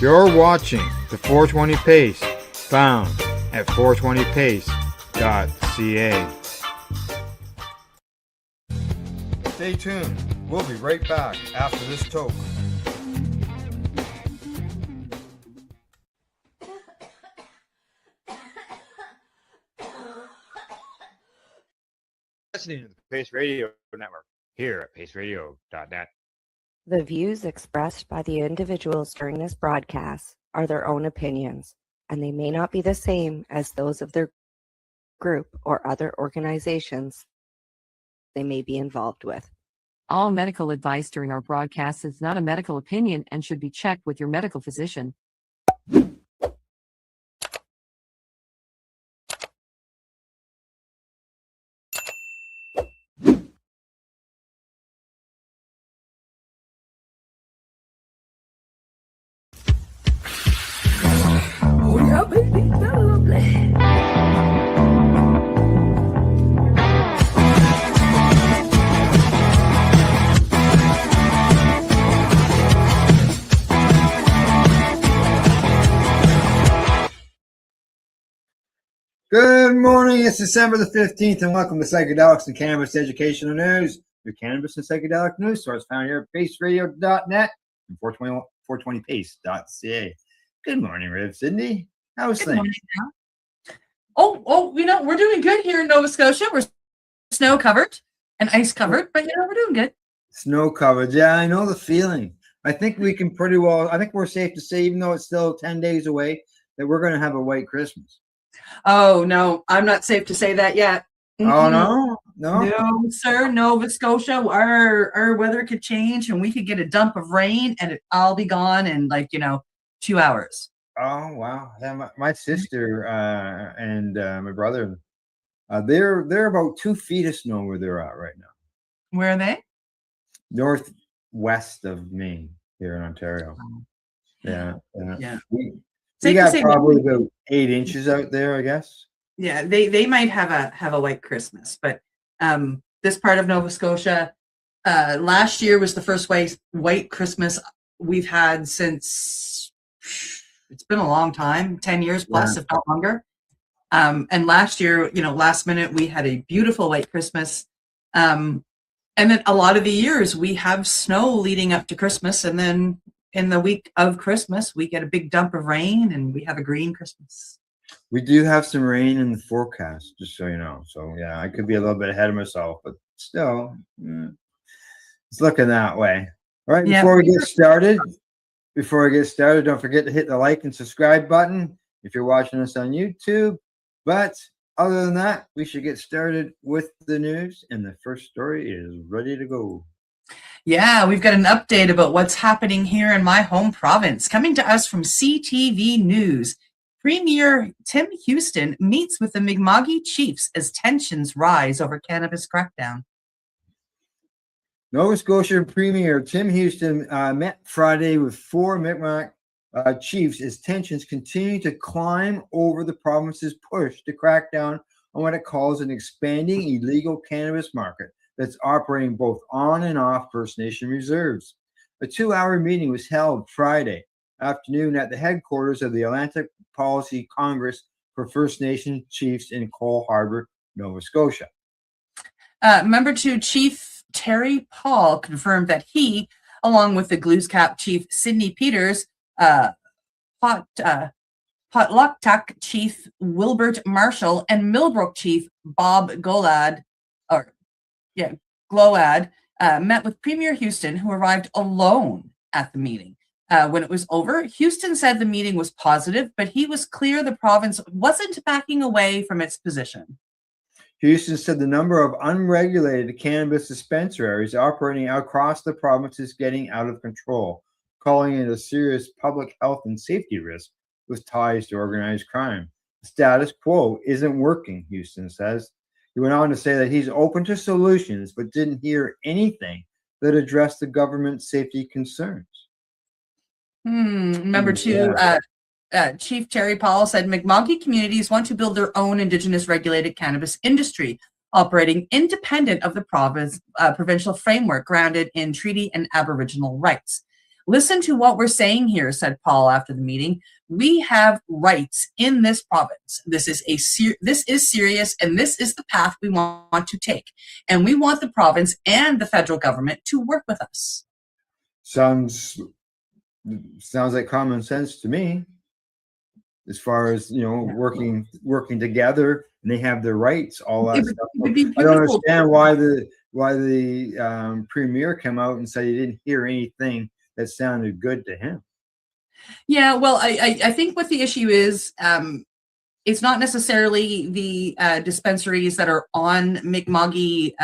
You're watching the 420 Pace, found at 420pace.ca. Stay tuned. We'll be right back after this toke. Listening to the Pace Radio Network here at paceradio.net. The views expressed by the individuals during this broadcast are their own opinions, and they may not be the same as those of their group or other organizations they may be involved with. All medical advice during our broadcast is not a medical opinion and should be checked with your medical physician. Good morning, it's December the 15th, and welcome to Psychedelics and Cannabis Educational News, your cannabis and psychedelic news source found here at paceradio.net and 420pace.ca. Good morning, Riv. Sydney, how's things? Oh, we're doing good here in Nova Scotia. We're snow covered and ice covered, but we're doing good. Snow covered, yeah, I know the feeling. I think we can pretty well, I think we're safe to say, even though it's still 10 days away, that we're going to have a white Christmas. Oh, no, I'm not safe to say that yet. Mm-hmm. Oh, no? No, sir. Nova Scotia, our weather could change and we could get a dump of rain and it'll all be gone in 2 hours. Oh, wow. Yeah, my sister and my brother, they're about 2 feet of snow where they're at right now. Where are they? Northwest of Maine, here in Ontario. Yeah. We got probably about 8 inches out there, I guess. Yeah, they might have a white Christmas, but this part of Nova Scotia, last year was the first white Christmas we've had since, it's been a long time, 10 years plus, if not longer. And last year, last minute, we had a beautiful white Christmas. And then a lot of the years we have snow leading up to Christmas, and then in the week of Christmas, we get a big dump of rain and we have a green Christmas. We do have some rain in the forecast, just so you know. So, yeah, I could be a little bit ahead of myself, but still, it's looking that way. All right, before I get started, don't forget to hit the like and subscribe button if you're watching us on YouTube. But other than that, we should get started with the news, and the first story is ready to go. Yeah, we've got an update about what's happening here in my home province. Coming to us from CTV News, Premier Tim Houston meets with the Mi'kmaq chiefs as tensions rise over cannabis crackdown. Nova Scotia Premier Tim Houston met Friday with 4 Mi'kmaq chiefs as tensions continue to climb over the province's push to crack down on what it calls an expanding illegal cannabis market that's operating both on and off First Nation reserves. A 2-hour meeting was held Friday afternoon at the headquarters of the Atlantic Policy Congress for First Nation Chiefs in Cole Harbour, Nova Scotia. Member 2 Chief Terry Paul confirmed that he, along with the Glooscap Chief Sidney Peters, Potlucktuck Chief Wilbert Marshall, and Millbrook Chief Bob Glowad, met with Premier Houston, who arrived alone at the meeting. When it was over, Houston said the meeting was positive, but he was clear the province wasn't backing away from its position. Houston said the number of unregulated cannabis dispensaries operating across the province is getting out of control, calling it a serious public health and safety risk with ties to organized crime. The status quo isn't working, Houston says. He went on to say that he's open to solutions, but didn't hear anything that addressed the government's safety concerns. Number 2, Chief Terry Paul said Mi'kmaq communities want to build their own Indigenous regulated cannabis industry, operating independent of the provincial framework grounded in treaty and Aboriginal rights. Listen to what we're saying here, said Paul after the meeting. We have rights in this province. This is serious, and this is the path we want to take. And we want the province and the federal government to work with us. Sounds like common sense to me. As far as working together, and they have their rights, all that stuff. I don't understand why the premier came out and said he didn't hear anything that sounded good to him. Yeah, well, I think what the issue is, it's not necessarily the dispensaries that are on Mi'kma'ki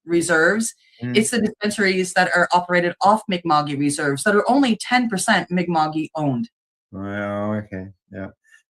reserves. It's the dispensaries that are operated off Mi'kma'ki reserves that are only 10% Mi'kma'ki owned. Well, okay, yeah.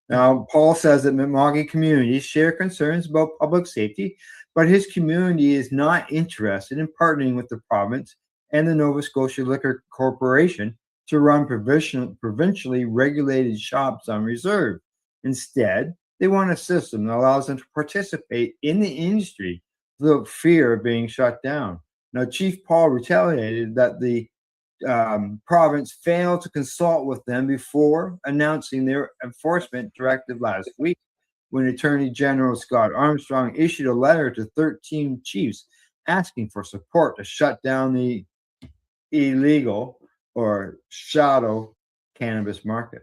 Now, Paul says that Mi'kma'ki communities share concerns about public safety, but his community is not interested in partnering with the province and the Nova Scotia Liquor Corporation to run provincially regulated shops on reserve. Instead, they want a system that allows them to participate in the industry without fear of being shut down. Now, Chief Paul retaliated that the province failed to consult with them before announcing their enforcement directive last week, when Attorney General Scott Armstrong issued a letter to 13 chiefs asking for support to shut down the illegal or shadow cannabis market.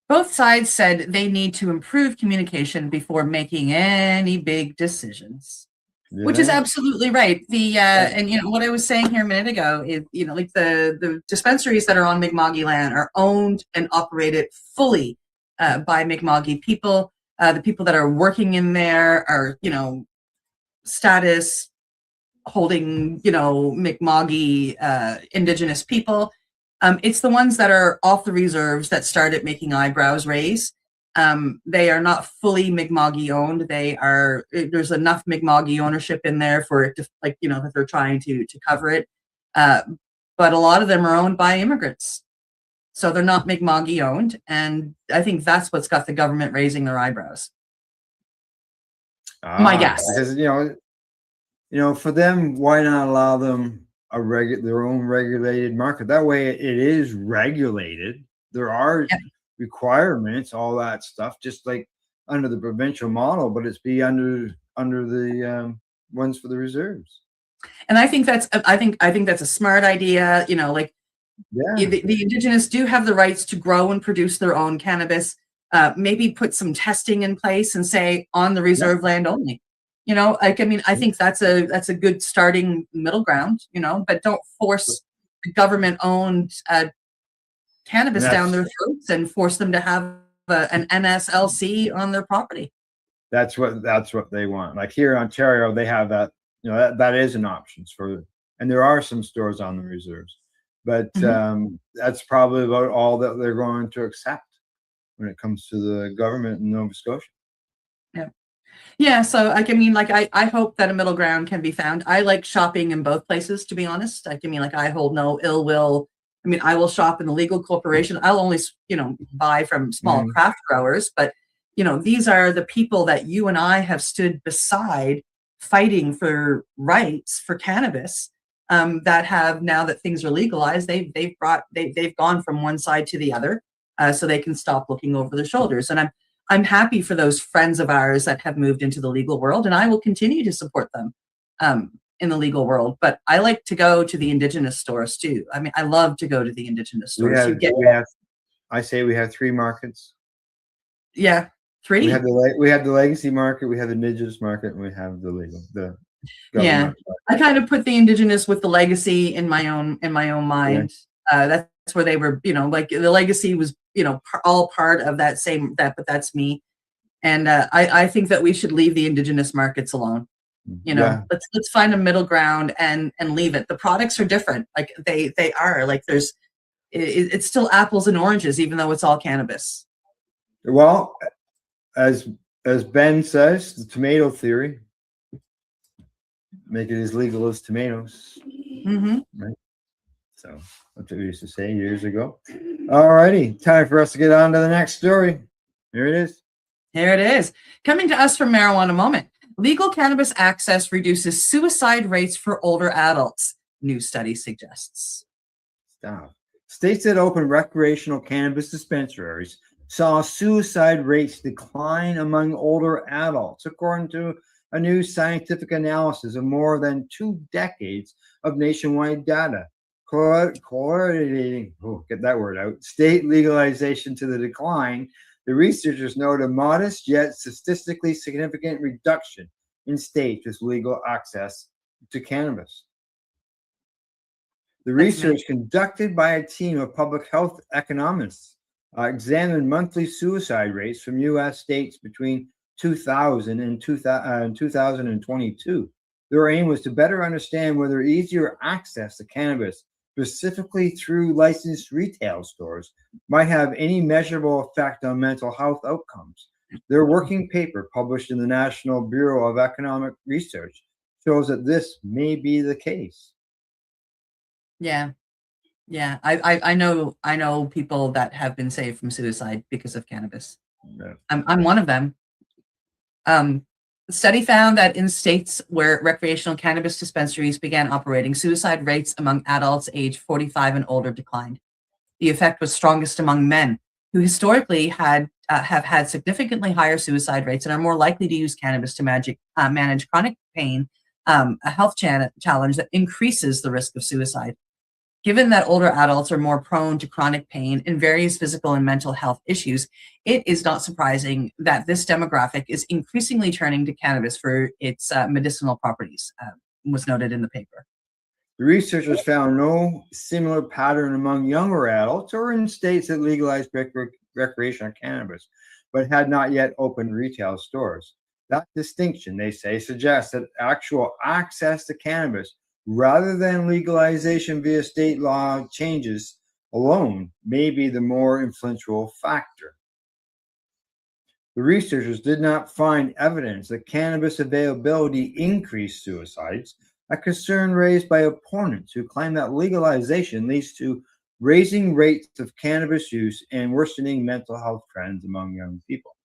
Both sides said they need to improve communication before making any big decisions. Yeah. Which is absolutely right. And what I was saying here a minute ago is, like the dispensaries that are on Mi'kma'ki land are owned and operated fully by Mi'kma'ki people. The people that are working in there are, status holding, Mi'kma'ki Indigenous people. It's the ones that are off the reserves that started making eyebrows raise. They are not fully Mi'kma'ki owned. There's enough Mi'kma'ki ownership in there for it to, that they're trying to cover it. But a lot of them are owned by immigrants. So they're not Mi'kma'ki owned. And I think that's what's got the government raising their eyebrows. My guess. Because, for them, why not allow them their own regulated market? That way it is regulated. There are requirements, all that stuff, just like under the provincial model, but it's be under the ones for the reserves. And I think that's a smart idea. The Indigenous do have the rights to grow and produce their own cannabis. Maybe put some testing in place and say on the reserve land only. I think that's a good starting middle ground. But don't force the government-owned cannabis down their throats and force them to have an NSLC on their property. That's what they want. Like here in Ontario, they have that. That is an option and there are some stores on the reserves, but that's probably about all that they're going to accept when it comes to the government in Nova Scotia. Yeah. So I hope that a middle ground can be found. I like shopping in both places, to be honest. I hold no ill will. I will shop in the legal corporation. I'll only, buy from small craft growers, but these are the people that you and I have stood beside fighting for rights for cannabis, that have, now that things are legalized, they've gone from one side to the other, so they can stop looking over their shoulders. And I'm happy for those friends of ours that have moved into the legal world, and I will continue to support them in the legal world. But I like to go to the Indigenous stores too. I love to go to the Indigenous stores. I say we have 3 markets. Yeah, 3. We have the legacy market, we have the Indigenous market, and we have the legal. Yeah, I kind of put the Indigenous with the legacy in my own mind. Yeah. That's where they were. The legacy was all part of that. But that's me. And I think that we should leave the Indigenous markets alone. Let's find a middle ground and leave it. The products are different. Like they are. Like it's still apples and oranges, even though it's all cannabis. Well, as Ben says, the tomato theory, make it as legal as tomatoes. Right? So that's what we used to say years ago. All righty, time for us to get on to the next story. Here it is. Here it is. Coming to us from Marijuana Moment. Legal cannabis access reduces suicide rates for older adults, new study suggests. Stop. States that opened recreational cannabis dispensaries saw suicide rates decline among older adults, according to a new scientific analysis of more than 2 decades of nationwide data. Correlating, get that word out, state legalization to the decline, the researchers note a modest yet statistically significant reduction in states with legal access to cannabis. The research conducted by a team of public health economists examined monthly suicide rates from U.S. states between 2000 and 2022. Their aim was to better understand whether easier access to cannabis, specifically through licensed retail stores, might have any measurable effect on mental health outcomes. Their working paper, published in the National Bureau of Economic Research, shows that this may be the case. Yeah. Yeah. I know people that have been saved from suicide because of cannabis. Yeah. I'm one of them. The study found that in states where recreational cannabis dispensaries began operating, suicide rates among adults aged 45 and older declined. The effect was strongest among men, who historically have had significantly higher suicide rates and are more likely to use cannabis to manage chronic pain, a health challenge that increases the risk of suicide. Given that older adults are more prone to chronic pain and various physical and mental health issues, it is not surprising that this demographic is increasingly turning to cannabis for its medicinal properties, was noted in the paper. The researchers found no similar pattern among younger adults or in states that legalized recreational cannabis, but had not yet opened retail stores. That distinction, they say, suggests that actual access to cannabis, rather than legalization via state law changes alone, may be the more influential factor. The researchers did not find evidence that cannabis availability increased suicides, a concern raised by opponents who claim that legalization leads to raising rates of cannabis use and worsening mental health trends among young people.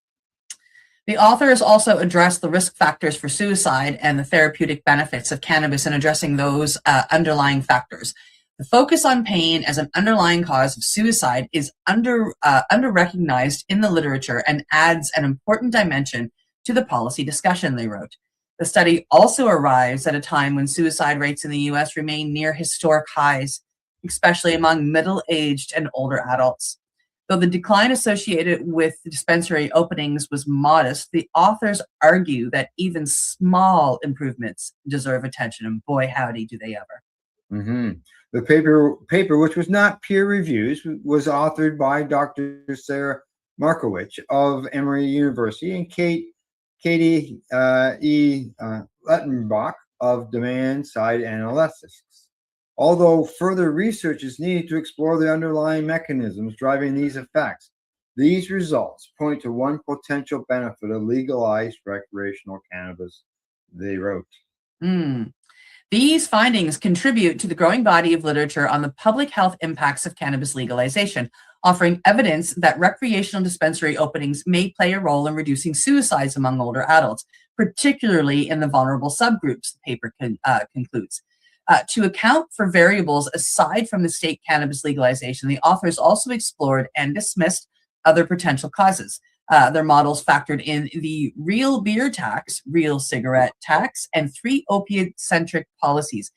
The authors also address the risk factors for suicide and the therapeutic benefits of cannabis in addressing those underlying factors. The focus on pain as an underlying cause of suicide is under-recognized in the literature and adds an important dimension to the policy discussion, they wrote. The study also arrives at a time when suicide rates in the U.S. remain near historic highs, especially among middle-aged and older adults. Though the decline associated with the dispensary openings was modest, the authors argue that even small improvements deserve attention, and boy, howdy, do they ever. Mm-hmm. The paper, which was not peer-reviewed, was authored by Dr. Sarah Markowicz of Emory University and Katie E. Lettenbach of Demand-Side Analytics. Although further research is needed to explore the underlying mechanisms driving these effects, these results point to one potential benefit of legalized recreational cannabis, they wrote. These findings contribute to the growing body of literature on the public health impacts of cannabis legalization, offering evidence that recreational dispensary openings may play a role in reducing suicides among older adults, particularly in the vulnerable subgroups, the paper concludes. To account for variables aside from the state cannabis legalization, the authors also explored and dismissed other potential causes. Their models factored in the real beer tax, real cigarette tax, and 3 opiate-centric policies,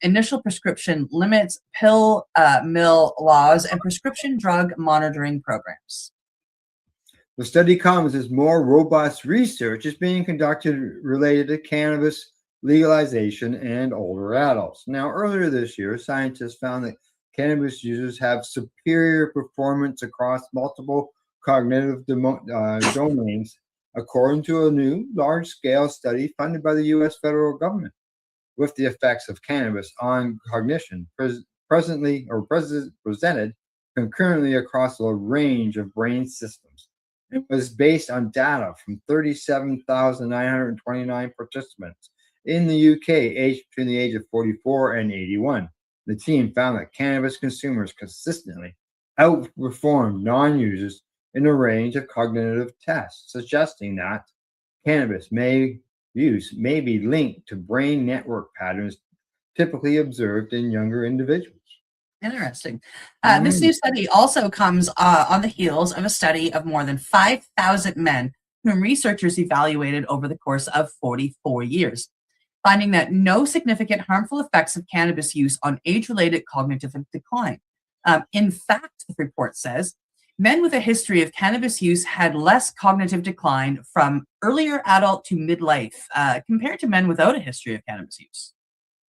initial prescription limits, pill mill laws, and prescription drug monitoring programs. The study comes as more robust research is being conducted related to cannabis legalization and older adults. Now, earlier this year, scientists found that cannabis users have superior performance across multiple cognitive domains, according to a new large-scale study funded by the U.S. federal government, with the effects of cannabis on cognition presented concurrently across a range of brain systems. It was based on data from 37,929 participants in the UK aged between the age of 44 and 81. The team found that cannabis consumers consistently outperformed non-users in a range of cognitive tests, suggesting that cannabis use may be linked to brain network patterns typically observed in younger individuals. Interesting. This new study also comes on the heels of a study of more than 5,000 men whom researchers evaluated over the course of 44 years, finding that no significant harmful effects of cannabis use on age-related cognitive decline. In fact, the report says, men with a history of cannabis use had less cognitive decline from earlier adult to midlife compared to men without a history of cannabis use.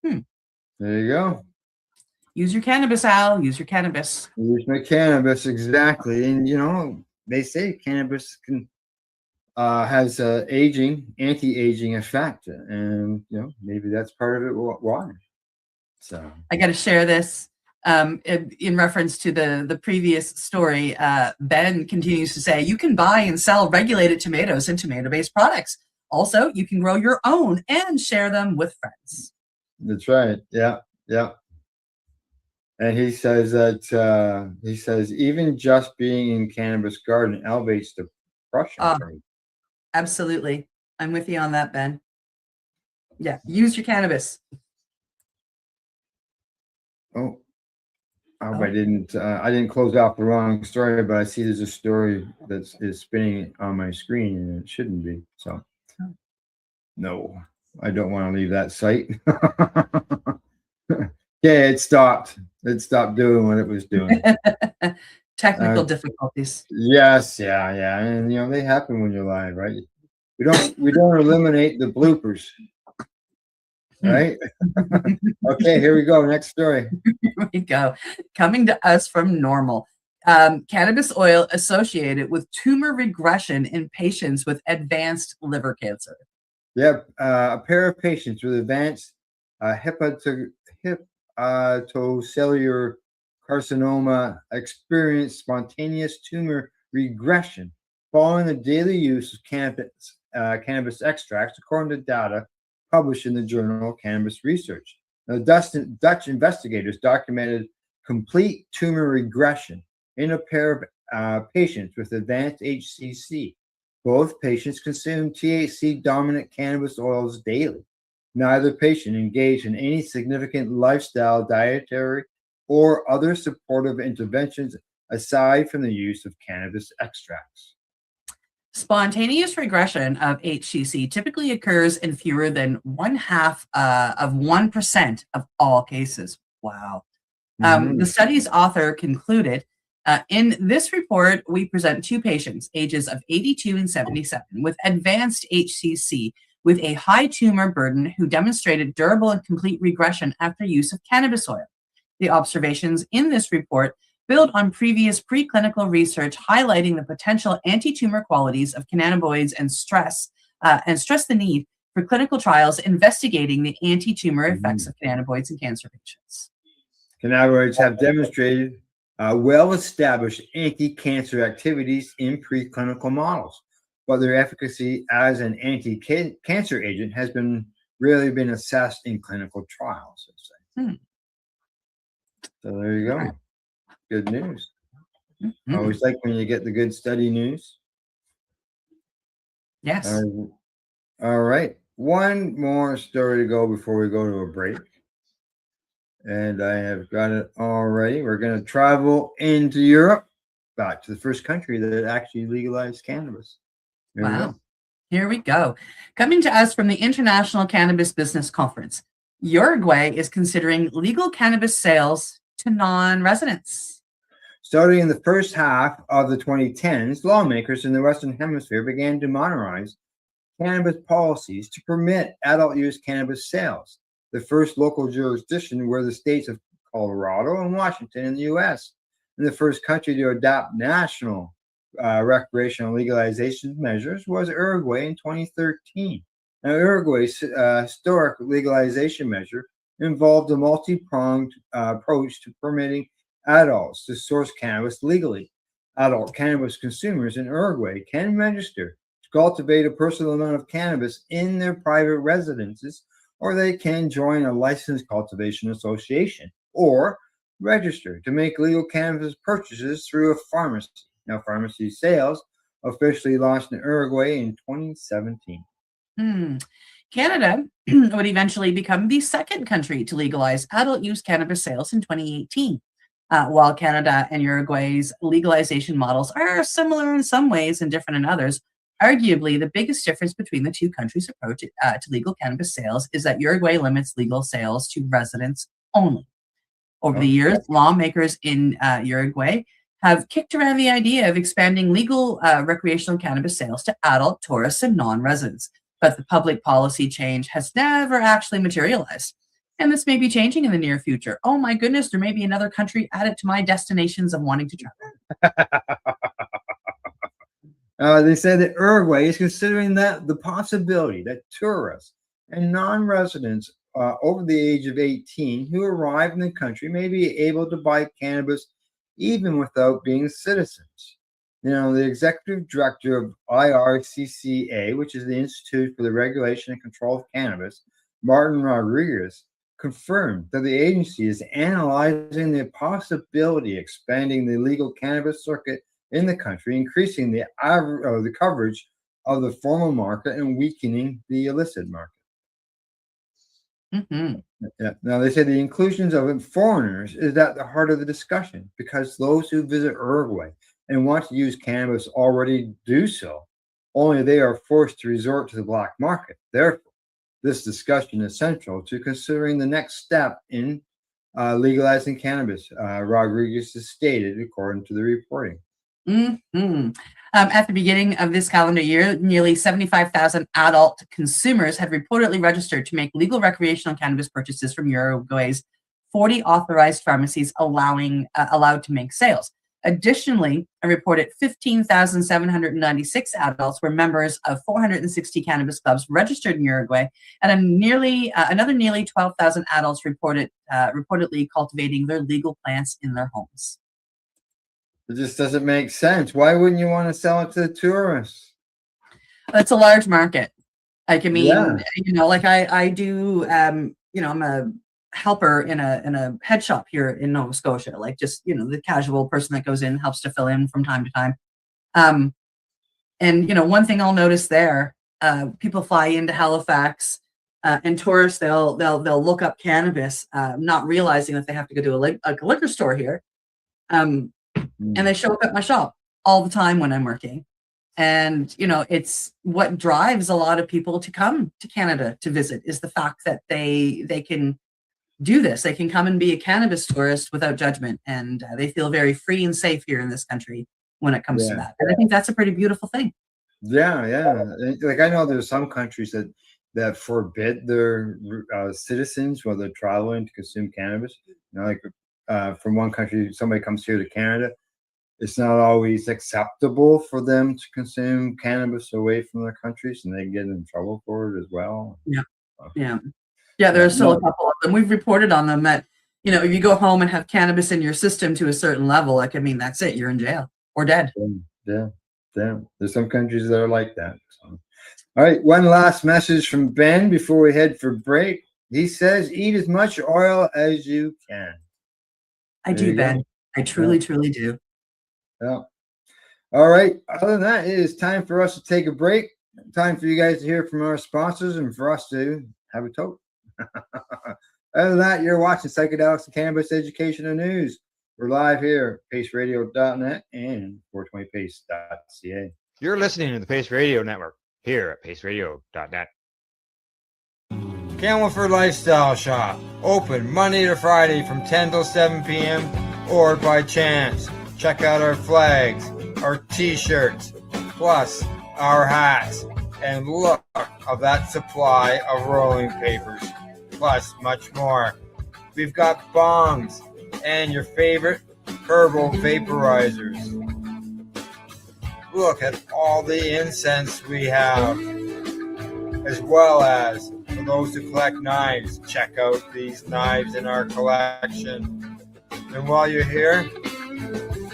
There you go. Use your cannabis, Al. Use your cannabis. Use my cannabis, exactly. And they say cannabis has anti-aging effect, and maybe that's part of it. Why? So I got to share this in reference to the previous story. Ben continues to say you can buy and sell regulated tomatoes and tomato-based products. Also, you can grow your own and share them with friends. that's right. Yeah. And he says that even just being in cannabis garden elevates the depression rate. Absolutely. I'm with you on that, Ben. Yeah, use your cannabis. I didn't close off the wrong story, but I see there's a story that is spinning on my screen and it shouldn't be. So no, I don't want to leave that site. Yeah, it stopped. It stopped doing what it was doing. Technical difficulties. Yes, yeah, and they happen when you're live, right? We don't eliminate the bloopers, right? Okay, here we go. Next story. Here we go. Coming to us from Normal. Cannabis oil associated with tumor regression in patients with advanced liver cancer. Yep, a pair of patients with advanced hepatocellular carcinoma experienced spontaneous tumor regression following the daily use of cannabis extracts, according to data published in the journal Cannabis Research. Now, Dutch investigators documented complete tumor regression in a pair of patients with advanced HCC. Both patients consumed THC-dominant cannabis oils daily. Neither patient engaged in any significant lifestyle, dietary, or other supportive interventions aside from the use of cannabis extracts. Spontaneous regression of HCC typically occurs in fewer than 1% of all cases. Wow. The study's author concluded, in this report, we present two patients, ages of 82 and 77, with advanced HCC with a high tumor burden who demonstrated durable and complete regression after use of cannabis oil. The observations in this report build on previous preclinical research highlighting the potential anti-tumor qualities of cannabinoids and stress the need for clinical trials investigating the anti-tumor effects of cannabinoids in cancer patients. Cannabinoids have demonstrated well-established anti-cancer activities in preclinical models, but their efficacy as an anti-cancer agent has rarely been assessed in clinical trials. So there you go. Good news. Always like when you get the good study news. Yes. All right. One more story to go before we go to a break. And I have got it already. We're going to travel into Europe, back to the first country that actually legalized cannabis. Wow. Here we go. Coming to us from the International Cannabis Business Conference, Uruguay is considering legal cannabis sales to non-residents. Starting in the first half of the 2010s, lawmakers in the Western Hemisphere began to modernize cannabis policies to permit adult use cannabis sales. The first local jurisdiction were the states of Colorado and Washington in the U.S., and the first country to adopt national recreational legalization measures was Uruguay in 2013. Now, Uruguay's historic legalization measure involved a multi-pronged approach to permitting adults to source cannabis legally. Adult cannabis consumers in Uruguay can register to cultivate a personal amount of cannabis in their private residences, or they can join a licensed cultivation association or register to make legal cannabis purchases through a pharmacy. Now, pharmacy sales officially launched in Uruguay in 2017. Canada would eventually become the second country to legalize adult use cannabis sales in 2018. while Canada and Uruguay's legalization models are similar in some ways and different in others. Arguably, the biggest difference between the two countries' approach to legal cannabis sales is that Uruguay limits legal sales to residents only. Over the years, lawmakers in Uruguay have kicked around the idea of expanding legal recreational cannabis sales to adult tourists and non-residents, but the public policy change has never actually materialized. And this may be changing in the near future. Oh my goodness, there may be another country added to my destinations of wanting to travel. They said that Uruguay is considering that the possibility that tourists and non-residents over the age of 18 who arrive in the country may be able to buy cannabis even without being citizens. The executive director of IRCCA, which is the Institute for the Regulation and Control of Cannabis, Martin Rodriguez, confirmed that the agency is analyzing the possibility of expanding the legal cannabis circuit in the country, increasing the coverage of the formal market and weakening the illicit market. Yeah. Now, they say the inclusions of foreigners is at the heart of the discussion because those who visit Uruguay and want to use cannabis already do so, only they are forced to resort to the black market. Therefore, this discussion is central to considering the next step in legalizing cannabis, Rodriguez has stated, according to the reporting. At the beginning of this calendar year, nearly 75,000 adult consumers had reportedly registered to make legal recreational cannabis purchases from Uruguay's 40 authorized pharmacies allowed to make sales. Additionally, a reported 15,796 adults were members of 460 cannabis clubs registered in Uruguay, and another nearly 12,000 adults reportedly cultivating their legal plants in their homes. It just doesn't make sense. Why wouldn't you want to sell it to the tourists? It's a large market. Like, I mean, Yeah. like I do, I'm a helper in a head shop here in Nova Scotia, like just, the casual person that goes in, helps to fill in from time to time. And, one thing I'll notice there, people fly into Halifax and tourists, they'll look up cannabis, not realizing that they have to go to a liquor store here. And they show up at my shop all the time when I'm working. And, it's what drives a lot of people to come to Canada to visit is the fact that they can do this. They can come and be a cannabis tourist without judgment. And they feel very free and safe here in this country when it comes to that. And I think that's a pretty beautiful thing. Yeah. Like, I know there's some countries that forbid their citizens while they're traveling to consume cannabis. From one country, somebody comes here to Canada, it's not always acceptable for them to consume cannabis away from their countries, and they get in trouble for it as well. Yeah. There are still a couple of them. We've reported on them that, if you go home and have cannabis in your system to a certain level, that's it. You're in jail or dead. Yeah. There's some countries that are like that. So. All right. One last message from Ben before we head for break. He says, eat as much oil as you can. I do, Ben. I truly do. Yeah. All right. Other than that, it is time for us to take a break. Time for you guys to hear from our sponsors and for us to have a toke. Other than that, you're watching Psychedelics and Cannabis Education and News. We're live here at paceradio.net and 420pace.ca. You're listening to the Pace Radio Network here at paceradio.net. Camelford Lifestyle Shop. Open Monday to Friday from 10 till 7 p.m. or by chance. Check out our flags, our t-shirts, plus our hats, and look of that supply of rolling papers, plus much more. We've got bongs and your favorite herbal vaporizers. Look at all the incense we have, as well as for those who collect knives, check out these knives in our collection. And while you're here,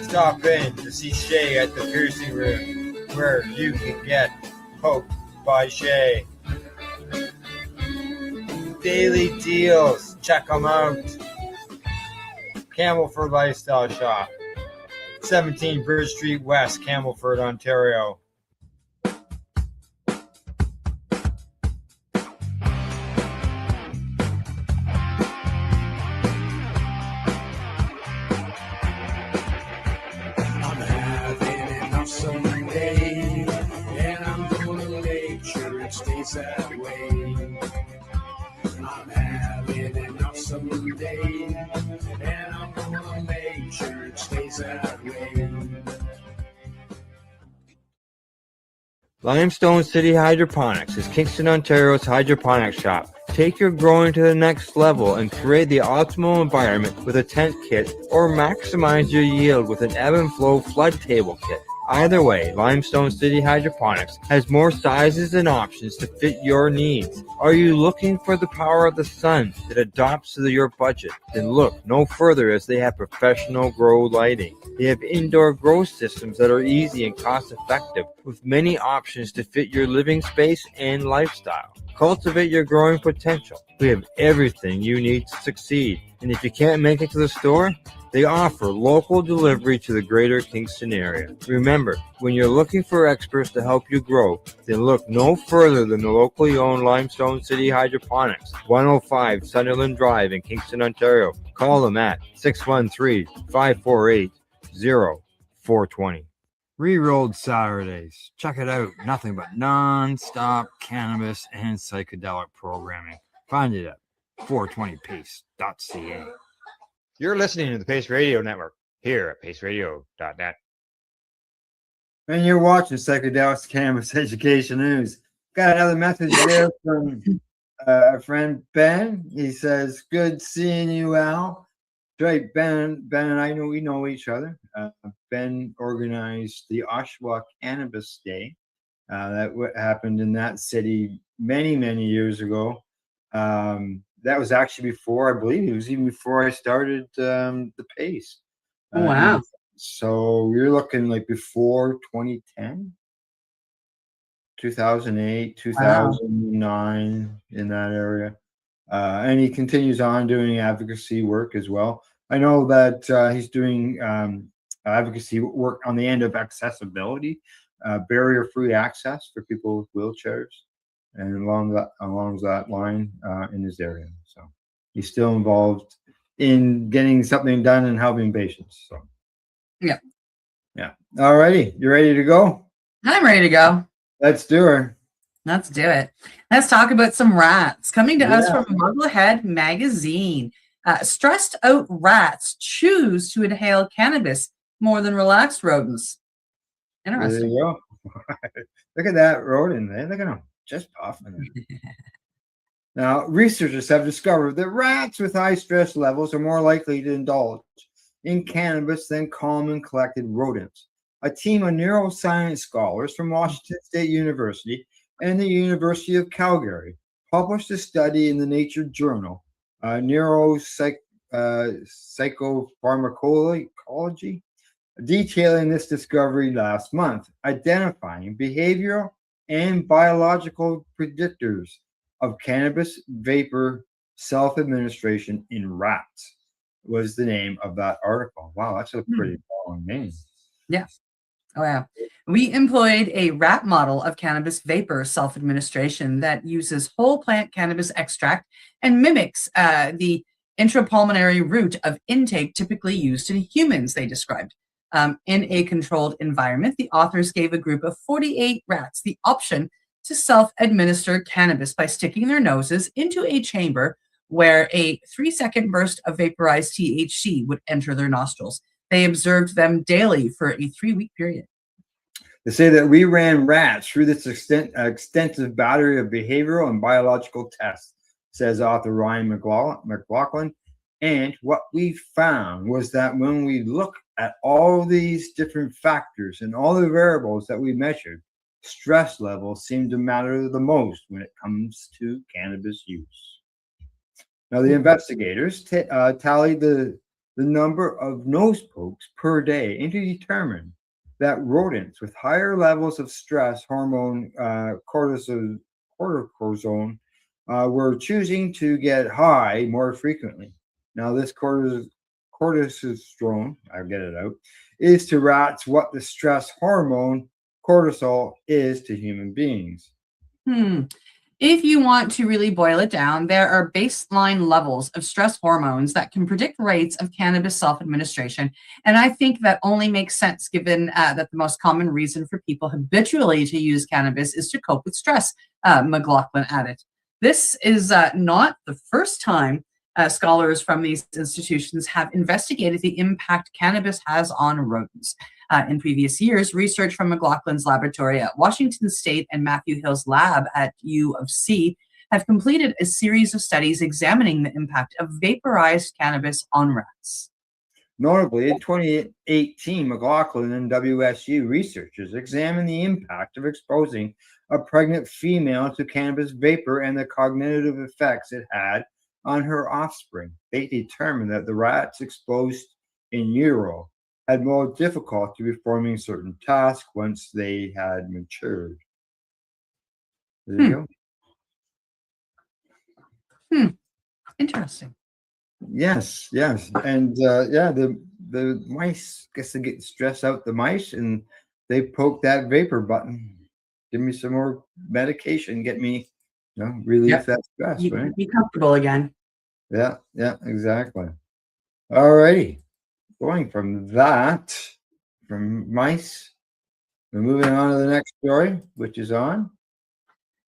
stop in to see Shay at the piercing room, where you can get poked by Shay. Daily deals, check them out. Camelford Lifestyle Shop, 17 Bridge Street West, Camelford, Ontario. someday, and I'm gonna make sure it stays that way. I'm having enough someday, and I'm gonna make sure it stays that way. Limestone City Hydroponics is Kingston, Ontario's hydroponics shop. Take your growing to the next level and create the optimal environment with a tent kit, or maximize your yield with an ebb and flow flood table kit. Either way, Limestone City Hydroponics has more sizes and options to fit your needs. Are you looking for the power of the sun that adapts to your budget? Then look no further, as they have professional grow lighting. They have indoor grow systems that are easy and cost effective, with many options to fit your living space and lifestyle. Cultivate your growing potential. We have everything you need to succeed. And if you can't make it to the store, they offer local delivery to the greater Kingston area. Remember, when you're looking for experts to help you grow, then look no further than the locally owned Limestone City Hydroponics, 105 Sunderland Drive in Kingston, Ontario. Call them at 613-548-0420. Rerolled Saturdays. Check it out. Nothing but non-stop cannabis and psychedelic programming. Find it at 420pace.ca. You're listening to the Pace Radio Network here at paceradio.net. And you're watching Psychedelics Cannabis Education News. Got another message there from our friend Ben. He says, "Good seeing you, Al." Right, Ben and I we know each other. Ben organized the Oshawa Cannabis Day that happened in that city many years ago. That was actually before, I believe it was even before I started the Pace. Wow. So you're looking like before 2010, 2008, 2009, in that area. And he continues on doing advocacy work as well. I know that he's doing advocacy work on the end of accessibility, barrier-free access for people with wheelchairs, and along that line in his area. So he's still involved in getting something done and helping patients. So yeah. All righty, you ready to go? I'm ready to go. Let's do her. Let's do it. Let's talk about some rats. Coming to us from Mugglehead Magazine. Stressed out rats choose to inhale cannabis more than relaxed rodents. Interesting. There you go. Look at that rodent, man. Look at him, just puffing. Now, researchers have discovered that rats with high stress levels are more likely to indulge in cannabis than calm and collected rodents. A team of neuroscience scholars from Washington State University and the University of Calgary published a study in the Nature Journal, Psychopharmacology, detailing this discovery last month, identifying behavioral and biological predictors of cannabis vapor self-administration in rats was the name of that article. Wow, that's a pretty long name. Yeah. Oh, yeah. We employed a rat model of cannabis vapor self-administration that uses whole plant cannabis extract and mimics the intrapulmonary route of intake typically used in humans, they described. In a controlled environment, the authors gave a group of 48 rats the option to self-administer cannabis by sticking their noses into a chamber where a 3-second burst of vaporized THC would enter their nostrils. They observed them daily for a 3-week period. They say that we ran rats through this extensive battery of behavioral and biological tests, says author Ryan McLaughlin. And what we found was that when we look at all these different factors and all the variables that we measured, stress levels seem to matter the most when it comes to cannabis use. Now, the investigators tallied the number of nose pokes per day and to determine that rodents with higher levels of stress hormone cortisone were choosing to get high more frequently. Now, this cortisone, I'll get it out, is to rats what the stress hormone cortisol is to human beings. If you want to really boil it down, there are baseline levels of stress hormones that can predict rates of cannabis self-administration. And I think that only makes sense given that the most common reason for people habitually to use cannabis is to cope with stress, McLaughlin added. This is not the first time scholars from these institutions have investigated the impact cannabis has on rodents. In previous years, research from McLaughlin's laboratory at Washington State and Matthew Hill's lab at U of C have completed a series of studies examining the impact of vaporized cannabis on rats. Notably, in 2018, McLaughlin and WSU researchers examined the impact of exposing a pregnant female to cannabis vapor and the cognitive effects it had on her offspring. They determined that the rats exposed in utero had more difficulty performing certain tasks once they had matured. There you go. Interesting. Yes, and the mice. Guess they get stressed out. The mice, and they poke that vapor button. Give me some more medication. Get me, relieve that stress. Right? Be comfortable again. Yeah, exactly. All righty. Going from mice, we're moving on to the next story, which is on.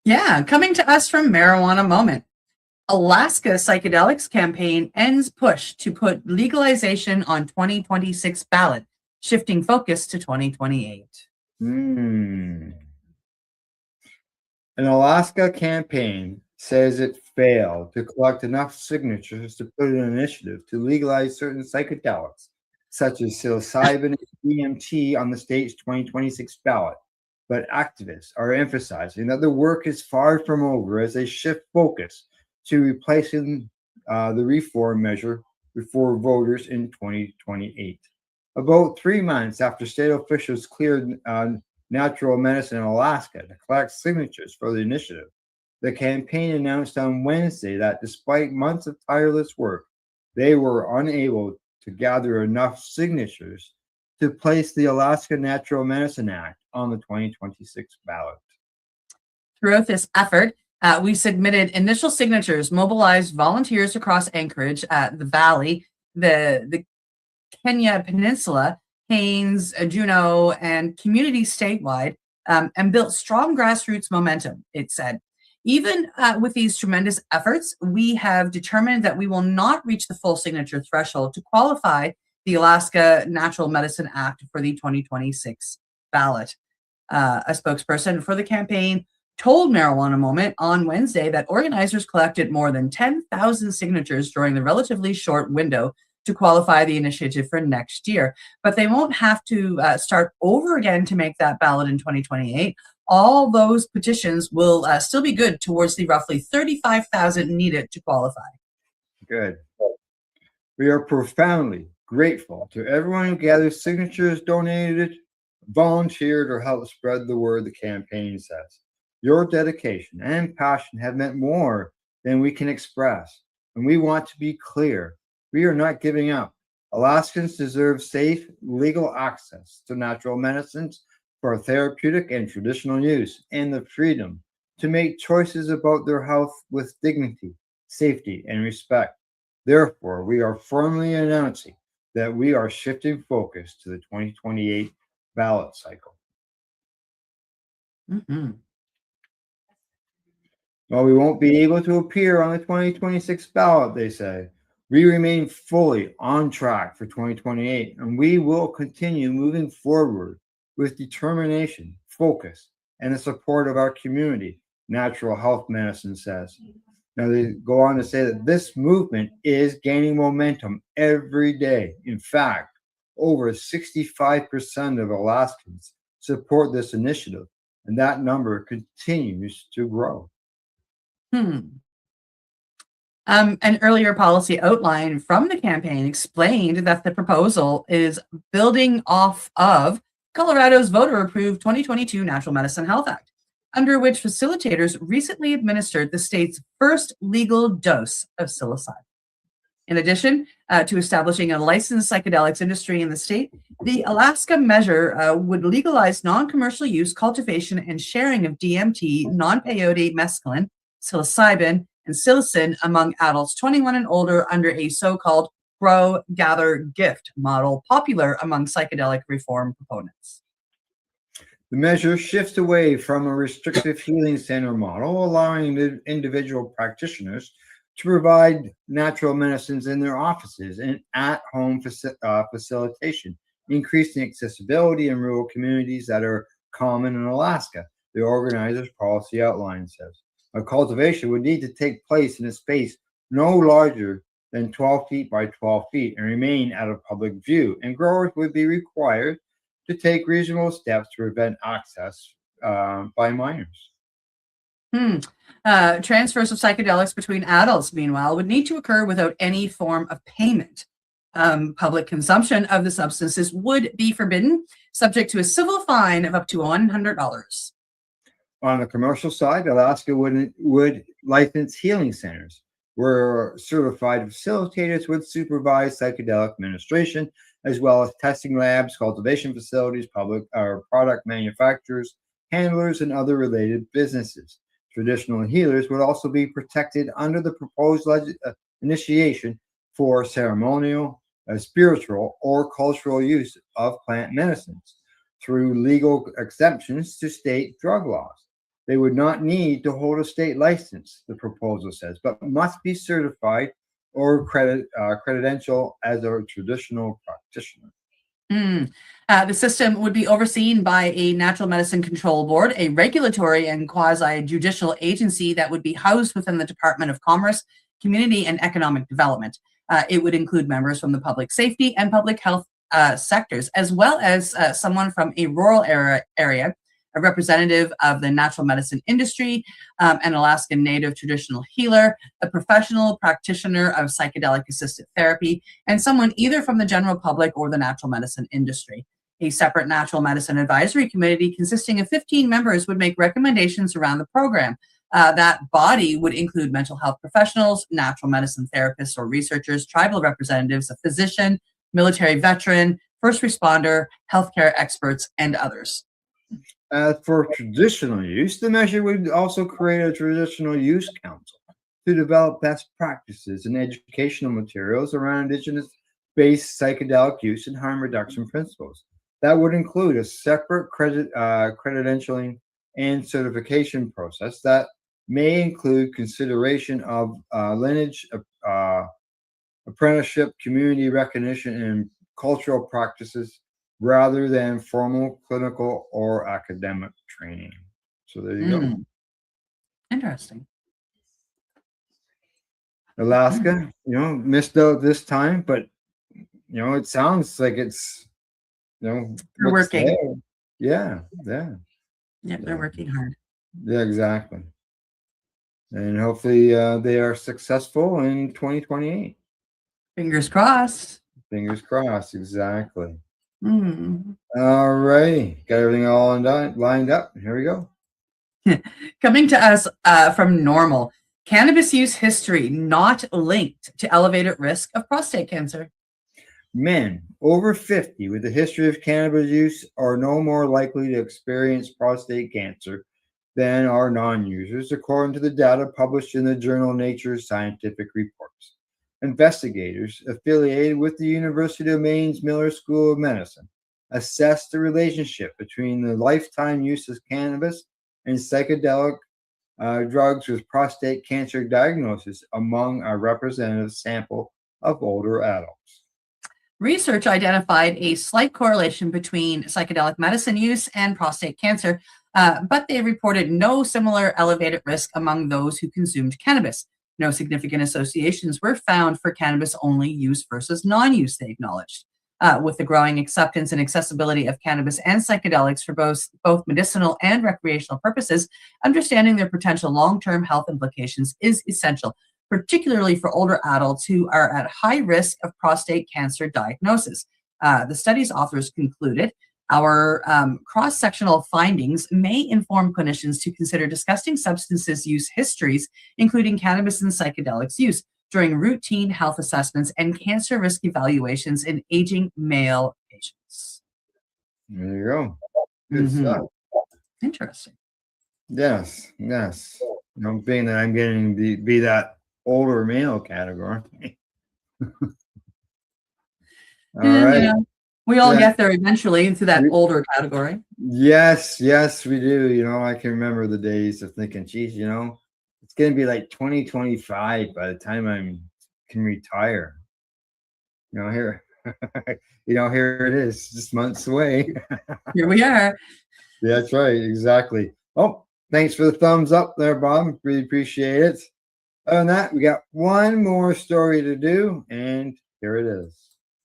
Yeah, coming to us from Marijuana Moment. Alaska Psychedelics campaign ends push to put legalization on 2026 ballot, shifting focus to 2028. An Alaska campaign says it failed to collect enough signatures to put an initiative to legalize certain psychedelics, such as psilocybin and DMT, on the state's 2026 ballot. But activists are emphasizing that the work is far from over as they shift focus to replacing the reform measure before voters in 2028. About 3 months after state officials cleared natural medicine in Alaska to collect signatures for the initiative, the campaign announced on Wednesday that despite months of tireless work, they were unable to gather enough signatures to place the Alaska Natural Medicine Act on the 2026 ballot. Throughout this effort, we submitted initial signatures, mobilized volunteers across Anchorage, the Valley, the Kenya Peninsula, Haines, Juneau, and communities statewide, and built strong grassroots momentum, it said. Even with these tremendous efforts, we have determined that we will not reach the full signature threshold to qualify the Alaska Natural Medicine Act for the 2026 ballot. A spokesperson for the campaign told Marijuana Moment on Wednesday that organizers collected more than 10,000 signatures during the relatively short window to qualify the initiative for next year, but they won't have to start over again to make that ballot in 2028. All those petitions will still be good towards the roughly 35,000 needed to qualify. Good. We are profoundly grateful to everyone who gathered signatures, donated, volunteered, or helped spread the word, the campaign says. Your dedication and passion have meant more than we can express, and we want to be clear. We are not giving up. Alaskans deserve safe, legal access to natural medicines for therapeutic and traditional use, and the freedom to make choices about their health with dignity, safety, and respect. Therefore, we are firmly announcing that we are shifting focus to the 2028 ballot cycle. While we won't be able to appear on the 2026 ballot, they say, we remain fully on track for 2028, and we will continue moving forward with determination, focus, and the support of our community, Natural Health Medicine says. Now, they go on to say that this movement is gaining momentum every day. In fact, over 65% of Alaskans support this initiative, and that number continues to grow. An earlier policy outline from the campaign explained that the proposal is building off of Colorado's voter-approved 2022 Natural Medicine Health Act, under which facilitators recently administered the state's first legal dose of psilocybin. In addition to establishing a licensed psychedelics industry in the state, the Alaska measure would legalize non-commercial use, cultivation, and sharing of DMT, non-peyote mescaline, psilocybin, and psilocin among adults 21 and older under a so-called grow, gather, gift model popular among psychedelic reform proponents. The measure shifts away from a restrictive healing center model, allowing the individual practitioners to provide natural medicines in their offices and at-home facilitation, increasing accessibility in rural communities that are common in Alaska. The organizer's policy outline says a cultivation would need to take place in a space no larger than 12 feet by 12 feet and remain out of public view, and growers would be required to take reasonable steps to prevent access by minors. Transfers of psychedelics between adults, meanwhile, would need to occur without any form of payment. Public consumption of the substances would be forbidden, subject to a civil fine of up to $100. On the commercial side, Alaska would license healing centers where certified facilitators would supervise psychedelic administration, as well as testing labs, cultivation facilities, public or product manufacturers, handlers, and other related businesses. Traditional healers would also be protected under the proposed initiation for ceremonial, spiritual, or cultural use of plant medicines through legal exemptions to state drug laws. They would not need to hold a state license, the proposal says, but must be certified or credential as a traditional practitioner. The system would be overseen by a Natural Medicine Control Board, a regulatory and quasi-judicial agency that would be housed within the Department of Commerce, Community and Economic Development. It would include members from the public safety and public health sectors, as well as someone from a rural area, a representative of the natural medicine industry, an Alaskan Native traditional healer, a professional practitioner of psychedelic-assisted therapy, and someone either from the general public or the natural medicine industry. A separate natural medicine advisory committee consisting of 15 members would make recommendations around the program. That body would include mental health professionals, natural medicine therapists or researchers, tribal representatives, a physician, military veteran, first responder, healthcare experts, and others. As for traditional use, the measure would also create a traditional use council to develop best practices and educational materials around indigenous-based psychedelic use and harm reduction principles. That would include a separate credentialing and certification process that may include consideration of lineage, apprenticeship, community recognition, and cultural practices rather than formal clinical or academic training. So there you go. Interesting. Alaska, missed out this time, but it sounds like it's, They're what's working. there. Yeah. Yeah, they're working hard. Yeah, exactly. And hopefully they are successful in 2028. Fingers crossed. Fingers crossed, exactly. Mm. All righty. Got everything all lined up. Here we go. Coming to us from Normal. Cannabis use history not linked to elevated risk of prostate cancer. Men over 50 with a history of cannabis use are no more likely to experience prostate cancer than are non-users, according to the data published in the journal Nature Scientific Reports. Investigators affiliated with the University of Maine's Miller School of Medicine assessed the relationship between the lifetime use of cannabis and psychedelic drugs with prostate cancer diagnosis among a representative sample of older adults. Research identified a slight correlation between psychedelic medicine use and prostate cancer, but they reported no similar elevated risk among those who consumed cannabis. No significant associations were found for cannabis-only use versus non-use, they acknowledged. With the growing acceptance and accessibility of cannabis and psychedelics for both medicinal and recreational purposes, understanding their potential long-term health implications is essential, particularly for older adults who are at high risk of prostate cancer diagnosis. The study's authors concluded, our cross-sectional findings may inform clinicians to consider discussing substances use histories, including cannabis and psychedelics use, during routine health assessments and cancer risk evaluations in aging male patients. There you go. Good stuff. Interesting. Yes. being that I'm getting be that older male category. All right. Yeah, we all Yeah. get there eventually into that We- older category. Yes, yes, we do. I can remember the days of thinking, geez, it's gonna be like 2025 by the time I can retire. Here, here it is, just months away. Here we are. That's right, exactly. Oh, thanks for the thumbs up there, Bob. Really appreciate it. Other than that, we got one more story to do, and here it is.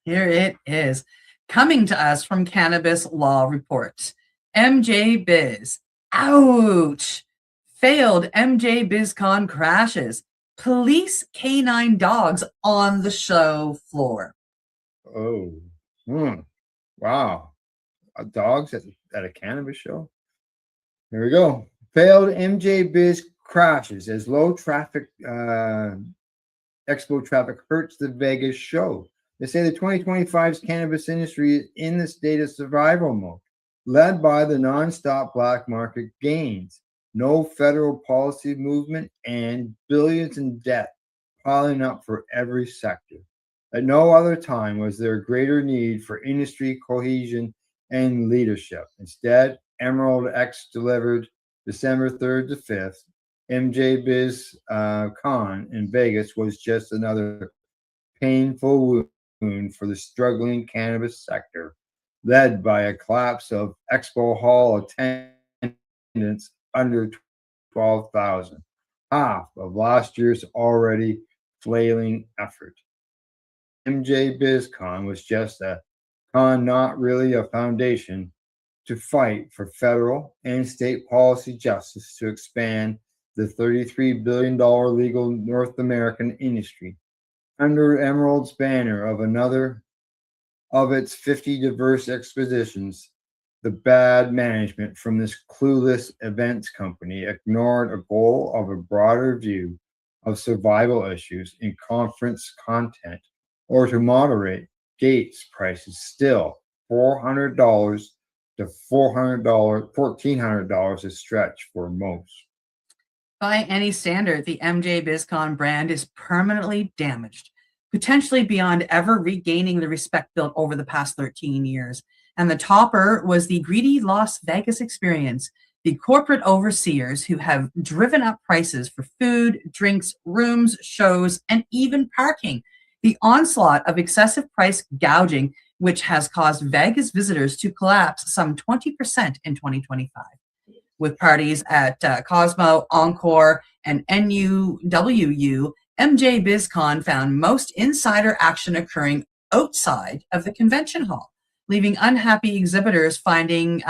Here it is. Coming to us from Cannabis Law Report. MJ Biz. Ouch. Failed MJ BizCon crashes. Police canine dogs on the show floor. Oh, wow. Dogs at a cannabis show? Here we go. Failed MJ Biz crashes as low traffic expo traffic hurts the Vegas show. They say the 2025's cannabis industry is in the state of survival mode, led by the nonstop black market gains, no federal policy movement, and billions in debt piling up for every sector. At no other time was there a greater need for industry cohesion and leadership. Instead, Emerald X delivered December 3rd to 5th. MJ Biz Con in Vegas was just another painful wound for the struggling cannabis sector, led by a collapse of Expo Hall attendance under 12,000, half of last year's already flailing effort. MJ BizCon was just a con, not really a foundation to fight for federal and state policy justice to expand the $33 billion legal North American industry. Under Emerald's banner of another of its 50 diverse expeditions, the bad management from this clueless events company ignored a goal of a broader view of survival issues in conference content or to moderate gates prices, still $400 to $1,400 a stretch for most. By any standard, the MJ BizCon brand is permanently damaged, potentially beyond ever regaining the respect built over the past 13 years. And the topper was the greedy Las Vegas experience, the corporate overseers who have driven up prices for food, drinks, rooms, shows, and even parking. The onslaught of excessive price gouging, which has caused Vegas visitors to collapse some 20% in 2025. With parties at Cosmo, Encore, and NUWU, MJ BizCon found most insider action occurring outside of the convention hall, leaving unhappy exhibitors finding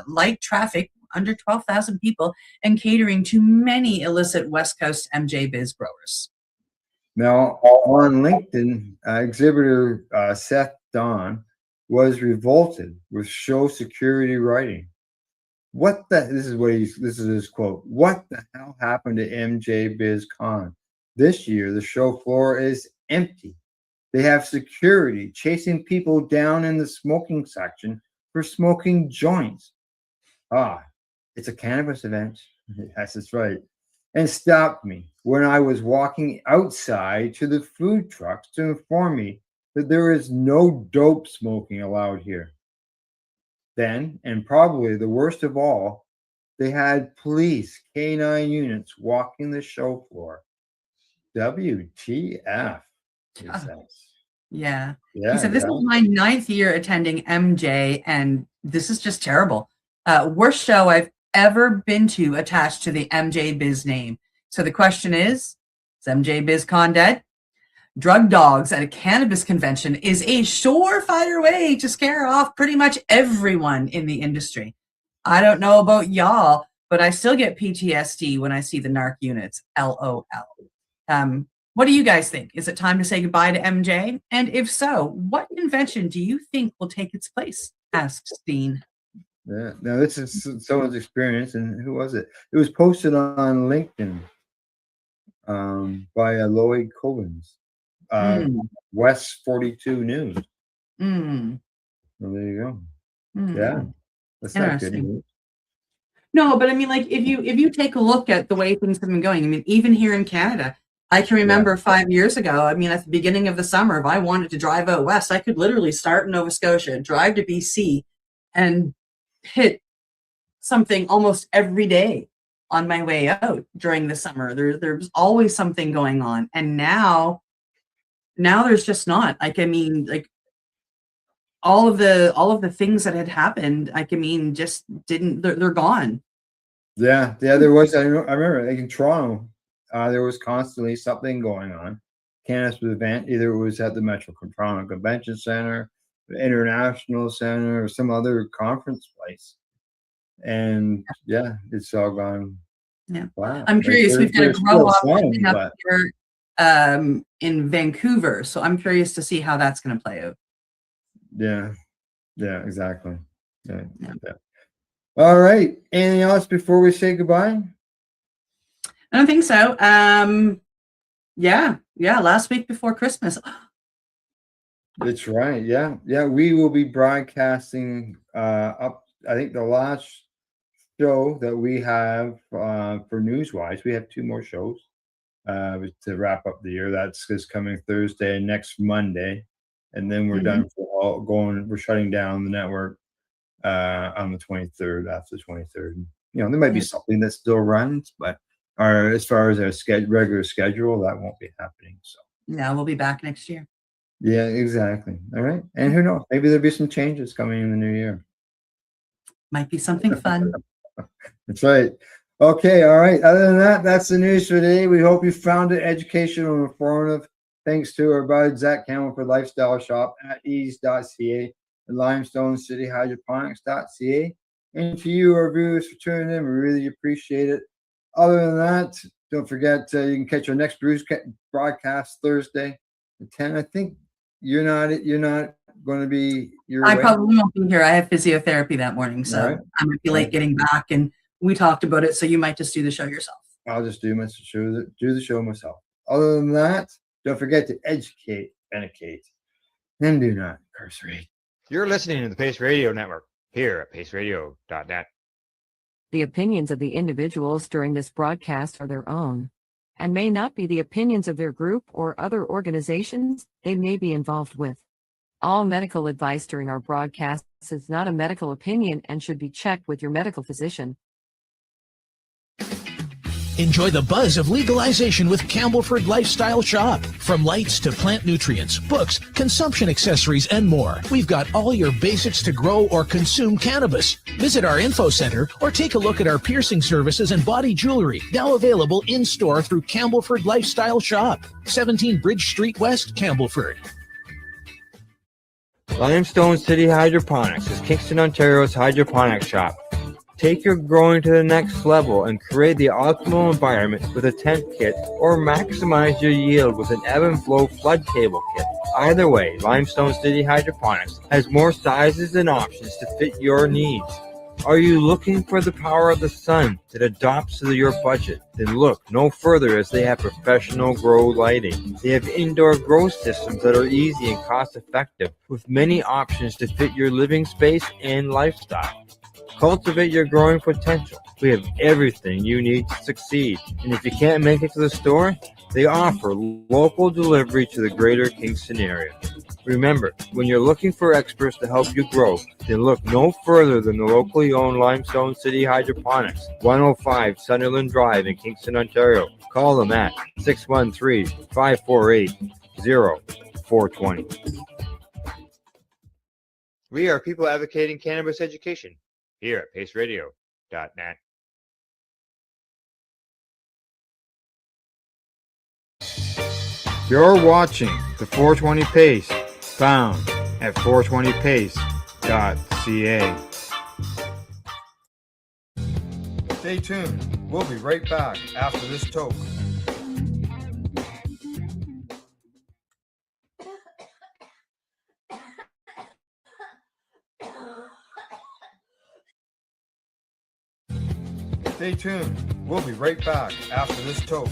light traffic under 12,000 people and catering to many illicit West Coast MJ Biz growers. Now, on LinkedIn, exhibitor Seth Don was revolted with show security writing. This is his quote. What the hell happened to MJ BizCon? This year, the show floor is empty. They have security chasing people down in the smoking section for smoking joints. It's a cannabis event. Yes, that's right. And stopped me when I was walking outside to the food trucks to inform me that there is no dope smoking allowed here. Then, and probably the worst of all, they had police canine units walking the show floor. WTF? He says. Yeah. Yeah. He said, this is my 9th year attending MJ, and this is just terrible. Worst show I've ever been to attached to the MJ Biz name. So the question is MJ BizCon dead? Drug dogs at a cannabis convention is a surefire way to scare off pretty much everyone in the industry. I don't know about y'all, but I still get PTSD when I see the narc units. LOL. What do you guys think? Is it time to say goodbye to MJ? And if so, what convention do you think will take its place? Asked Steen. Yeah. Now, this is someone's experience, and who was it? It was posted on LinkedIn by Lloyd Covens. West 42 News. Well, there you go. Yeah, that's not good news. No, but I mean, like if you take a look at the way things have been going, I mean, even here in Canada, I can remember 5 years ago. I mean, at the beginning of the summer, if I wanted to drive out west, I could literally start in Nova Scotia, drive to BC, and hit something almost every day on my way out during the summer. There's always something going on, and now there's just not. Like, I mean, like all of the things that had happened, like, I mean, just didn't. They're gone. Yeah, there was. I remember, like in Toronto, there was constantly something going on. Canada's event, either it was at the Metro Toronto Convention Center, the International Center, or some other conference place. And yeah, it's all gone. Yeah. Wow. I'm curious. We've got a there's grow up still some, coming up but here in Vancouver, so I'm curious to see how that's going to play out. yeah, exactly. Yeah. Yeah. All right. Anything else before we say goodbye? I don't think so. Yeah. Last week before Christmas. That's right. Yeah. We will be broadcasting up. I think the last show that we have for Newswise, we have 2 more shows to wrap up the year. That's this coming Thursday and next Monday, and then we're done for we're shutting down the network on the 23rd. After the 23rd, there might be something that still runs, but as far as our regular schedule, that won't be happening. So no, we'll be back next year. Yeah, exactly. All right, and who knows? Maybe there'll be some changes coming in the new year. Might be something fun. That's right. Okay, all right. Other than that, that's the news for today. We hope you found it educational and informative. Thanks to our bud Zach Campbell for Lifestyle Shop at ease.ca and Limestone City Hydroponics.ca. And to you, our viewers, for tuning in. We really appreciate it. Other than that, don't forget you can catch our next Bruce broadcast Thursday at 10. I think you're not going to be. I probably won't be here. I have physiotherapy that morning, so right. I might be late getting back. And we talked about it, so you might just do the show yourself. I'll just do the show myself. Other than that, don't forget to educate, and do not incarcerate. You're listening to the Pace Radio Network here at paceradio.net. The opinions of the individuals during this broadcast are their own and may not be the opinions of their group or other organizations they may be involved with. All medical advice during our broadcasts is not a medical opinion and should be checked with your medical physician. Enjoy the buzz of legalization with Campbellford Lifestyle Shop. From lights to plant nutrients, books, consumption accessories, and more, we've got all your basics to grow or consume cannabis. Visit our info center or take a look at our piercing services and body jewelry, now available in-store through Campbellford Lifestyle Shop, 17 Bridge Street West, Campbellford. Limestone City Hydroponics is Kingston, Ontario's hydroponics shop. Take your growing to the next level and create the optimal environment with a tent kit, or maximize your yield with an ebb and flow flood table kit. Either way, Limestone City Hydroponics has more sizes and options to fit your needs. Are you looking for the power of the sun that adapts to your budget? Then look no further, as they have professional grow lighting. They have indoor grow systems that are easy and cost effective, with many options to fit your living space and lifestyle. Cultivate your growing potential. We have everything you need to succeed. And if you can't make it to the store, they offer local delivery to the greater Kingston area. Remember, when you're looking for experts to help you grow, then look no further than the locally owned Limestone City Hydroponics, 105 Sunderland Drive in Kingston, Ontario. Call them at 613-548-0420. We are people advocating cannabis education here at paceradio.net. You're watching the 420 Pace, found at 420pace.ca. Stay tuned. We'll be right back after this toke. Stay tuned. We'll be right back after this toke.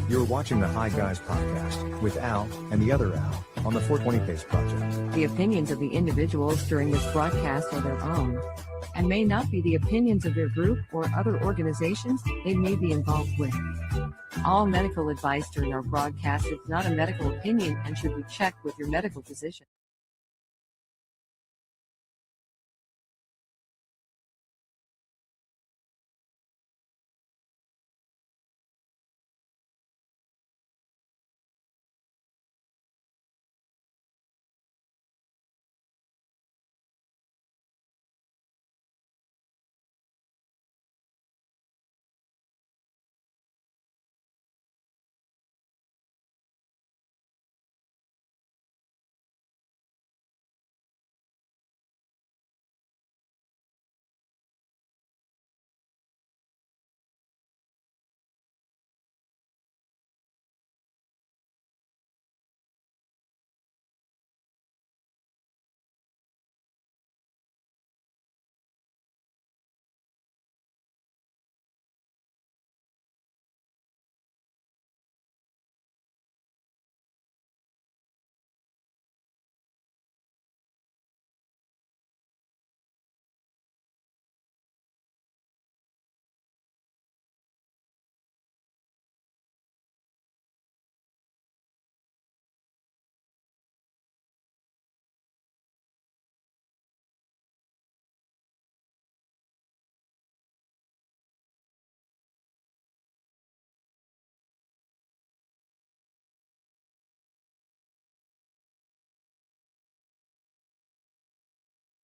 You're watching the Hi Guys podcast with Al and the other Al. on the 420 Pace Project. The opinions of the individuals during this broadcast are their own and may not be the opinions of their group or other organizations they may be involved with. All medical advice during our broadcast is not a medical opinion and should be checked with your medical physician.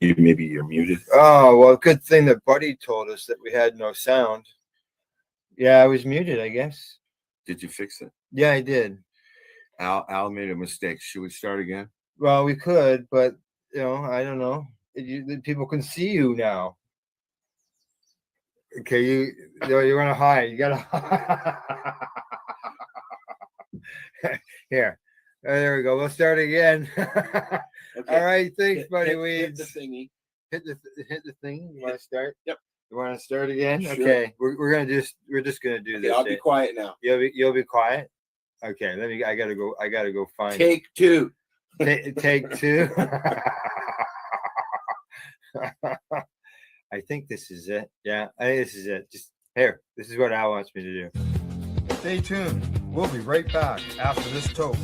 Maybe you're muted. Oh, well, good thing that Buddy told us that we had no sound. Yeah, I was muted, I guess. Did you fix it? Yeah, I did. Al made a mistake. Should we start again? Well, we could, but I don't know. People can see you now. Okay, you want to hide. You gotta here. There we go. We'll start again. Okay. All right, thanks, Buddy Hit Weeds. the thingy. Hit the thing. You want to start? Yep. You want to start again? Sure. Okay. We're just gonna do Okay, this. I'll be quiet now. You'll be quiet. Okay. I gotta go find. Take two. Take two. I think this is it. Yeah, I think this is it. Just here. This is what Al wants me to do. Stay tuned. We'll be right back after this toke.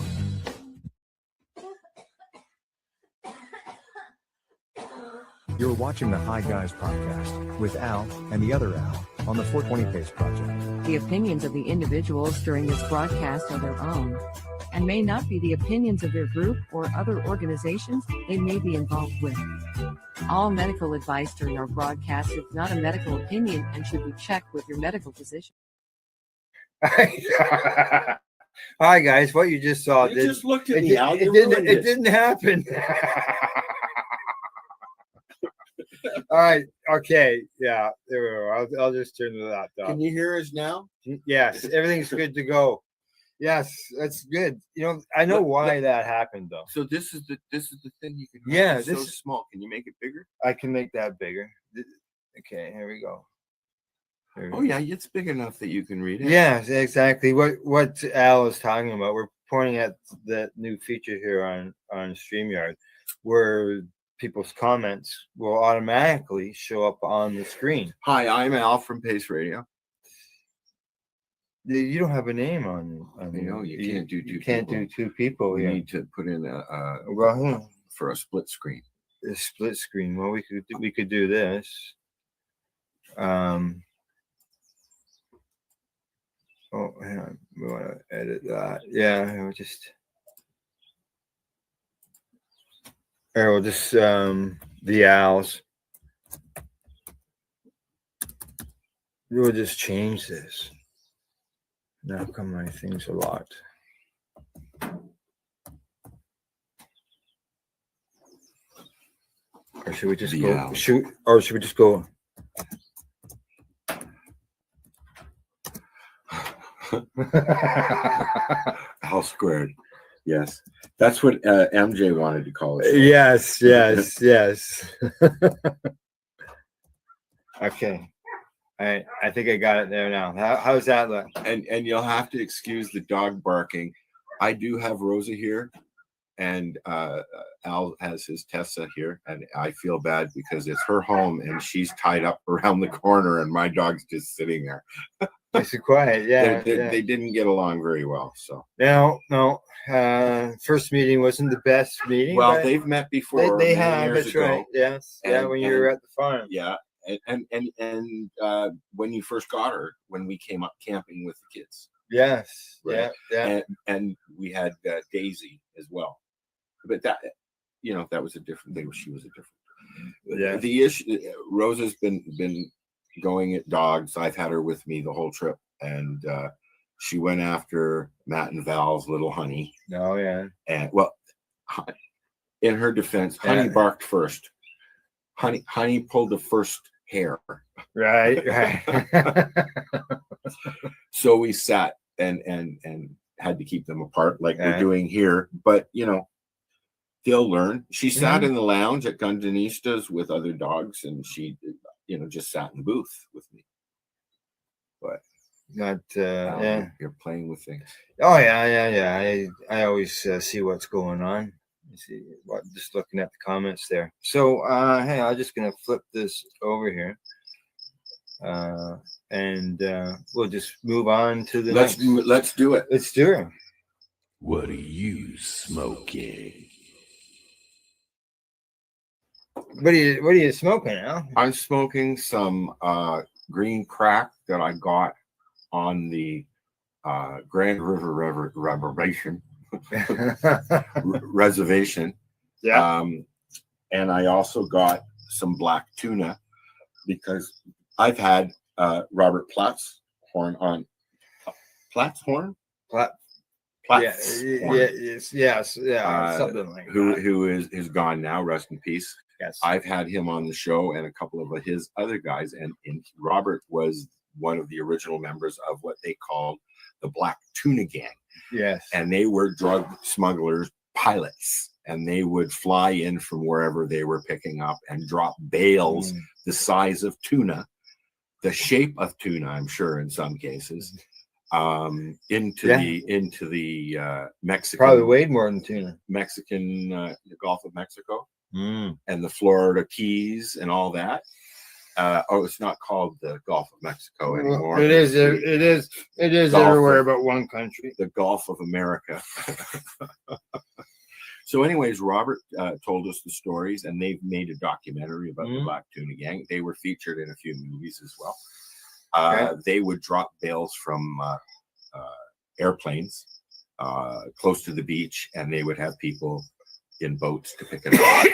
You're watching the Hi Guys podcast with Al and the other Al on the 420 Pace Project. The opinions of the individuals during this broadcast are their own and may not be the opinions of their group or other organizations they may be involved with. All medical advice during our broadcast is not a medical opinion and should be checked with your medical physician. Hi guys, what you just saw You just looked at me, Al. You ruined it didn't happen. All right, okay, yeah, there we go. I'll just turn the laptop. Can you hear us now? Yes, everything's good to go. Yes, that's good. I know why that happened though. So this is the thing you can. Yeah, it's this so is small. Can you make it bigger? I can make that bigger. Okay, here we go. Oh yeah, it's big enough that you can read it. Yes, exactly. What Al is talking about. We're pointing at the new feature here on StreamYard, where people's comments will automatically show up on the screen. Hi, I'm Al from Pace Radio. You don't have a name on. You can't do two. You can't do two people. We Yeah. need to put in for a split screen. A split screen. Well, we could do this. Oh, hang on. We want to edit that. Yeah, we'll just. Or we'll just the owls. We'll just change this. Now come my things are locked. Or should we just The go owls. shoot? Or should we just go? Al squared. Yes, that's what MJ wanted to call it. Yes. Okay. I think I got it there now. How's that look? And you'll have to excuse the dog barking. I do have Rosa here, and Al has his Tessa here, and I feel bad because it's her home, and she's tied up around the corner, and my dog's just sitting there. Nice and quiet. Yeah, They didn't get along very well. So no. First meeting wasn't the best meeting. well, but they've met before. they many have. years That's ago. right. Yes. Yeah, when you were at the farm. Yeah, and when you first got her, when we came up camping with the kids. Yes. Right. Yeah. And we had Daisy as well, but that that was a different thing. She was a different. Yeah. The issue, Rosa's been going at dogs. I've had her with me the whole trip, and she went after Matt and Val's little Honey. Oh yeah. And well, in her defense, Honey barked first. Honey pulled the first hair. Right. So we sat and had to keep them apart like we're doing here. But they'll learn. She sat in the lounge at Gundanistas with other dogs, and she just sat in the booth with me. But not you're playing with things. Oh yeah. I always see what's going on. See what, just looking at the comments there. So hey, I'm just gonna flip this over here, and we'll just move on to the Let's do it. Let's do it. What are you smoking? What are you smoking now? I'm smoking some green crack that I got on the Grand River reservation. Yeah. And I also got some black tuna because I've had Robert Platt's horn on. Platt's horn? Platt's horn. Yes, something like that. Who is gone now, rest in peace. Yes. I've had him on the show and a couple of his other guys, and Robert was one of the original members of what they called the Black Tuna Gang. Yes. And they were drug smugglers pilots, and they would fly in from wherever they were picking up and drop bales the size of tuna, the shape of tuna, I'm sure in some cases, into the Mexican, probably weighed more than tuna. Mexican, the Gulf of Mexico, and the Florida Keys and all that. It's not called the Gulf of Mexico anymore. It is everywhere but one country. The Gulf of America. So anyways, Robert told us the stories, and they've made a documentary about the Black Tuna Gang. They were featured in a few movies as well. They would drop bales from airplanes close to the beach, and they would have people in boats to pick it up.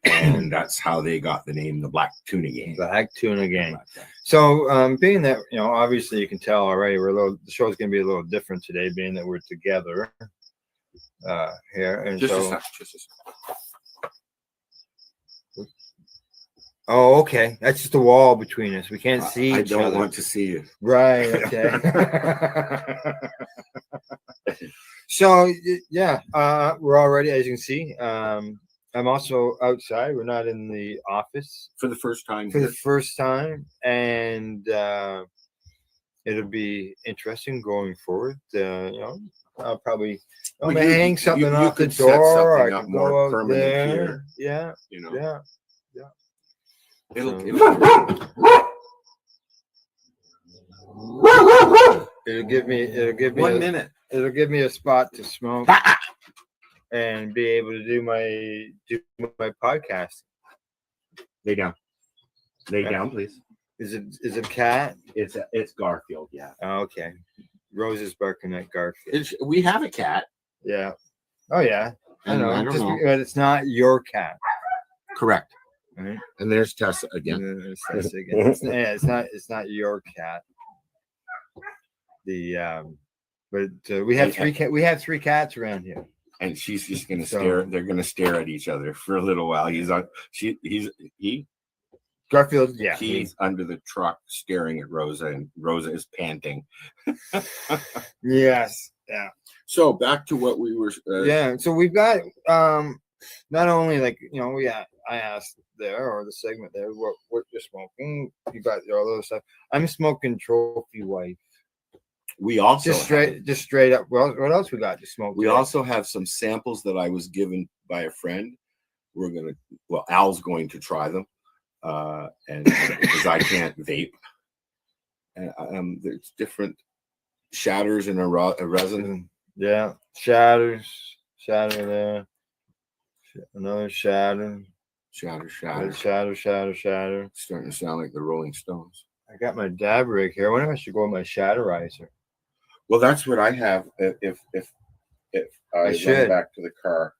And that's how they got the name the Black Tuna Gang. Black Tuna Gang. So being that, obviously you can tell already the show's going to be a little different today, being that we're together here. And just so, a sec. Oh, okay. That's just a wall between us. We can't see each other. I don't want to see you. Right. Okay. So yeah, we're all ready, as you can see. I'm also outside. We're not in the office for the first time. And it'll be interesting going forward. I'll probably hang something off the door. I can go out there. Yeah. Yeah. It'll give me 1 minute. It'll give me a spot to smoke and be able to do my podcast. Lay down, please. Is it a cat? It's Garfield. Yeah. Oh, okay. Rose is barking at Garfield. We have a cat. Yeah. Oh yeah. I know. I don't know. But it's not your cat. Correct. Right. And there's Tessa again. It's not your cat. We have three cats around here, and she's just gonna stare. They're gonna stare at each other for a little while. Garfield. Yeah, he's under the truck staring at Rosa, and Rosa is panting. Yes. Yeah. So back to what we were. So we've got not only I asked there, or the segment there, what you're smoking. You got all other stuff. I'm smoking Trophy Wife. We also Just straight up. Well, what else we got to smoke? we today? also have some samples that I was given by a friend. Al's going to try them, and because I can't vape, and there's different shatters in a resin. Yeah, shatter there, another shatter. Shatter. Shatter. Starting to sound like the Rolling Stones. I got my dab rig here. I wonder if I should go with my shatterizer. Well, that's what I have. If I should. run back to the car,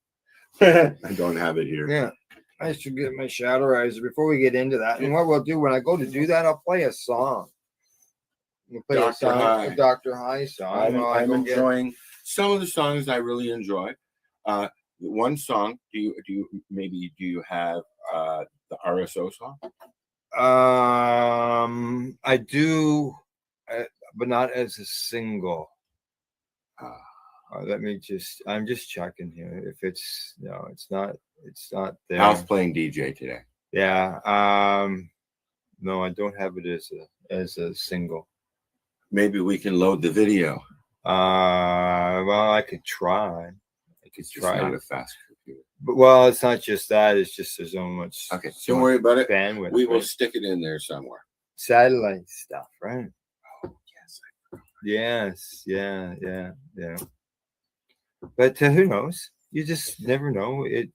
I don't have it here. Yeah, I should get my shatterizer before we get into that. And what we'll do when I go to do that, I'll play a song. We'll play a Dr. High song. I'm enjoying some of the songs I really enjoy. One song. Do you have the RSO song? I do, but not as a single. I'm just checking here. If it's it's not there. I was playing DJ today. Yeah. No, I don't have it as a single. Maybe we can load the video. Well, I could try. It's not a fast computer. But well, it's not just that. It's just there's so much. Okay, don't worry about it. Bandwidth. We will stick it in there somewhere. Satellite stuff, right? Oh, yes. Yes. Yeah. But who knows? You just never know. It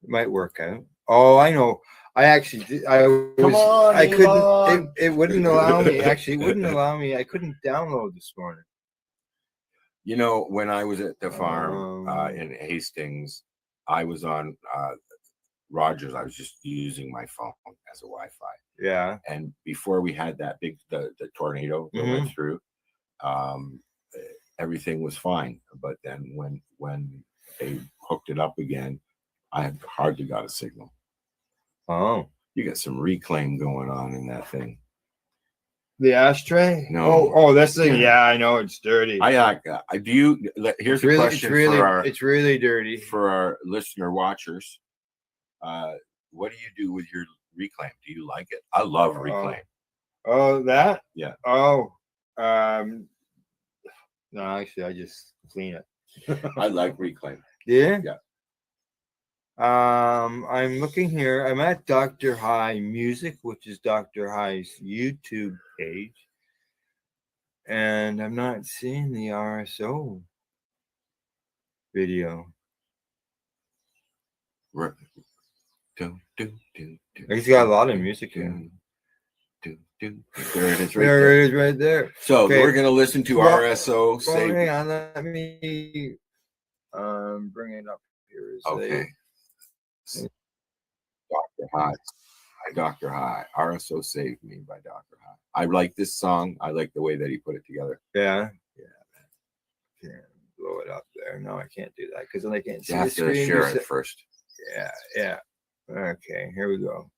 might work out. Oh, I know. I actually did. I couldn't. It wouldn't allow me. Actually, it wouldn't allow me. I couldn't download this morning. You know, when I was at the farm in Hastings, I was on Rogers. I was just using my phone as a Wi-Fi. Yeah. And before we had that big the tornado that went through, everything was fine. But then when they hooked it up again, I had hardly got a signal. Oh, you got some reclaim going on in that thing. The ashtray? No. Oh, that's the yeah. I know it's dirty. Here's a question it's really dirty for our listener watchers. What do you do with your reclaim? Do you like it? I love reclaim. Oh, that? Yeah. Oh, no, actually, I just clean it. I like reclaim. Yeah. Yeah. I'm looking here. I'm at Dr. High Music, which is Dr. High's YouTube page, and I'm not seeing the RSO video. He's got a lot of music here. There it is, there it is, right there. So we're gonna listen to RSO. Hang on, let me bring it up here. Okay. Dr. High. Dr. High. RSO Saved Me by Dr. High. I like this song. I like the way that he put it together. Yeah. Can't blow it up there. No, I can't do that because then I can't see the screen. You have to share it first. Yeah. Okay, here we go.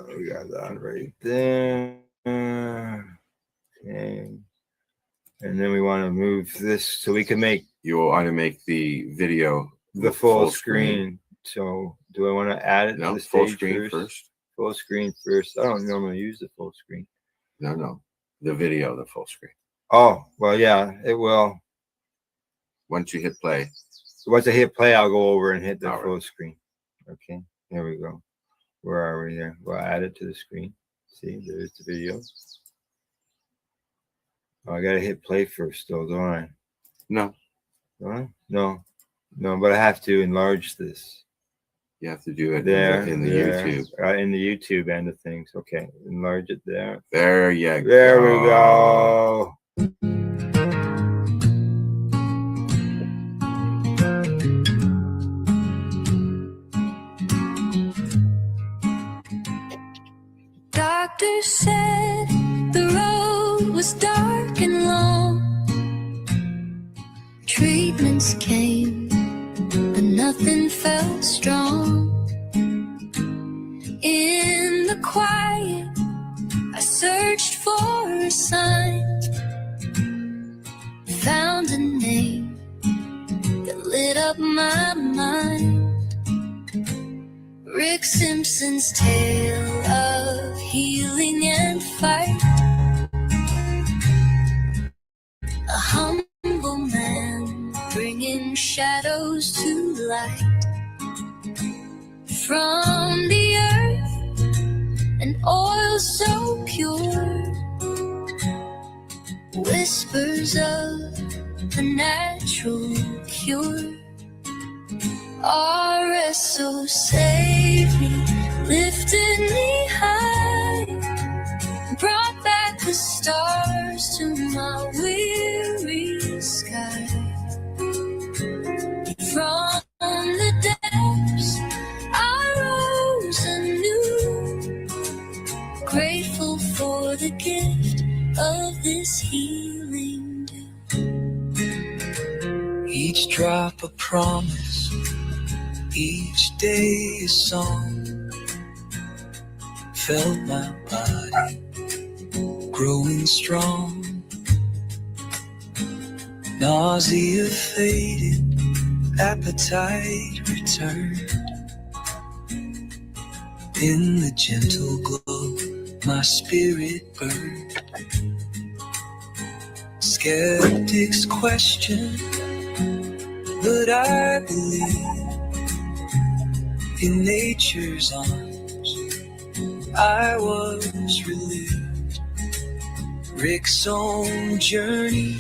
We got that right there. Okay. And then we want to move this so we can make. You want to make the video the full screen. So do I want to add it to the full stage screen first? Full screen first. I don't normally use the full screen. No. The video, the full screen. Oh, well, yeah, it will. Once you hit play. Once I hit play, I'll go over and hit the full screen. Okay, here we go. Where are we there? We'll add it to the screen. See, there's the video. Oh, I gotta hit play first, though, don't I? No. No, but I have to enlarge this. You have to do it there in the YouTube. In the YouTube end of things. Okay, enlarge it there. There you go. There we go. Doctor said the road was dark and long. Treatments came, but nothing felt strong. In the quiet, I searched for a sign. Found a name that lit up my mind. Rick Simpson's tale of healing and fight. A humble man bringing shadows to light. From the earth, an oil so pure, whispers of a natural cure. RSO saved me, lifted me high, brought back the stars to my weary sky. From the depths I rose anew, grateful for the gift of this healing dew. Each drop a promise, each day a song. Felt my body growing strong. Nausea faded, appetite returned. In the gentle glow, my spirit burned. Skeptics question, but I believe in nature's arms I was relieved. Rick's own journey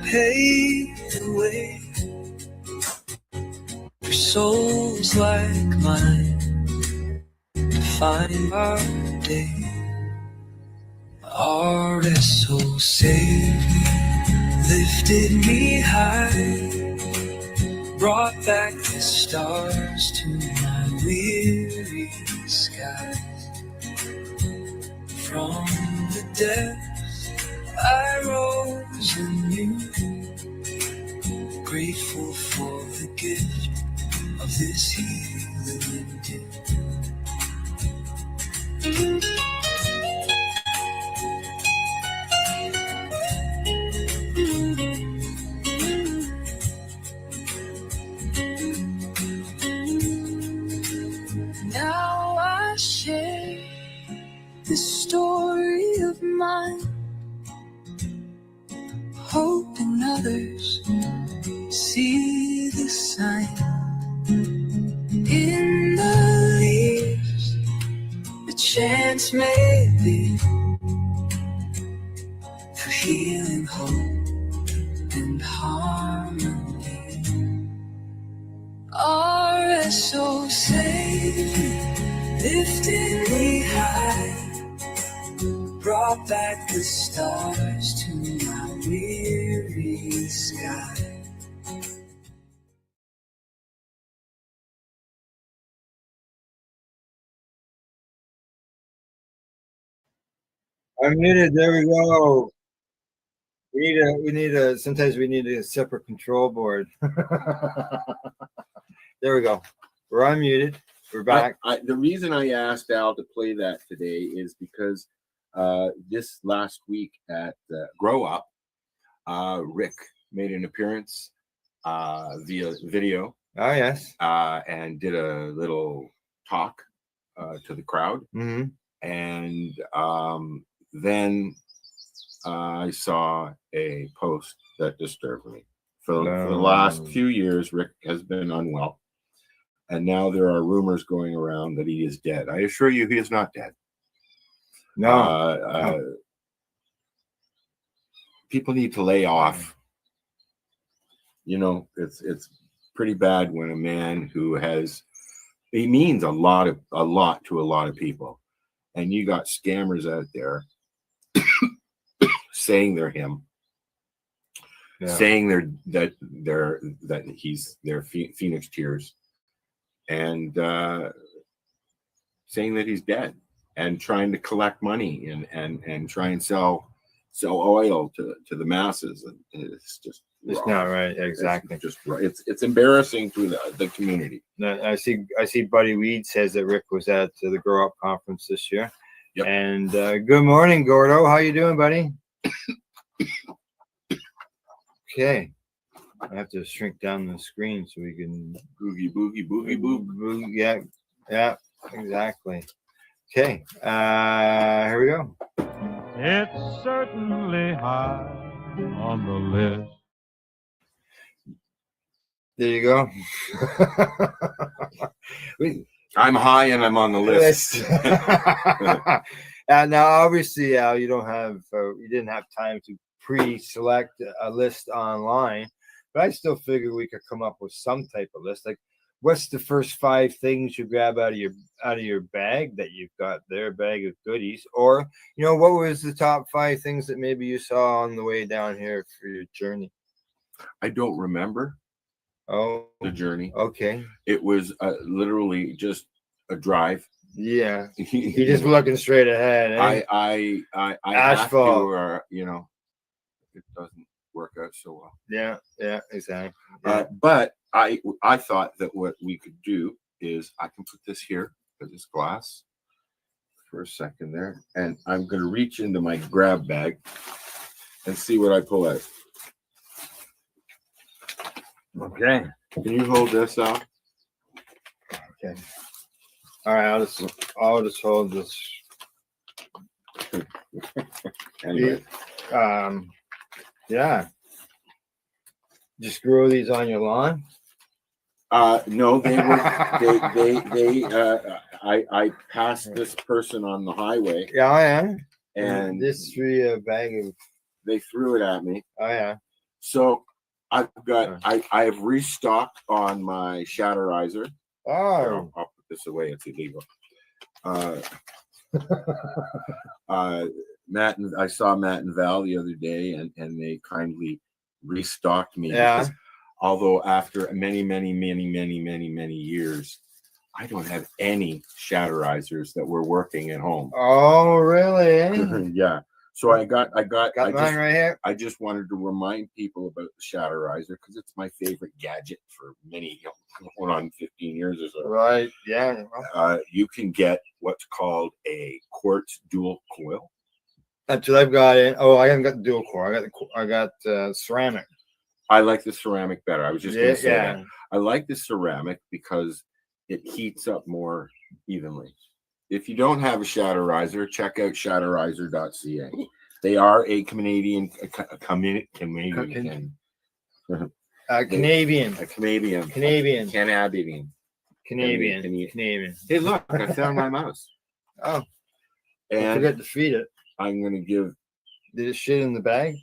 paved the way for souls like mine to find our day. RSO saved me, lifted me high, brought back the stars to my weary skies. From the depths I rose anew, grateful for the gift of this healing dew. Now I share this story of mine, hoping others see the sign in the leaves. A chance may be for healing, hope, and harmony. RSO saved me, lifted me high, brought back the stars to my weary sky. I'm muted. There we go. Sometimes we need a separate control board. There we go. We're unmuted. We're back. The reason I asked Al to play that today is because this last week at Grow Up, Rick made an appearance via video. Oh, yes. And did a little talk to the crowd. Mm-hmm. And then I saw a post that disturbed me. For the last few years, Rick has been unwell. And now there are rumors going around that he is dead. I assure you he is not dead. No. People need to lay off. You know, it's pretty bad when a man who he means a lot to a lot of people. And you got scammers out there saying they're him. Yeah. Saying that he's their Phoenix Tears, and saying that he's dead, and trying to collect money and try and sell oil to the masses, and it's just not right. Exactly. It's just right. It's embarrassing to the community. I see. Buddy Weed says that Rick was at the Grow Up conference this year. Yep. And good morning, Gordo. How you doing, buddy? Okay. I have to shrink down the screen so we can boogie. Yeah. Yeah, exactly. Okay, here we go. It's certainly high on the list. There you go. I'm high and I'm on the list. Now, obviously, Al, you didn't have time to pre-select a list online, but I still figure we could come up with some type of list. Like, what's the first 5 things you grab out of your bag that you've got there, bag of goodies? Or, what was the top 5 things that maybe you saw on the way down here for your journey? I don't remember the journey. Okay. It was literally just a drive. Yeah. You're just looking straight ahead. Eh? I Asphalt. have to, it doesn't work out so well. Yeah, exactly. Yeah. But I thought that what we could do is I can put this here for this glass for a second there, and I'm going to reach into my grab bag and see what I pull out. Okay. Can you hold this out? Okay. All right. I'll just hold this. Anyway. Yeah. Just grow these on your lawn? No, they were I passed this person on the highway. Yeah, I am. And this threw a bag of. They threw it at me. Oh yeah. So I've got I've restocked on my shatterizer. Oh. I'll put this away. It's illegal. I saw Matt and Val the other day, and they kindly restocked me. Yeah. Because although after many years, I don't have any shatterizers that were working at home. Oh, really? Yeah. So I got mine right here. I just wanted to remind people about the shatterizer because it's my favorite gadget for many, going on 15 years or so. Right. Yeah. You can get what's called a quartz dual coil. That's what I've got. I haven't got the dual core. I got ceramic. I like the ceramic better. I was just going to say Yeah. that. I like the ceramic because it heats up more evenly. If you don't have a shatterizer, check out shatterizer.ca. They are a Canadian. Canadian. Hey, look! I found my mouse. Oh, and I forgot to feed it. I'm going to give. Did it shit in the bag?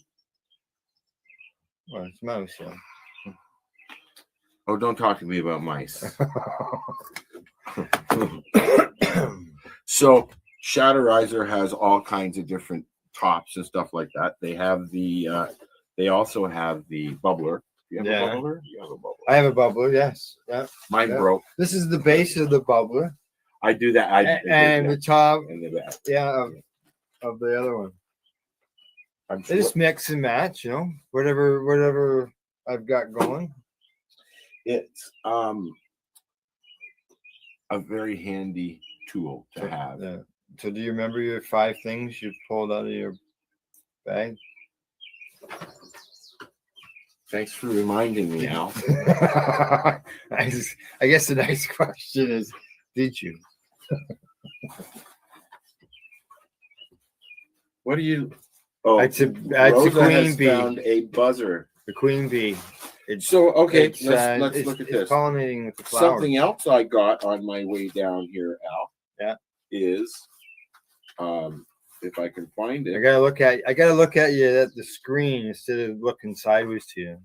Well, it's mouse. Yeah. Oh, don't talk to me about mice. So Shatterizer has all kinds of different tops and stuff like that. They have the they also have the bubbler. You have a bubbler? You have a bubbler. I have a bubbler, yes. Yeah. Mine broke. This is the base of the bubbler. I do that. And the top and the back. Yeah, of the other one. They just mix and match, whatever I've got going. It's a very handy tool to have. Yeah. So do you remember your 5 things you pulled out of your bag? Thanks for reminding me, Al. I guess the next question is, did you? What do you? Oh, it's a Rosa queen has bee. Found a buzzer. The queen bee. So okay, let's look at this. Pollinating with the flowers. Something else I got on my way down here, Al. Yeah. Is if I can find it. I gotta look at you at the screen instead of looking sideways to you.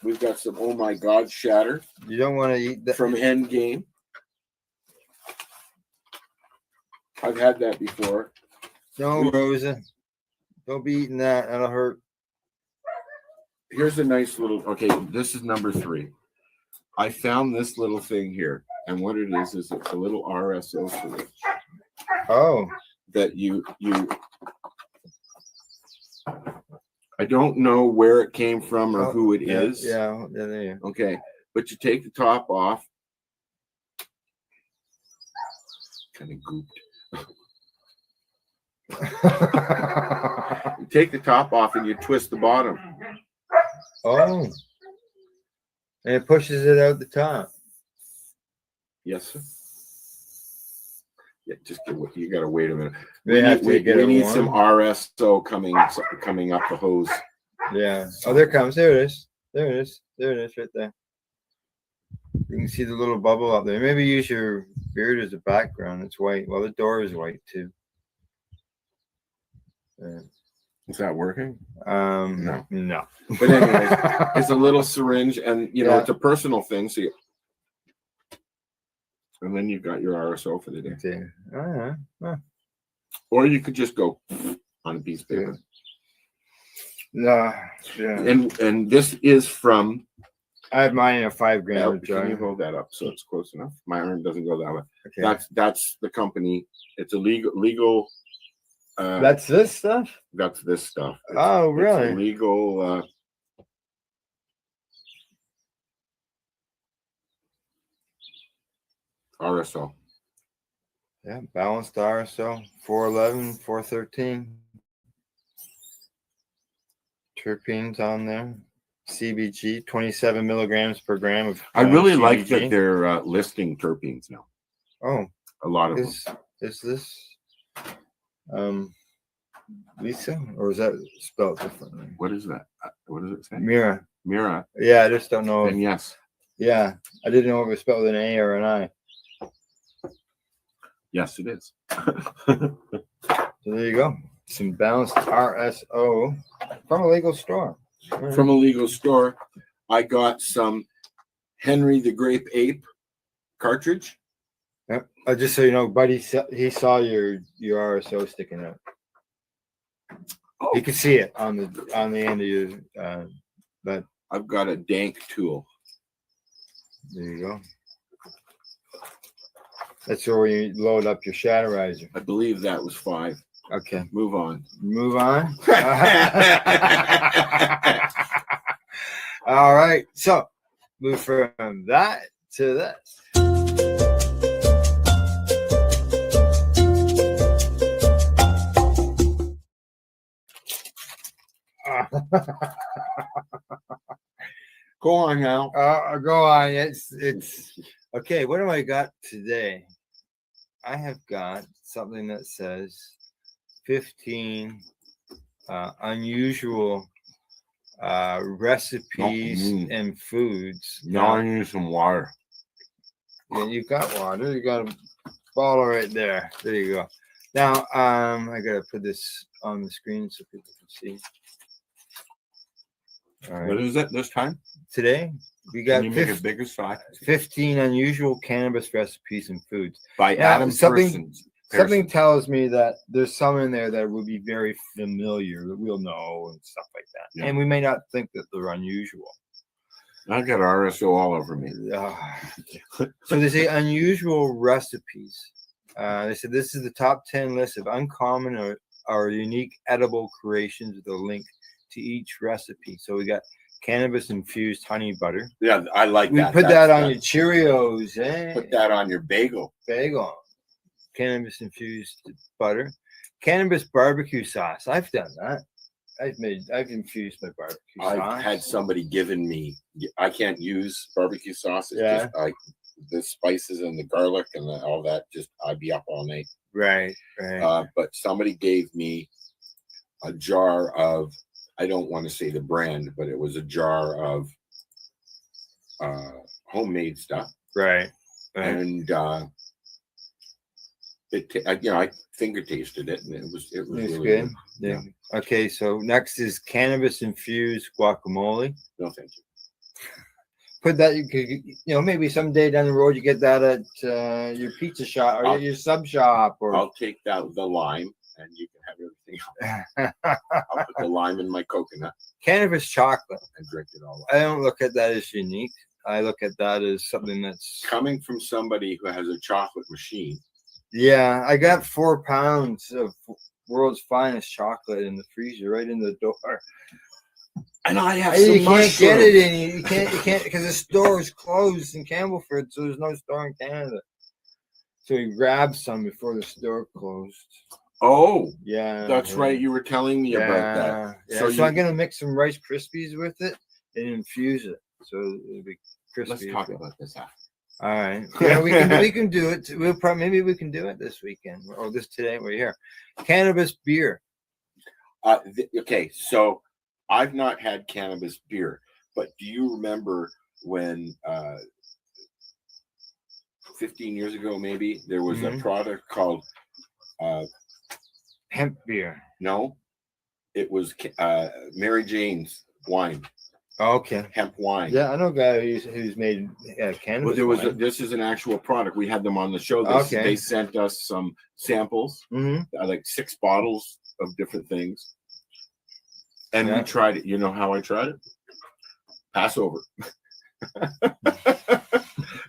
We've got some oh my god shatter. You don't want to eat that from Endgame. I've had that before. No, Rosa. Don't be eating that. That'll hurt. Here's a nice little. Okay, this is number 3. I found this little thing here, and what it is it's a little RSO switch. Oh. That you. I don't know where it came from or who it is. Yeah, there you go. Okay, but you take the top off. Kind of gooped. You take the top off and you twist the bottom. Oh. And it pushes it out the top. Yes, sir. Yeah, just you gotta wait a minute. We have to get we it need some warm. RSO coming up the hose. Yeah. Oh, there it comes. There it is. There it is. There it is right there. You can see the little bubble up there. Maybe use your beard as a background. It's white. Well, the door is white too. Is that working? No. But anyway, it's a little syringe, and it's a personal thing. So, and then you've got your RSO for the day. Okay. Or you could just go on a piece of paper. No. Yeah. And this is from. I have mine in a 5 gram jar. Can you hold that up so it's close enough? My arm doesn't go that way. Okay. That's the company. It's a legal. That's this stuff. That's this stuff. Oh, really? It's legal. RSO. Yeah, balanced RSO, 411, 413. Terpenes on there. CBG, 27 milligrams per gram of I really CBG. like that they're listing terpenes now. Oh, a lot of them. Is this Lisa, or is that spelled differently? What is that? What does it say? Mira. Mira. Yeah, I just don't know. And yes. Yeah, I didn't know if it was spelled an A or an I. Yes, it is. So there you go. Some balanced RSO from a legal store. From a legal store. I got some Henry the Grape Ape cartridge. Yep. Just so you know, buddy, he saw your RSO sticking out. Oh. You can see it on the end of your but I've got a dank tool. There you go. That's where you load up your shatterizer. I believe that was 5. Okay. Move on. All right. So move from that to this. Go on now. Go on. It's okay. What do I got today? I have got something that says 15 unusual recipes and foods. Now I need some water. Yeah, you got water. You got a bottle right there. There you go. Now I gotta put this on the screen so people can see. All right. What is it this time? Today we got Can you make it bigger size? 15 unusual cannabis recipes and foods by now, Adam Something Pearson. tells me that there's some in there that will be very familiar that we'll know and stuff like that. Yeah. And we may not think that they're unusual. I got RSO all over me. So they say unusual recipes. They said this is the top 10 list of uncommon or unique edible creations with a link to each recipe. So we got cannabis infused honey butter. Yeah, I like that. We put that on your Cheerios. Put that on your bagel. Cannabis infused butter. Cannabis barbecue sauce. I've done that. I've infused my barbecue sauce. I've had somebody giving me. I can't use barbecue sauce. It's just like the spices and the garlic and all that. Just I'd be up all night. Right. But somebody gave me a jar of. I don't want to say the brand, but it was a jar of homemade stuff. Right. And I finger tasted it, and it was really good. Yeah. Okay, so next is cannabis infused guacamole. No, thank you. Put that, you could, maybe someday down the road you get that at your pizza shop or your sub shop. Or I'll take the lime, and you can have everything else. I'll put the lime in my coconut. Cannabis chocolate. And drink it all up. I don't look at that as unique. I look at that as something that's coming from somebody who has a chocolate machine. Yeah, I got 4 pounds of world's finest chocolate in the freezer right in the door. And I have you can't get it in. You can't because the store is closed in Campbellford, so there's no store in Canada. So we grabbed some before the store closed. Oh, yeah, that's right. You were telling me about that. Yeah. So I'm gonna mix some Rice Krispies with it and infuse it, so it'll be crispy. Let's talk about this after. All right. Yeah, we can do it. Maybe we can do it this weekend or this today. We're here. Cannabis beer. Okay, so I've not had cannabis beer, but do you remember when 15 years ago, maybe there was a product called hemp beer? No, it was Mary Jane's wine. Oh, okay. Hemp wine. Yeah, I know a guy who's made cannabis. Well, there was wine. this is an actual product. We had them on the show. They sent us some samples, like 6 bottles of different things, and we tried it. You know how I tried it? Passover.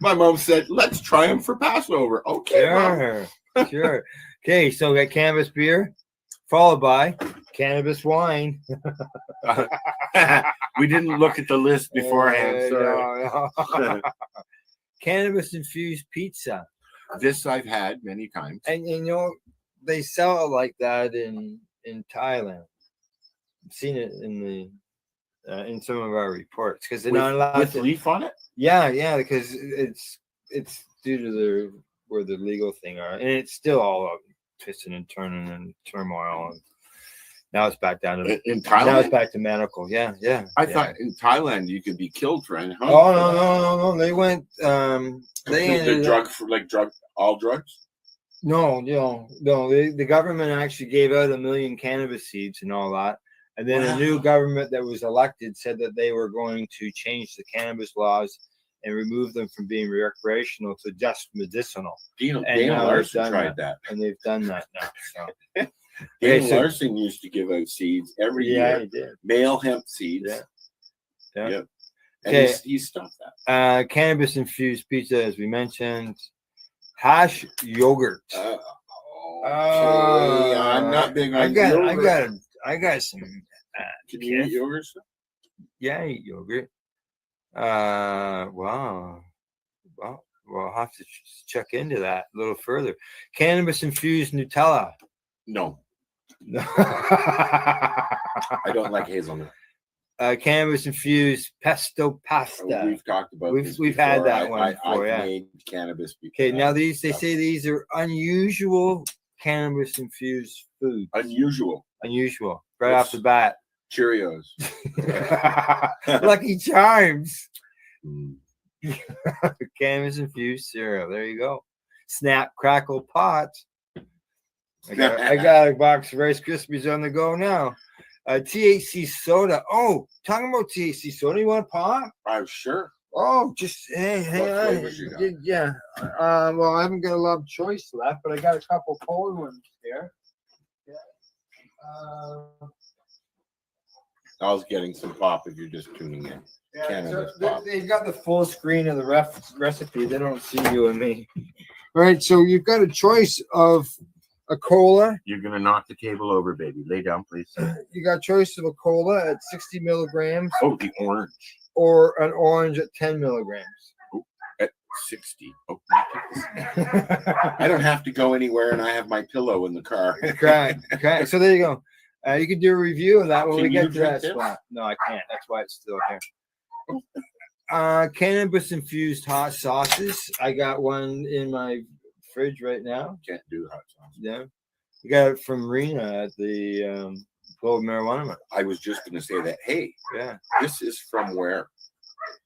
My mom said, "Let's try them for Passover." Okay, sure. Okay, so we got cannabis beer, followed by cannabis wine. We didn't look at the list beforehand. Sorry. No. Cannabis infused pizza. This I've had many times, and you know they sell it like that in Thailand. I've seen it in some of our reports because they're not allowed with leaf on it. Yeah, because it's due to where the legal thing are, and it's still all up twisting and turning and turmoil. And now it's back down to in Thailand. Now it's back to medical. Yeah. I thought in Thailand you could be killed for anything. Oh no! They went. The drug for all drugs. No. The government actually gave out 1 million cannabis seeds and all that. And then a new government that was elected said that they were going to change the cannabis laws and remove them from being recreational to just medicinal. Dana Larson tried that. And they've done that now. So. Dana Larson used to give out seeds every year. Yeah, he did. Male hemp seeds. Yeah. Yep. And he stopped that. Cannabis infused pizza, as we mentioned. Hash yogurt. I'm not big on yogurt. I got some. Can you eat yogurt? Yeah, I eat yogurt. Wow. Well, we'll have to check into that a little further. Cannabis infused Nutella. No. I don't like hazelnut. Cannabis infused pesto pasta. We've talked about we've had that one before. I've made cannabis before. Okay, now they say these are unusual cannabis infused foods. Unusual. Right off the bat. Cheerios. Lucky Charms. Cannabis infused cereal. There you go. Snap, crackle, pots. I got a box of Rice Krispies on the go now. THC soda. Oh, talking about THC soda. You want a pop? Sure. Oh, just hang on. Yeah. Well, I haven't got a lot of choice left, but I got a couple cold ones here. Yeah. I was getting some pop if you're just tuning in. Yeah, so they've got the full screen of the recipe. They don't see you and me. All right, so you've got a choice of a cola. You're gonna knock the table over, baby. Lay down, please. You got a choice of a cola at 60 milligrams. Oh, the orange. Or an orange at 10 milligrams. Oh, at 60. Oh, I don't have to go anywhere, and I have my pillow in the car. Okay. So there you go. You can do a review of that when we get to that this? spot. No, I can't. That's why it's still here. Cannabis infused hot sauces. I got one in my fridge right now. Can't do hot sauce. Yeah. You got it from Rena at the Global Marijuana Mart. I was just going to say that. Hey, yeah. This is from where?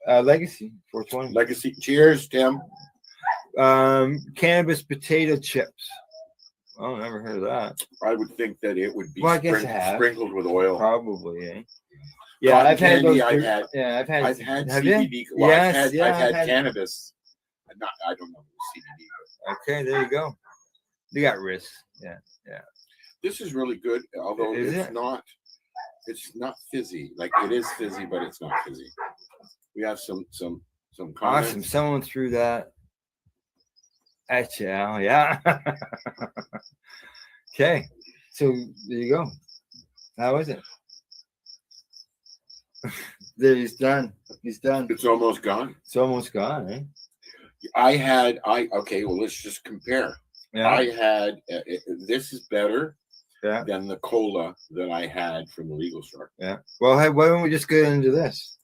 Legacy 420. Legacy. Cheers, Tim. Cannabis potato chips. Oh, never heard of that. I would think that it would be sprinkled with oil. Probably, eh? Yeah, I've had those. I've had CBD. Well, I've had cannabis. I don't know CBD. Okay, there you go. They got risks. Yeah. This is really good, although it's not fizzy. Like it is fizzy, but it's not fizzy. We have some comments. Awesome. Someone threw that at you, Al. Yeah. Okay. So there you go. How is it? There, he's done. It's almost gone. It's almost gone, eh? Okay, well, let's just compare. Yeah. I had, this is better Yeah. than the cola that I had from the legal store. Yeah. Well, hey, why don't we just get into this?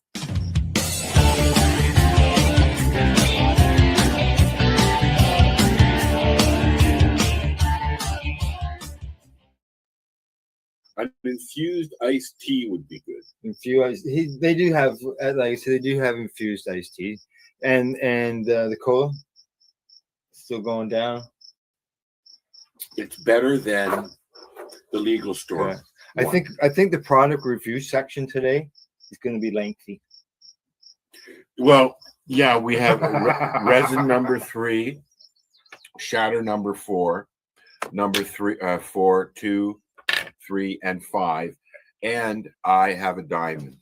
An infused iced tea would be good. Infused. They do have, like I said, they do have infused iced tea, and the cola still going down. It's better than the legal store. Yeah. I think the product review section today is going to be lengthy. Well, yeah, we have resin number 3, shatter number 4, number 3, 4, 2, 3, and 5, and I have a diamond.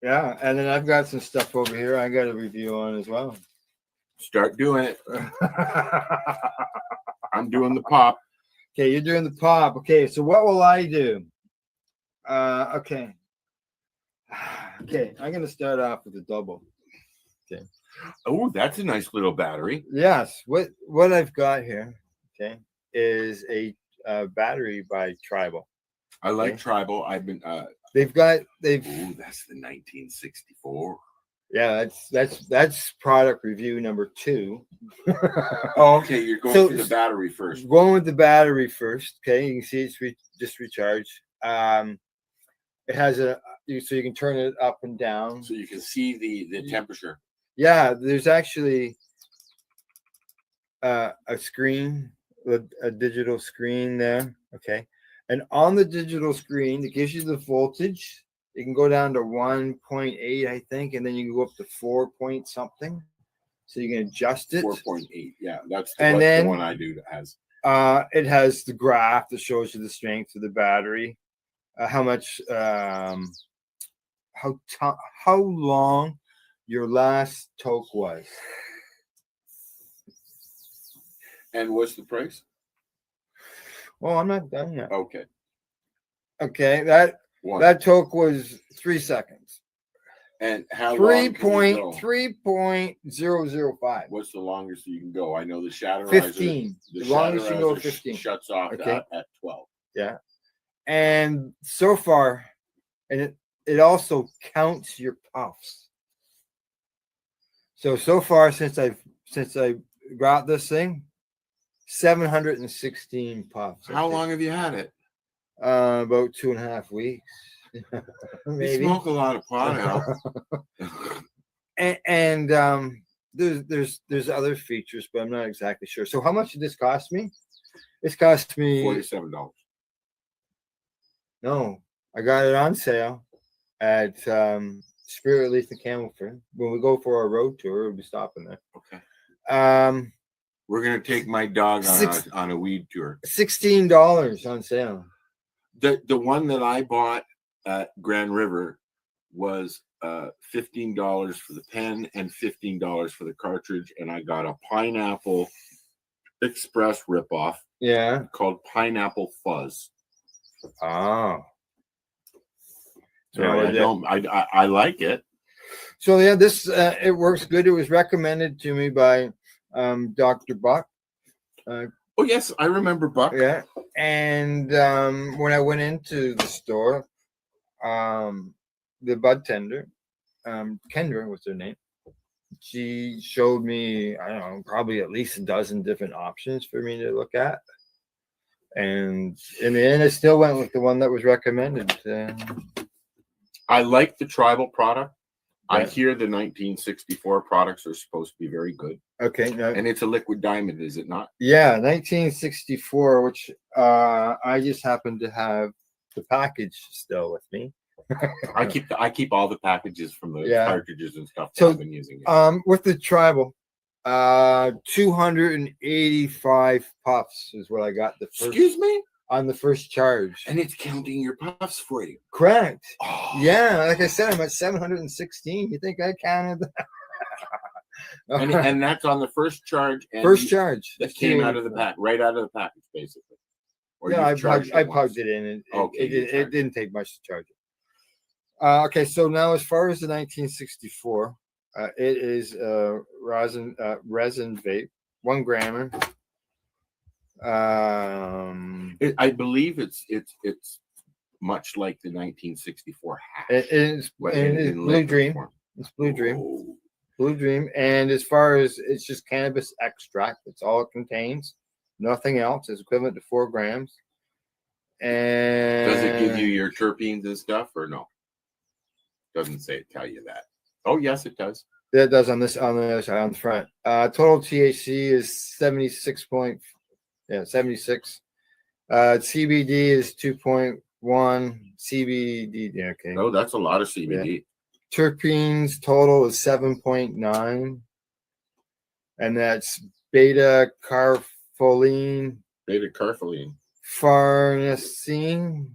Yeah, and then I've got some stuff over here I got a review on as well. Start doing it. I'm doing the pop. Okay, you're doing the pop. Okay, so what will I do? Okay. Okay, I'm going to start off with a double. Okay. Oh, that's a nice little battery. Yes, what I've got here, okay, is a battery by Tribal. I like Okay. Tribal. I've been. They've. Oh, that's the 1964. Yeah, that's product review number 2. Oh, okay. You're going So- through the battery first. Going with the battery first. Okay, you can see it's just recharged. It has so you can turn it up and down. So you can see the temperature. Yeah, there's actually a screen, a digital screen there. Okay, and on the digital screen, it gives you the voltage. You can go down to 1.8, I think, and then you can go up to 4 point something. So you can adjust it. 4.8. Yeah, that's And the then- one I do that has. It has the graph that shows you the strength of the battery, how much, how long your last toke was. And what's the price? Well, I'm not done yet. Okay. Okay, that One. toke was 3 seconds. And how long can you go? 3.005. What's the longest you can go? I know the shatterizer. 15. The The longest you can go shatterizer 15. shuts off Okay. at 12. Yeah. And so far, and it also counts your puffs. So far since I got this thing, 716 puffs. I How think. long have you had it? About 2.5 weeks. You Maybe. smoke a lot of pot out. and there's other features, but I'm not exactly sure. So how much did this cost me? This cost me $47. No, I got it on sale at Spirit Leaf in Campbellford. When we go for our road tour, we'll be stopping there. Okay. We're gonna take my dog Six- on a weed tour. $16 on sale. The one that I bought at Grand River was $15 for the pen and $15 for the cartridge, and I got a Pineapple Express ripoff Yeah. called Pineapple Fuzz. Oh. So I like it. So yeah, this it works good. It was recommended to me by Dr. Buck. Oh yes, I remember Buck. Yeah. And when I went into the store, the bud tender, Kendra was her name. She showed me, I don't know, probably at least a dozen different options for me to look at. And in the end, I still went with the one that was recommended. I like the Tribal product. I Yeah. hear the 1964 products are supposed to be very good. Okay. Now, And it's a liquid diamond, is it not? yeah, 1964, which I just happen to have the package still with me. I keep all the packages from the Yeah. cartridges and stuff that So, I've been using. It. With the Tribal, 285 puffs is what I got the first Excuse me? on the first charge. And it's counting your puffs for you. Correct. Oh. Yeah, like I said, I'm at 716. You think I counted that? And that's on the first charge. And First charge. that came out of the pack, right out of the package, basically. Or Yeah, you've charged I it once. plugged it in, and Okay, you it charged didn't take much to charge it. Okay, so now as far as the 1964, it is resin vape, 1 grammer. I believe it's much like the 1964 hat. It is but Blue liquid Dream. form. It's Blue Dream. Oh. Blue Dream. And as far as it's just cannabis extract, that's all it contains. Nothing else. It's equivalent to 4 grams. And Does it give you your terpenes and stuff or no? Doesn't say tell you that. Oh yes, it does. That does on the other side, on the front. Total THC is 76. CBD is 2.1. CBD, yeah, okay. Oh, that's a lot of CBD. Terpenes total is 7.9. And that's beta carpholine, Beta carpholine. farnesene,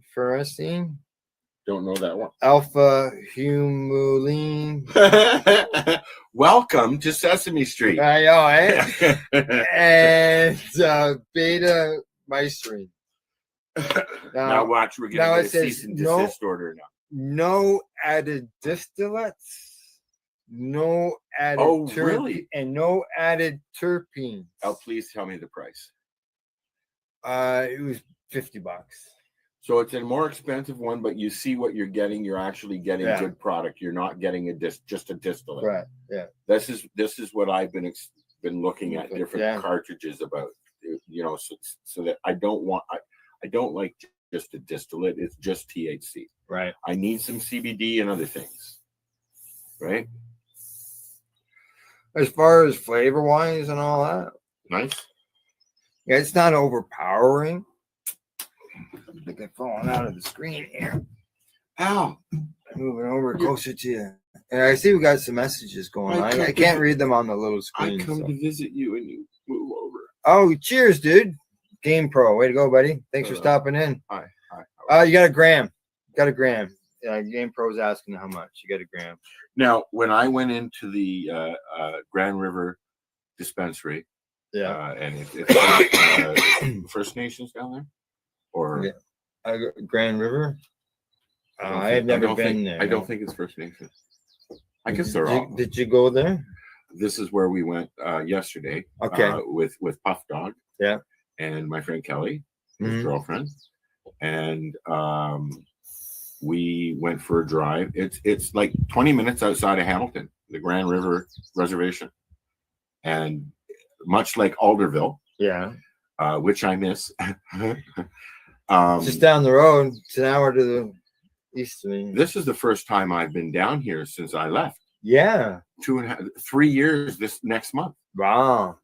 Don't know that one. alpha humulene. Welcome to Sesame Street. I know, eh? And beta mystrine. Now watch, we're now gonna it get a says cease and no- desist order now. No added distillates, no added Really? and no added terpenes. Oh, please tell me the price. It was $50. So it's a more expensive one, but you see what you're getting. You're actually getting Yeah. good product. You're not getting just a distillate. Right. Yeah. This is what I've been looking at Okay, different yeah. cartridges about. You know, so that I don't like just a distillate. It's just THC. Right. I need some CBD and other things. Right. As far as flavor wise and all that, Nice. yeah, it's not overpowering. I think I've fallen out of the screen here. Ow. Moving over closer to you. And I see we got some messages going on. I can't read them on the little screen. I come so. to visit you and you move over. Oh, cheers, dude. Game Pro. Way to go, buddy. Thanks for stopping in. Hi. You got a gram. Game Pro's asking how much. You got a gram. Now, when I went into the Grand River dispensary, and it's First Nations down there, or Grand River. I have never been there. I don't think it's First Nations. I guess they're all. Did you go there? This is where we went yesterday. Okay. With Puff Dog. Yeah. And my friend Kelly, his girlfriend, and we went for a drive. It's like 20 minutes outside of Hamilton, the Grand River Reservation, and much like Alderville, which I miss. Just down the road. It's an hour to the east of me. This is the first time I've been down here since I left. Yeah. 3 years this next month. Wow.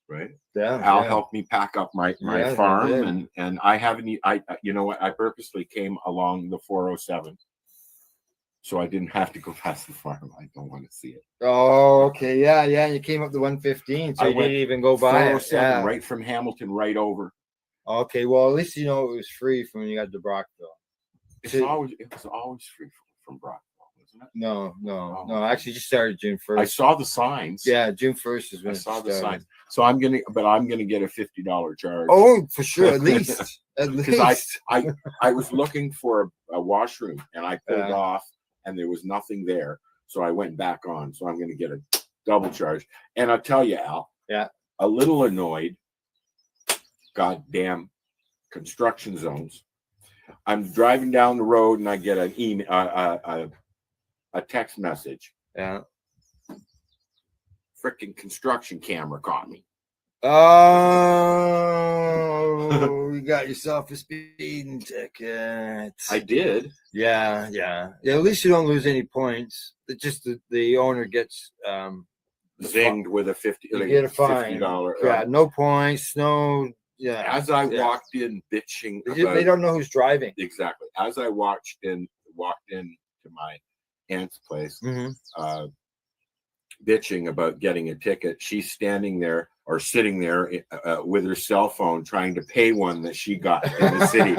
Right. Yeah. Al helped me pack up my farm, did. and I haven't. You know what? I purposely came along the 407, so I didn't have to go past the farm. I don't want to see it. Oh, okay. Yeah. You came up to 115, so I you went didn't even go by it. 407 Yeah. right from Hamilton right over. Okay. Well, at least you know it was free from when you got to Brockville. It was always free from Brockville, wasn't it? No. Actually, just started June 1st. I saw the signs. Yeah, June 1st is when I it saw the started. signs. So I'm gonna get a $50 charge. Oh, for sure, at least. Because I was looking for a washroom and I pulled off and there was nothing there, so I went back on. So I'm going to get a double charge. And I'll tell you, Al, a little annoyed. Goddamn construction zones. I'm driving down the road and I get an email, a text message. Yeah. Freaking construction camera caught me. Oh, you got yourself a speeding ticket. I did. Yeah. At least you don't lose any points. It's just the owner gets Zinged with a you get a fine. $50. Yeah, no points, no. Yeah. As I walked in, bitching, They don't know who's driving. Exactly. As I walked in to my aunt's place, bitching about getting a ticket, she's standing there or sitting there with her cell phone trying to pay one that she got in the city.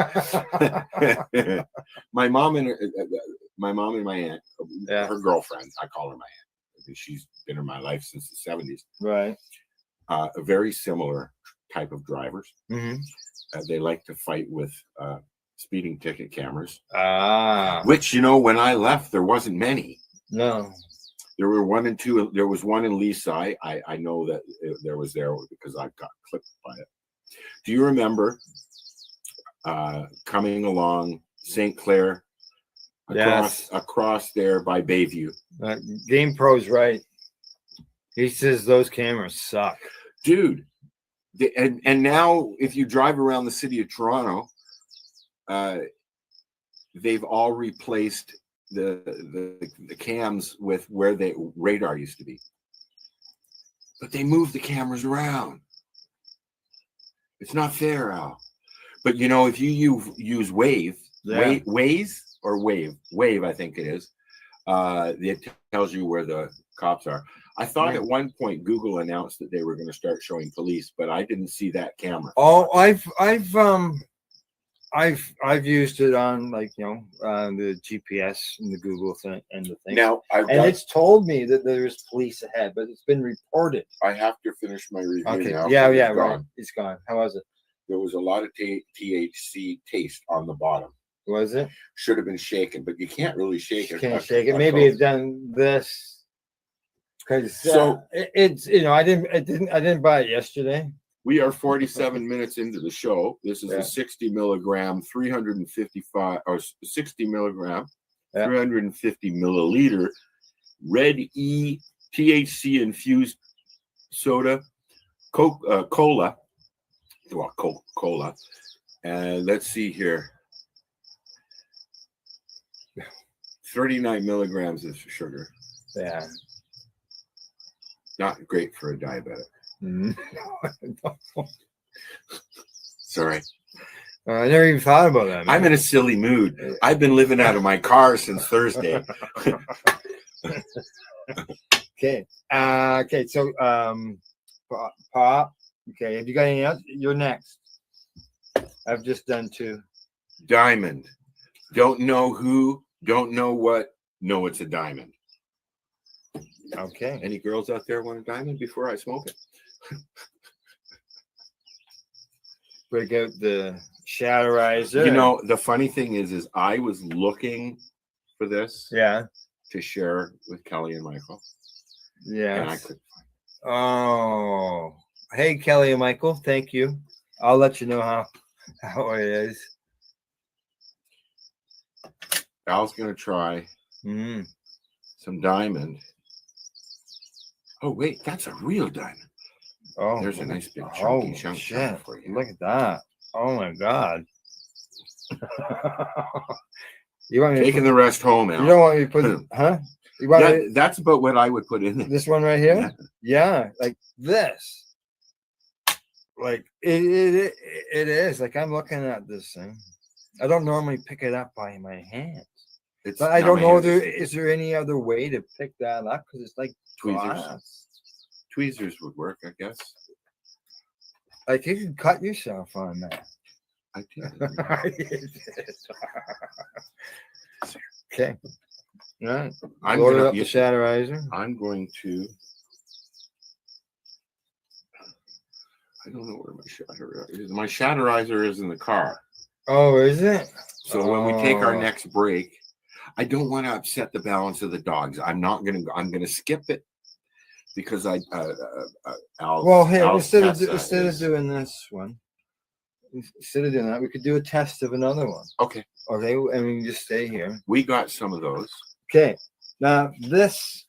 my mom and my aunt, her girlfriend, I call her my aunt because she's been in my life since the 70s. Right. A very similar type of drivers. They like to fight with speeding ticket cameras. Which, when I left, there wasn't many. No. There were one and two. There was one in Leaside. I know that there was there because I got clipped by it. Do you remember coming along St. Clair across there by Bayview? Game Pro's right. He says those cameras suck. Dude. And now if you drive around the city of Toronto, they've all replaced the cams with where the radar used to be. But they moved the cameras around. It's not fair, Al. But you know, if you use Wave, Waze or Wave, I think it is. It tells you where the cops are. I thought at one point Google announced that they were going to start showing police, but I didn't see that camera. Oh, I've used it on, like, you know, the GPS and the Google thing and the thing. Now, it's told me that there's police ahead, but it's been reported. I have to finish my review now. Yeah, It's right. gone. It's gone. How was it? There was a lot of THC taste on the bottom. Was it? Should have been shaken, but you can't really shake it. Can't shake it. Maybe it's done this because So- it's, you know, I didn't buy it yesterday. We are 47 minutes into the show. This is Yeah. a 60 milligram, 355 or 60 milligram, Yeah. 350 milliliter red E THC infused soda, cola. Well, Coca-Cola. And let's see here. 39 milligrams of sugar. Yeah. Not great for a diabetic. Sorry. I never even thought about that. I'm in a silly mood. I've been living out of my car since Thursday. Okay. Okay. So, Pop. Okay. Have you got anything else? You're next. I've just done 2. Diamond. Don't know who, don't know what. No, it's a diamond. Okay. Any girls out there want a diamond before I smoke it? Break out the Shatterizer. You know, the funny thing is I was looking for this Yeah. to share with Kelly and Michael. Yeah. And I couldn't find it. Oh. Hey, Kelly and Michael. Thank you. I'll let you know how it is. Al's gonna try some diamond. Oh wait, that's a real diamond. Oh, there's a nice big chunky chunk shit. for you. Look at that. Oh my god. You want me Taking the rest home, Al. You don't want me to put huh? You want me, That's about what I would put in there. this one right here? Yeah, like this. Like it is. Like I'm looking at this thing. I don't normally pick it up by my hands. But I don't know is there any other way to pick that up? Because it's like glass. Tweezers would work, I guess. Like you can cut yourself on that. I did. Okay. All right. I'm Load gonna up the Shatterizer. I'm going to. I don't know where my Shatterizer is. My Shatterizer is in the car. Oh, is it? So when we take our Oh. next break, I don't want to upset the balance of the dogs. I'm gonna skip it because Al's, Well, here Al's instead of Tessa doing this one, instead of doing that, we could do a test of another one. Okay. Okay, and we can just stay here. We got some of those. Okay. Now this,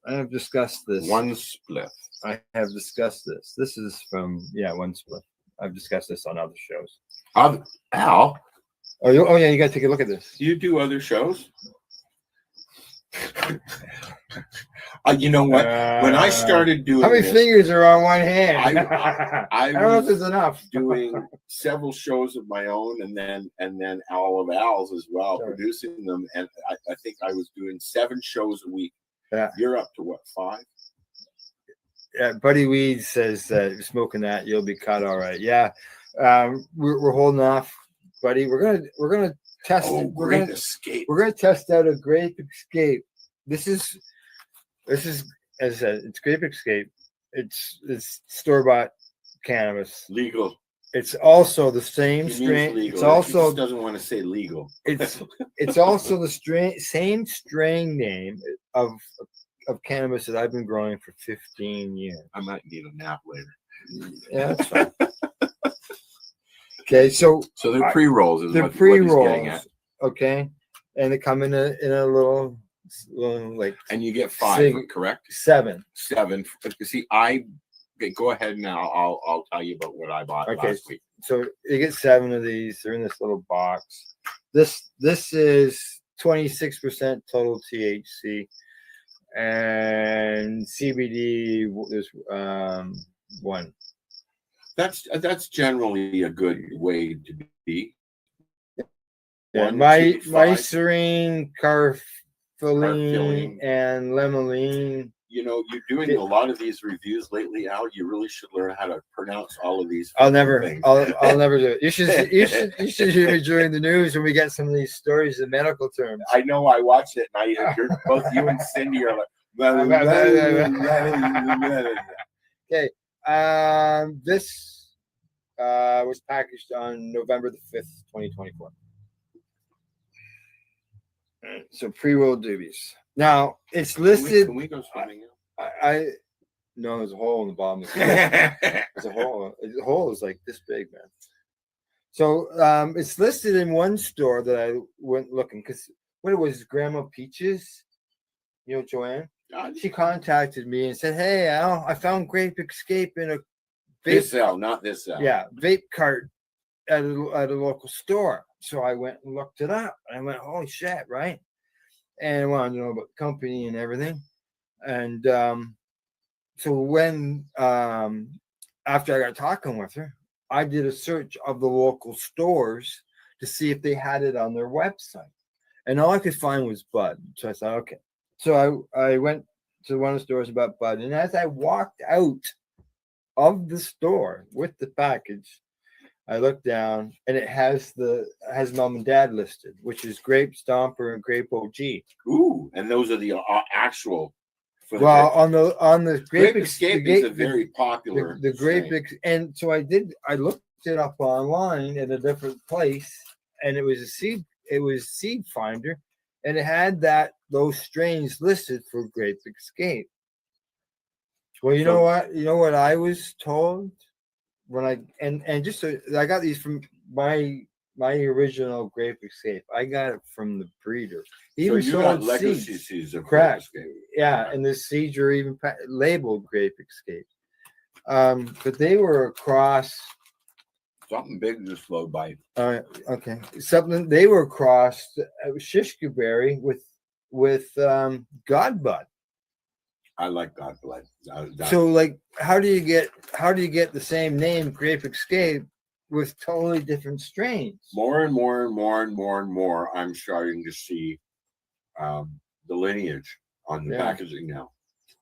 I have discussed this. One split. I have discussed this. This is from One Split. I've discussed this on other shows. Al. Oh, yeah, you got to take a look at this. Do you do other shows? You know what? When I started doing how many this, fingers are on one hand? I don't know if was there's enough. doing several shows of my own, and then all of Al's as well, Sure. producing them. And I think I was doing 7 shows a week. Yeah. You're up to what, 5? Yeah, Buddy Weed says that if you're smoking that, you'll be cut all right. Yeah, we're holding off, Buddy. We're gonna test. Oh, we're Grape gonna Escape. We're gonna test out a Grape Escape. This is as I said, it's Grape Escape. It's store-bought cannabis. Legal. It's also the same He means strain. legal. It's He also just doesn't want to say legal. it's also the same strain name of cannabis that I've been growing for 15 years. I might need a nap later. Yeah, that's fine. Okay, so they're pre-rolls. Is they're what he's getting pre-rolls. at. Okay, and they come in a little like. And you get 5, Sig- correct? 7. 7. You see, go ahead now. I'll tell you about what I bought Okay, last week. So you get 7 of these. They're in this little box. This is 26% total THC, and CBD. There's 1. That's generally a good way to be. Yeah, 1, my 2, 5. serene, carfilene, Carfilene. and limonene. You know, you're doing a lot of these reviews lately, Al. You really should learn how to pronounce all of these. I'll never do it. You should hear me during the news when we get some of these stories in medical terms. I know. I watched it, and both you and Cindy are like. Okay. This was packaged on November the 5th, 2024. So pre-rolled doobies. Now it's listed. Can we go swimming? No, there's a hole in the bottom. There's a hole. The hole is like this big, man. So it's listed in one store that I went looking because what it was, Grandma Peaches, you know, Joanne. She contacted me and said, "Hey, Al, I found Grape Escape in a this Al, not this Al. Yeah, vape cart at a local store." So I went and looked it up. And I went, "Holy shit!" Right? And I wanted to know about the company and everything. And so when after I got talking with her, I did a search of the local stores to see if they had it on their website, and all I could find was Bud. So I thought, okay. So I went to one of the stores about Bud, and as I walked out of the store with the package, I looked down, and it has Mom and Dad listed, which is Grape Stomper and Grape OG. Ooh, and those are the actual. Well, on the Grape Escape is a very popular. The Grape, and so I looked it up online at a different place, and it was Seed Finder, and it had those strains listed for Grape Escape. Well, you know what I was told when I got these from my original Grape Escape. I got it from the breeder. So you got legacy seeds of Grape Escape. Yeah, and the seeds are even labeled Grape Escape. But they were across. Something big just flowed by. Okay. They were across Shishka Berry with Godbud. I like Godbud. So, like, how do you get the same name, Grape Escape, with totally different strains? More and more and more and more and more, I'm starting to see the lineage on the packaging now,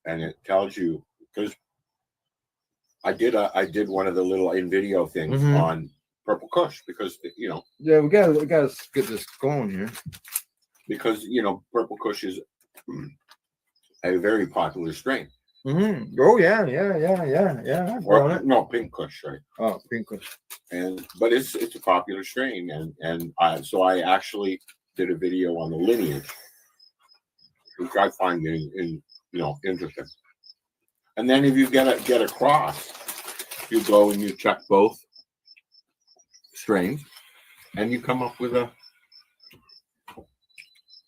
and it tells you because I did one of the little in video things on Purple Kush because Yeah, we gotta get this going here because Purple Kush is a very popular strain. Oh yeah. No, Pink Kush, right? Oh, Pink Kush. But it's a popular strain, and I actually did a video on the lineage, which I find interesting. And then if you get across, you go and you check both strains, and you come up with a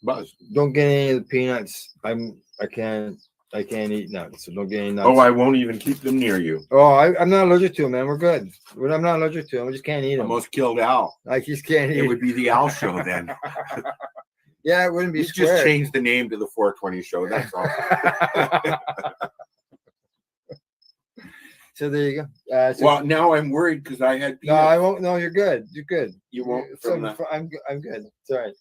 buzz. Don't get any of the peanuts. I can't eat nuts, so don't get any nuts. Oh, I won't even keep them near you. Oh, I'm not allergic to them, man. We're good. I'm not allergic to them. I just can't eat them. Almost killed Al. I just can't eat. It would be the Al Show then. Yeah, it wouldn't be. You just changed the name to the 420 Show. That's all. So there you go. Well, now I'm worried because I had. No, I won't. No, you're good. You're good. You won't. I'm good. It's all right.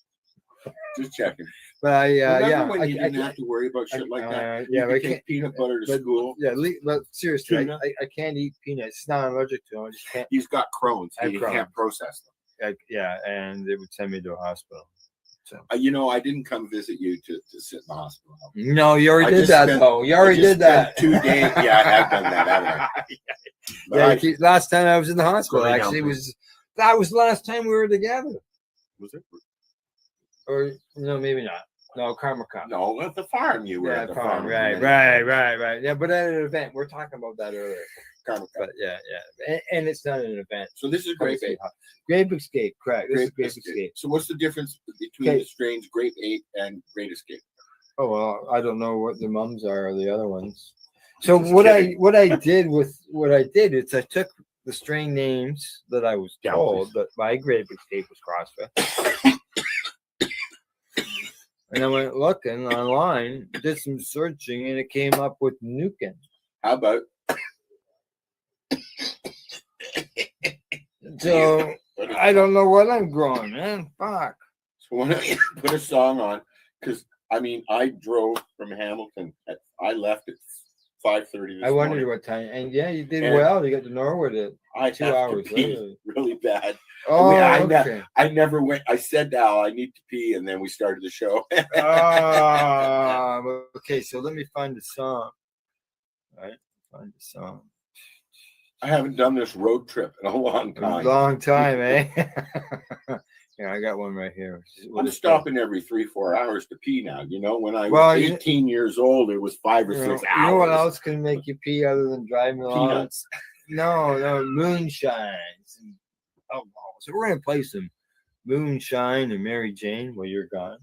Just checking. But Remember when you didn't have to worry about shit like that? Yeah, you take peanut butter to school. Yeah, but seriously, I can't eat peanuts. It's not allergic to them. I just can't. He's got Crohn's. He can't process them. Yeah, and they would send me to a hospital. So I didn't come visit you to sit in the hospital. No, you already did that, though. You already did that. 2 days. Yeah, I have done that, haven't I? Last time I was in the hospital, actually, that was the last time we were together. Was it? Or no, maybe not. No, Karma Cup. No, at the farm you were at the farm. Right. Yeah, but at an event. We're talking about that earlier. Karma Cup. But yeah. And it's not an event. So this is Grape 8. Grape Escape, correct. This is Grape Escape. So what's the difference between the strains Grape 8 and Grape Escape? Oh, well, I don't know what the mums are or the other ones. So what I did is I took the strain names that I was Yeah, told please. that my grade tape was CrossFit. And I went looking online, did some searching, and it came up with Nukin. How about So I don't know what I'm growing, man. Fuck. So when I put a song on, because I mean, I drove from Hamilton. I left at 5:30 this I wondered morning. what time. And yeah, you did And well. You got to Norwood at I 2 have to hours pee later. really bad. Oh, okay. I never went. I said to Al, I need to pee, and then we started the show. Okay, so let me find the song. All right, find the song. I haven't done this road trip in a long time. Long time, eh? Yeah, I got one right here. I'm stopping every 3-4 hours to pee now. You know, when I was Well, 18 years old, it was 5 or 6 hours. You know what else can make you pee other than driving along? Peanuts. No, moonshine. Oh, so we're gonna play some Moonshine and Mary Jane while you're gone,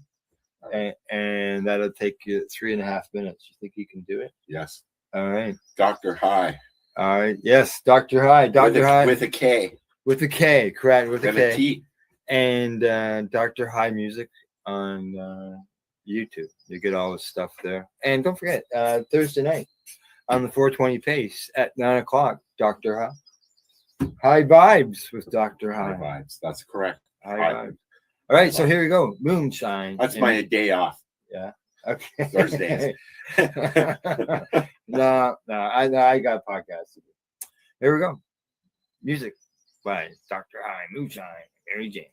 and that'll take you 3.5 minutes. You think you can do it? Yes. All right. Dr. High. All right. Yes, Dr. High. Dr. High with a K. With a K, correct? With a And K. a T. And Dr. High Music on YouTube. You get all his stuff there. And don't forget, Thursday night on the 420 Pace at 9:00, Dr. High. High Vibes with Dr. High. High Vibes. That's correct. High Vibes. All right, so here we go. Moonshine. That's my day off. Yeah. Okay. Thursdays. No, I got a podcast to do. Here we go. Music by Dr. High, Moonshine, Mary Jane.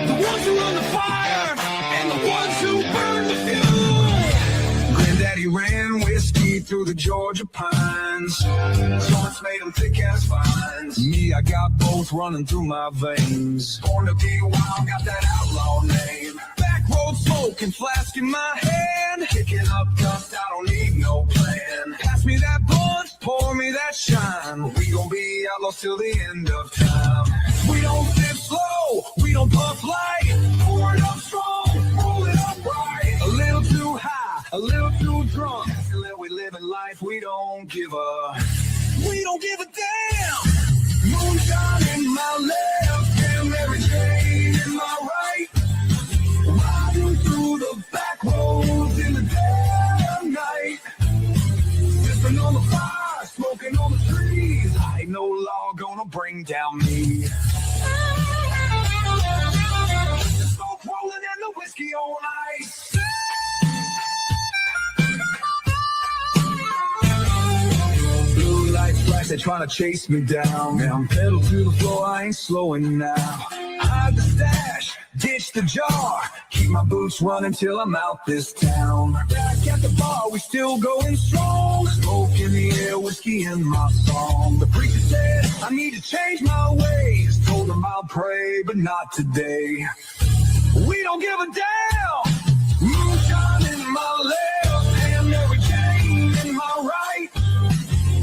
The ones who run the fire and the ones who burn the fuel. Granddaddy ran whiskey through the Georgia pines. Joints made them thick as vines. Me, I got both running through my veins. Born to be wild, got that outlaw name. Back road smoking, flask in my hand. Kicking up dust, I don't need no plan. Pass me that blunt, pour me that shine. We gon' be outlaws till the end of time. We don't sip slow, we don't puff light. Pour it up strong, roll it up right. A little too high, a little too drunk. Till that we living life, we don't give a damn. Moonshine in my left, and Mary Jane in my right. Riding through the back roads in the dead of night. Sipping on the fire, smoking on the trees. Ain't no law gonna bring down me. The smoke rolling and the whiskey on ice. Blue lights flash, they trying to chase me down. Now pedal to the floor, I ain't slowing now. Hide the stash, ditch the jar. Keep my boots running till I'm out this town. Back at the bar, we still going strong. Smoke in the air, whiskey in my song. The preacher said I need to change my ways. Told him I'll pray, but not today. We don't give a damn. Moonshine in my left, and Mary Jane in my right.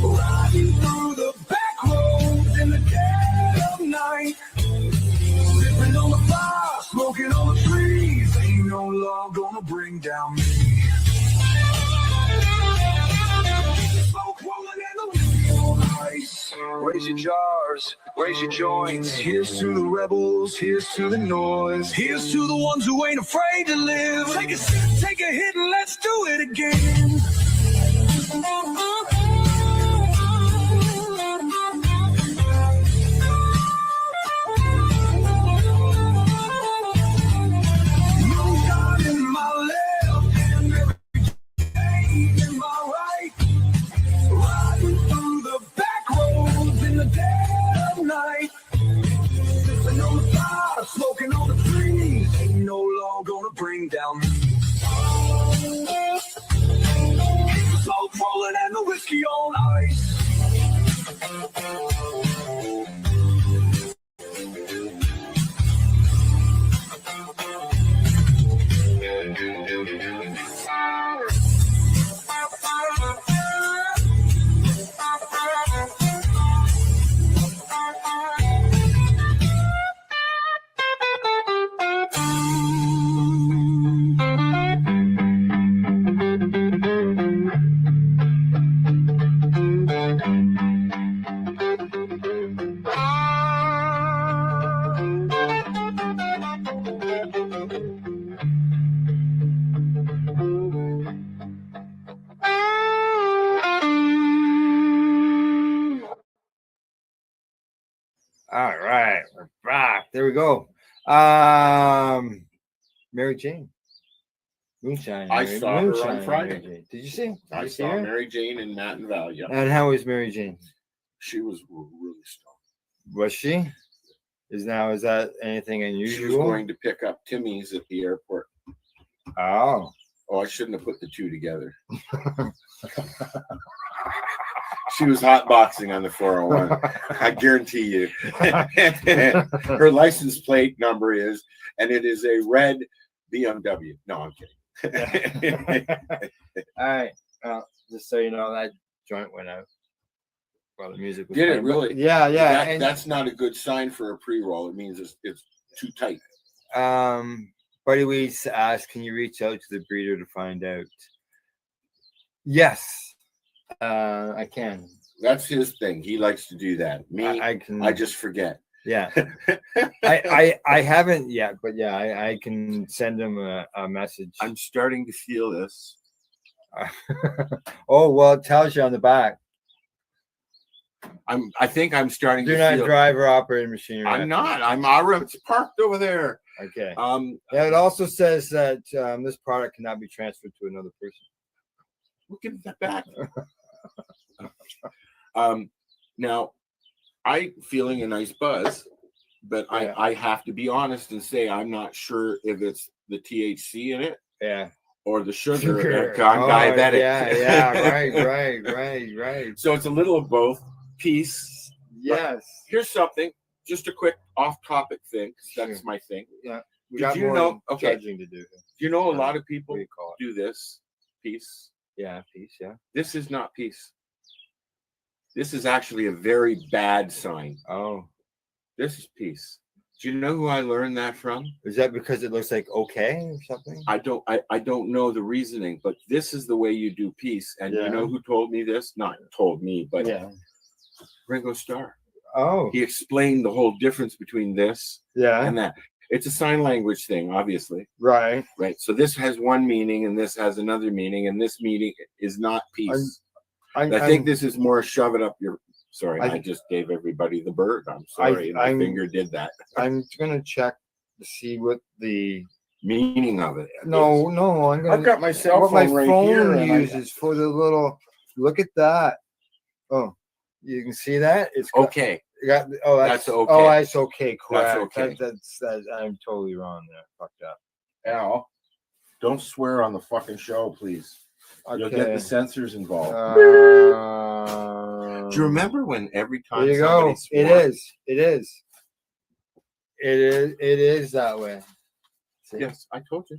Riding through the back roads in the dead of night. Sipping on the fire, smoking on the trees. Ain't no law gonna bring down me. Smoke rolling and the whiskey on ice. Raise your jars, raise your joints. Here's to the rebels, here's to the noise. Here's to the ones who ain't afraid to live. Take a sip, take a hit, and let's do it again. Moonshine in my left, and Mary Jane in my right. Riding through the back roads in the dead of night. Sipping on the fire, smoking on the trees. Ain't no law gonna bring down me. Smoke rolling and the whiskey on ice. there we go. Mary Jane. Moonshine. I Mary- saw her on Moonshine, Friday. Mary Jane. Did you see? Did I you see saw her? Mary Jane in Matt and Val. Yeah, And how is Mary Jane? she was really stoned. Was she? Is that anything unusual? She was going to pick up Timmy's at the airport. Oh. Oh, I shouldn't have put the two together. She was hotboxing on the 401. I guarantee you. Her license plate number is, and it is a red BMW. No, I'm kidding. All right. Just so you know, that joint went out while the music was Did playing. it really? Yeah. And, That's not a good sign for a pre-roll. It means it's too tight. Buddy Weeds asked, can you reach out to the breeder to find out? Yes, I can. That's his thing. He likes to do that. Me, I can. I just forget. Yeah. I haven't yet, but yeah, I can send him a message. I'm starting to feel this. Oh, well, it tells you on the back. I think I'm starting Do to not feel. drive or operate machinery. I'm not. I'm already. It's parked over there. Okay. Yeah, it also says that this product cannot be transferred to another person. we'll give that back. Now, I'm feeling a nice buzz, but Yeah. I have to be honest and say I'm not sure if it's the THC in it Yeah. or the sugar. Sugar. I'm Oh, diabetic. Yeah. Right. So it's a little of both. Peace. Yes. Here's something, just a quick off-topic thing. 'Cause that's Sure. my thing. Yeah. We Did got you more know- okay. judging to do. Do you know a lot of What people do you call it? do this? Peace. Yeah, peace. Yeah. This is not peace. This is actually a very bad sign. Oh, This is peace. Do you know who I learned that from? is that because it looks like okay or something? I don't know the reasoning, but this is the way you do peace. And Yeah. you know who told me this? Not told me, but Yeah. Ringo Starr. Oh, He explained the whole difference between this yeah. and that. It's a sign language thing, obviously. Right. Right. So this has one meaning and this has another meaning, and this meaning is not peace. I think this is more shove it up your. Sorry, I just gave everybody the bird. I'm sorry. My finger did that. I'm gonna check to see what the Meaning of it. no. I'm gonna. I've got my cell what my phone right phone here. and I- uses for the little. Look at that. Oh, you can see that. It's okay. got. Oh, That's okay. Oh, that's okay. Correct. okay. That's I'm totally wrong there. Fucked up. Al, don't swear on the fucking show, please. You'll get Okay. the censors involved. Do you remember when every time There you go. somebody swore, It is that way. See? Yes, I told you.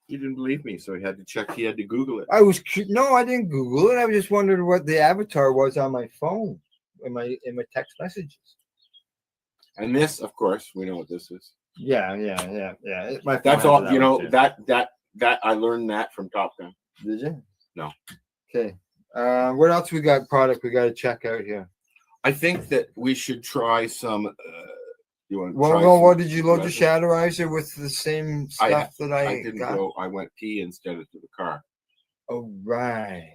You didn't believe me, so he had to check. He had to Google it. I didn't Google it. I was just wondering what the avatar was on my phone, in my text messages. And this, of course, we know what this is. Yeah. My phone That's has all. that You know one too. that I learned that from Top Gun. Did you? No. Okay. What else we got? Product we got to check out here. I think that we should try some. You want? Well, what did you load your Shadowrizer with the same I stuff that I I didn't got? go. I went pee instead of to the car. Oh right.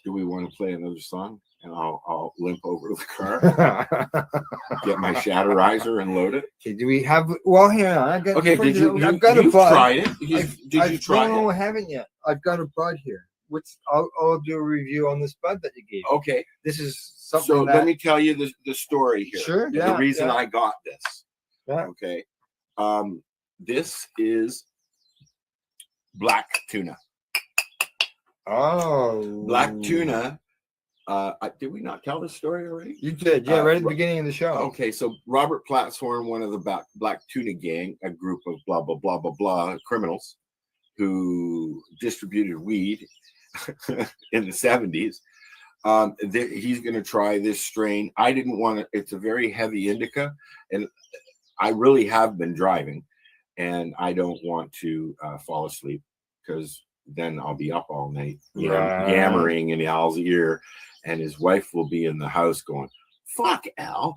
Do we want to play another song? And I'll limp over to the car, get my Shadowrizer, and load it. Okay. Do we have? Well, here I got. Okay. Did you? I've got a You've bud. tried it. Did you try No, it? I haven't yet. I've got a bud here. I'll do a review on this bud that you gave. Okay. This is something So that. let me tell you the story here. Sure, And yeah, the reason yeah. I got this. Yeah. Okay. This is black tuna. Oh. Black tuna. Did we not tell this story already? You did, yeah, right at the beginning of the show. Okay, so Robert Platshorn, one of the black tuna gang, a group of blah blah blah blah blah criminals who distributed weed in the 70s. He's going to try this strain. I didn't want to. It's a very heavy indica, and I really have been driving, and I don't want to fall asleep because then I'll be up all night yammering in Al's ear, and his wife will be in the house going, "Fuck Al,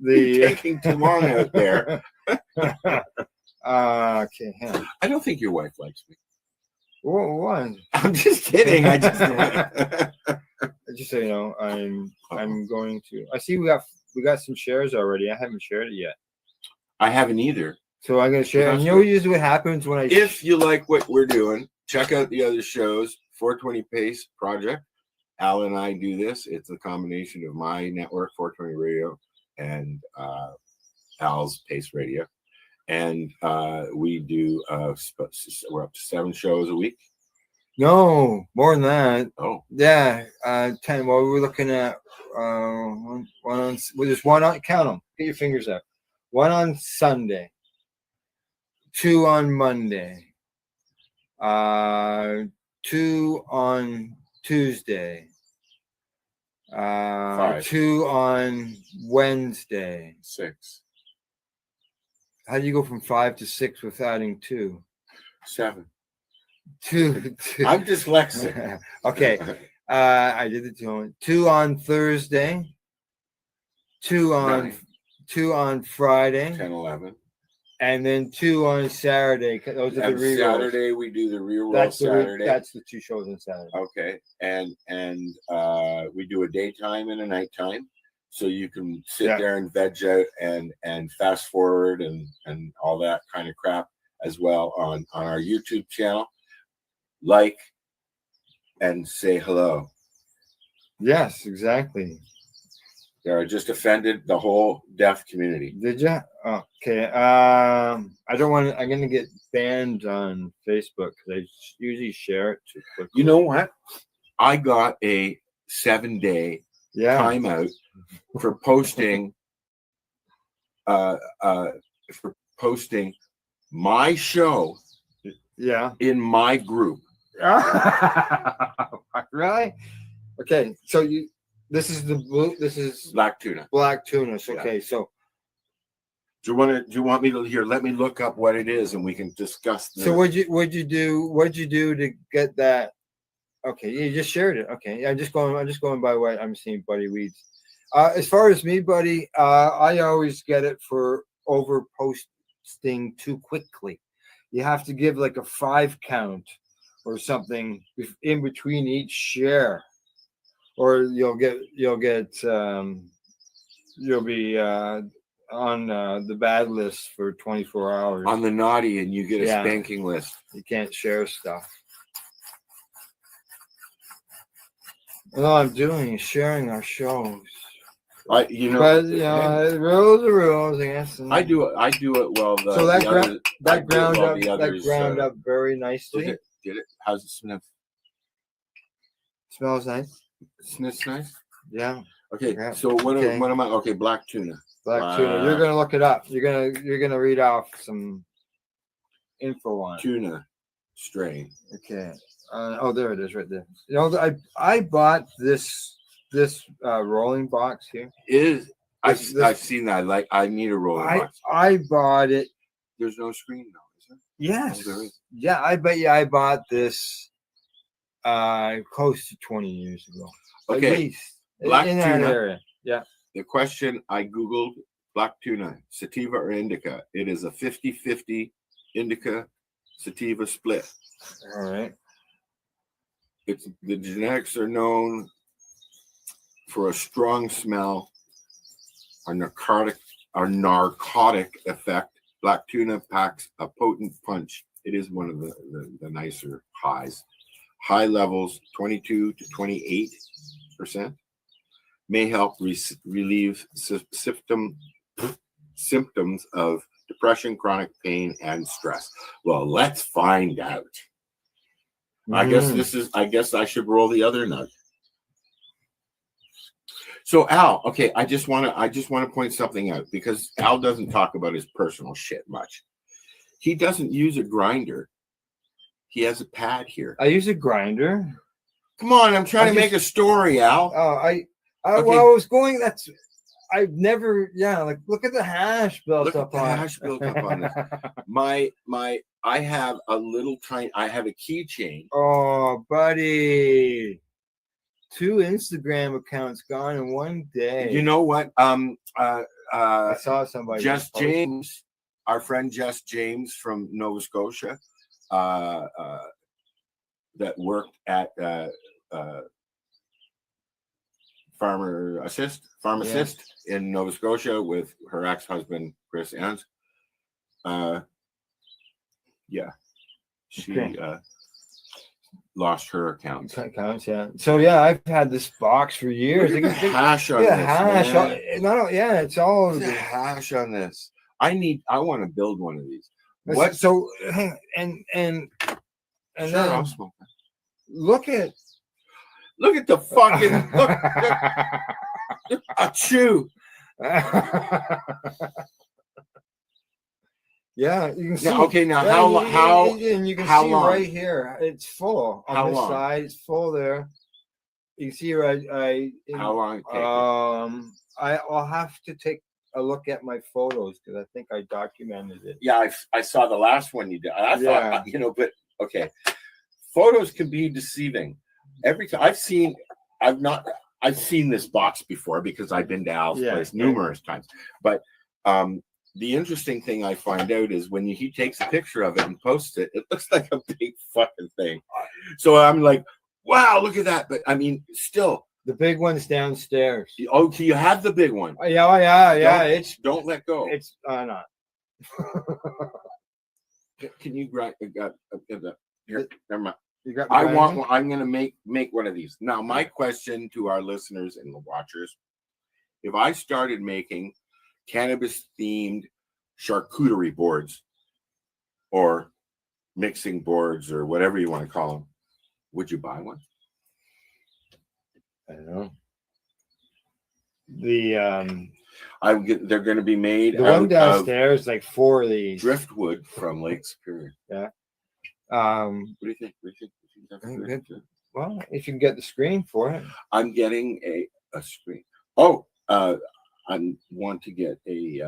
you're taking too long out there." Okay, hang on. I don't think your wife likes me. What? I'm just kidding. I just Just so you know, I'm going to. I see we got we got some shares already. I haven't shared it yet. I haven't either. So I'm gonna share. And you know usually what happens when I If you like what we're doing, check out the other shows. 420 Pace Project. Al and I do this. It's a combination of my network, 420 Radio, and Al's Pace Radio. And we do we're up to 7 shows a week. No, more than that. Oh, yeah, 10. Well, we're looking at one on. Well, there's one on. Count them. Get your fingers up. 1 on Sunday. 2 on Monday. 2 on Tuesday. 5. 2 on Wednesday. 6. How do you go from 5 to 6 with adding 2? 7. 2. I'm dyslexic. Okay. I did the 2 on Thursday. 2 on 9. 2 on Friday. 10, 11. And then 2 on Saturday. Those are the And rerolls. Saturday we do the reroll Saturday. That's the 2 shows on Saturday. Okay, and we do a daytime and a nighttime, so you can sit there and veg out and fast forward and all that kind of crap as well on our YouTube channel. Like and say hello. Yes, exactly. I just offended the whole deaf community. Did you? Oh, okay. I don't want to. I'm going to get banned on Facebook because I usually share it too quickly. You know what? I got a 7-day timeout for posting. For posting my show. Yeah. In my group. Really? Okay. So this is the blue. This is black tuna. Black tuna. Okay. So do you want me to here? Let me look up what it is, and we can discuss. So what'd you do to get that? Okay, you just shared it. Okay, I'm just going by what I'm seeing, Buddy Weeds. As far as me, Buddy, I always get it for over posting too quickly. You have to give like a 5 count or something in between each share, or you'll be on the bad list for 24 hours. On the naughty, and you get a spanking list. You can't share stuff. And all I'm doing is sharing our shows. But rules are rules, I guess. I do it well. So that ground up very nicely. Did it? How's it sniff? Smells nice. Sniffs nice. Yeah. Okay. Yeah. So what am I? Okay, black tuna. Black tuna. You're gonna look it up. You're gonna read off some info on it. Tuna strain. Okay. Oh, there it is, right there. You know, I bought this rolling box here. I've seen that. I need a rolling box. I bought it. There's no screen though, is there? Yes. Oh, there is. Yeah, I bet you I bought this close to 20 years ago. Okay. At least Black in tuna. that area. Yeah. The question I Googled, black tuna, sativa or indica. It is a 50-50 indica sativa split. All right. The genetics are known for a strong smell, a narcotic effect. Black tuna packs a potent punch. It is one of the nicer highs. High levels, 22 to 28%, may help relieve symptoms of depression, chronic pain, and stress. Well, let's find out. I guess I should roll the other nut. So Al, okay, I just want to point something out because Al doesn't talk about his personal shit much. He doesn't use a grinder. He has a pad here. I use a grinder. Come on, I'm trying to make a story, Al. Oh, okay. Well, I was going. I've never. Yeah, like look at the hash built up on this. I have a little tiny. I have a keychain. Oh, buddy. 2 Instagram accounts gone in one day. You know what? I saw somebody. Jess James, our friend Jess James from Nova Scotia, that worked at pharmacist Yeah. in Nova Scotia with her ex-husband Chris Enns. Yeah, she Okay. Lost her accounts. Accounts, yeah. So yeah, I've had this box for years. Look at the hash on Yeah, this, hash. man. Yeah, it's all Look at the hash on this. I want to build one of these. what? So hang on, and Sure, then I'll smoke that. look at the fucking look. Achoo. Yeah, you can see. Now, okay, now Yeah, how and you can how see long? right here. It's full on How this long? side. It's full there. You can see here. How long it take? I'll have to take a look at my photos because I think I documented it. Yeah, I saw the last one you did. I Yeah. thought, but okay. Photos can be deceiving. Every time I've seen this box before because I've been to Al's place numerous times. But the interesting thing I find out is when he takes a picture of it and posts it, it looks like a big fucking thing. So I'm like, wow, look at that. But I mean, still. The big one's downstairs. Oh, so you have the big one. Yeah. Don't let go. It's not. Can you grind? Here, never mind. You got. I'm gonna make one of these. Now, my question to our listeners and the watchers: if I started making cannabis-themed charcuterie boards or mixing boards or whatever you want to call them, would you buy one? I don't know. The they're going to be made. The one downstairs, like 4 of these driftwood from Lake Superior. Yeah. What do you think? Well, if you can get the screen for it, I'm getting a screen. Oh, I want to get a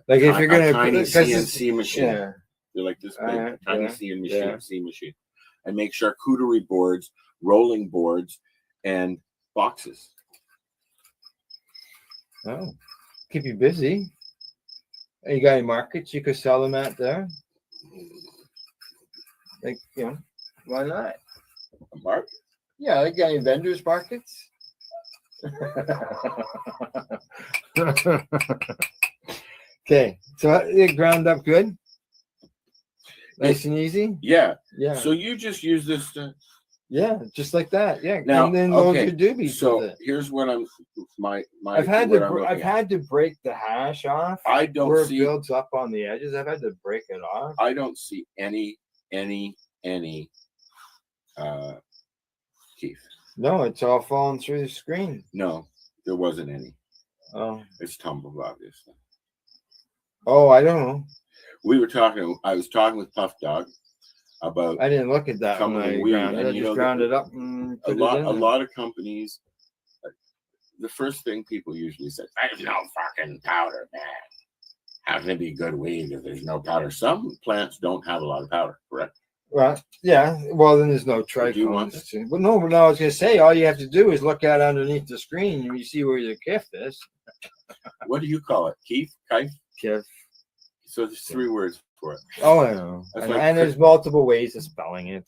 like if you're gonna tiny CNC machine. Yeah. They're like this big, tiny CNC machine, and make charcuterie boards, rolling boards, and boxes. Oh, keep you busy. You got any markets you could sell them at there? Like, why not? A market? Yeah, like any vendors markets. Okay, so it ground up good, nice and easy. Yeah. Yeah. So you just use this to. Yeah, just like that. Yeah. Now, and then load your doobies. So here's what I'm my. I've had to break the hash off. I don't where see it builds up on the edges. I've had to break it off. I don't see any Keith. No, it's all falling through the screen. No, there wasn't any. Oh, it's tumbled, obviously. Oh, I don't know. I was talking with Puff Dog about. I didn't look at that some when of the I weed, ground it. I just ground it up and a lot of companies. The first thing people usually say, "There's no fucking powder, man. How can it be good weed if there's no powder?" Some plants don't have a lot of powder, correct? Well, yeah. Well, then there's no trichomes. Do you want this? Well, no. But no, I was going to say all you have to do is look at underneath the screen and you see where your kiff is. What do you call it? Keith? Kife? Kiff. So there's 3 words for it. Oh, I know. And there's multiple ways of spelling it.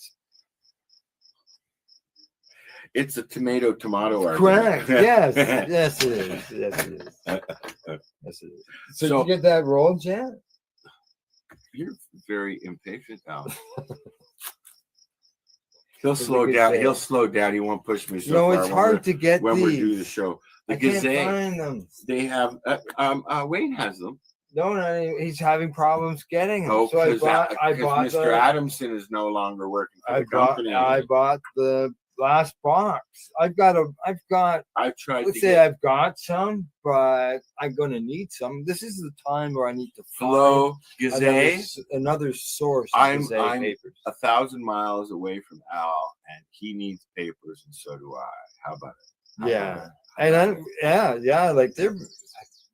It's a tomato Correct. Yes. Yes, it is. Yes, it is. Yes, it is. So did you get that rolled yet? You're very impatient, Al. He'll slow down. He'll slow down. He won't push me so far. No, it's hard to get when these. we do the show. The Gazette. Can't find them. They have. Wayne has them. No, he's having problems getting them. Oh, so I bought Mr. Adamson is no longer working for the company. I bought the last box. I've tried. Let's say I've got some, but I'm gonna need some. This is the time where I need to Flow Gazette, another source. I'm 1,000 miles away from Al, and he needs papers, and so do I. How about it? Yeah, and like they're,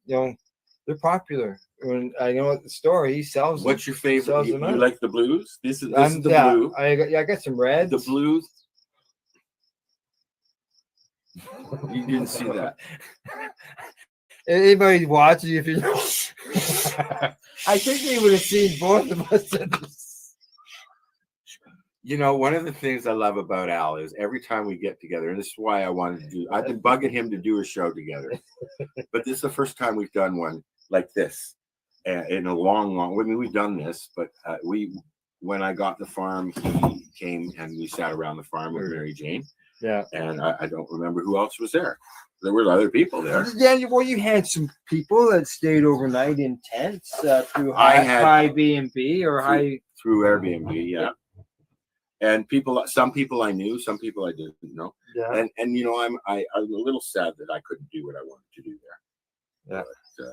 they're popular. When I know at the store, he sells. What's your favorite? You like the blues? This is the blue. I got some reds. The blues. You didn't see that. Anybody watching? If you, I think they would have seen both of us. You know, one of the things I love about Al is every time we get together, and this is why I wanted to do. I've been bugging him to do a show together, but this is the first time we've done one like this in a long. I mean, we've done this, but when I got the farm, he came and we sat around the farm with Mary Jane. Yeah, and I don't remember who else was there. There were other people there. Yeah, well, you had some people that stayed overnight in tents through high B&B or through Airbnb, yeah. And some people I knew, some people I didn't know. Yeah. And you know, I'm a little sad that I couldn't do what I wanted to do there. Yeah. But,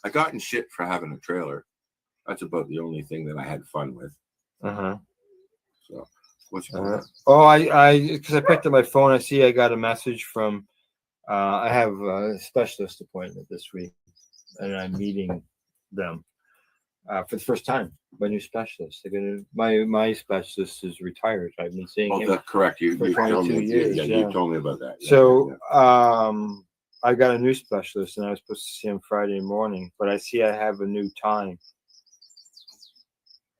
I got in shit for having a trailer. That's about the only thing that I had fun with. So what's going on? Oh, I because I picked up my phone, I see I got a message from I have a specialist appointment this week, and I'm meeting them for the first time. My new specialist. My specialist is retired. I've been seeing him. That's correct. You told me. Years, you told me about that. So I got a new specialist, and I was supposed to see him Friday morning, but I see I have a new time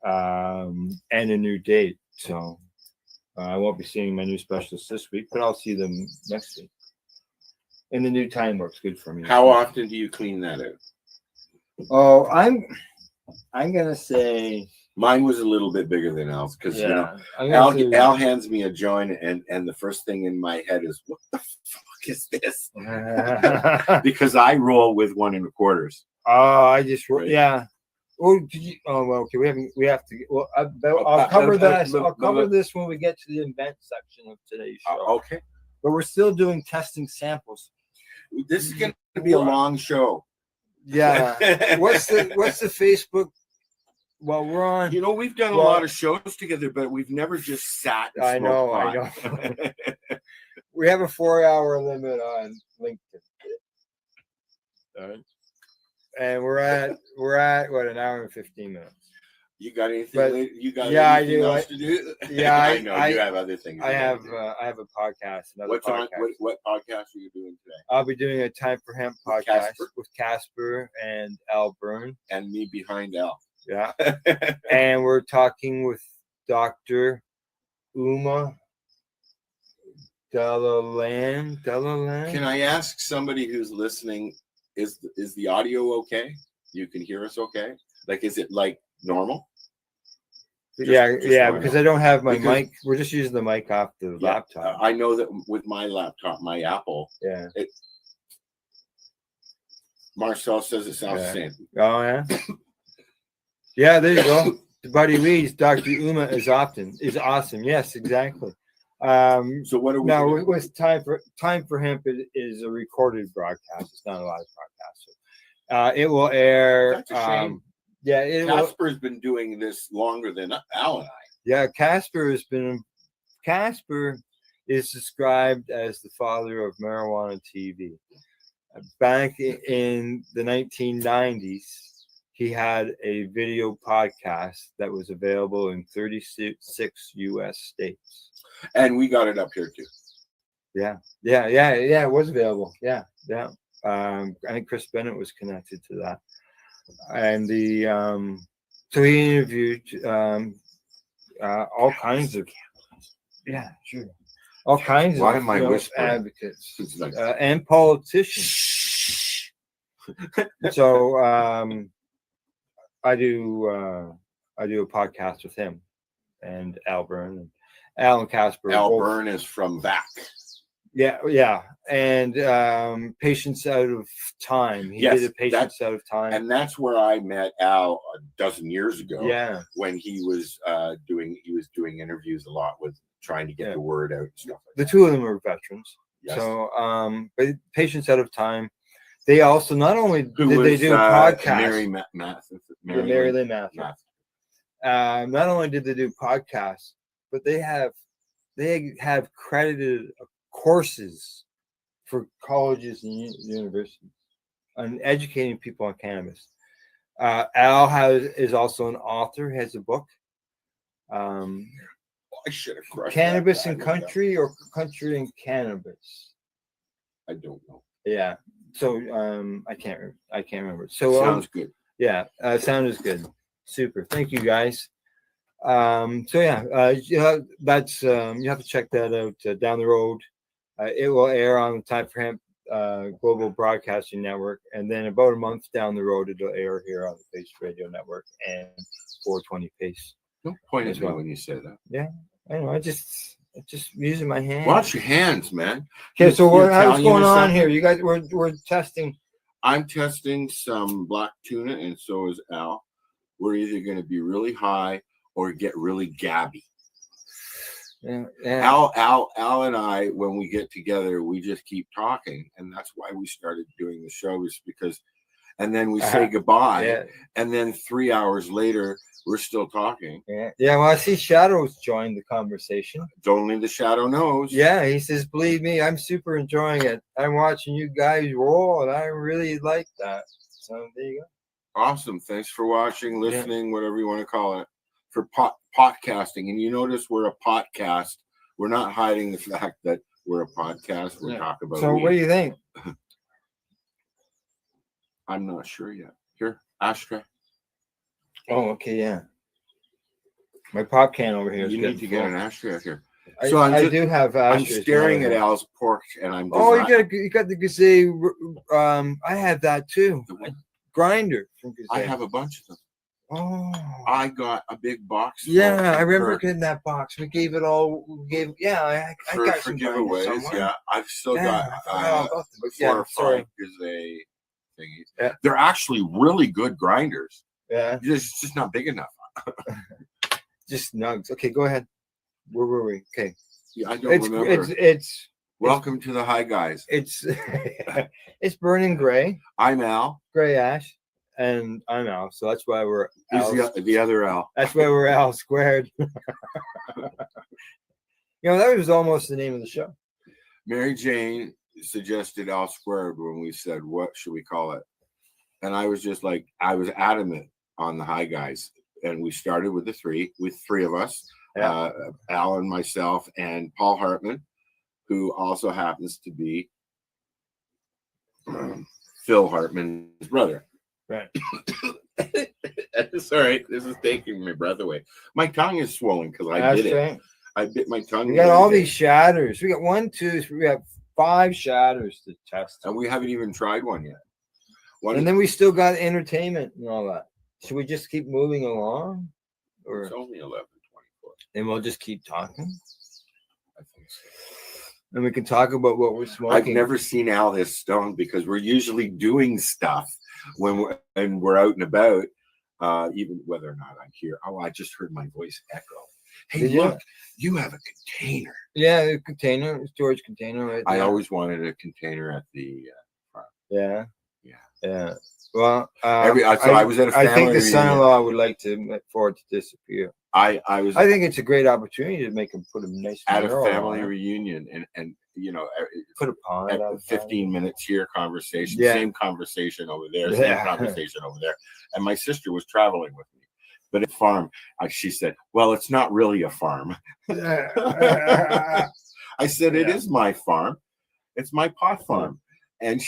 and a new date. So I won't be seeing my new specialist this week, but I'll see them next week. And the new time works good for me. How often do you clean that out? Oh, I'm gonna say mine was a little bit bigger than Al's because you know Al hands me a joint and the first thing in my head is what the fuck is this? Because I roll with 1 1/4. Oh, I just yeah. Oh, did you? Oh, well, okay. We have to. Well, I'll cover that. I'll cover this when we get to the event section of today's show. Okay. But we're still doing testing samples. This is going to be a long show. Yeah. What's the Facebook? Well, we're on. You know, we've done a lot of shows together, but we've never just sat. And I know. We have a 4-hour limit on LinkedIn. All right. And we're at what, an hour and 15 minutes. You got anything? You got anything else to do? Yeah, I know you have other things. I have a podcast. What podcast are you doing today? I'll be doing a Time for Hemp podcast with Casper and Al Byrne and me behind Al. Yeah, and we're talking with Dr. Uma Delaland. Can I ask somebody who's listening? Is the audio okay? You can hear us okay? Like, is it like normal? Just because I don't have my mic. We're just using the mic off the laptop. I know that with my laptop, my Apple. Yeah. Marcel says it sounds the same. Oh yeah. Yeah, there you go. Buddy Lee's Dr. Uma is awesome. Yes, exactly. So what are we now with Time for Hemp is a recorded broadcast. It's not a live broadcast. So, it will air. That's a shame. Yeah, Casper's been doing this longer than Al and I. Yeah, Casper is described as the father of marijuana TV. Back in the 1990s, he had a video podcast that was available in 36 U.S. states. And we got it up here too. Yeah. It was available. Yeah. I think Chris Bennett was connected to that. And so he interviewed all kinds of all kinds of advocates and politicians. So I do a podcast with him and Al Byrne and Al and Casper. Al Byrne is from VAC. Yeah, and Patience Out of Time. He did a Patience Out of Time, and that's where I met Al a dozen years ago. Yeah, when he was doing interviews a lot with trying to get the word out and stuff like that. The two of them are veterans. Yes. So, but Patience Out of Time. They also not only did they do a podcast. Mary Lynn Mathis. Not only did they do podcasts, but they have credited courses for colleges and universities on educating people on cannabis. Al is also an author, has a book. I should have crushed Cannabis and Country or Country and Cannabis. I don't know. Yeah. So I can't remember. So sounds good. Yeah, sound is good. Super. Thank you guys. So yeah, that's you have to check that out down the road. It will air on the Time for Hemp Global Broadcasting Network, and then about a month down the road, it'll air here on the Pace Radio Network and 420 Pace. Don't point at as me well. when you say that. Yeah, I know. I just using my hands. Watch your hands, man. Okay, so You what's Italian going or on something? here? You guys, we're testing. I'm testing some black tuna, and so is Al. We're either going to be really high or get really gabby. Yeah. Al and I, when we get together, we just keep talking, and that's why we started doing the show, is because, and then we say goodbye, Yeah. and then 3 hours later we're still talking. Yeah. Well, I see Shadows joined the conversation. Only the shadow knows. Yeah, he says, "Believe me, I'm super enjoying it. I'm watching you guys roll, and I really like that." So there you go. Awesome. Thanks for watching, listening, whatever you want to call it, for podcasting. And you notice we're a podcast. We're not hiding the fact that we're a podcast. We're talking about. So, what do you think? I'm not sure yet. Here, ashtray. Oh, okay, yeah. My pop can over here. You need to get an ashtray out here. So I do have. I'm ashtrays staring at over here. Al's pork, and I'm. Oh, you got the Gazette. I have that too. A grinder from Gazette. I have a bunch of them. Oh. I got a big box. Yeah, I remember getting that box. We gave it all. We gave. Yeah, I got for some grinders giveaways. somewhere. Yeah, I've still got I forgot all about them, but 4 or yeah, 5 sorry. Gazette thingies. Yeah. They're actually really good grinders. Yeah. It's just not big enough. Just nugs. Okay, go ahead. Where were we? Okay. Yeah, I don't remember. It's Welcome to the Hi Guys. It's it's burning gray, I'm Al. gray ash, and I'm Al. So that's why we're He's Al. the other Al. That's why we're Al squared. That was almost the name of the show. Mary Jane suggested Al squared when we said, what should we call it? And I was just like, I was adamant on the Hi Guys. And we started with three of us, Al and myself and Paul Hartman, who also happens to be Phil Hartman's brother. Right. Sorry, this is taking my breath away. My tongue is swollen because I did it. I bit my tongue. We got all these shatters. We got 1, 2, 3. We got 5 shatters to test, and we haven't even tried one yet. And then we still got entertainment and all that. Should we just keep moving along, or it's only 11:24? And we'll just keep talking. I think so. And we can talk about what we're smoking. I've never seen Al this stoned because we're usually doing stuff when we're out and about, even whether or not I'm here. Oh, I just heard my voice echo. Hey, look, you have a container. Yeah, a container, a storage container. Right there. I always wanted a container at the farm. Yeah. Yeah. Well, I was at a family I think the reunion. son-in-law would like to look forward to disappear. I think it's a great opportunity to make him put a nice at a mural family on it. reunion and Put a pond at outside. 15 minutes here conversation, Yeah. same conversation over there, Yeah. same conversation over there. And my sister was traveling with me. But at farm, she said, well, it's not really a farm. I said, it is my farm. It's my pot farm. And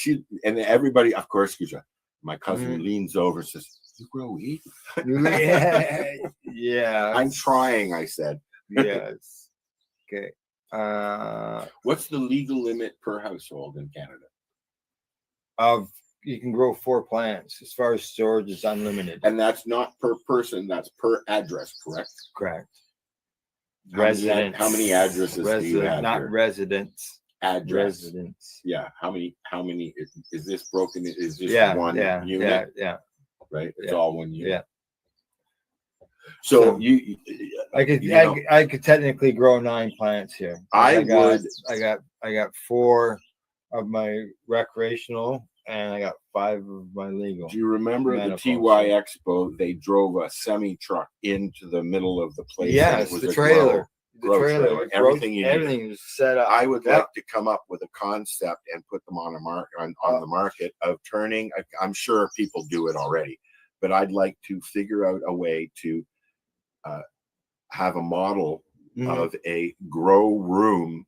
everybody, of course, my cousin leans over and says, you grow weed? Yeah. I'm trying, I said. Yes. Okay. What's the legal limit per household in Canada? You can grow 4 plants. As far as storage, it's unlimited. And that's not per person, that's per address, correct? Correct. Residents. How many addresses do you have not here? residents. Address. Residents. Yeah. How many is this broken? Is this one unit? Yeah. Right? It's all one unit. Yeah. So I could technically grow 9 plants here. I got 4 of my recreational and I got 5 of my legal. Do you remember the TY Expo? They drove a semi truck into the middle of the place. Yes, it was the a trailer. trailer. Everything was set up. I would like to come up with a concept and put them on the market of turning. I'm sure people do it already, but I'd like to figure out a way to have a model of a grow room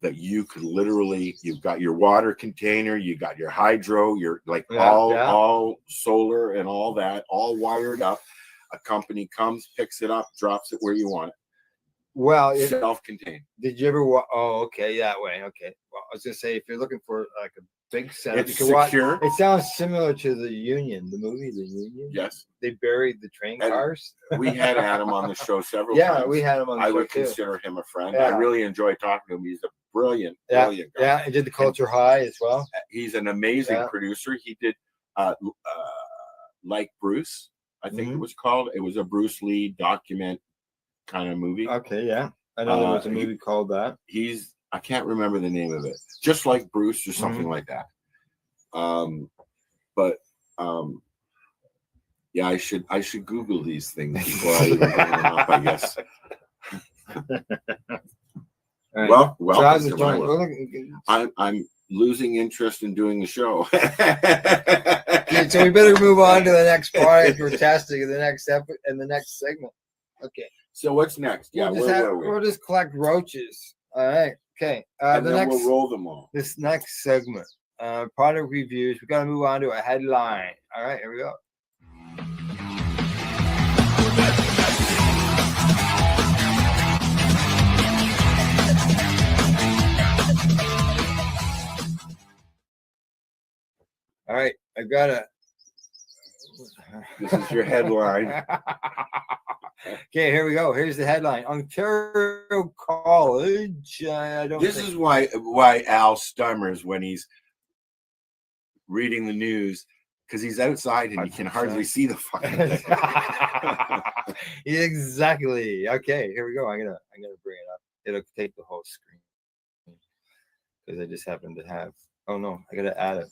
that you could literally, you've got your water container, you got your hydro, you're like all solar and all that, all wired up. A company comes, picks it up, drops it where you want it. Well, Self-contained. did you ever? Oh, okay, that way. Okay. Well, I was gonna say if you're looking for like a big setup, It's you can watch. secure. It sounds similar to the Union, the movie, The Union. Yes. They buried the train And cars. We had Adam on the show several Yeah, times. we had him on the I show would too. consider him a friend. Yeah. I really enjoy talking to him. He's a brilliant Yeah, guy. yeah. And did the Culture High as well. He's an amazing Yeah. producer. He did Like Bruce, I think it Mhm. was called. It was a Bruce Lee document kind of movie. Okay, yeah. I know there was a movie called that. I can't remember the name of it. Just Like Bruce or something like that. Yeah, I should Google these things before I even bring them up, I guess. All right. Well, So welcome how's the to joint? my- Well, I'm losing interest in doing the show. okay, so we better move on to the next product we're testing in the next segment. Okay. So what's next? Yeah, we'll just collect roaches. All right. Okay. and The then next we'll roll them all. this next segment, product reviews. We got to move on to a headline. All right, here we go. All right, I got a. This is your headline. Okay, here we go. Here's the headline: Ontario College. I don't. This is why Al stummers when he's reading the news, because he's outside and you can hardly see the fucking thing. Exactly. Okay, here we go. I'm gonna bring it up. It'll take the whole screen because I just happen to have. Oh no, I gotta add it.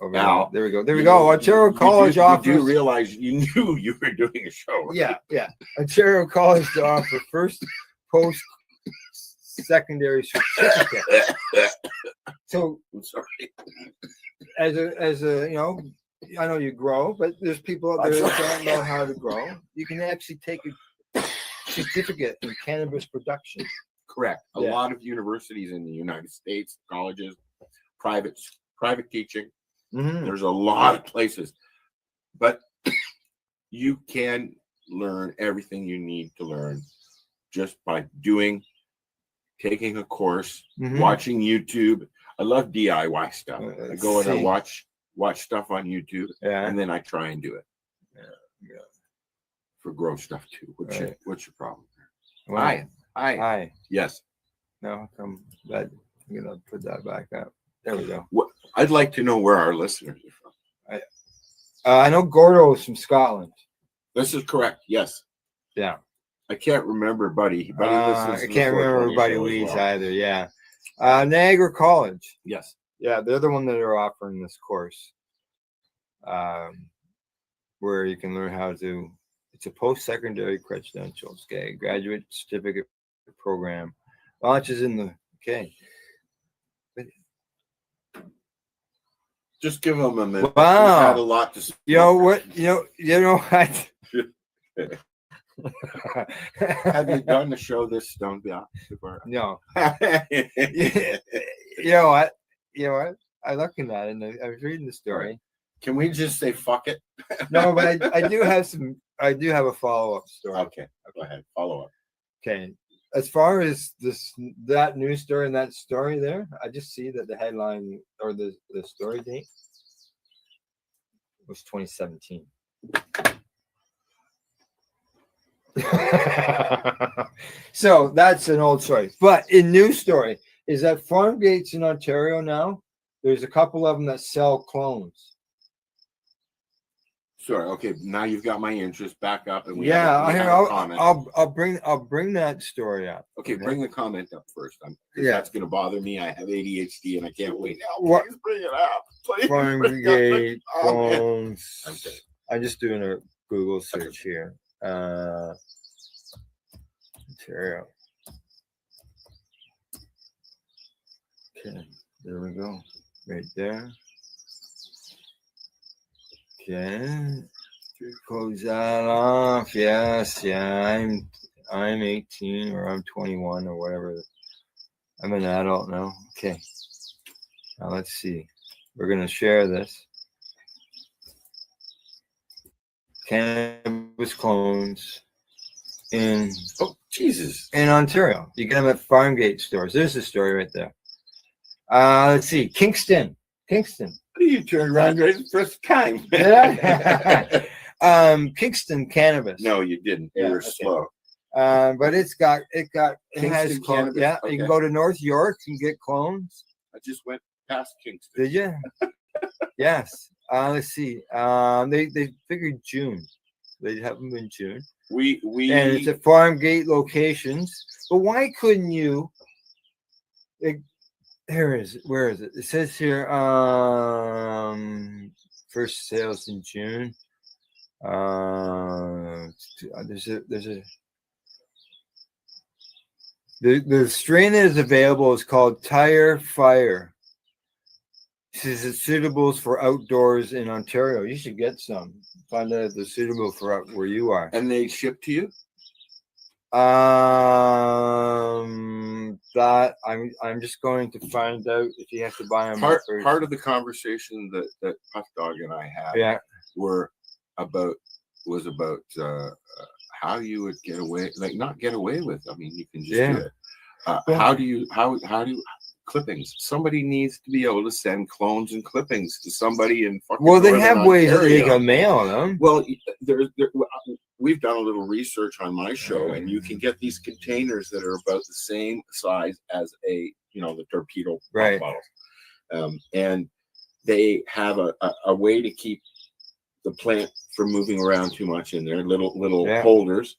Over Now, there we go. There we go. Ontario College offers. You do realize you knew you were doing a show, right? Yeah. Ontario College to offer first post-secondary certificate. So, I'm sorry. as a I know you grow, but there's people out there that don't know how to grow. You can actually take a certificate in cannabis production. Correct. A Yeah. lot of universities in the United States, colleges, private teaching. Mm-hmm. There's a lot of places, but you can learn everything you need to learn just by taking a course, Mhm. watching YouTube. I love DIY stuff. I go and I See. watch stuff on YouTube, Yeah. and then I try and do it. Yeah. For grow stuff too. What's your problem? Well, Hi. Hi. Yes. No, I'm gonna put that back up. There we go. I'd like to know where our listeners are from. I know Gordo is from Scotland. This is correct. Yes. Yeah. I can't remember Buddy. I can't remember Buddy Lee's either. Yeah. Niagara College. Yes. Yeah, they're the one that are offering this course, where you can learn how to. It's a post-secondary credentials, okay, graduate certificate program. Launches in the Just give them a minute. Wow. We've had a lot to. You know what? You know what? Have you done the show this stoned down? No. You know what? I looking at it and I was reading the story. Can we just say fuck it? No, but I do have some. I do have a follow-up story. Okay, go ahead. Follow up. Okay. As far as that news story and that story there, I just see that the headline or the story date was 2017. So that's an old story. But in news story is that farm gates in Ontario now, there's a couple of them that sell clones. Sorry. Okay. Now you've got my interest back up, and we Yeah, have a comment. I'll bring that story up. Okay, bring the comment up first. Yeah. That's going to bother me. I have ADHD, and I can't wait now. What- Please bring it up. Please Farm bring up the gate comment. clones. Okay. I'm just doing a Google search here. Ontario. Okay, there we go. Right there. Okay. Close that off. Yes, yeah. I'm 18 or I'm 21 or whatever. I'm an adult now. Okay. Now let's see. We're gonna share this. Cannabis cannabis clones in Oh, Jesus. in Ontario. You get them at farm gate stores. There's the story right there. Let's see, Kingston. You turned around right the first time. Yeah. Kingston cannabis. No, you didn't. You Yeah, were okay. slow. But it has Kingston clones. cannabis, Yeah, you okay. can go to North York and get clones. I just went past Kingston. Did you? Yes. Let's see. They figured June. They have them in June, We and it's at farm gate locations. But why couldn't you? Where is it? It says here, first sales in June. The strain that is available is called Tire Fire. This is it's suitable for outdoors in Ontario. You should get some. Find out if they're suitable for out where you are. and they ship to you. That I'm just going to find out if you have to buy them. Part of the conversation that Puff Dog and I had Yeah. was about how you would get away, like not get away with. I mean, you can just do it. How do you clippings? Somebody needs to be able to send clones and clippings to somebody in fucking. Well, they Northern have ways that they Ontario. can mail them. Well, we've done a little research on my show, and you can get these containers that are about the same size as the torpedo Right. bottles, and they have a way to keep the plant from moving around too much in there. Little Yeah. holders,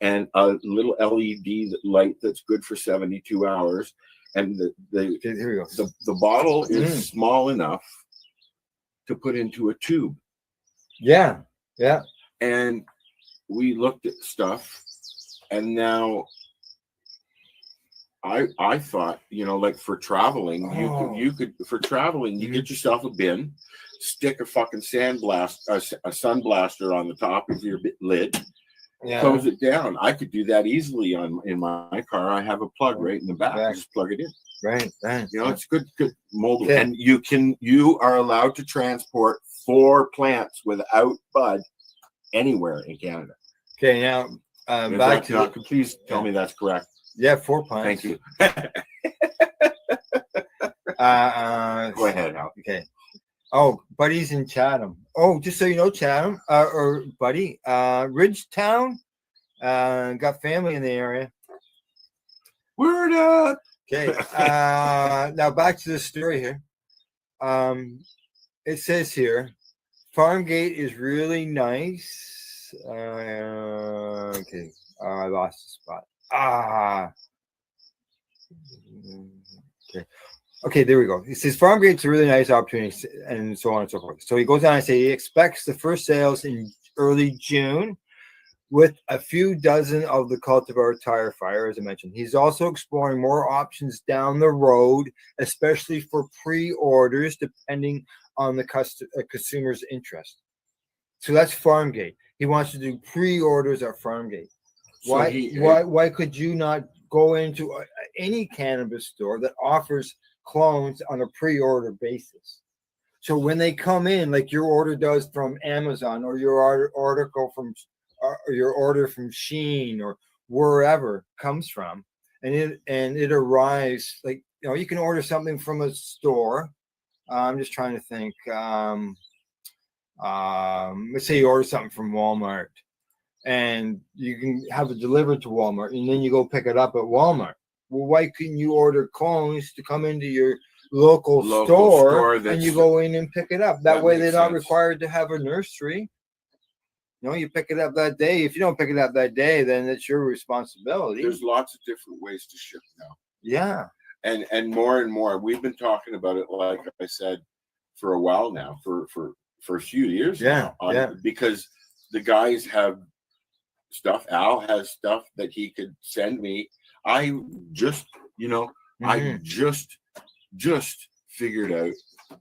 and a little LED light that's good for 72 hours. And Here we go. the bottle is small enough to put into a tube. Yeah. And we looked at stuff, and now I thought, like for traveling, you could you get yourself a bin, stick a fucking a sun blaster on the top of your lid, close it down. I could do that easily in my car. I have a plug right in the back. Just plug it in. Right. It's good mobile. Yeah. And you are allowed to transport 4 plants without bud anywhere in Canada. Okay, now back to please tell me that's correct. 4 pints. Thank you. Go ahead, Al. Okay. Oh, Buddy's in Chatham. Oh, just so you know, Chatham or Buddy, Ridgetown, got family in the area. Word up. Okay. Now back to the story here. It says here, Farmgate is really nice. Okay. I lost the spot. Okay, there we go. He says Farmgate's a really nice opportunity, and so on and so forth. So he goes on and say he expects the first sales in early June, with a few dozen of the cultivar Tire Fire, as I mentioned. He's also exploring more options down the road, especially for pre-orders, depending on the consumer's interest. So that's Farmgate. He wants to do pre-orders at Farmgate. Why could you not go into any cannabis store that offers clones on a pre-order basis? So when they come in, like your order does from Amazon, or your order from Shein, or wherever comes from, and it arrives, like, you can order something from a store. I'm just trying to think. Let's say you order something from Walmart, and you can have it delivered to Walmart, and then you go pick it up at Walmart. Well, why couldn't you order clones to come into your local store and you go in and pick it up? That way they're not required to have a nursery. You pick it up that day. If you don't pick it up that day, then it's your responsibility. There's lots of different ways to ship now. Yeah. And more. We've been talking about it, like I said, for a while now, for a few years now. Because the guys have stuff. Al has stuff that he could send me. I just figured out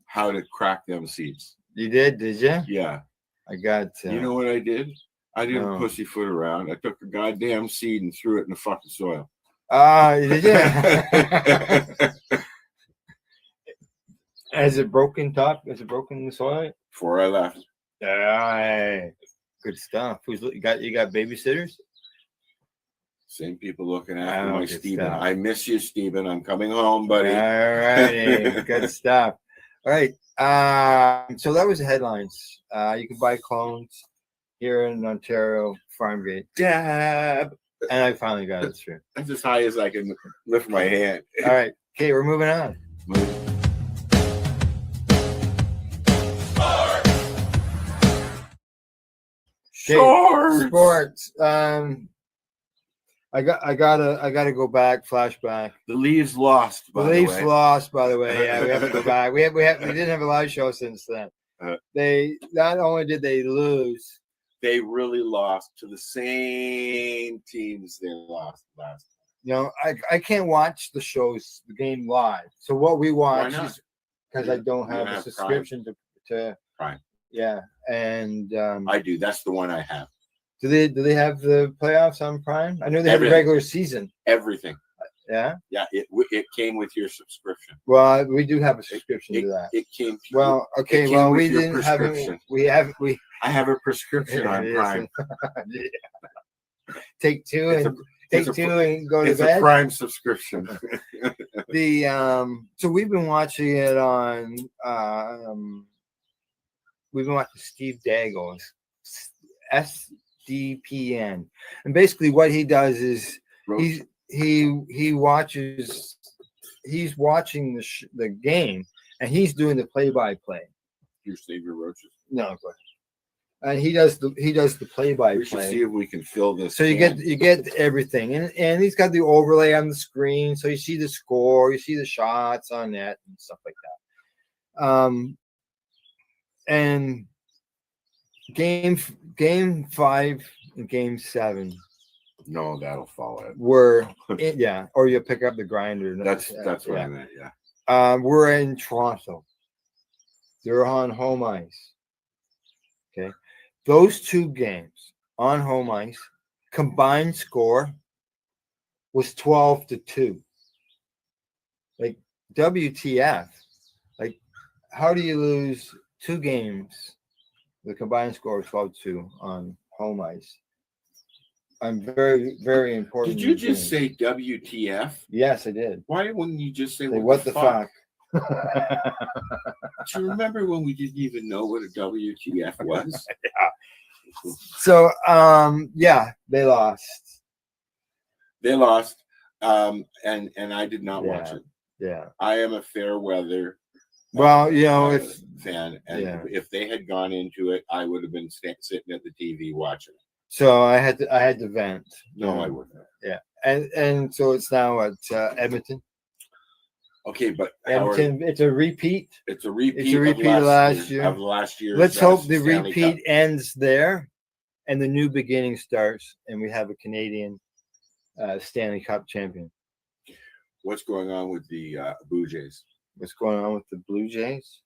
how to crack them seeds. You did you? Yeah. I got. You know what I did? I didn't pussyfoot around. I took a goddamn seed and threw it in the fucking soil. Did you? Has it broken top? Is it broken in the soil? Before I left. Good stuff. You got babysitters? Same people looking after Oh, my good Stephen. stuff. I miss you, Stephen. I'm coming home, buddy. All righty. Good stuff. All right. So that was the headlines. You can buy clones here in Ontario, Farmgate. Dab. And I finally got it through. That's as high as I can lift my hand. All right. Okay, we're moving on. Okay, sports. I gotta go back. Flashback. The Leafs lost. The Leafs lost. By the way, yeah, we have to go back. We didn't have a live show since then. They not only did they lose, they really lost to the same teams they lost last. You know, I can't watch the game live. So what we watch is because I don't have a subscription to Prime. Yeah, and I do. That's the one I have. Do they have the playoffs on Prime? I know they have the regular season. Everything. Yeah. Yeah. It came with your subscription. Well, we do have a subscription to that. It came. Well, okay. Well, we didn't have it. I have a prescription on Prime. Yeah. Take two and go to bed. It's a Prime subscription. So we've been watching it on. We've been watching Steve Daggle's SDPN, and basically what he does is he's watching the game, and he's doing the play-by-play. You save your roaches. No, go ahead. And he does the play-by-play. We should see if we can fill this. So you get everything, and he's got the overlay on the screen, so you see the score, you see the shots on net and stuff like that. And game 5 and game 7. No, that'll fall out. Or you pick up the grinder. That's what I meant. Yeah. We're in Toronto. They're on home ice. Okay, those two games on home ice combined score was 12-2. Like WTF? Like, how do you lose 2 games? The combined score was 12-2 on home ice. I'm very, very important. Did you just say WTF? Yes, I did. Why wouldn't you just say what the fuck? Do you remember when we didn't even know what a WTF was? Yeah. So, they lost. They lost, and I did not watch it. Yeah. I am a fair weather. Well, if fan, and if they had gone into it, I would have been sitting at the TV watching it. So I had to vent. No, I wouldn't. Yeah, and so it's now at Edmonton. Okay, but Edmonton, it's a repeat. It's a repeat. Of last year. Of last year. Let's hope the repeat ends there, and the new beginning starts, and we have a Canadian Stanley Cup champion. What's going on with the Blue Jays? What's going on with the Blue Jays?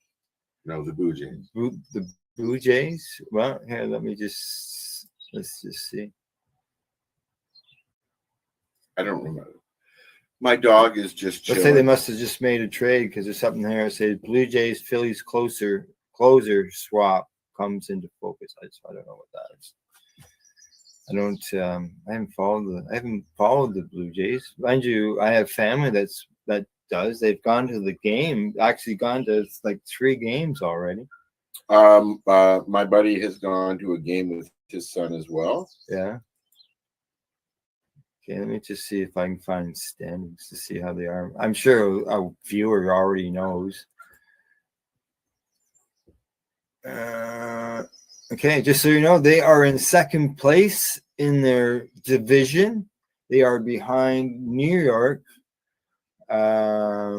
No, the Blue Jays. The Blue Jays? Well, here, let's just see. I don't remember. My dog is just chilling. Let's say they must have just made a trade because there's something there that says Blue Jays Phillies closer swap comes into focus. I don't know what that is. I haven't followed the Blue Jays. Mind you, I have family that does. They've gone to the game, actually gone to like 3 games already. My buddy has gone to a game with his son as well. Yeah. Okay, let me just see if I can find standings to see how they are. I'm sure a viewer already knows. Okay, just so you know, they are in second place in their division. They are behind New York by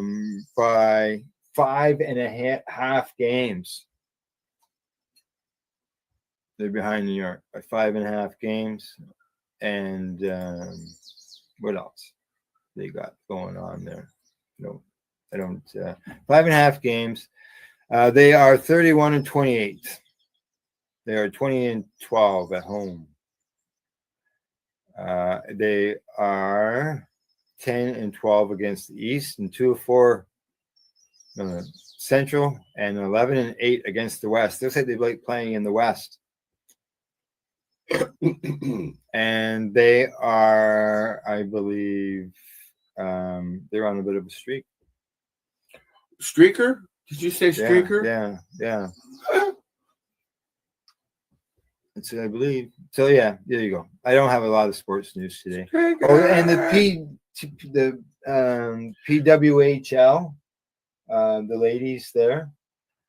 5.5 games. They're behind New York by 5.5 games. And what else they got going on there? No, I don't. 5.5 games. They are 31-28. They are 20-12 at home. They are 10-12 against the East and 2-4 Central and 11-8 against the West. Looks like they like playing in the West. and they are, I believe, they're on a bit of a streak. Streaker? Did you say streaker? Yeah. That's what I believe. So yeah, there you go. I don't have a lot of sports news today. Oh, and the PWHL, the ladies there,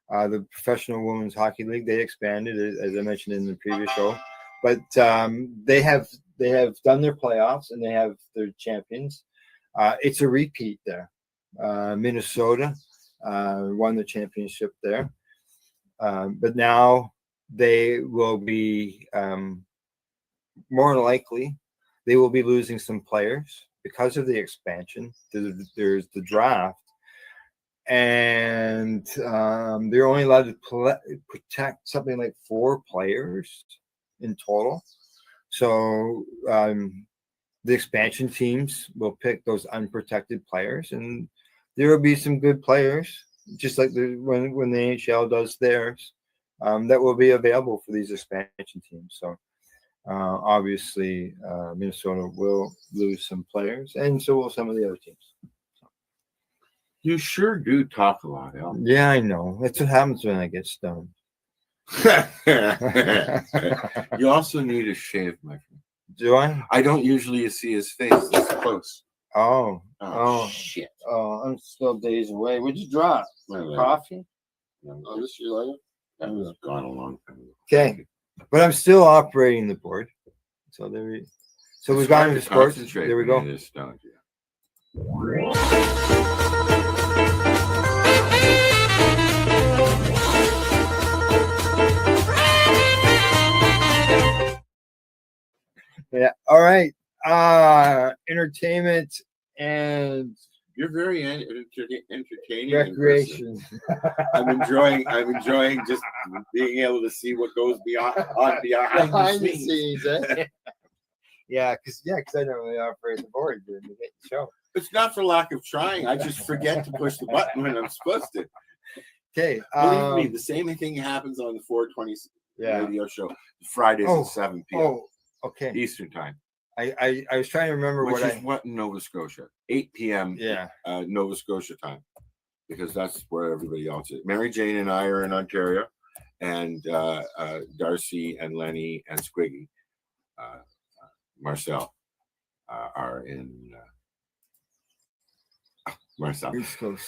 the Professional Women's Hockey League, they expanded, as I mentioned in the previous show. But they have done their playoffs and they have their champions. It's a repeat there. Minnesota won the championship there, but now they will be more likely they will be losing some players because of the expansion. There's the draft, and they're only allowed to protect something like 4 players in total. So the expansion teams will pick those unprotected players, and there will be some good players, just like when the NHL does theirs, that will be available for these expansion teams. So obviously Minnesota will lose some players, and so will some of the other teams. You sure do talk a lot, Al. Yeah, I know. That's what happens when I get stoned. You also need a shave, my friend. Do I? I don't usually see his face this close. Oh, shit. Oh, I'm still days away. What'd you drop? Coffee? Oh, this your lighter? That was gone a long time ago. Okay, but I'm still operating the board. So we've gone into sports. There we go. Yeah. All right. Entertainment and You're very entertaining. recreation. I'm enjoying just being able to see what goes behind Behind the the scenes. scenes. Eh? Yeah, because I don't really operate the board during the show. It's not for lack of trying. I just forget to push the button when I'm supposed to. Okay. Believe me, the same thing happens on the 420 radio show Fridays at 7 p.m. Oh, okay. Eastern time. I was trying to remember what in Nova Scotia, 8 p.m. Yeah. Nova Scotia time, because that's where everybody else is. Mary Jane and I are in Ontario, and Darcy and Lenny and Squiggy, Marcel, are in. Marcel.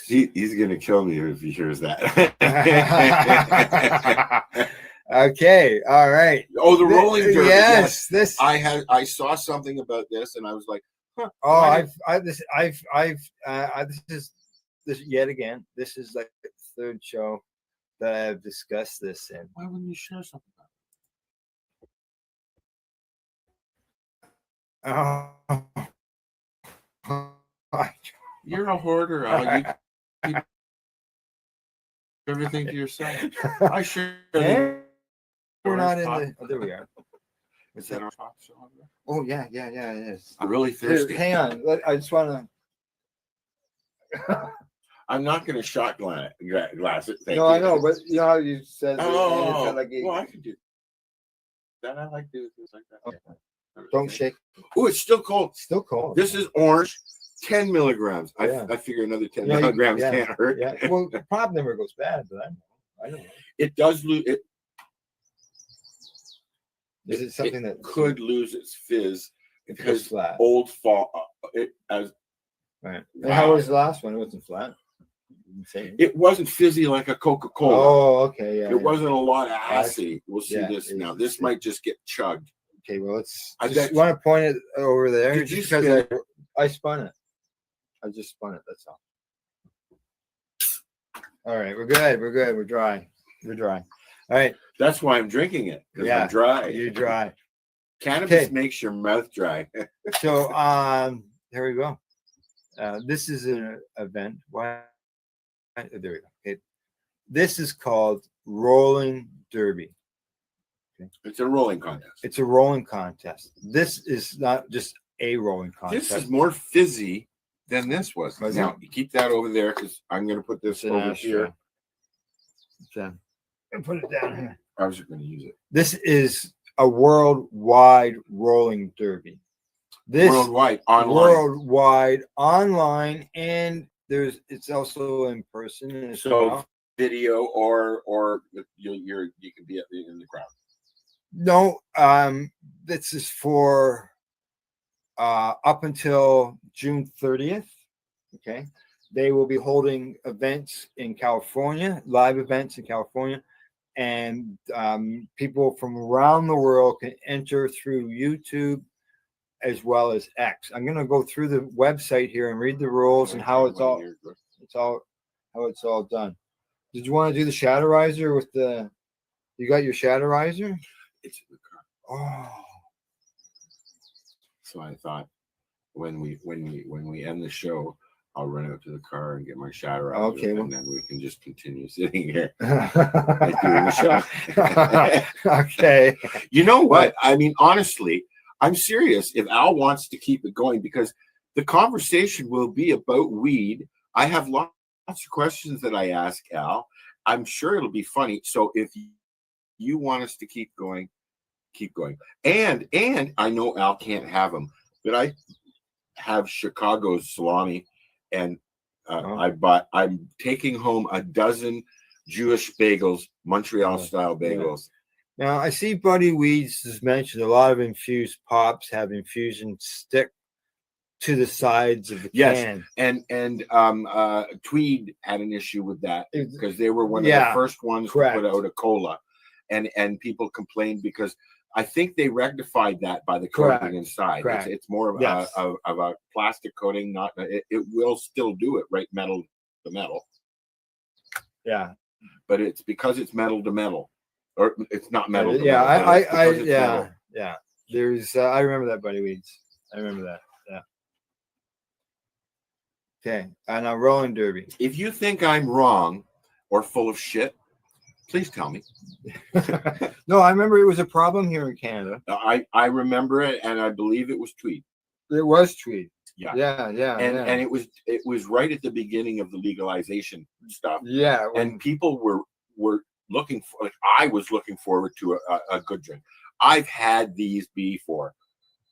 He's gonna kill me if he hears that. Okay, all right. Oh, the rolling derby. Yes, this. I saw something about this, and I was like, huh. Oh, this is yet again. This is like the 3rd show that I have discussed this in. Why wouldn't you share something about it? You're a hoarder, Al. You keep everything to yourself. I sure. We're not in the. Oh, there we are. Is that our talk show? Oh yeah, it is. I'm really thirsty. Hang on, I just want to. I'm not going to shot glass it. Thank you. I know, but you know how you said. Well, I can do that. I like doing things like that. Okay. Don't shake. Oh, it's still cold. Still cold. This is orange. 10 milligrams. I figure another 10 milligrams can't hurt. Yeah. Well, the pop never goes bad, but I don't know. It does lose it. Is it something that could lose its fizz because flat. Old fall it as right. And how was the last one? It wasn't flat. Insane. It wasn't fizzy like a Coca-Cola. Oh, okay. Yeah. It wasn't a lot of acid. We'll see this now. This might just get chugged. Okay, well, I just want to point it over there. Did you because I spun it. I just spun it. That's all. All right, we're good. We're dry. All right. That's why I'm drinking it. Yeah, I'm dry. You're dry. Cannabis makes your mouth dry. So here we go. This is an event. Why? There we go. Okay. This is called Rolling Derby. Okay. It's a rolling contest. It's a rolling contest. This is not just a rolling contest. This is more fizzy than this was. Now, you keep that over there because I'm going to put this over here. Okay. And put it down here. I was going to use it. This is a worldwide rolling derby. This Worldwide, online. worldwide online, and it's also in person as So well. video or you can be in the crowd. No, this is for up until June 30th. Okay. They will be holding events in California, live events in California, and people from around the world can enter through YouTube as well as X. I'm going to go through the website here and read the rules and how it's all done. Did you want to do the Shatterizer with the? You got your Shatterizer? It's in the car. Oh, So I thought when we end the show, I'll run out to the car and get my shatter out. Okay, and then we can just continue sitting here. okay. You know what? I mean, honestly, I'm serious. If Al wants to keep it going, because the conversation will be about weed. I have lots of questions that I ask Al. I'm sure it'll be funny. So if you want us to keep going, keep going. And I know Al can't have them, but I have Chicago's salami, and I'm taking home a dozen Jewish bagels, Montreal style bagels. Now I see Buddy Weeds has mentioned a lot of infused pops have infusion stick to the sides of the can. And Tweed had an issue with that because they were one of the first ones to put out a cola, and people complained because I think they rectified that by the coating inside. It's more of a plastic coating, not it will still do it, right? Metal to metal. Yeah. But it's because it's metal to metal. Or it's not metal to metal. Metal. Yeah. There's I remember that, Buddy Weeds. I remember that. Yeah. Okay. And now rolling derby. If you think I'm wrong or full of shit, please tell me. No, I remember it was a problem here in Canada. I remember it, and I believe it was Tweed. It was Tweed. Yeah. And it was right at the beginning of the legalization stuff. Yeah. And people were looking for, like, I was looking forward to a good drink. I've had these before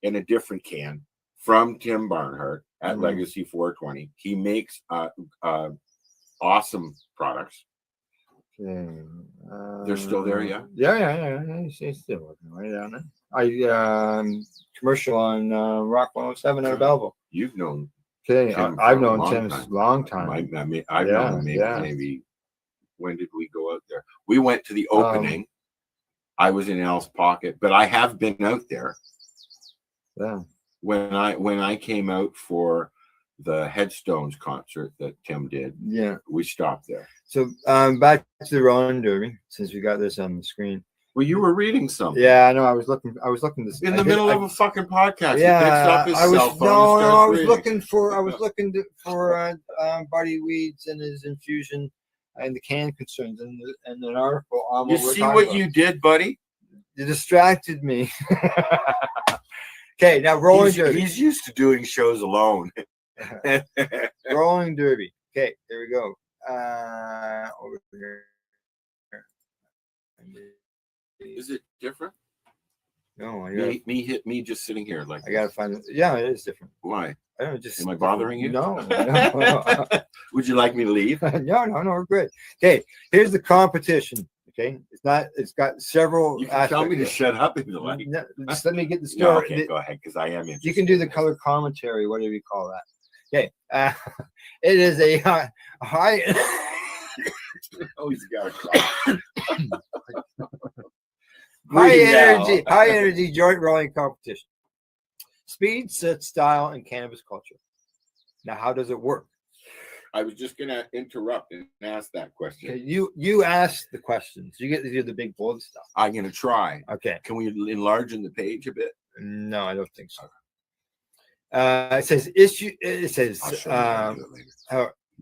in a different can from Tim Barnhart at Legacy 420. He makes awesome products. Okay. They're still there, yeah? Yeah. He's still working right down there. I commercial on Rock 107 out of Belleville. You've known Okay. Tim I've known long Tim time. a long time. I've known him maybe. When did we go out there? We went to the opening. I was in Al's pocket, but I have been out there. Yeah. When I came out for the Headstones concert that Tim did, we stopped there. So back to the rolling derby, since we got this on the screen. Well, you were reading something. Yeah, I know. I was looking this in the middle of a fucking podcast. Yeah, he picks up his cell phone. I was looking for Buddy Weeds and his infusion and the can concerns and an article on. You see what you did, buddy? You distracted me. Okay, now rolling derby. He's used to doing shows alone. Rolling derby. Okay, there we go. Over here. Is it different? No, me just sitting here like I gotta find it. Yeah, it is different. Why? I don't know, just am I bothering you? No. Would you like me to leave? No, we're good. Okay, here's the competition. Okay, it's got several. You can tell me to shut up if you like. No, just let me get the story. No, okay, go ahead, because I am interested. You can do the color commentary, whatever you call that. Okay, it is a high. Oh, he's got a cough. high energy joint rolling competition. Speed, set, style, and cannabis culture. Now, how does it work? I was just gonna interrupt and ask that question. Okay, you ask the questions. You get to do the big bold stuff. I'm gonna try. Okay. Can we enlarge in the page a bit? No, I don't think so. It says issue. It says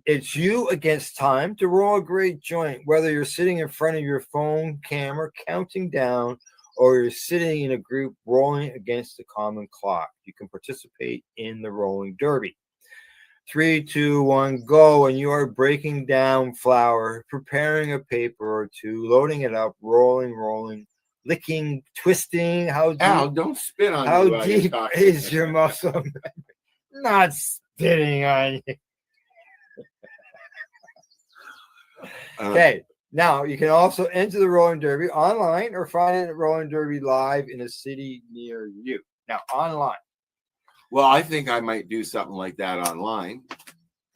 it's you against time to roll a great joint, whether you're sitting in front of your phone camera counting down or you're sitting in a group rolling against the common clock. You can participate in the rolling derby. 3, 2, 1, go. And you are breaking down flour, preparing a paper or two, loading it up, rolling, licking, twisting. How deep, Al, don't spit on how me while you're deep talking. is your muscle memory? Not spitting on you. Okay. Now you can also enter the Rolling Derby online or find it at Rolling Derby Live in a city near you. Now online. Well, I think I might do something like that online.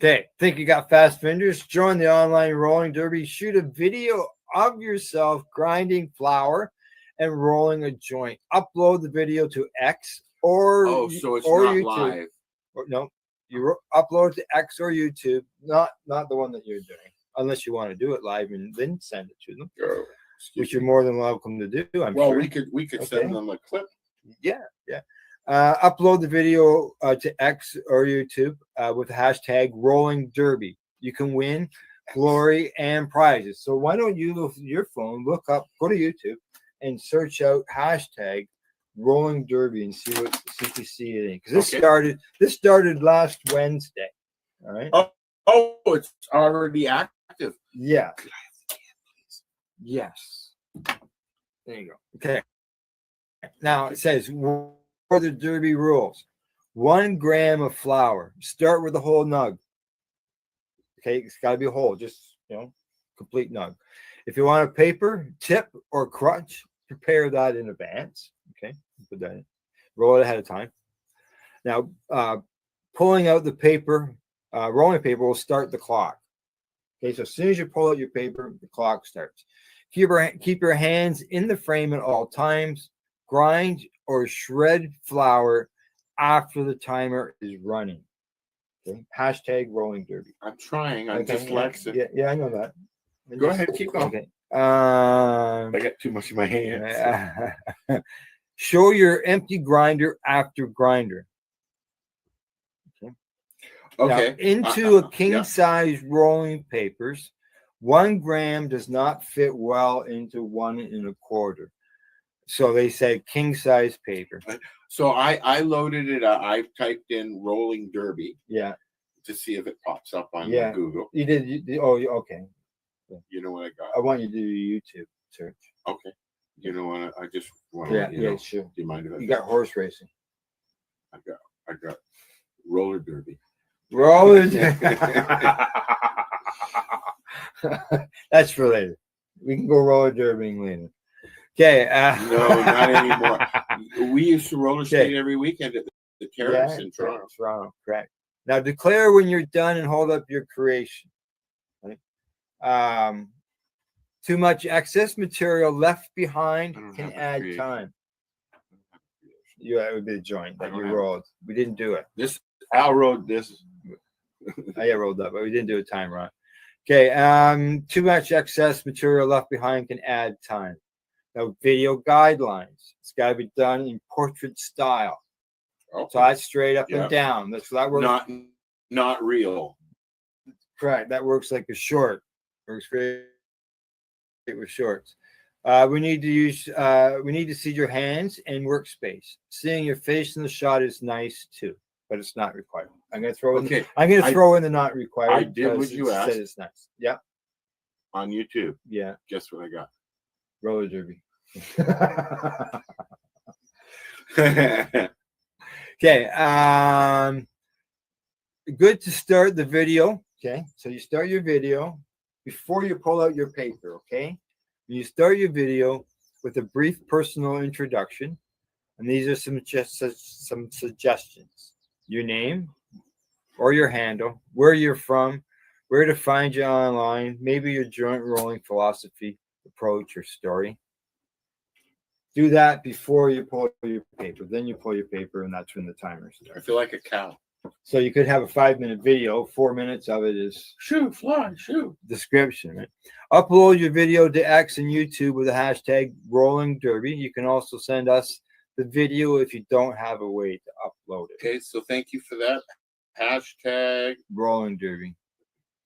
Okay, think you got fast fingers? Join the online rolling derby. Shoot a video of yourself grinding flour and rolling a joint. Upload the video to X or So it's or not YouTube. live. Or, no, you upload to X or YouTube, not the one that you're doing, unless you want to do it live and then send it to them, which you're more than welcome to do. I'm Well, sure. we could send them a clip. Yeah. Upload the video to X or YouTube with the hashtag Rolling Derby. You can win glory and prizes. So why don't you, with your phone, go to YouTube and search out hashtag Rolling Derby and see if you see it. Because this started last Wednesday. All right. Oh, it's already active. Yeah. Yes. There you go. Okay. Now it says for the derby rules: 1 gram of flour. Start with a whole nug. Okay, it's got to be a whole, just complete nug. If you want a paper, tip, or crutch, prepare that in advance. Okay, put that in. Roll it ahead of time. Now, pulling out the paper, rolling paper will start the clock. Okay, so as soon as you pull out your paper, the clock starts. Keep your hands in the frame at all times. Grind or shred flour after the timer is running. Okay. Hashtag Rolling Derby. I'm trying. I'm dyslexic. Yeah, I know that. Go ahead, keep going. Okay. I got too much in my hands. Show your empty grinder after grinder. Okay. Now, into a king size rolling papers, 1 gram does not fit well into 1 1/4. So they said king size paper. So I loaded it up. I typed in Rolling Derby. Yeah. To see if it pops up on Google. You did. Okay. You know what I got? I want you to do your YouTube search. Okay. You know what? I just want to. Yeah, sure. Do you mind if you got horse racing? I got roller derby. Roller derby. That's for later. We can go roller derbying later. Okay. No, not anymore. We used to roller skate every weekend at the terrace in Toronto. Toronto, correct. Now declare when you're done and hold up your creation. Right? Too much excess material left behind can add time. That would be the joint that you rolled. We didn't do it. Al rode this. I rolled up, but we didn't do a time run. Okay. Too much excess material left behind can add time. Now, video guidelines. It's got to be done in portrait style. Okay. So that's straight up and down. That works. Not real. Correct. That works like a short. Works great with shorts. We need to see your hands and workspace. Seeing your face in the shot is nice too, but it's not required. I'm gonna throw in the not required. I did what you asked. It's nice. Yeah. On YouTube. Yeah. Guess what I got? Roller derby. Okay. Good to start the video. Okay. So you start your video before you pull out your paper. Okay. You start your video with a brief personal introduction, and these are some suggestions: your name or your handle, where you're from, where to find you online, maybe your joint rolling philosophy, approach, or story. Do that before you pull your paper. Then you pull your paper, and that's when the timer starts. I feel like a cow. So you could have a 5-minute video. 4 minutes of it is shoot, fly, shoot. Description. Right? Upload your video to X and YouTube with the hashtag Rolling Derby. You can also send us the video if you don't have a way to upload it. Okay, so thank you for that. Hashtag Rolling Derby.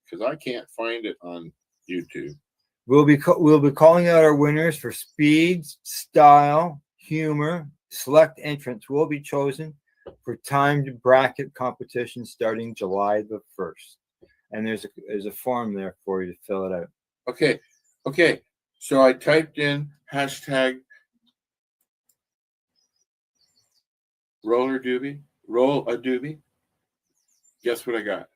Because I can't find it on YouTube. We'll be calling out our winners for speed, style, humor. Select entrants will be chosen for timed bracket competition starting July the 1st. And there's a form there for you to fill it out. Okay. So I typed in hashtag Roller doobie. Roll a doobie. Guess what I got?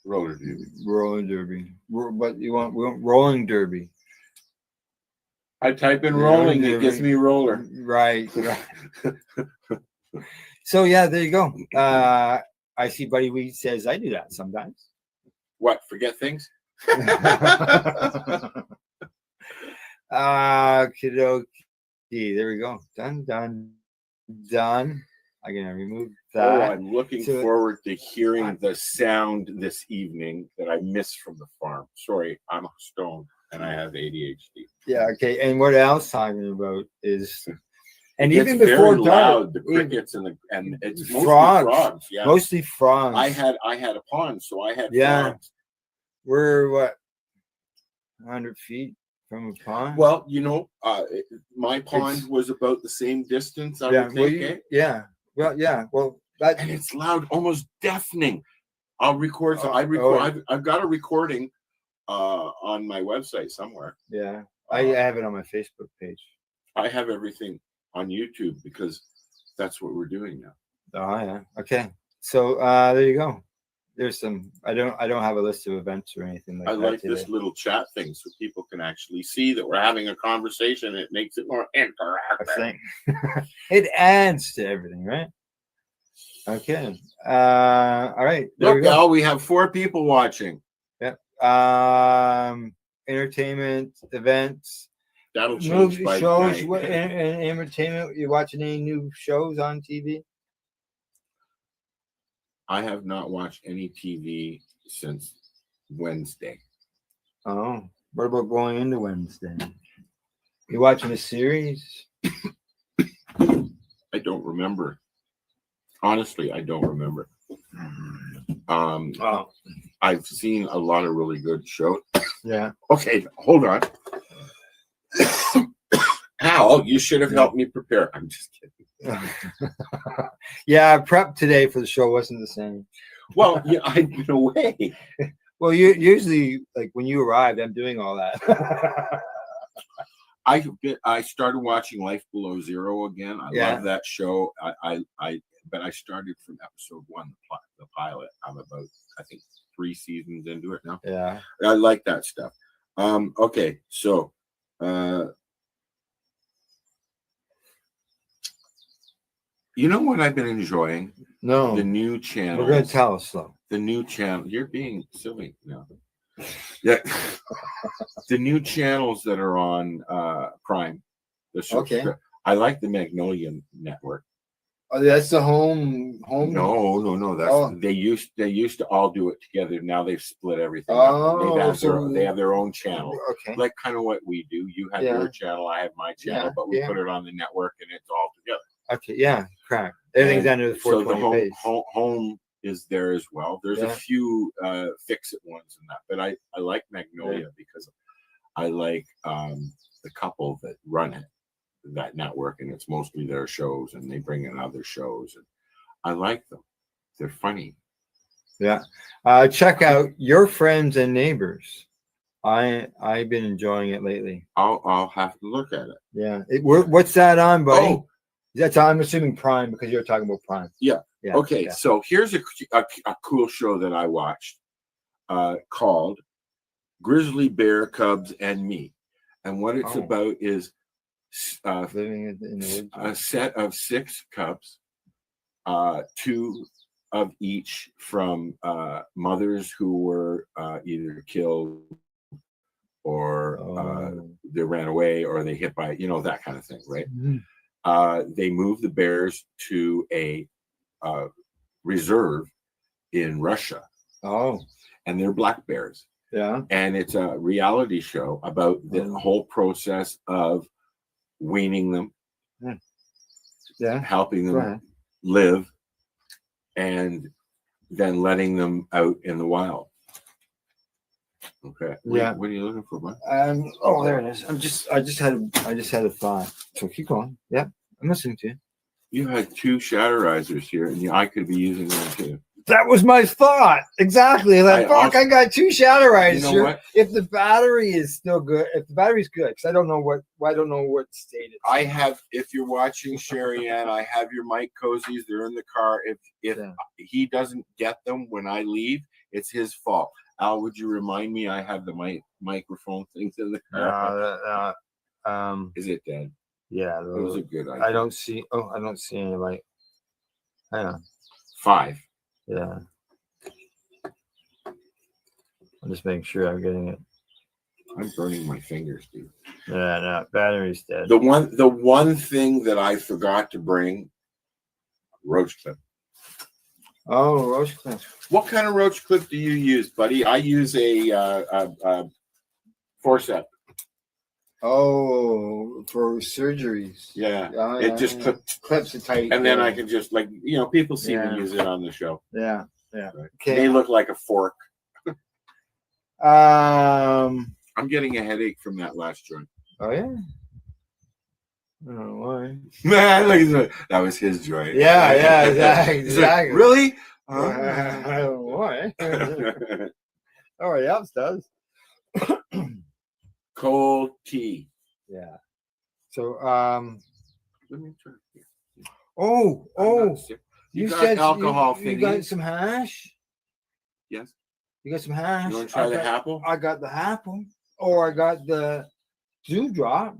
Roller doobie. Rolling derby. But we want rolling derby. I type in Roller rolling, it gives derby. me roller. Right. So yeah, there you go. I see Buddy Weed says I do that sometimes. What? Forget things? Kiddo. There we go. Done. I'm gonna remove Oh, that. I'm looking So- forward to hearing the sound this evening that I missed from the farm. Sorry, I'm stoned and I have ADHD. Yeah, okay. And what Al's talking about is, and It's even very before loud, dark, the crickets and it's mostly Frogs. frogs. Yeah, mostly frogs. I had a pond, so I had Yeah. frogs. We're what, 100 feet from a pond? Well, my pond was about the same distance. I would think, eh? Well, that, And it's loud, almost deafening. I'll record. So Oh, I record. oh. I've got a recording on my website somewhere. yeah, I have it on my Facebook page. I have everything on YouTube because that's what we're doing now. Oh yeah, okay. So there you go. There's some. I don't have a list of events or anything like I that. like today. this little chat thing so people can actually see that we're having a conversation. It makes it more I interactive. think it adds to everything, right? Okay. All right. There we Look, go. Al, we have 4 people watching. Entertainment, events, That'll change movie by shows. night. What and entertainment? You watching any new shows on TV? I have not watched any TV since Wednesday. Oh, what about going into Wednesday? You watching a series? I don't remember. Honestly, I don't remember. Oh, I've seen a lot of really good shows. yeah. Okay, hold on. Al, you should have helped me prepare. I'm just kidding. Yeah, prep today for the show wasn't the same. Well, yeah, I've been away. Well, you usually like when you arrived, I'm doing all that. I started watching Life Below Zero again. I Yeah. love that show. But I started from episode 1, the pilot. I'm about, I think, 3 seasons into it now. Yeah. I like that stuff. Okay, so you know what I've been enjoying? No, The new channel. we're gonna tell us though. The new channel. You're being silly now. Yeah. The new channels that are on Prime. Okay. I like the Magnolia Network. Oh, that's the home. No. That's Oh. they used to all do it together. Now they've split everything. Oh, up. so- They have their own channel. Okay. Like kind of what we do. You have Yeah. your channel, I have my channel, Yeah, but we yeah. put it on the network and it's all together. Okay. Yeah. Correct. Everything's And under the so 420 the base. home is there as well. There's a Yeah. few fix-it ones in that, but I like Magnolia because I like the couple that run it, that network, and it's mostly their shows, and they bring in other shows, and I like them. They're funny. Yeah. Check out Your Friends and Neighbors. I've been enjoying it lately. I'll have to look at it. Yeah. What's that on, buddy? Oh, That's I'm assuming Prime because you're talking about Prime. Yeah. Yeah. Okay, Yeah. so here's a cool show that I watched called Grizzly Bear, Cubs, and Me. And what it's Oh. about is Living in the woods. a set of 6 cubs, 2 of each from mothers who were either killed or they ran away or they hit by, that kind of thing, right? Mhm. They moved the bears to a reserve in Russia, Oh, and they're black bears. yeah. And it's a reality show about the whole process of weaning them, Yeah. helping Go them ahead. live, and then letting them out in the wild. Okay. Yeah. What are you looking for, bud? Oh, there it is. I just had a thought. So keep going. Yeah, I'm listening to you. You had 2 shatterizers here, and I could be using them too. That was my thought. Exactly. Like, I got 2 shadow riders. You know what? If the battery is still good, if the battery's good, because I don't know what state it's. I have. If you're watching Sherry Ann, I have your mic cozies. They're in the car. If he doesn't get them when I leave, it's his fault. Al, would you remind me? I have the microphone things in the car. Is it dead? Yeah, It was a good idea. I don't see any light. Hang on. 5. Yeah. I'm just making sure I'm getting it. I'm burning my fingers, dude. Yeah, no, battery's dead. The one thing that I forgot to bring, roach clip. Oh, roach clip. What kind of roach clip do you use, buddy? I use a forceps. Oh, for surgeries. Yeah, Oh, it just clips it tight, and then I can just people see me use it on the show. Yeah. Right. Okay. They look like a fork. Um. I'm getting a headache from that last joint. Oh yeah. I don't know why. That was his joint. Yeah, exactly. Like, really? I don't know why. Everybody else does. Cold tea. Yeah. So Let me try. you got said alcohol you got thingies? some hash? Yes. You got some hash? You want to try the apple? I got the apple, or I got the dewdrop.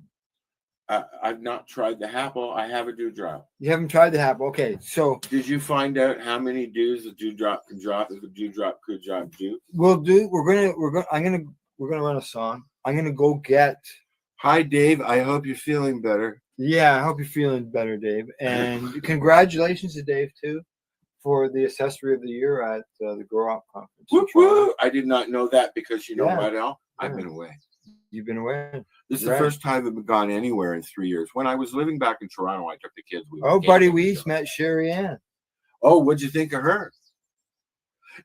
I've not tried the apple. I have a dewdrop. You haven't tried the apple. Okay, so did you find out how many dews a dewdrop can drop if a dewdrop could drop dew? We're gonna run a song. I'm gonna go get. Hi, Dave. I hope you're feeling better. Yeah, I hope you're feeling better, Dave. And congratulations to Dave too for the accessory of the year at the Grow Up Conference. Woo, woo. I did not know that because you know Yeah. what, Al? I've Yeah. been away. You've been away. This is Right. the first time I've gone anywhere in 3 years. When I was living back in Toronto, I took the kids. We went Oh, Buddy camping. Weese met Sherry Ann. Oh, what'd you think of her?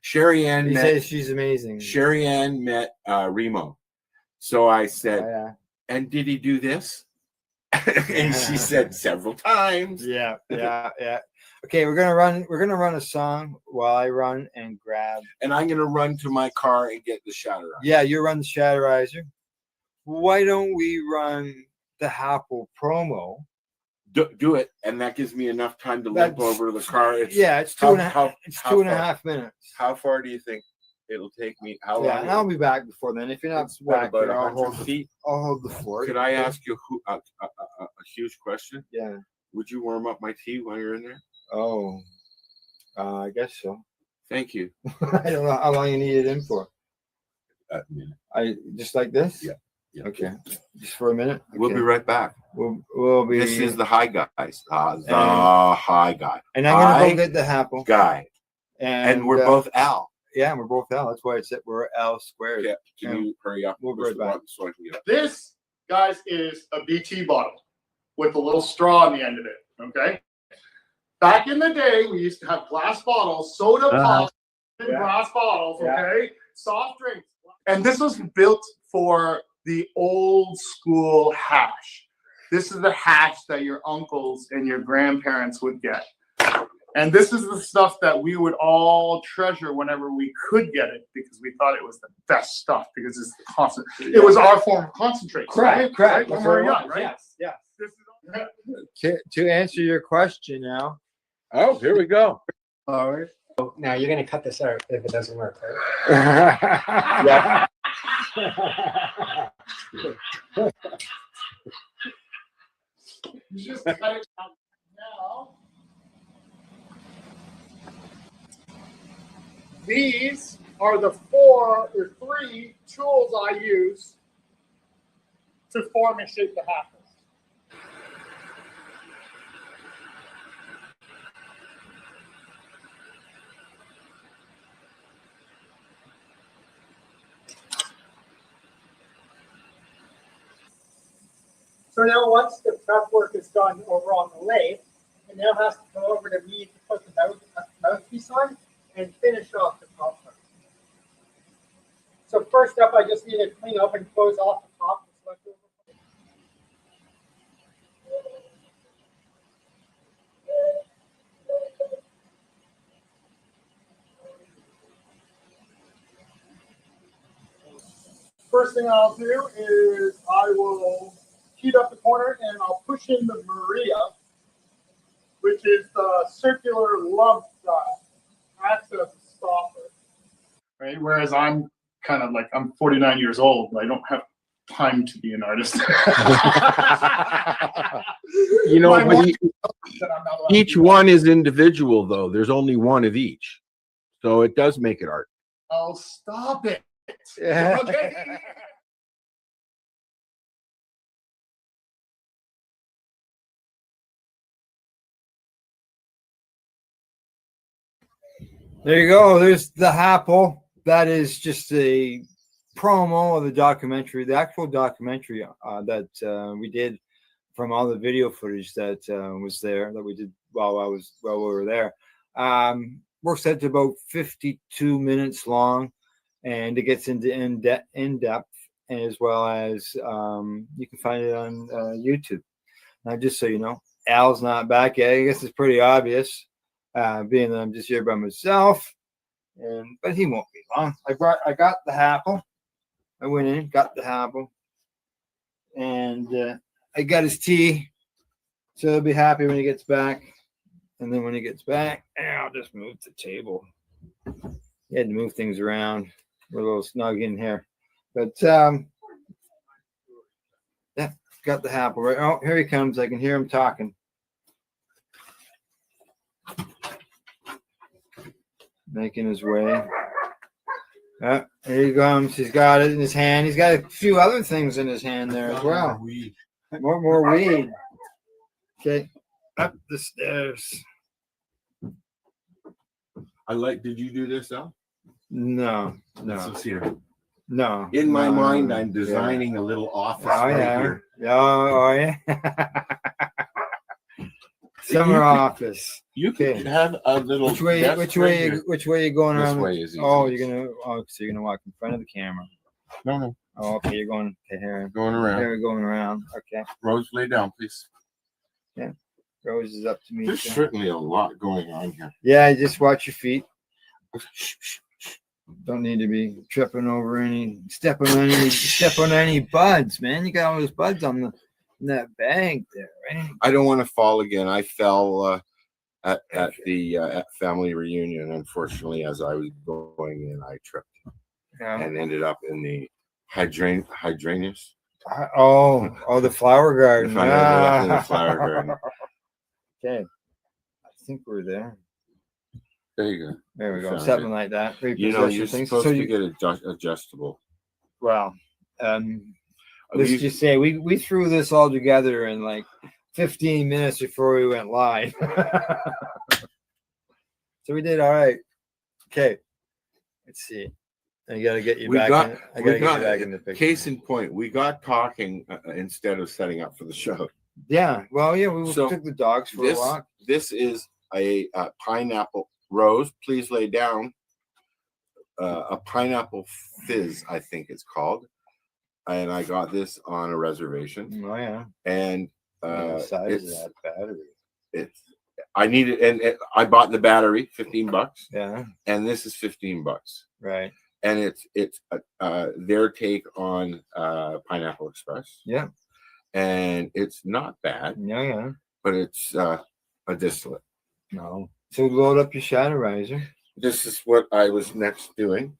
Sherry Ann He met. says she's amazing. Sherry Ann met Remo. So I said, Oh, yeah. and did he do this? And she said several times. Yeah. Okay, we're gonna run a song while I run and grab. And I'm gonna run to my car and get the shatter. Yeah, you run the Shatterizer. Why don't we run the Apple promo? Do it, and that gives me enough time to limp over to the car. It's 2.5 minutes. How far do you think it'll take me? How long? Yeah, and I'll be back before then. If you're not back, about here, I'll 100 feet? I'll hold the fort. Could I ask you a huge question? Yeah. Would you warm up my tea while you're in there? Oh, I guess so. Thank you. I don't know how long you need it in for. A minute. I just like this. Yeah. Okay. Just for a minute. We'll be right back. We'll be. This is the high guys. The high guy. And I'm gonna go get the apple guy. And we're both Al. Yeah, we're both L. That's why it's we're L squared. Yeah. Can you hurry up? We'll be right back. So I can get up. This, guys, is a BT bottle with a little straw on the end of it. Okay. Back in the day, we used to have glass bottles, soda pops in glass bottles. Okay, soft drinks. And this was built for the old school hash. This is the hash that your uncles and your grandparents would get. And this is the stuff that we would all treasure whenever we could get it because we thought it was the best stuff because it's the constant. It was our form of concentrate. Correct. Right? When we were young, right? Yes. This is To answer your question now. Oh, here we go. All right. Now you're gonna cut this out if it doesn't work, right? Yeah. You just cut it out now. These are the 4 or 3 tools I use to form and shape the half. So now once the prep work is done over on the lathe, it now has to come over to me to put the mouthpiece on and finish off the top part. So first up, I just need to clean up and close off the top that's left over. first thing I'll do is I will heat up the corner and I'll push in the Maria, which is the circular love acts as a stopper. Right. Whereas I'm kind of like, I'm 49 years old, and I don't have time to be an artist. You know, My but wife each, knows that I'm not allowed to each do that. one is individual, though. There's only one of each, so it does make it art. Oh, stop it. Okay. There you go. There's the Apple. That is just a promo of the documentary, the actual documentary that we did from all the video footage that was there that we did while we were there. Works out to about 52 minutes long, and it gets into in depth, as well as you can find it on YouTube. Now, just so you know, Al's not back yet. I guess it's pretty obvious, being that I'm just here by myself. But he won't be long. I got the apple. I went in, got the apple, and I got his tea. So he'll be happy when he gets back. And then when he gets back, I'll just move the table. He had to move things around. We're a little snug in here. But yeah, got the apple right. Oh, here he comes. I can hear him talking. Making his way. Here he comes. He's got it in his hand. He's got a few other things in his hand there as well. More weed. Okay, up the stairs. Did you do this, Al? No. Let's hear. No. In my No, mind, I'm designing a little office here. Oh yeah. Summer office. You could have a little. Which way are you going around? This way is easy. So you're gonna walk in front of the camera. No. Oh, okay. You're going here. Going around. Here, going around. Okay. Rose, lay down, please. Yeah. Rose is up to me. There's certainly a lot going on here. Yeah, just watch your feet. Don't need to be stepping on any buds, man. You got all those buds in that bag there, right? I don't want to fall again. I fell at the family reunion, unfortunately, as I was going in. I tripped and ended up in the hydrangeas. The flower garden. I ended up in the flower garden. Okay, I think we're there. There you go. There we go. Something like that. You're supposed to get adjustable. Well, let's just say we threw this all together in like 15 minutes before we went live. So we did all right. Okay. Let's see. I got to get you back. I got to get you back in the picture. Case in point, we got talking instead of setting up for the show. Yeah. Well, yeah, we took the dogs for a walk. This is a pineapple. Rose, please lay down. A pineapple fizz, I think it's called, and I got this on a reservation. Oh yeah. And the size of that battery. I needed, and I bought the battery, $15. Yeah. And this is $15. Right. And it's their take on Pineapple Express. Yeah. And it's not bad. Yeah. But it's a distillate. No. So load up your shadowizer. This is what I was next doing.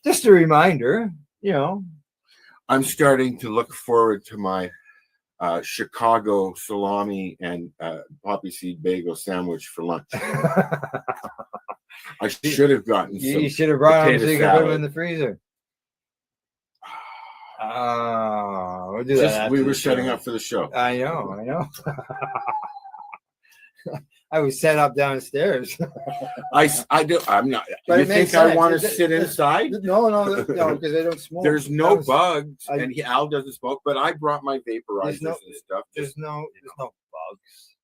Just a reminder, I'm starting to look forward to my Chicago salami and poppy seed bagel sandwich for lunch. I should have gotten some. You should have brought them so you could put them in the freezer. We'll do that. We were setting up for the show. I know. I was set up downstairs. I do. I'm not. But you think I want to sit inside? No, because I don't smoke. There's no bugs, and Al doesn't smoke. But I brought my vaporizers and stuff. There's no bugs.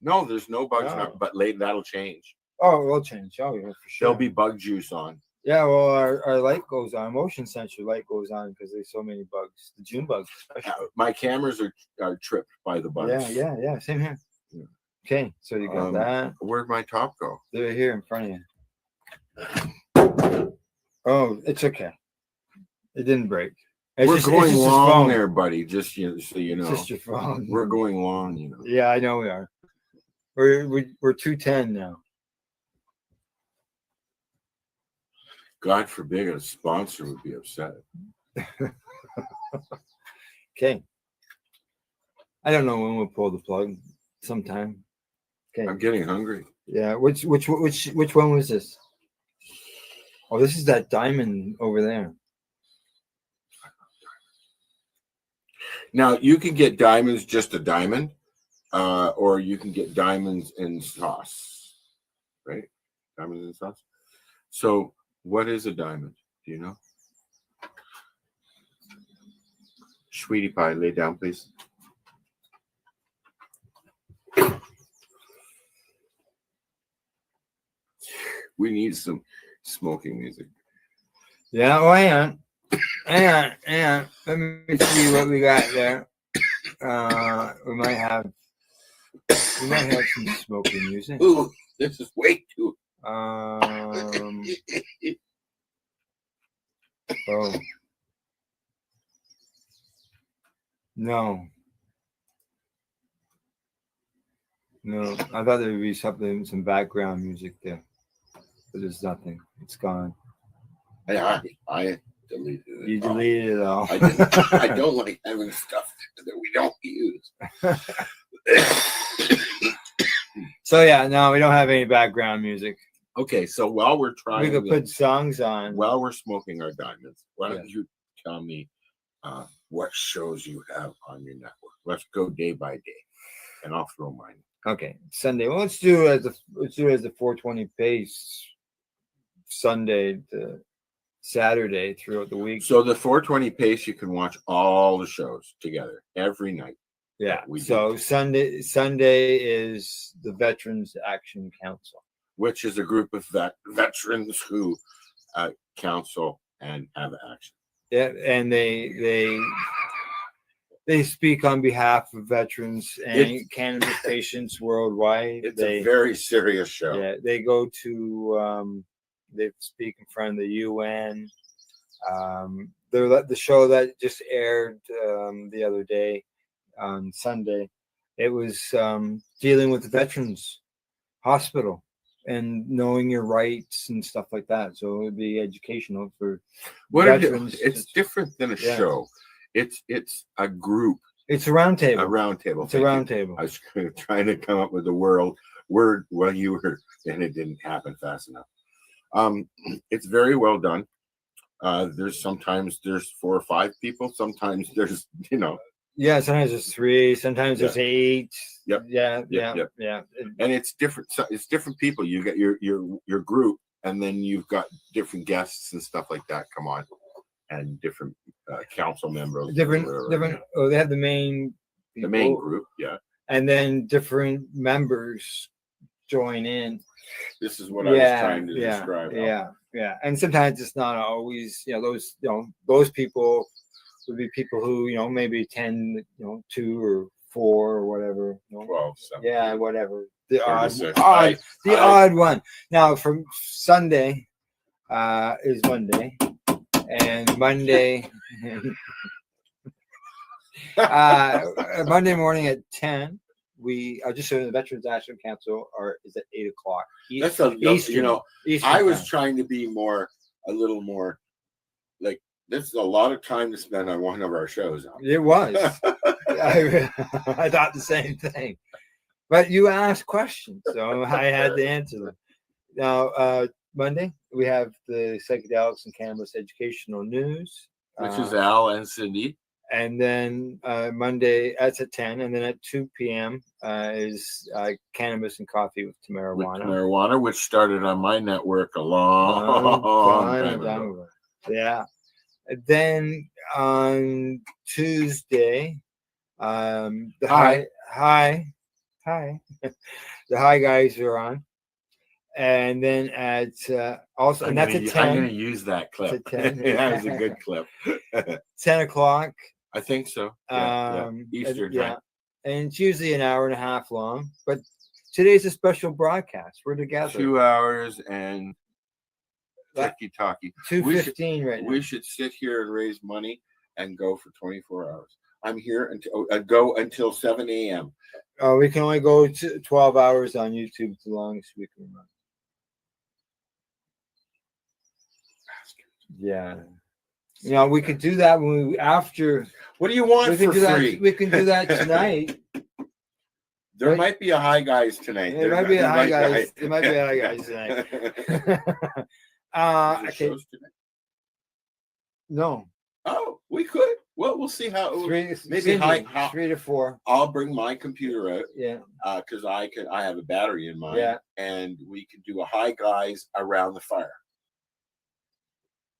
No, there's no bugs. But later that'll change. Oh, it will change. Oh, yeah, for sure. There'll be bug juice on. Yeah, well, our light goes on. Motion sensor light goes on because there's so many bugs. The June bugs, especially. My cameras are tripped by the bugs. Yeah. Same here. Yeah. Okay, so you got that. Where'd my top go? They're here in front of you. Oh, it's okay. It didn't break. It's We're just, going it's just his long phone. there, buddy. Just so you It's know, just your phone. we're going long. You know. Yeah, I know we are. We're 210 now. God forbid a sponsor would be upset. Okay. I don't know when we'll pull the plug. Sometime. Okay. I'm getting hungry. Yeah. Which one was this? Oh, this is that diamond over there. Now you can get diamonds, just a diamond, or you can get diamonds in sauce, right? Diamonds in sauce. So, what is a diamond? Do you know? Sweetie pie, lay down, please. We need some smoking music. Yeah. Oh, hang on. Hang on. Let me see what we got there. We might have some smoking music. Ooh, this is way too. Oh. No. I thought there would be some background music there, but there's nothing. It's gone. I deleted it. You deleted it all. I don't like having stuff that we don't use. So yeah, no, we don't have any background music. Okay, so while we're trying, we could put songs on while we're smoking our diamonds. Why don't you tell me what shows you have on your network? Let's go day by day, and I'll throw mine. Okay, Sunday. Well, let's do it as the 420 pace. Sunday to Saturday throughout the week. So the 420 pace, you can watch all the shows together every night. Yeah. So Sunday is the Veterans Action Council, which is a group of veterans who counsel and have action. Yeah, and they speak on behalf of veterans and cannabis patients worldwide. It's a very serious show. Yeah, they go to they speak in front of the UN. The show that just aired the other day on Sunday, it was dealing with the Veterans Hospital and knowing your rights and stuff like that. So it would be educational for veterans. It's different than a show. It's a group. It's a round table. A round table. It's a round table. I was trying to come up with a word while you were, and it didn't happen fast enough. It's very well done. Sometimes there's 4 or 5 people. Sometimes there's, Yeah, sometimes there's 3. Sometimes there's 8. Yep. Yeah. And it's different. It's different people. You get your group, and then you've got different guests and stuff like that come on, and different council members. Different. Oh, they have the main. The main group, yeah. And then different members join in. This is what I was trying to describe. Yeah. And sometimes it's not always, those people would be people who, maybe attend, 2 or 4 or whatever. 12. Yeah, whatever. The odd one. Now from Sunday is Monday, and Monday Monday morning at 10. We are just showing the Veterans Action Council is at 8 o'clock. That's Eastern I was time. trying to be a little more like, this is a lot of time to spend on one of our shows. It was. I thought the same thing, but you asked questions, so I had to answer them. Now, Monday we have the psychedelics and cannabis educational news, which is Al and Cindy. And then Monday, that's at 10. And then at 2 p.m. Is Cannabis and Coffee with Marijuana, which started on my network a long time ago. Yeah. And then on Tuesday, the hi the Hi Guys are on. And then at also, and that's at 10. I'm going to use that clip. That was a good clip. 10 o'clock. I think so. Yeah. Eastern time. And it's usually an hour and a half long. But today's a special broadcast. We're together. 2 hours and ticky-tacky. 2:15 right now. We should sit here and raise money and go for 24 hours. I'm here until go until 7 a.m. We can only go to 12 hours on YouTube. It's the longest we can run. Yeah. You know, we could do that when we after. What do you want We can for do free? that. We can do that tonight. There Right. might be a High Guys tonight. There might be a High Guys. There might be a High Guys tonight. Okay. Shows tonight? No. Oh, we could. Well, we'll see how. Maybe Maybe 3 to 4. I'll bring my computer out. Yeah. Because I have a battery in mine. Yeah. And we could do a High Guys around the fire.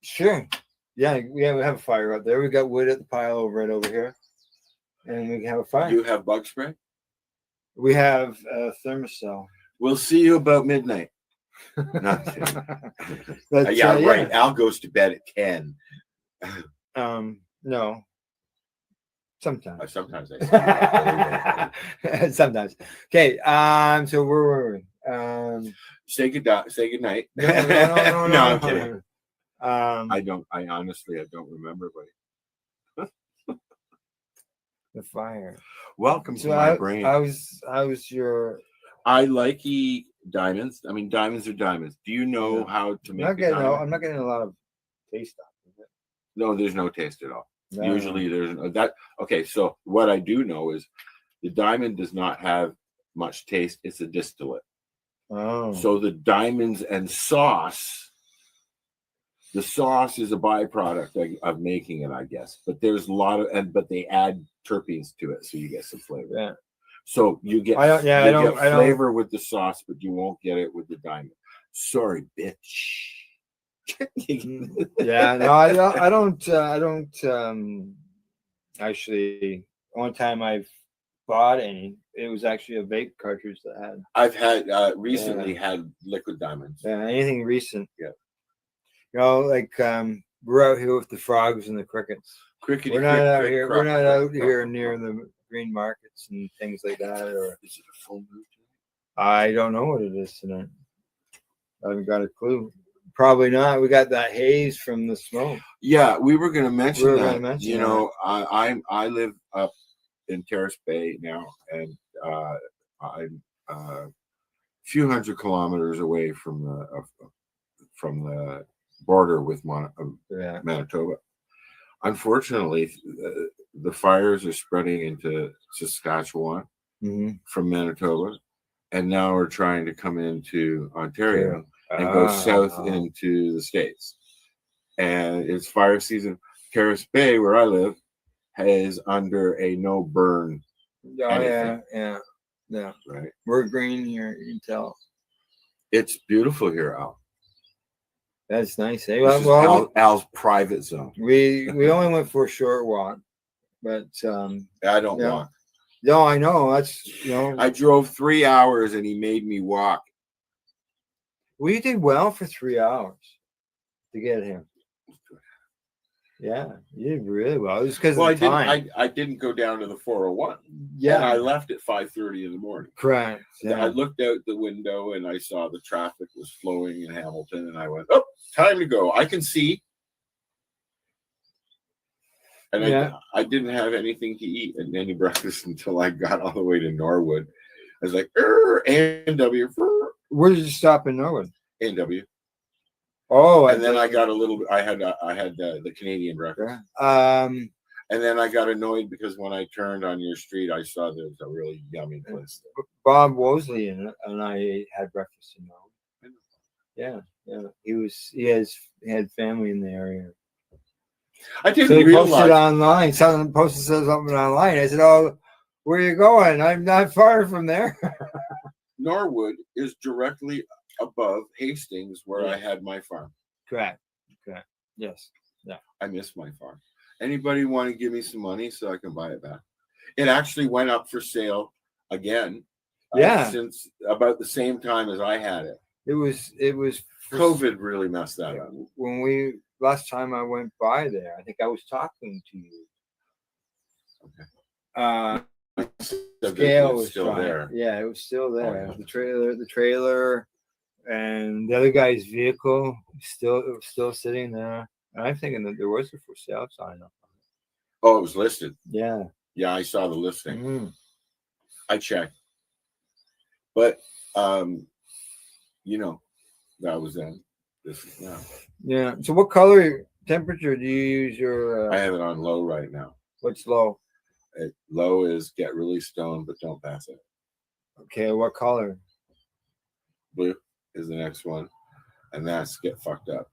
Sure. Yeah. We have a fire out there. We got wood at the pile right over here, and we can have a fire. You have bug spray? We have a thermocell. We'll see you about midnight. Not kidding. But, yeah, right. Al goes to bed at 10. No. Sometimes. Sometimes I say. Sometimes. Okay. So where were we? Say good night. No, I'm kidding. I honestly don't remember, but the fire. Welcome to my brain. I was your. I like diamonds. I mean, diamonds are diamonds. Do you know how to make? I'm not getting a lot of taste off of it. No, there's no taste at all. No. Usually there's that. Okay, so what I do know is the diamond does not have much taste. It's a distillate. Oh. So the diamonds and sauce. The sauce is a byproduct of making it, I guess. But there's a lot of, but they add terpenes to it, so you get some flavor. Yeah. So you get flavor with the sauce, but you won't get it with the diamond. Sorry, bitch. Yeah, no, I don't. Actually, one time I've bought any. It was actually a vape cartridge that had. I've had recently had liquid diamonds. Yeah, anything recent. Yeah. You know, like we're out here with the frogs and the crickets. We're not out here. We're not out here near the green markets and things like that. Or is it a full moon tonight? I don't know what it is tonight. I haven't got a clue. Probably not. We got that haze from the smoke. Yeah, we were going to mention that. Mention know, I live up in Terrace Bay now, and I'm a few hundred kilometers away from the border with Manitoba. Unfortunately, the fires are spreading into Saskatchewan from Manitoba, and now we're trying to come into Ontario and go south into the States. And it's fire season. Terrace Bay, where I live, is under a no burn. Yeah. Right. We're green here. You can tell. It's beautiful here, Al. That's nice. Eh? This is Al's private zone. We only went for a short walk, but I don't walk. No, I know. That's I drove 3 hours and he made me walk. We did well for 3 hours to get here. Yeah, you did really well. It was because of the time. I didn't go down to the 401. Yeah, and I left at 5:30 in the morning. Correct. Yeah. I looked out the window and I saw the traffic was flowing in Hamilton, and I went, "Oh, time to go. I can see." And I didn't have anything to eat and any breakfast until I got all the way to Norwood. I was like, A&W. Where did you stop in Norwood? A&W. Oh, and then I got a little bit. I had the Canadian breakfast. And then I got annoyed because when I turned on your street, I saw there was a really yummy place there. Bob Wosley and I had breakfast in Norwood. Yeah. He had family in the area. I didn't realize. Posted online. Someone posted something online. I said, "Oh, where are you going? I'm not far from there." Norwood is directly above Hastings, where I had my farm. Correct. Yes. Yeah. I miss my farm. Anybody want to give me some money so I can buy it back? It actually went up for sale again. Since about the same time as I had it. It was. COVID really messed that up. When last time I went by there, I think I was talking to you. Okay. Scale was still there. Yeah, it was still there. Oh, yeah. The trailer and the other guy's vehicle still sitting there. And I'm thinking that there was a for sale sign up. Oh, it was listed. Yeah. Yeah, I saw the listing. Mm. I checked. But you know, that was then. This is now. Yeah. So what color temperature do you use your I have it on low right now. what's low? Low is get really stoned, but don't pass it. Okay, what color? Blue is the next one. And that's get fucked up.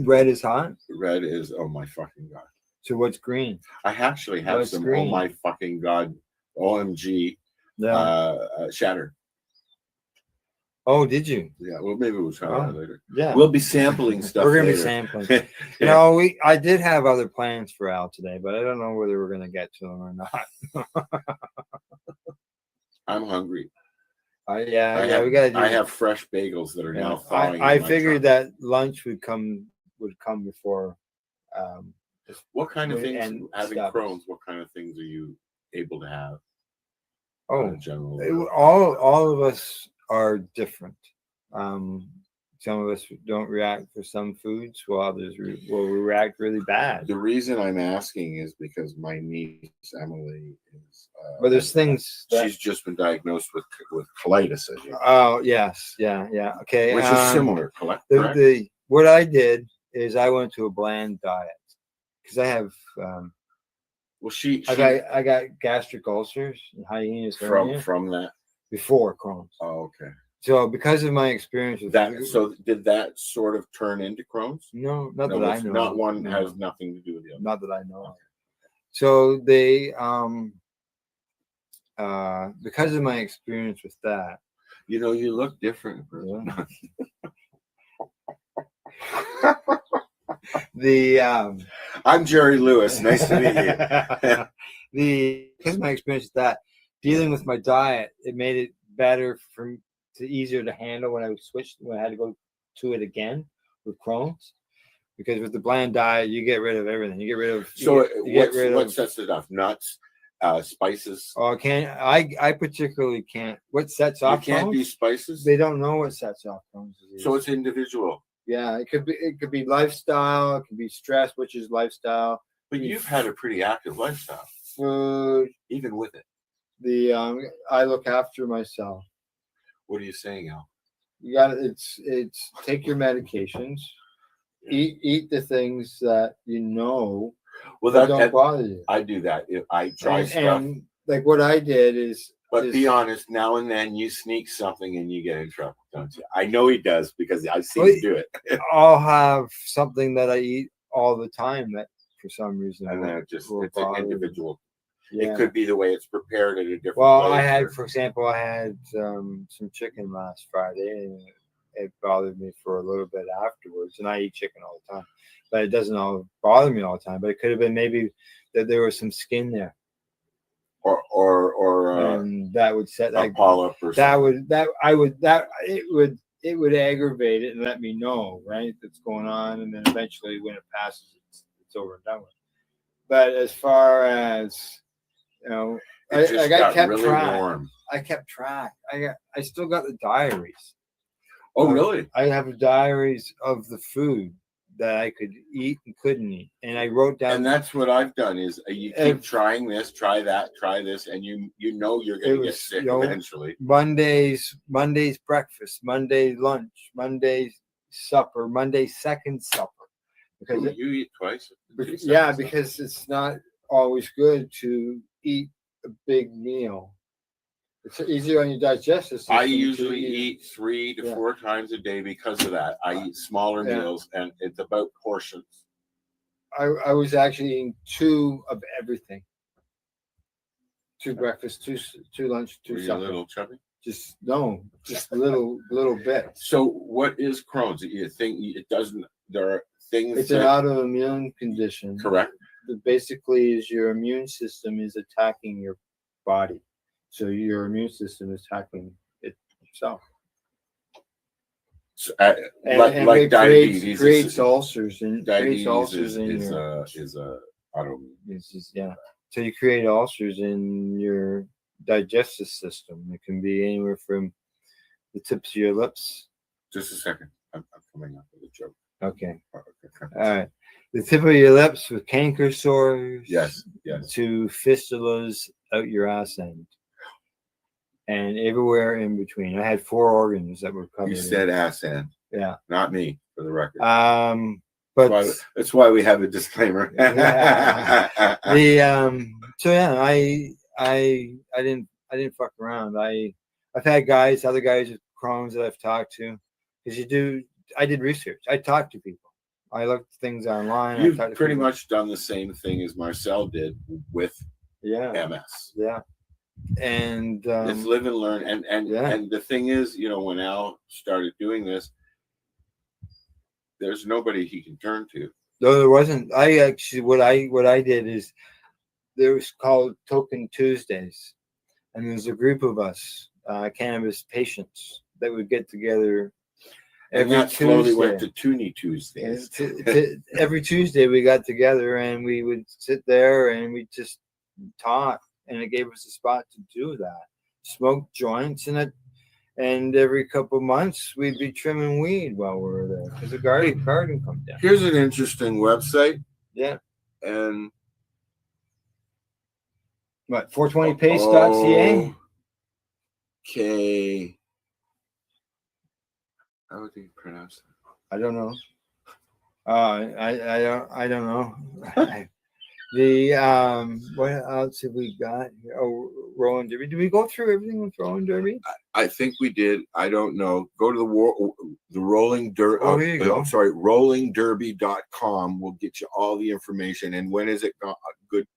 Red is hot. Red is oh my fucking god. So what's green? I actually have What's some green? oh my fucking god OMG shatter. Oh, did you? Yeah, well maybe we'll try that later. Yeah. We'll be sampling stuff. We're gonna later. be sampling. Yeah. No, I did have other plans for Al today, but I don't know whether we're gonna get to them or not. I'm hungry. We gotta do I have fresh bagels that are now thawing. I in my figured truck. that lunch would come before What kind of things and having stuff. Crohn's, what kind of things are you able to have? Oh, general all of us are different. Some of us don't react for some foods, while others will react really bad. The reason I'm asking is because my niece Emily is. But there's things she's just been diagnosed with colitis. As you know, Oh yes, yeah. Okay, which is similar. Correct. What I did is I went to a bland diet because I have. Well, I got gastric ulcers and hyenas from that before Crohn's. Oh, okay. So because of my experience with that, so did that sort of turn into Crohn's? No, not that I know. Not one has nothing to do with the other. Not that I know. So they because of my experience with that, you know, you look different. I'm Jerry Lewis. Nice to meet you. Because of my experience with that, dealing with my diet, it made it better easier to handle when I had to go to it again with Crohn's. Because with the bland diet, you get rid of everything. You get rid of what sets it off? Nuts, spices. Oh, I particularly can't. What sets off? You can't Crohn's? do spices. They don't know what sets off Crohn's disease. So it's individual. Yeah, it could be lifestyle. It could be stress, which is lifestyle. But you've had a pretty active lifestyle. Food, even with it. I look after myself. What are you saying, Al? You got it's take your medications, eat the things that you know. Well, that don't bother you. I do that. I try stuff. And like what I did is. But be honest, now and then you sneak something and you get in trouble, don't you? I know he does because I've seen him do it. I'll have something that I eat all the time that for some reason. And then it's an individual. Yeah. It could be the way it's prepared at a different place. For example, I had some chicken last Friday and it bothered me for a little bit afterwards. And I eat chicken all the time, but it doesn't all bother me all the time. But it could have been maybe that there was some skin there. Or and that would set a polyp or something. It would aggravate it and let me know, right, that's going on, and then eventually when it passes, it's over and done with. But as far as I kept really track. Warm. I kept track. I still got the diaries. Oh, really? I have diaries of the food that I could eat and couldn't eat, and I wrote down. And that's what I've done is you keep trying this, try that, try this, and you know you're going to get sick eventually. Monday's breakfast, Monday lunch, Monday supper, Monday second supper. Because you eat twice. Because it's not always good to eat a big meal. It's easier on your digestive system. I usually eat 3 to 4 times a day because of that. I eat smaller meals, and it's about portions. I was actually eating 2 of everything. 2 breakfast, 2 lunch, 2 Were you supper. a little chubby? Just little bits. So what is Crohn's? You think it doesn't? There are things. It's an autoimmune condition. Correct. That basically is your immune system is attacking your body. So your immune system is attacking itself. So, like diabetes creates ulcers and diabetes creates ulcers is autoimmune. So you create ulcers in your digestive system. It can be anywhere from the tips of your lips Just a second. I'm coming up with a joke. Okay. All right. The tip of your lips with canker sores. Yes. To fistulas out your ass end. And everywhere in between. I had 4 organs that were covered. You said ass end. Yeah. Not me, for the record. But that's why we have a disclaimer. So yeah, I didn't fuck around. I've had other guys with Crohn's that I've talked to, because I did research. I talked to people. I looked things online. You've pretty much done the same thing as Marcel did with MS. Yeah. And it's live and learn. And the thing is, when Al started doing this, there's nobody he can turn to. No, there wasn't. I actually, what I did is, there was called Token Tuesdays, and there was a group of us, cannabis patients, that would get together. And that slowly went to Toonie Tuesdays. Every Tuesday we got together and we would sit there and we just talk, and it gave us a spot to do that. Smoke joints and every couple of months we'd be trimming weed while we were there, because the garden comes down. Here's an interesting website. Yeah. And what, 420pace.ca? Okay. How would you pronounce that? I don't know. I don't know. What else have we got here? Oh, Rolling Derby. Did we go through everything with Rolling Derby? I think we did. I don't know. Go to the Rolling Derby. Oh, here you go. I'm sorry, rollingderby.com will get you all the information. And when is it good?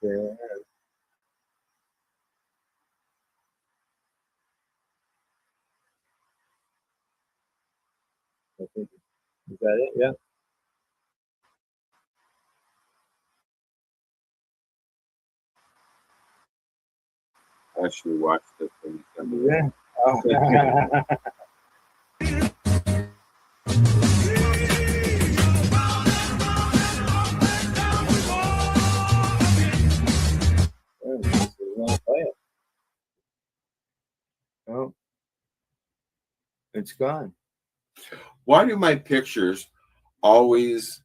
Yeah. I think, is that it? Yeah. I actually watched this thing. Yeah. Oh. Oh, it's gone. Why do my pictures always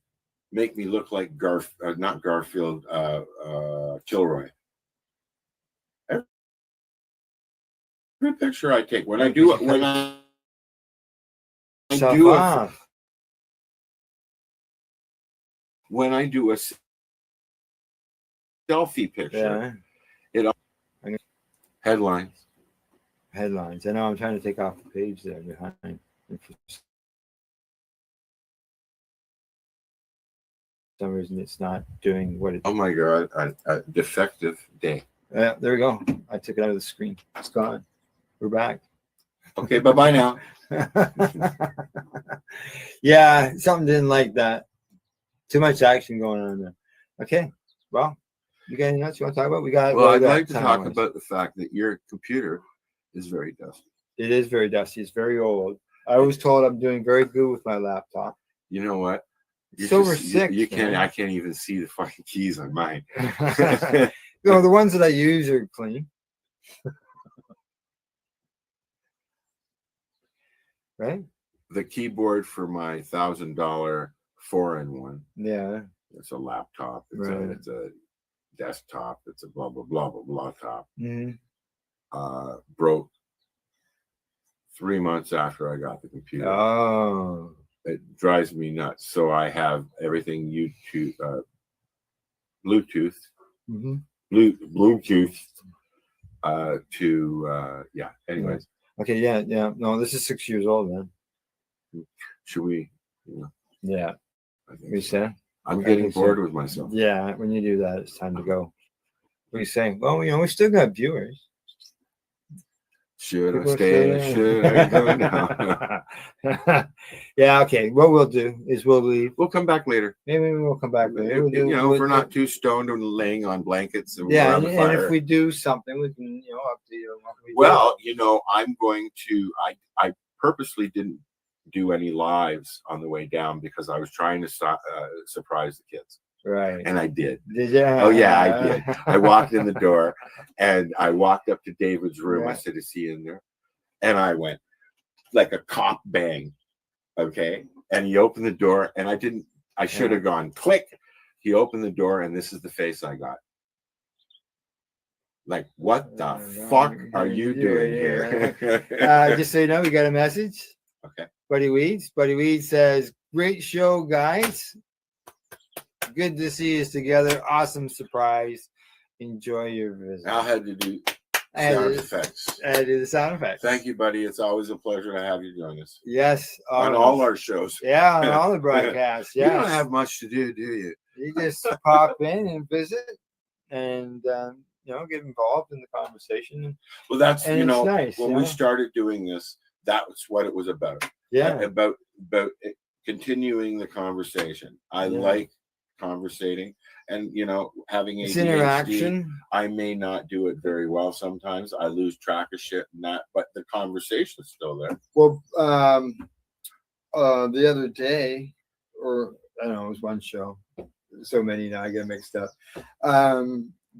make me look like not Garfield, Kilroy? Every picture I take, when I do a selfie picture, headlines. I know, I'm trying to take off the page there behind. For some reason it's not doing what it. Oh my god, a defective day. Yeah, there we go. I took it out of the screen. It's gone. We're back. Okay, bye-bye now. Yeah, something didn't like that. Too much action going on there. Okay, well, you got anything else you want to talk about? I'd like to talk about the fact that your computer is very dusty. It is very dusty. It's very old. I was told I'm doing very good with my laptop. You know what? It's over 6. You can't. I can't even see the fucking keys on mine. No, the ones that I use are clean. Right? The keyboard for my $1,000 4-in-1. Yeah. It's a laptop. It's a desktop. It's a blah blah blah blah blah top. Mm-hmm. Broke 3 months after I got the computer. Oh. It drives me nuts. So I have everything Bluetooth. Mm-hmm. Bluetooth. Anyways. Okay. Yeah. No, this is 6 years old, man. Should we? Yeah. I think we say. I'm getting bored with myself. Yeah. When you do that, it's time to go. What are you saying? Well, we still got viewers. Should I stay? Should I go now? Yeah, okay. What we'll do is we'll leave. We'll come back later. Maybe we'll come back later. If we're not too stoned and laying on blankets. And yeah, and if we do something, we can, up to you. Well, I'm going to. I purposely didn't do any lives on the way down because I was trying to surprise the kids. Right. And I did. Did you? Oh yeah, I did. I walked in the door and I walked up to David's room. Yeah. I said, "Is he in there?" And I went like a cop bang. Okay. And he opened the door and I should have gone click. He opened the door and this is the face I got. Like, what the fuck are you doing here? Just so you know, we got a message. Okay. Buddy Weeds. Buddy Weeds says, "Great show, guys. Good to see us together. Awesome surprise. Enjoy your visit." Al had to do sound effects. I do the sound effects. Thank you, buddy. It's always a pleasure to have you join us. Yes. On all our shows. Yeah, on all the broadcasts. You Yes. don't have much to do you? You just pop in and visit and, get involved in the conversation. Well, that's, And it's nice, when we started doing this, that's what it was about. Yeah. About continuing the conversation. I like conversating and, having It's ADHD, interaction. I may not do it very well sometimes. I lose track of shit and that, but the conversation is still there. Well, the other day, or I don't know, it was one show. So many now, I get mixed up.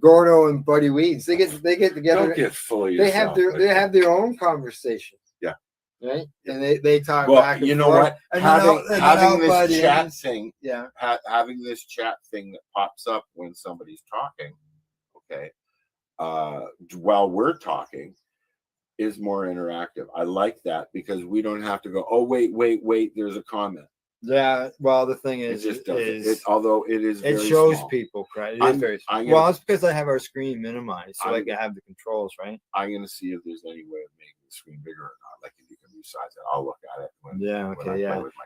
Gordo and Buddy Weeds, they get together. Don't get full of They yourself. they have their own conversation. Yeah. Right, and they talk Well, back and you know forth. what? And Having this Buddy chat ends. thing, Yeah. Having this chat thing that pops up when somebody's talking, okay, while we're talking, is more interactive. I like that because we don't have to go, oh wait, there's a comment. Yeah. Well, the thing is, although it is, it very shows small. people, right? It is very small. Well, it's because I have our screen minimized, so I can have the controls, right? I'm gonna see if there's any way of making the screen bigger or not. Like if you can resize it, I'll look at it.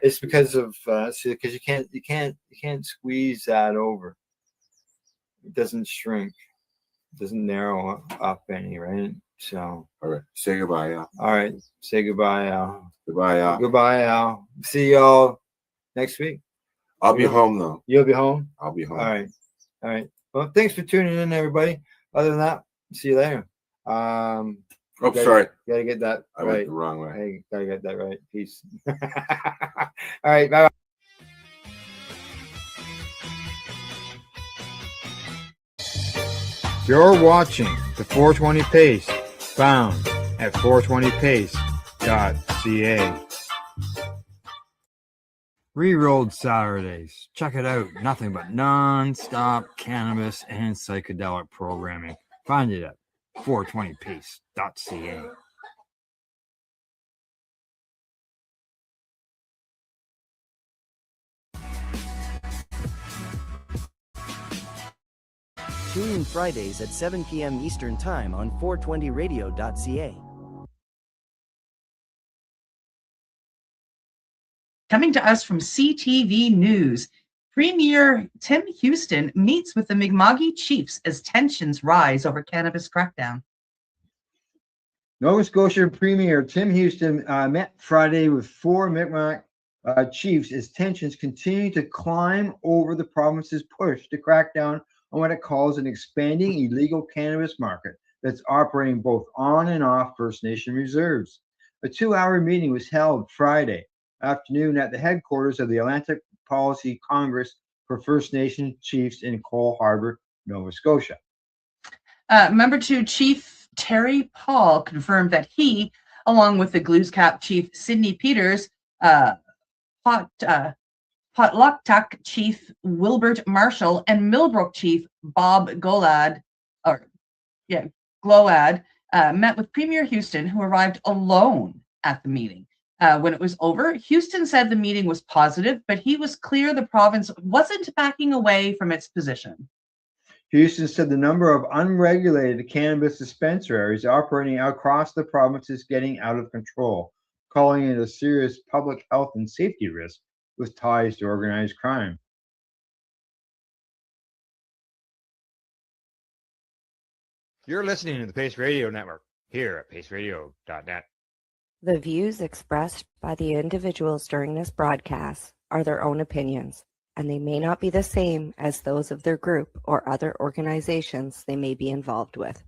It's because of because you can't squeeze that over. It doesn't shrink. It doesn't narrow up any, right? So. All right. Say goodbye, Al. All right. Say goodbye, Al. Goodbye, Al. Goodbye, Al. See y'all next week. I'll be home though. You'll be home? I'll be home. All right. All right. Well, thanks for tuning in, everybody. Other than that, see you later. Sorry. Gotta get that I right. went the wrong way. Hey, gotta get that right. Peace. All right. Bye. You're watching the 420 Pace, found at 420pace.ca. Rerolled Saturdays. Check it out. Nothing but non-stop cannabis and psychedelic programming. Find it at 420pace.ca. Tune in Fridays at 7 p.m. Eastern Time on 420radio.ca. Coming to us from CTV News, Premier Tim Houston meets with the Mi'kma'ki chiefs as tensions rise over cannabis crackdown. Nova Scotia Premier Tim Houston met Friday with 4 Mi'kmaq chiefs as tensions continue to climb over the province's push to crack down on what it calls an expanding illegal cannabis market that's operating both on and off First Nation reserves. A 2-hour meeting was held Friday afternoon at the headquarters of the Atlantic Policy Congress for First Nation Chiefs in Cole Harbour, Nova Scotia. Member 2 Chief Terry Paul confirmed that he, along with the Glooscap Chief Sidney Peters, Potlucktuck Chief Wilbert Marshall, and Millbrook Chief Bob Glowad, met with Premier Houston, who arrived alone at the meeting. When it was over, Houston said the meeting was positive, but he was clear the province wasn't backing away from its position. Houston said the number of unregulated cannabis dispensaries operating across the province is getting out of control, calling it a serious public health and safety risk with ties to organized crime. You're listening to the Pace Radio Network here at paceradio.net. The views expressed by the individuals during this broadcast are their own opinions, and they may not be the same as those of their group or other organizations they may be involved with.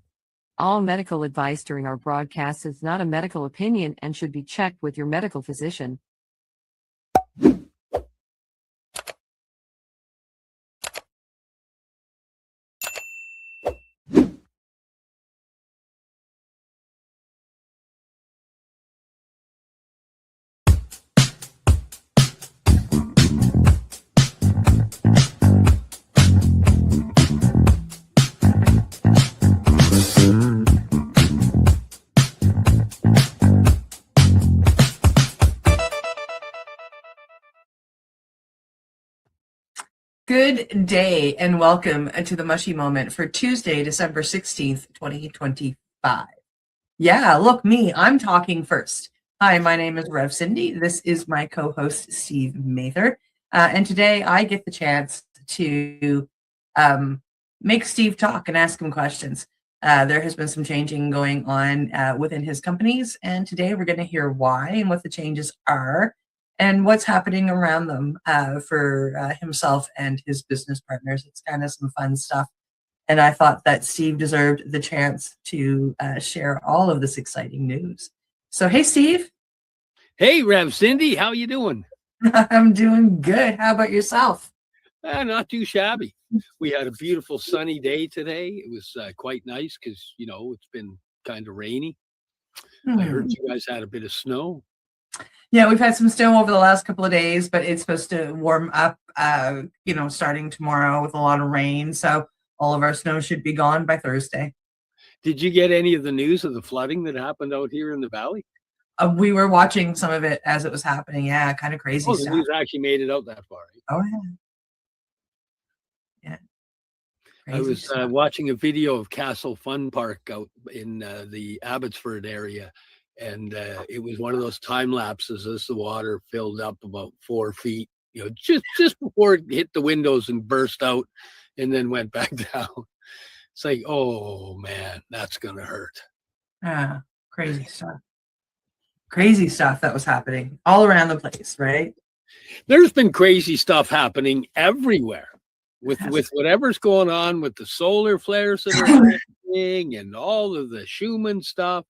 All medical advice during our broadcast is not a medical opinion and should be checked with your medical physician. Good day and welcome to the Mushy Moment for Tuesday, December 16th, 2025. Yeah, look, me, I'm talking first. Hi, my name is Rev Cindy. This is my co-host, Steve Mather. And today I get the chance to make Steve talk and ask him questions. There has been some changing going on within his companies, and today we're going to hear why and what the changes are and what's happening around them for himself and his business partners. It's kind of some fun stuff. And I thought that Steve deserved the chance to share all of this exciting news. So, hey, Steve. Hey, Rev Cindy, how you doing? I'm doing good. How about yourself? Not too shabby. We had a beautiful sunny day today. It was quite nice because, it's been kind of rainy. I heard you guys had a bit of snow. Yeah, we've had some snow over the last couple of days, but it's supposed to warm up, starting tomorrow with a lot of rain. So all of our snow should be gone by Thursday. Did you get any of the news of the flooding that happened out here in the valley? We were watching some of it as it was happening. Yeah, kind of crazy stuff. The news actually made it out that far. Right? Oh, yeah. Yeah. I was watching a video of Castle Fun Park out in the Abbotsford area. And it was one of those time lapses as the water filled up about 4 feet, just before it hit the windows and burst out and then went back down. It's like, oh man, that's going to hurt. Crazy stuff. Crazy stuff that was happening all around the place, right? There's been crazy stuff happening everywhere with whatever's going on with the solar flares that are happening and all of the Schumann stuff.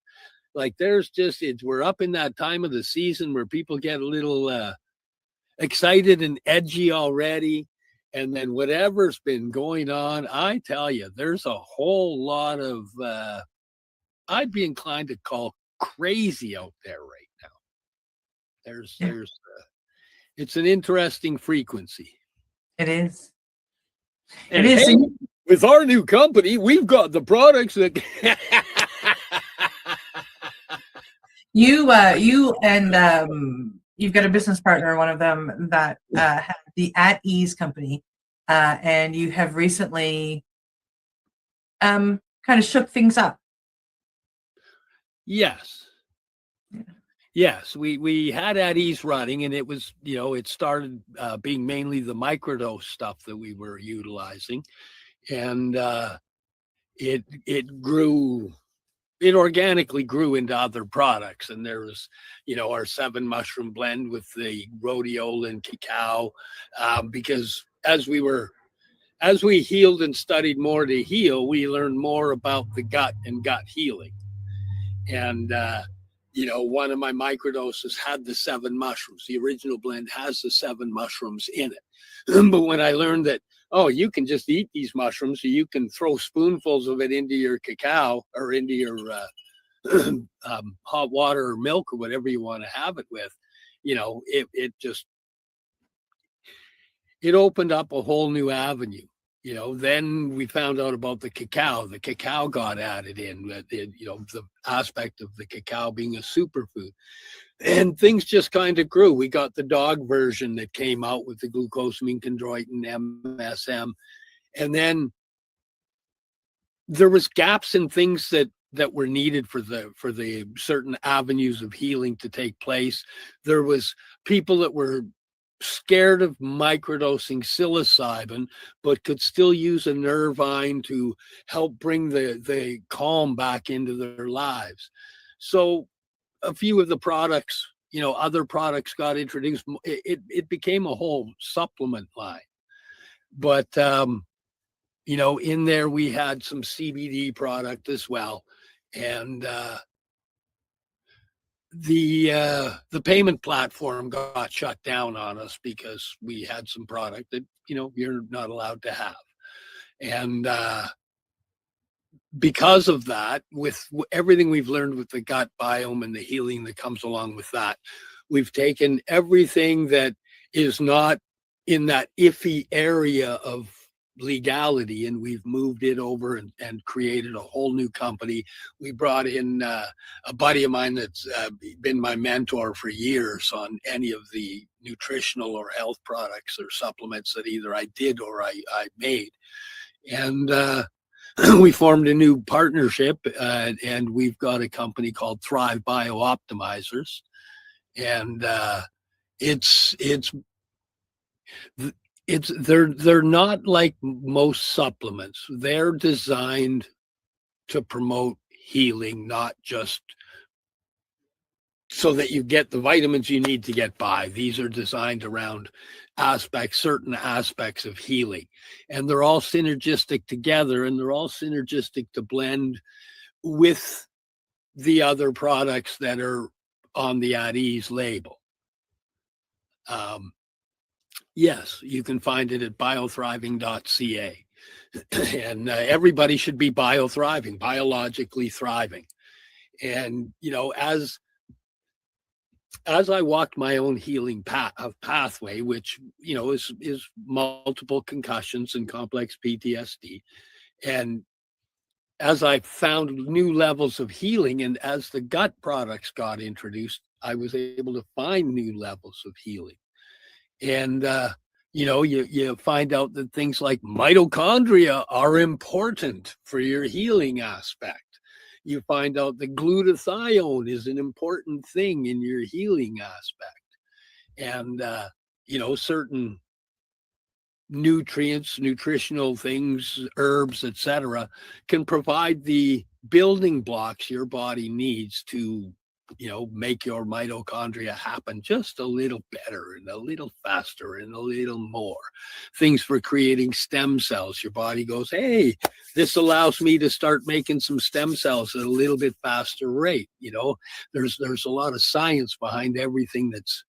Like we're up in that time of the season where people get a little excited and edgy already. And then whatever's been going on, I tell you, there's a whole lot of, I'd be inclined to call crazy out there right now. It's an interesting frequency. It is. And it is. Hey, with our new company, we've got the products that... You and you've got a business partner, one of them that had the At Ease company, and you have recently kind of shook things up. Yes. Yeah. Yes, we had At Ease running, and it was, it started being mainly the microdose stuff that we were utilizing, and it grew. It organically grew into other products. And there was, our 7 mushroom blend with the rhodiola and cacao, because as we healed and studied more to heal, we learned more about the gut and gut healing. And, one of my microdoses had the 7 mushrooms. The original blend has the 7 mushrooms in it. But when I learned that, you can just eat these mushrooms, so you can throw spoonfuls of it into your cacao or into your hot water or milk or whatever you want to have it with, it opened up a whole new avenue. Then we found out about the cacao. The cacao got added in, the aspect of the cacao being a superfood. And things just kind of grew. We got the dog version that came out with the glucosamine, chondroitin, MSM. And then there was gaps in things that were needed for the certain avenues of healing to take place. There was people that were scared of microdosing psilocybin, but could still use a nervine to help bring the calm back into their lives. So a few of the products, other products got introduced. It became a whole supplement line. But, in there we had some CBD product as well. And the payment platform got shut down on us because we had some product that, you're not allowed to have. And because of that, with everything we've learned with the gut biome and the healing that comes along with that, we've taken everything that is not in that iffy area of, legality, and we've moved it over and created a whole new company. We brought in a buddy of mine that's been my mentor for years on any of the nutritional or health products or supplements that either I did or I made. And we formed a new partnership, and we've got a company called Thrive Bio Optimizers. And they're not like most supplements. They're designed to promote healing, not just so that you get the vitamins you need to get by. These are designed around certain aspects of healing, and they're all synergistic together, and they're all synergistic to blend with the other products that are on the At Ease label. Yes, you can find it at biothriving.ca. And everybody should be biothriving, biologically thriving. And, as I walked my own healing pathway, which, is multiple concussions and complex PTSD. And as I found new levels of healing, and as the gut products got introduced, I was able to find new levels of healing. And, you find out that things like mitochondria are important for your healing aspect. You find out that glutathione is an important thing in your healing aspect. And, certain nutrients, nutritional things, herbs, etc., can provide the building blocks your body needs to make your mitochondria happen just a little better and a little faster and a little more. Things for creating stem cells. Your body goes, hey, this allows me to start making some stem cells at a little bit faster rate. There's a lot of science behind everything that's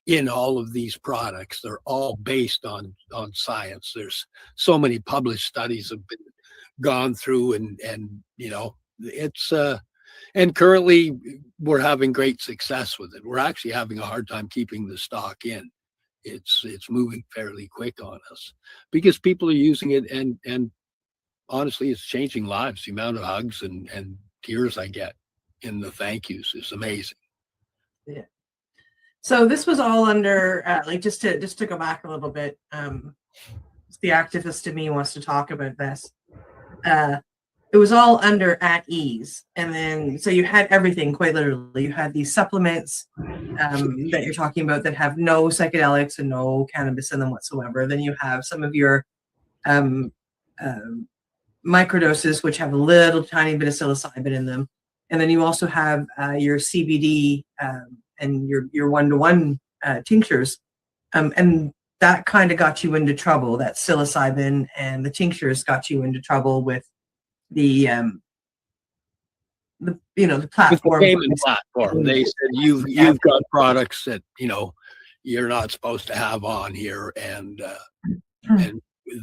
in all of these products. They're all based on science. There's so many published studies have been gone through, and it's and currently we're having great success with it. We're actually having a hard time keeping the stock in. It's moving fairly quick on us because people are using it, and honestly, it's changing lives. The amount of hugs and tears I get in the thank yous is amazing. Yeah. So this was all under just to go back a little bit. The activist in me wants to talk about this. It was all under At Ease, and then so you had everything, quite literally. You had these supplements that you're talking about that have no psychedelics and no cannabis in them whatsoever. Then you have some of your microdoses, which have a little tiny bit of psilocybin in them, and then you also have your CBD and your one-to-one tinctures, and that kind of got you into trouble. That psilocybin and the tinctures got you into trouble with the platform. The payment platform. They said you've got products that you're not supposed to have on here, and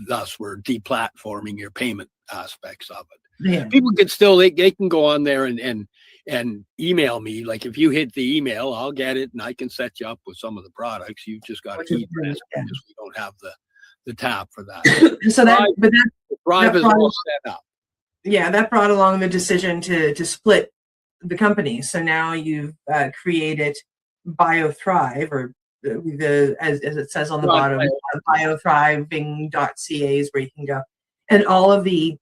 thus we're deplatforming your payment aspects of it. Yeah. People can still they can go on there and email me. Like if you hit the email, I'll get it and I can set you up with some of the products. You've just got to keep it because we don't have the tap for that. So Thrive is all set up. Yeah, that brought along the decision to split the company. So now you've created BioThrive, or as it says on the bottom, biothriving.ca is where you can go. And all of the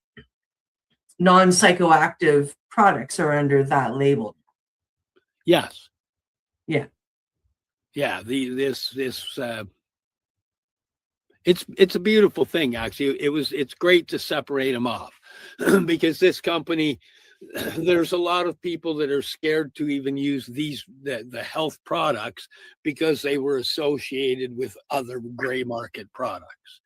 non-psychoactive products are under that label. Yes. Yeah. Yeah. It's a beautiful thing, actually. It's great to separate them off because this company, there's a lot of people that are scared to even use the health products because they were associated with other gray market products.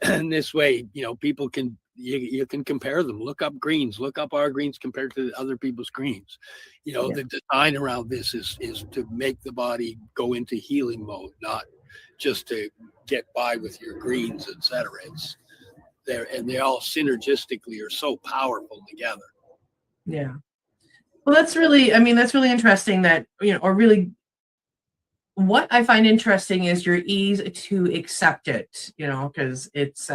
And this way, people can you can compare them. Look up greens. Look up our greens compared to other people's greens. The design around this is to make the body go into healing mode, not just to get by with your greens, etc. It's there, and they all synergistically are so powerful together. Yeah. Well, that's really interesting that, or really what I find interesting is your ease to accept it, because it's,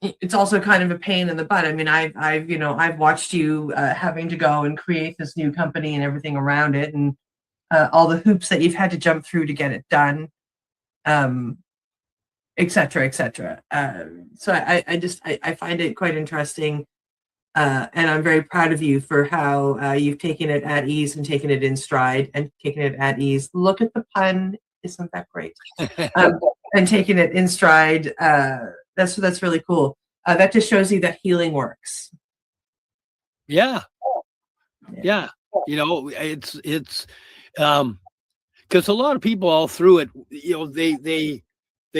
it's also kind of a pain in the butt. I mean, I've watched you having to go and create this new company and everything around it, and all the hoops that you've had to jump through to get it done, et cetera, et cetera. So I find it quite interesting, and I'm very proud of you for how you've taken it at ease and taken it in stride and taken it at ease. Look at the pun, isn't that great? And taking it in stride. That's really cool. That just shows you that healing works. Yeah. You know, it's because a lot of people all through it, you know, they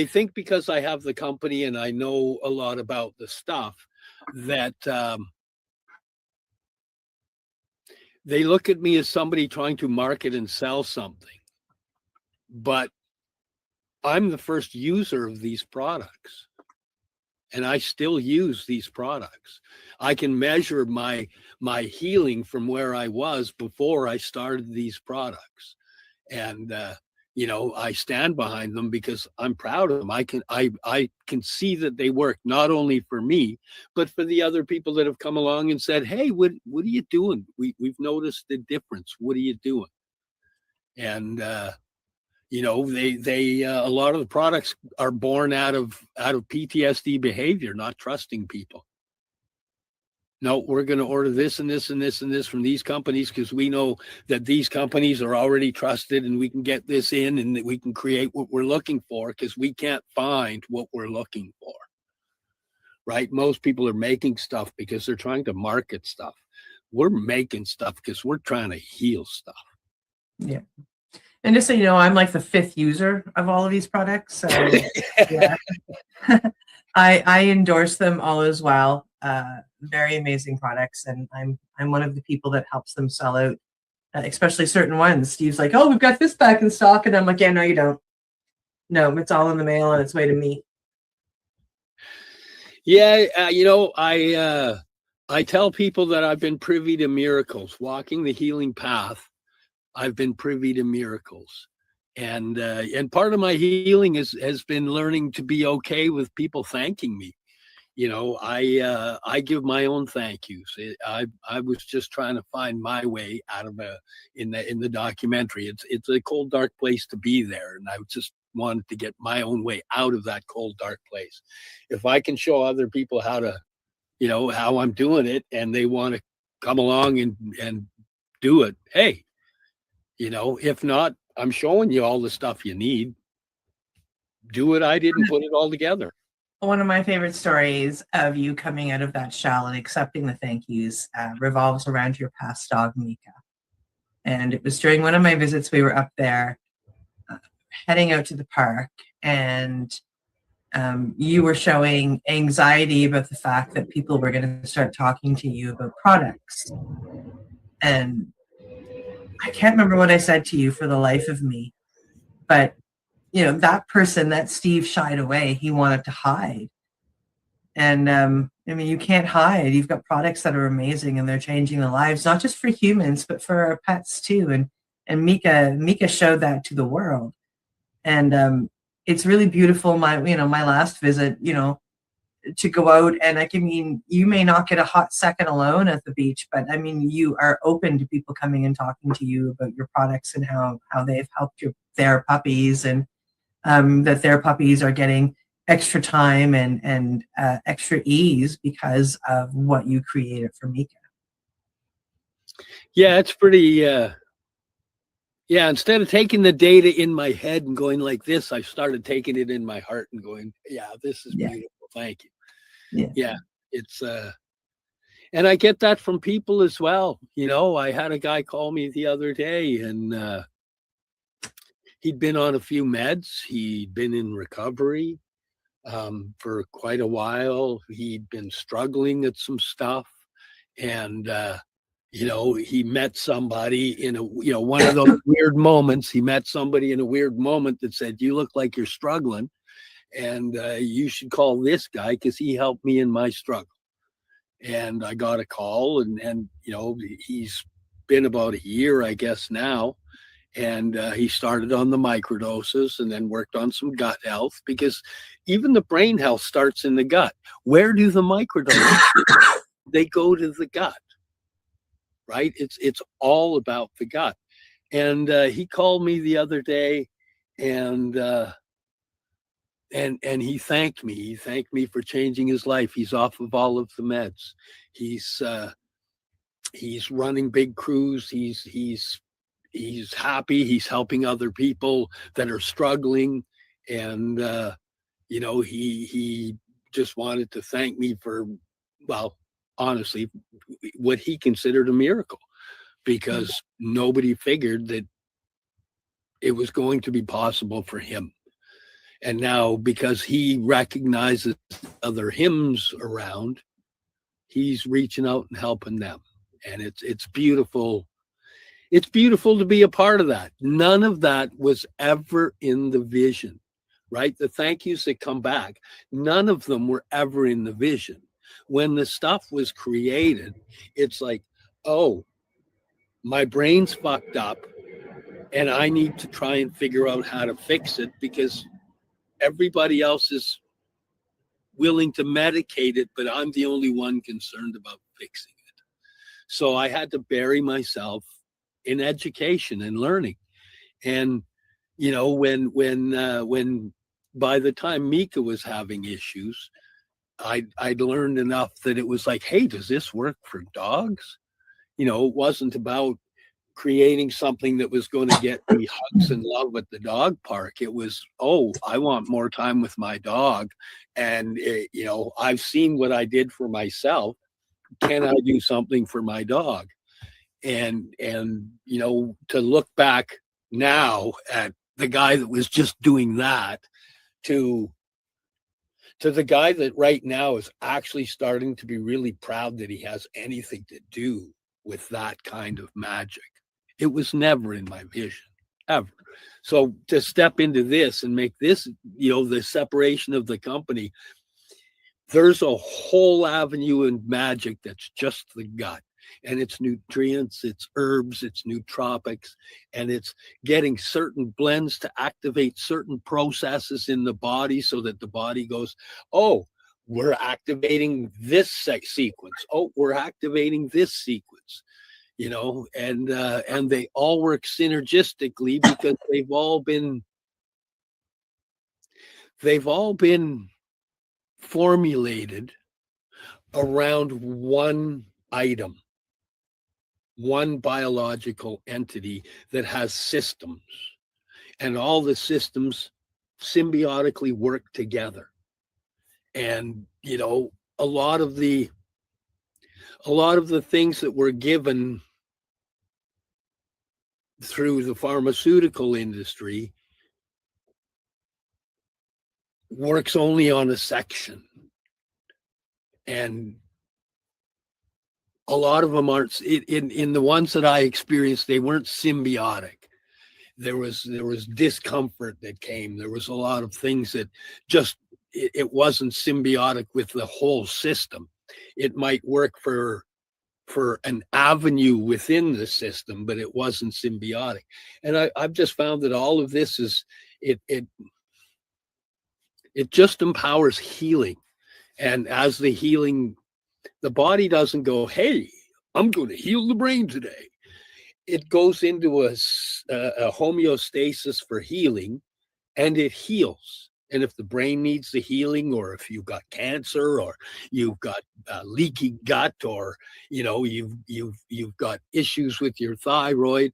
think because I have the company and I know a lot about the stuff that they look at me as somebody trying to market and sell something. But I'm the first user of these products, and I still use these products. I can measure my healing from where I was before I started these products, and you know, I stand behind them because I'm proud of them. I can see that they work not only for me, but for the other people that have come along and said, "Hey, what are you doing? We've noticed the difference. What are you doing?" And you know, they a lot of the products are born out of PTSD behavior, not trusting people. No, we're going to order this and this and this and this from these companies because we know that these companies are already trusted, and we can get this in and that we can create what we're looking for because we can't find what we're looking for. Right? Most people are making stuff because they're trying to market stuff. We're making stuff because we're trying to heal stuff. Yeah. And just so you know, I'm like the 5th user of all of these products. So yeah. I endorse them all as well. Very amazing products, and I'm one of the people that helps them sell out, especially certain ones. Steve's like, "Oh, we've got this back in stock," and I'm like, "Yeah, no, you don't. No, it's all in the mail on its way to me." Yeah, you know, I tell people that I've been privy to miracles, walking the healing path. I've been privy to miracles, and part of my healing has been learning to be okay with people thanking me. You know, I give my own thank yous. I was just trying to find my way out of in the documentary. It's a cold, dark place to be there, and I just wanted to get my own way out of that cold, dark place. If I can show other people how to, you know, how I'm doing it, and they want to come along and do it, hey, you know, if not, I'm showing you all the stuff you need. Do it. I didn't put it all together. One of my favorite stories of you coming out of that shell and accepting the thank yous revolves around your past dog, Mika. And it was during one of my visits, we were up there heading out to the park, and you were showing anxiety about the fact that people were going to start talking to you about products. And I can't remember what I said to you for the life of me, but you know, that person that Steve shied away, he wanted to hide. And I mean, you can't hide. You've got products that are amazing, and they're changing the lives, not just for humans, but for our pets too. And Mika showed that to the world. And it's really beautiful. My last visit, you know, to go out, and I mean, you may not get a hot second alone at the beach, but I mean, you are open to people coming and talking to you about your products and how they've helped their puppies, and that their puppies are getting extra time and extra ease because of what you created for Mika. Yeah, it's pretty. Yeah, instead of taking the data in my head and going like this, I started taking it in my heart and going, "Yeah, this is beautiful. Thank you." Yeah, it's and I get that from people as well. You know, I had a guy call me the other day, and he'd been on a few meds. He'd been in recovery for quite a while. He'd been struggling at some stuff, and you know, he met somebody in a, you know, one of those weird moments. He met somebody in a weird moment that said, "You look like you're struggling, and you should call this guy because he helped me in my struggle." And I got a call, and you know, he's been about a year, I guess now, And he started on the microdoses and then worked on some gut health, because even the brain health starts in the gut. Where do the microdoses? They go to the gut, right? It's all about the gut. And he called me the other day, and he thanked me. He thanked me for changing his life. He's off of all of the meds. He's running big crews. He's happy. He's helping other people that are struggling, and he just wanted to thank me for, well, honestly, what he considered a miracle, because nobody figured that it was going to be possible for him. And now, because he recognizes other hymns around, he's reaching out and helping them. And it's beautiful. It's beautiful to be a part of that. None of that was ever in the vision, right? The thank yous that come back, none of them were ever in the vision. When the stuff was created, it's like, oh, my brain's fucked up and I need to try and figure out how to fix it, because everybody else is willing to medicate it, but I'm the only one concerned about fixing it. So I had to bury myself in education and learning. And when by the time Mika was having issues, I'd learned enough that it was like, hey, does this work for dogs? It wasn't about creating something that was going to get me hugs and love at the dog park. It was, oh, I want more time with my dog. And, I've seen what I did for myself. Can I do something for my dog? And to look back now at the guy that was just doing that to the guy that right now is actually starting to be really proud that he has anything to do with that kind of magic. It was never in my vision, ever. So to step into this and make this, the separation of the company, there's a whole avenue in magic that's just the gut. And it's nutrients, it's herbs, it's nootropics, and it's getting certain blends to activate certain processes in the body so that the body goes, oh, we're activating this sequence. Oh, we're activating this sequence, and they all work synergistically, because they've all been formulated around one item, one biological entity that has systems, and all the systems symbiotically work together. And a lot of the things that were given through the pharmaceutical industry works only on a section, and a lot of them aren't. In the ones that I experienced, they weren't symbiotic. There was discomfort that came. There was a lot of things that just it wasn't symbiotic with the whole system. It might work for an avenue within the system, but it wasn't symbiotic. And I've just found that all of this is it just empowers healing. And as the healing, the body doesn't go, hey, I'm going to heal the brain today. It goes into a homeostasis for healing, and it heals. And if the brain needs the healing, or if you've got cancer, or you've got leaky gut, or you've got issues with your thyroid,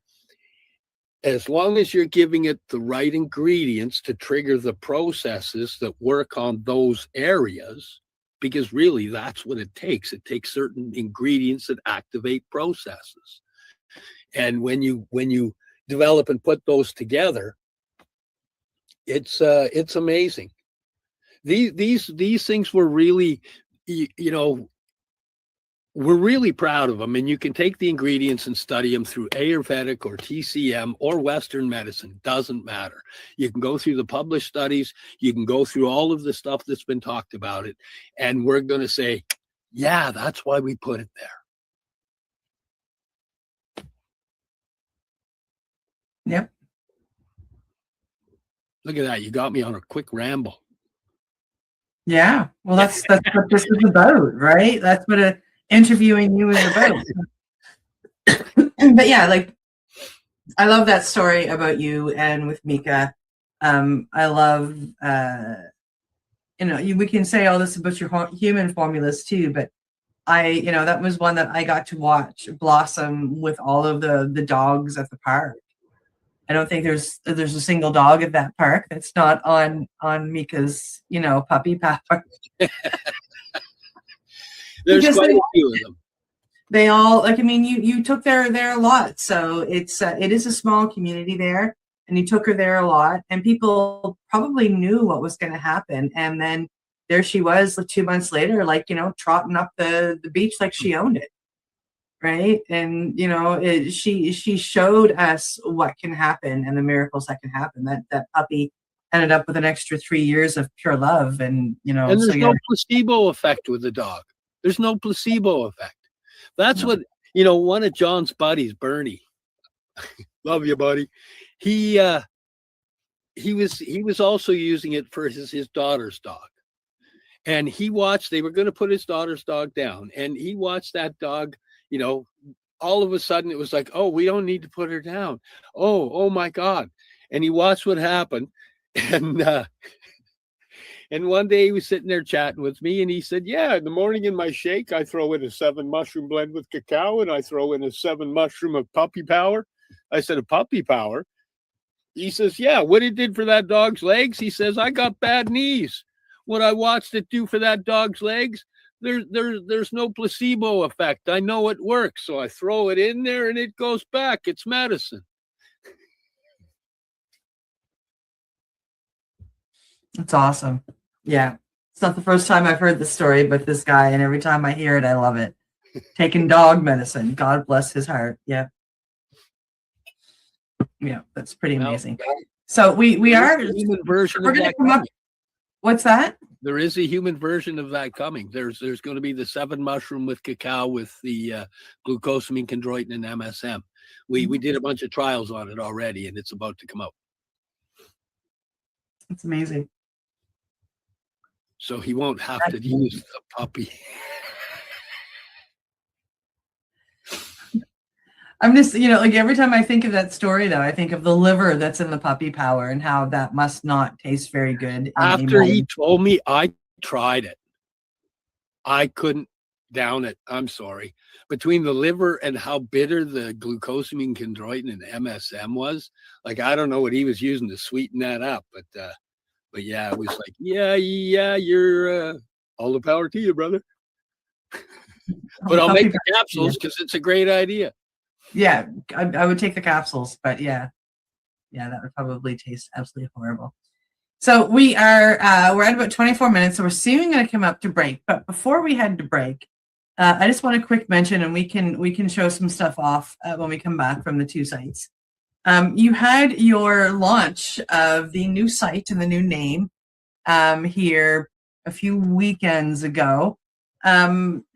as long as you're giving it the right ingredients to trigger the processes that work on those areas, because really that's what it takes. It takes certain ingredients that activate processes. And when you develop and put those together, it's amazing. These things were really, we're really proud of them. And you can take the ingredients and study them through Ayurvedic or TCM or Western medicine. Doesn't matter. You can go through the published studies. You can go through all of the stuff that's been talked about it. And we're going to say, yeah, that's why we put it there. Yep. Look at that. You got me on a quick ramble. Yeah. Well, that's what this is about, right? That's what interviewing you is about. But yeah, like I love that story about you and with Mika. I love, we can say all this about your human formulas too, but that was one that I got to watch blossom with all of the dogs at the park. I don't think there's a single dog at that park that's not on Mika's, puppy power. There's quite a few of them. They all you took there a lot, so it is a small community there, and you took her there a lot, and people probably knew what was going to happen, and then there she was, like 2 months later, trotting up the beach like she owned it, right? And she showed us what can happen and the miracles that can happen. That puppy ended up with an extra 3 years of pure love, and there's no placebo effect with the dog. There's no placebo effect. That's what, one of John's buddies, Bernie, love you, buddy. He was also using it for his daughter's dog. And he watched, they were going to put his daughter's dog down. And he watched that dog, all of a sudden it was like, oh, we don't need to put her down. Oh my God. And he watched what happened. And one day he was sitting there chatting with me, and he said, yeah, in the morning in my shake, I throw in a 7 mushroom blend with cacao, and I throw in a 7 mushroom of puppy power. I said, a puppy power? He says, yeah, what it did for that dog's legs? He says, I got bad knees. What I watched it do for that dog's legs, there's no placebo effect. I know it works. So I throw it in there and it goes back. It's medicine. That's awesome. Yeah. It's not the first time I've heard this story, but this guy, and every time I hear it, I love it. Taking dog medicine. God bless his heart. Yeah. Yeah, that's pretty amazing. So we are human version we're of gonna that come up. coming. What's that? There is a human version of that coming. There's going to be the 7 mushroom with cacao with the glucosamine, chondroitin, and MSM. We did a bunch of trials on it already, and it's about to come out. It's amazing. So he won't have to use the puppy. I'm just, like every time I think of that story, though, I think of the liver that's in the puppy power and how that must not taste very good. After he told me, I tried it. I couldn't down it. I'm sorry. Between the liver and how bitter the glucosamine, chondroitin, and MSM was, like, I don't know what he was using to sweeten that up, but yeah, it was like, yeah, you're all the power to you, brother. But I'll make the capsules because it's a great idea. Yeah, I would take the capsules, but yeah, that would probably taste absolutely horrible. So we're at about 24 minutes, so we're soon going to come up to break. But before we head to break, I just want a quick mention, and we can show some stuff off when we come back from the 2 sites. You had your launch of the new site and the new name here a few weekends ago.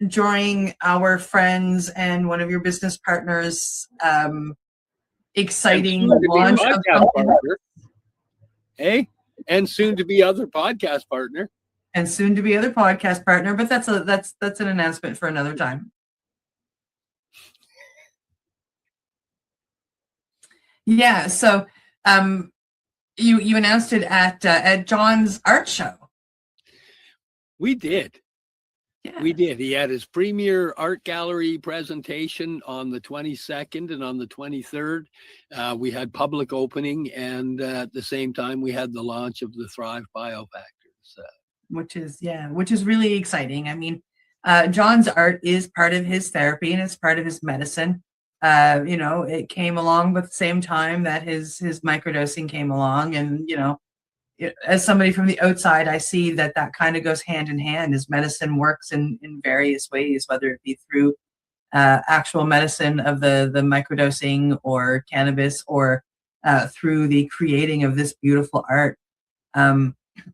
During our friends and one of your business partners exciting launch of partner. Hey, and soon to be other podcast partner. And soon to be other podcast partner, but that's an announcement for another time. Yeah, so you announced it at John's art show. We did. Yeah. We did. He had his premier art gallery presentation on the 22nd, and on the 23rd, we had public opening, and at the same time, we had the launch of the Thrive Biofactors. Which is really exciting. I mean, John's art is part of his therapy and it's part of his medicine. It came along with the same time that his microdosing came along, and as somebody from the outside, I see that kind of goes hand in hand as medicine works in various ways, whether it be through actual medicine of the microdosing or cannabis, or through the creating of this beautiful art.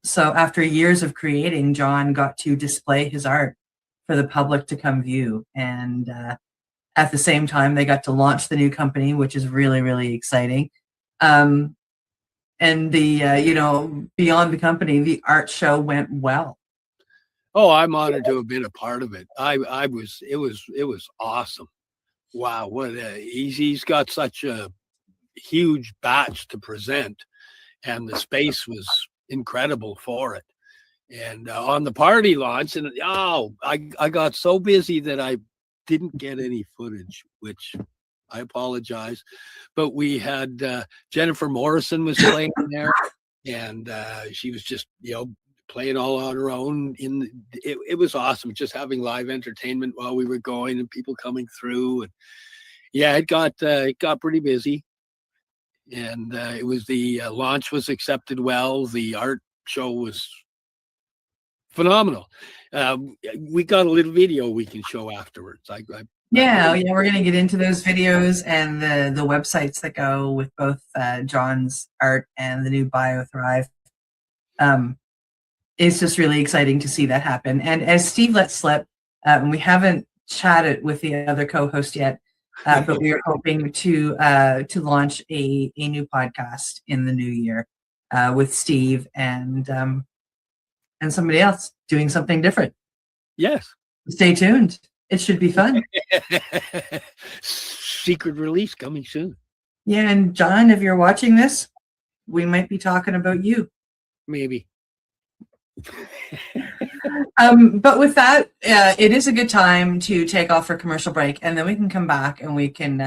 So after years of creating, John got to display his art for the public to come view. And at the same time, they got to launch the new company, which is really, really exciting. And the beyond the company, the art show went well. Oh, I'm honored to have been a part of it. It was awesome. Wow, he's got such a huge batch to present, and the space was incredible for it. And on the party launch, and I got so busy that I didn't get any footage, which I apologize. But we had Jennifer Morrison was playing there, and she was just playing all on her own. It was awesome, just having live entertainment while we were going and people coming through. And yeah, it got pretty busy. And it was the launch was accepted well. The art show was phenomenal. We got a little video we can show afterwards. Yeah, we're going to get into those videos and the websites that go with both John's art and the new BioThrive. It's just really exciting to see that happen. And as Steve let slip, we haven't chatted with the other co-host yet, but we are hoping to launch a new podcast in the new year with Steve and somebody else doing something different. Yes. Stay tuned. It should be fun. Secret release coming soon. Yeah, and John, if you're watching this, we might be talking about you. Maybe. But with that, it is a good time to take off for a commercial break, and then we can come back and we can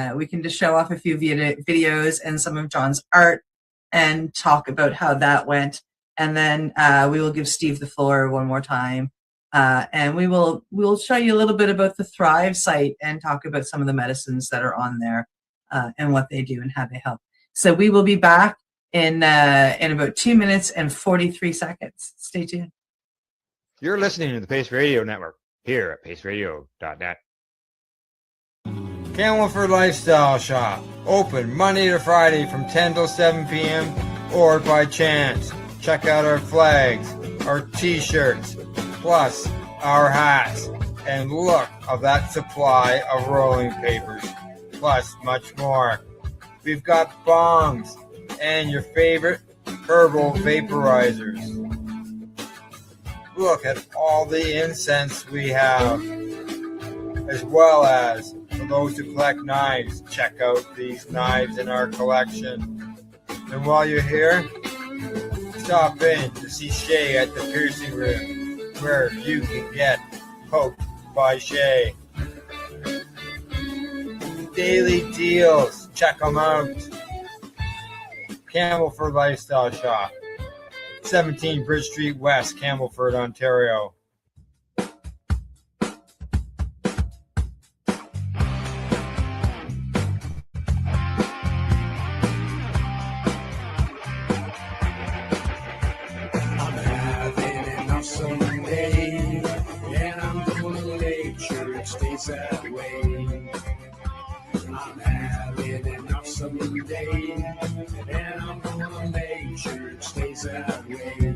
just show off a few videos and some of John's art and talk about how that went. And then we will give Steve the floor one more time. And we'll show you a little bit about the Thrive site and talk about some of the medicines that are on there and what they do and how they help. So we will be back in about 2 minutes and 43 seconds. Stay tuned. You're listening to the Pace Radio Network here at paceradio.net. Camelford Lifestyle Shop, open Monday to Friday from 10 till 7 p.m. or by chance. Check out our flags, our t-shirts, plus our hats, and look of that supply of rolling papers, plus much more. We've got bongs and your favorite herbal vaporizers. Look at all the incense we have, as well as for those who collect knives, check out these knives in our collection. And while you're here, stop in to see Shay at the piercing room, where you can get poked by Shay. Daily deals, check them out. Camelford Lifestyle Shop, 17 Bridge Street West, Camelford, Ontario. That way. I'm having enough someday, and I'm gonna make sure it stays that way.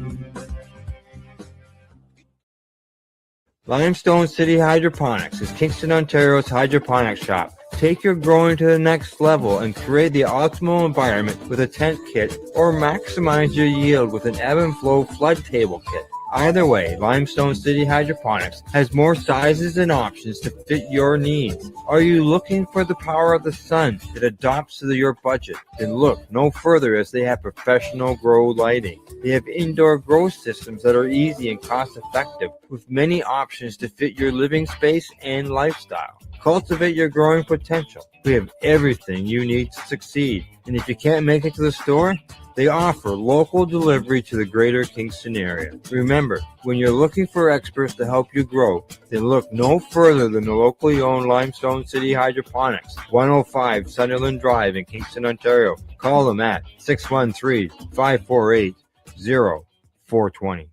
Limestone City Hydroponics is Kingston, Ontario's hydroponics shop. Take your growing to the next level and create the optimal environment with a tent kit, or maximize your yield with an ebb and flow flood table kit. Either way, Limestone City Hydroponics has more sizes and options to fit your needs. Are you looking for the power of the sun that adapts to your budget? Then look no further, as they have professional grow lighting. They have indoor grow systems that are easy and cost effective, with many options to fit your living space and lifestyle. Cultivate your growing potential. We have everything you need to succeed. And if you can't make it to the store, they offer local delivery to the greater Kingston area. Remember, when you're looking for experts to help you grow, then look no further than the locally owned Limestone City Hydroponics, 105 Sunderland Drive in Kingston, Ontario. Call them at 613-548-0420.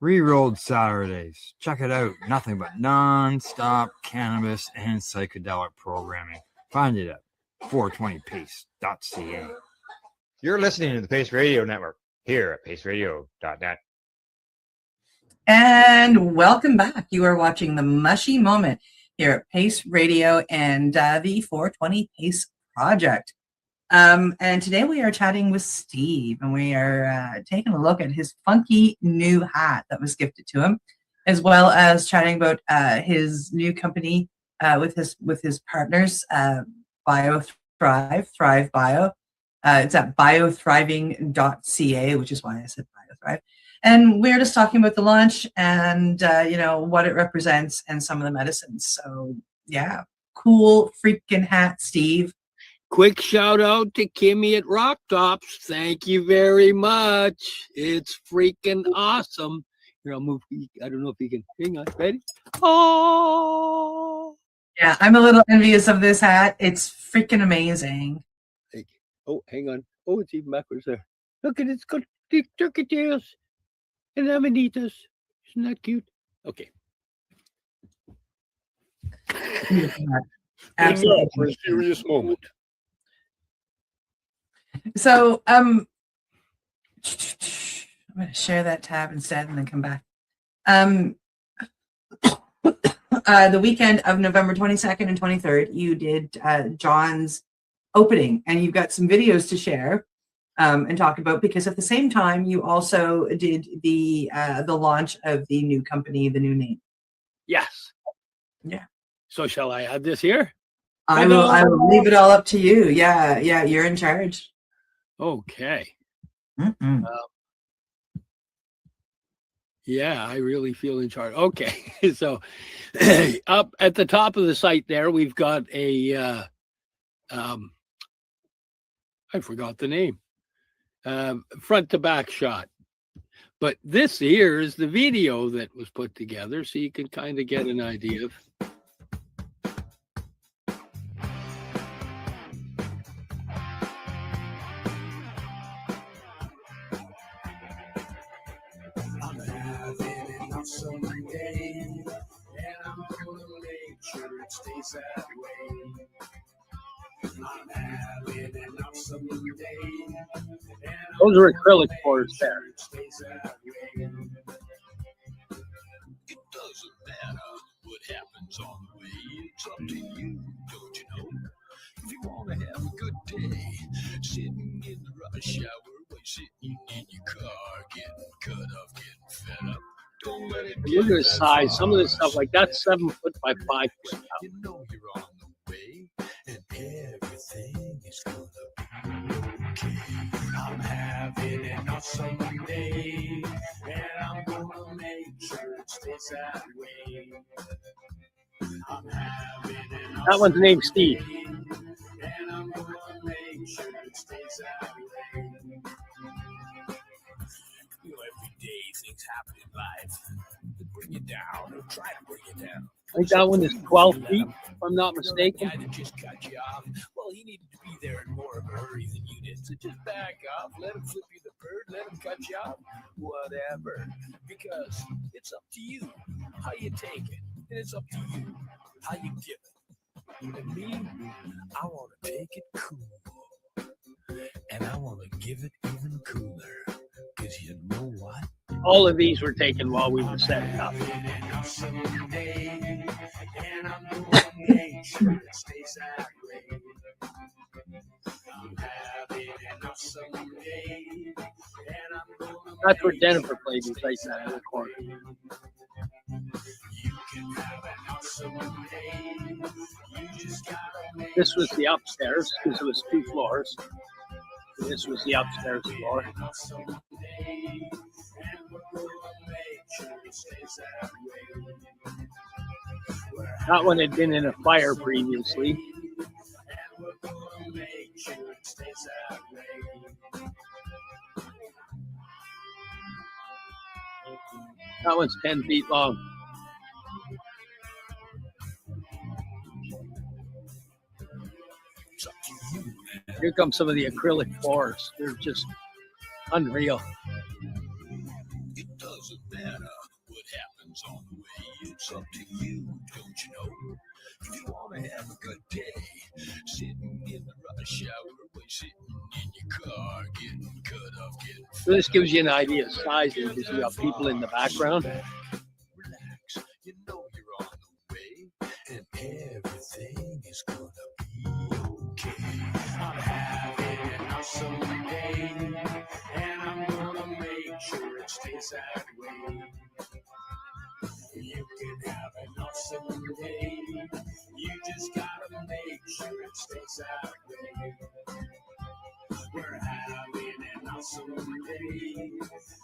Rerolled Saturdays. Check it out. Nothing but non-stop cannabis and psychedelic programming. Find it at 420pace.ca. You're listening to the Pace Radio Network here at paceradio.net. And welcome back. You are watching the Mushy Moment here at Pace Radio and the 420 Pace Project. And today we are chatting with Steve, and we are taking a look at his funky new hat that was gifted to him, as well as chatting about his new company with his partners, Thrive Bio. It's at biothriving.ca, which is why I said BioThrive. And we're just talking about the launch and what it represents and some of the medicines. So yeah, cool freaking hat, Steve. Quick shout out to Kimmy at Rock Tops. Thank you very much. It's freaking awesome. Here, I'll move. I don't know if you can. Hang on. Ready? Oh. Yeah, I'm a little envious of this hat. It's freaking amazing. Thank you. Oh, hang on. Oh, it's even backwards there. Look at it. It's got big turkey tails and amanitas. Isn't that cute? Okay. Absolutely. For a serious moment. So I'm going to share that tab instead and then come back. The weekend of November 22nd and 23rd, you did John's opening, and you've got some videos to share and talk about, because at the same time you also did the launch of the new company, the new name. Yes. Yeah. So shall I add this here? I will leave it all up to you. Yeah, you're in charge. Okay. Mm-mm. Yeah, I really feel in charge. Okay. So up at the top of the site there, we've got a I forgot the name. Front to back shot. But this here is the video that was put together, so you can kind of get an idea of. I'm having an awesome day, and I'm gonna make sure it stays that way. I'm having an awesome day, and Those are acrylic boards there. it stays that way. It doesn't matter what happens on the way, it's up to you, don't you know? If you want to have a good day, sitting in the rush hour, while sitting in your car, getting cut off, getting fed up, don't let it Look at the size. Some of this stuff, like that's 7 foot by 5 foot. You know you're on the way, and everything is gonna be okay. I'm having an awesome day, and I'm gonna make sure it stays that way. I'm having an That one's named Steve. and I'm gonna make sure it stays that way. You know, every day things happen in life that bring you down or try to bring you down. I think that one is 12 feet, if I'm not mistaken. Guy that just cut you off. Well, he needed to be there in more of a hurry than you did. So just back off, let him flip you the bird, let him cut you off, whatever. Because it's up to you how you take it, and it's up to you how you give it. And me, I want to take it cool, and I want to give it even cooler. Because you know what? All of these were taken while we were setting up. And I'm gonna make sure it stays that way. I'm having an awesome day, and I'm gonna That's where Jennifer played, was right there in the corner. you can have an awesome day. You just gotta make This was the upstairs, because it was 2 floors. This was the upstairs floor. an awesome day, and we're gonna make sure it stays that way. That one had been in a fire previously. And we're gonna make sure it stays that way. That one's 10 feet long. It's up to you, man. Here come some of the acrylic floors. They're just unreal. It doesn't matter what happens on the way. It's up to you, don't you know? If you want to have a good day, sitting in the rush hour, or sitting in your car, getting cut off, getting So this gives you an idea of sizing, because you got people in the background. relax. You know you're on the way, and everything is gonna be okay. I'm having that way. You can have an awesome day. You just gotta make sure it stays that way. We're having an awesome day,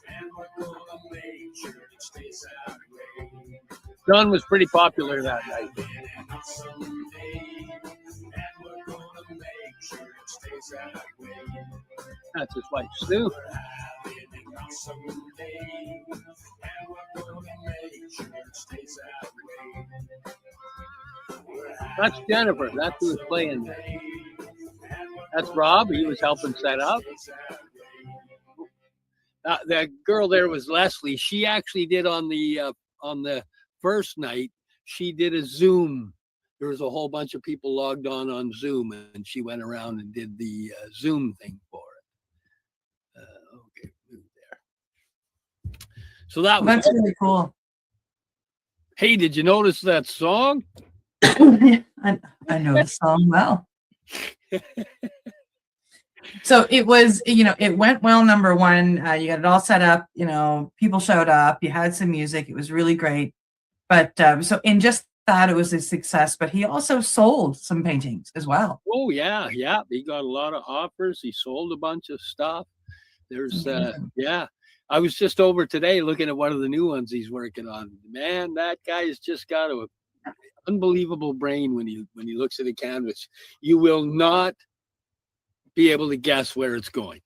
and we're gonna make sure it stays that way. John was pretty popular that night. An awesome day, and we're gonna make sure it stays that way. That's his wife, Sue. We're having an awesome day, and we're gonna make sure it stays that way. That's Jennifer. That's who was playing there. That's Rob. He was helping set up. That girl there was Leslie. She actually did on the first night. She did a Zoom. There was a whole bunch of people logged on Zoom, and she went around and did the Zoom thing for it. Okay, there. So that's really cool. Hey, did you notice that song? I know the song well. So it was, it went well. Number one, you got it all set up. People showed up. You had some music. It was really great. But so in just that, it was a success. But he also sold some paintings as well. Oh yeah. He got a lot of offers. He sold a bunch of stuff. There's I was just over today looking at one of the new ones he's working on. Man, that guy has just got an unbelievable brain when he looks at a canvas. You will not be able to guess where it's going.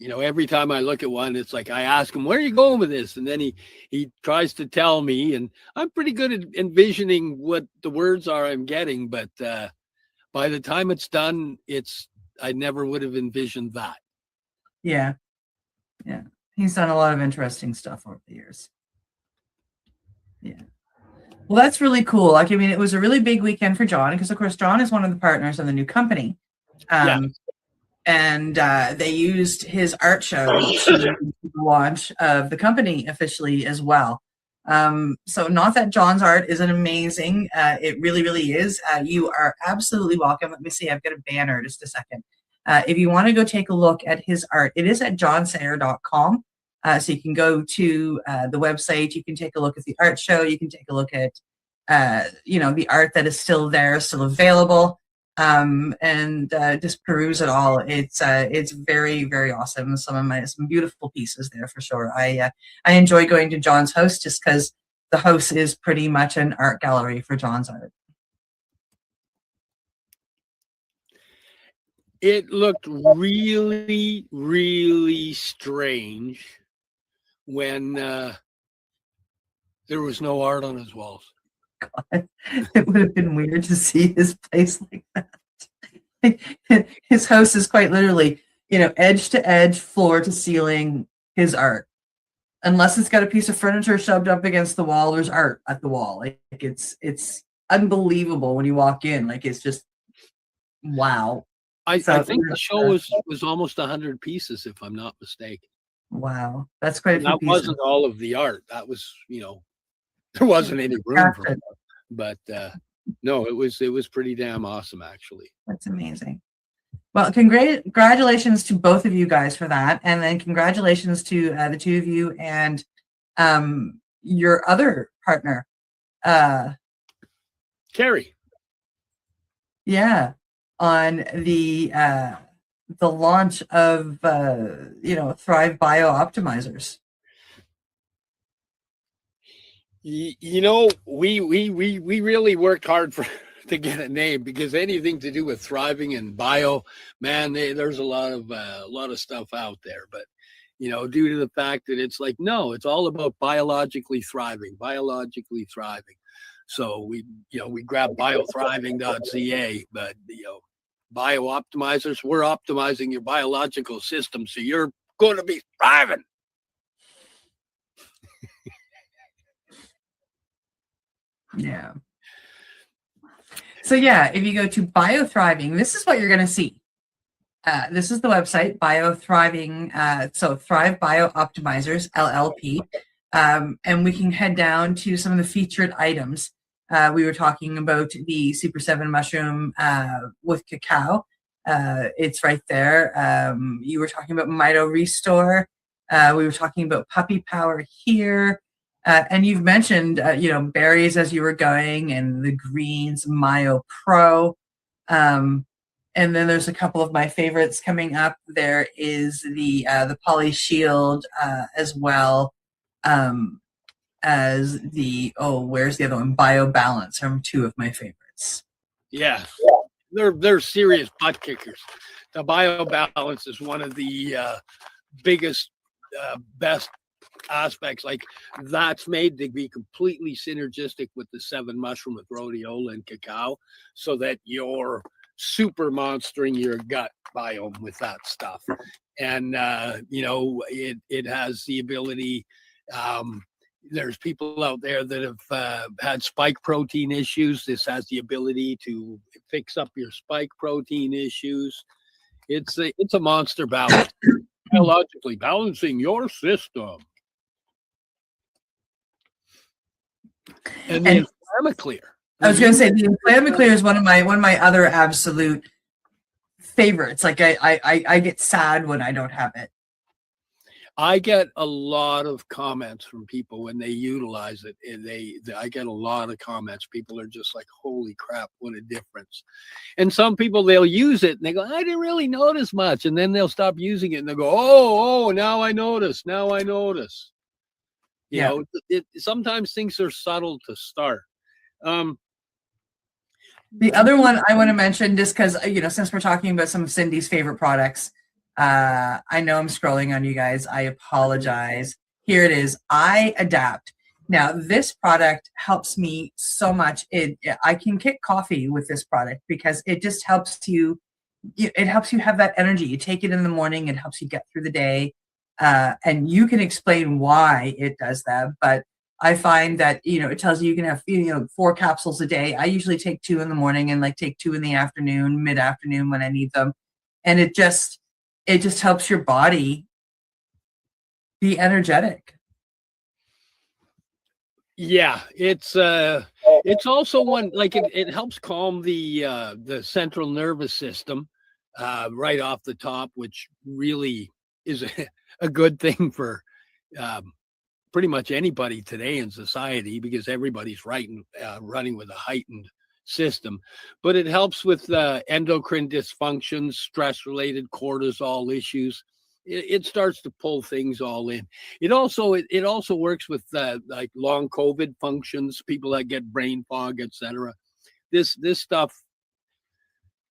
Every time I look at one, it's like I ask him, where are you going with this? And then he tries to tell me, and I'm pretty good at envisioning what the words are I'm getting, but by the time it's done, I never would have envisioned that. Yeah. He's done a lot of interesting stuff over the years. Yeah. Well, that's really cool. It was a really big weekend for John because, of course, John is one of the partners of the new company. And they used his art show to the launch of the company officially as well. So not that John's art isn't amazing. It really, really is. You are absolutely welcome. Let me see. I've got a banner. Just a second. If you want to go take a look at his art, it is at johnsayer.com. So you can go to the website. You can take a look at the art show. You can take a look at, the art that is still there, still available, and just peruse it all. It's very, very awesome. Some beautiful pieces there for sure. I enjoy going to John's house just because the house is pretty much an art gallery for John's art. It looked really, really strange when there was no art on his walls. God, it would have been weird to see his place like that. His house is quite literally, edge to edge, floor to ceiling, his art. Unless it's got a piece of furniture shoved up against the wall, there's art at the wall. It's unbelievable when you walk in. It's just wow. I think the show was almost 100 pieces, if I'm not mistaken. Wow, that's quite a few That pieces. wasn't all of the art. That was, there wasn't any room for it. But no, it was pretty damn awesome, actually. That's amazing. Well, congratulations to both of you guys for that, and then congratulations to the two of you and your other partner, Carrie. Yeah, on the launch of Thrive Bio Optimizers. We really worked hard to get a name, because anything to do with thriving and bio, man, there's a lot of stuff out there. But due to the fact that it's it's all about biologically thriving. So we grabbed biothriving.ca, but bio optimizers, we're optimizing your biological system, so you're going to be thriving. Yeah. So if you go to BioThriving, this is what you're going to see. This is the website, BioThriving. So Thrive Bio Optimizers, LLP. And we can head down to some of the featured items. We were talking about the Super 7 mushroom with cacao. it's right there. You were talking about Mito Restore. We were talking about Puppy Power here. And you've mentioned, berries as you were going, and the greens, Myo Pro. And then there's a couple of my favorites coming up. There is the Poly Shield as well as where's the other one? Bio Balance are two of my favorites. Yeah, they're serious butt kickers. The Bio Balance is one of the biggest, best aspects. Like, that's made to be completely synergistic with the 7 mushroom with rhodiola and cacao, so that you're super monstering your gut biome with that stuff. And it has the ability, there's people out there that have had spike protein issues. This has the ability to fix up your spike protein issues. It's a monster balance, biologically balancing your system. And the Inflammaclear. I was going to say the Inflammaclear is one of my other absolute favorites. Like I get sad when I don't have it. I get a lot of comments from people when they utilize it, and I get a lot of comments. People are just like, "Holy crap, what a difference!" And some people, they'll use it and they go, "I didn't really notice much," and then they'll stop using it and they'll go, "Oh, now I notice. Now I notice." You know, sometimes things are subtle to start. The other one I want to mention, just because, since we're talking about some of Cindy's favorite products, I know I'm scrolling on you guys. I apologize. Here it is. I Adapt. Now, this product helps me so much. I can kick coffee with this product because it just helps you. It helps you have that energy. You take it in the morning. It helps you get through the day. And you can explain why it does that. But I find that, it tells you can have, 4 capsules a day. I usually take 2 in the morning and take 2 in the afternoon, mid-afternoon when I need them. And it just helps your body be energetic. Yeah, it's also one, it helps calm the central nervous system right off the top, which really is a good thing for pretty much anybody today in society, because everybody's running with a heightened system. But it helps with endocrine dysfunctions, stress-related cortisol issues. It starts to pull things all in. It also works with long COVID functions, people that get brain fog, etc. This stuff,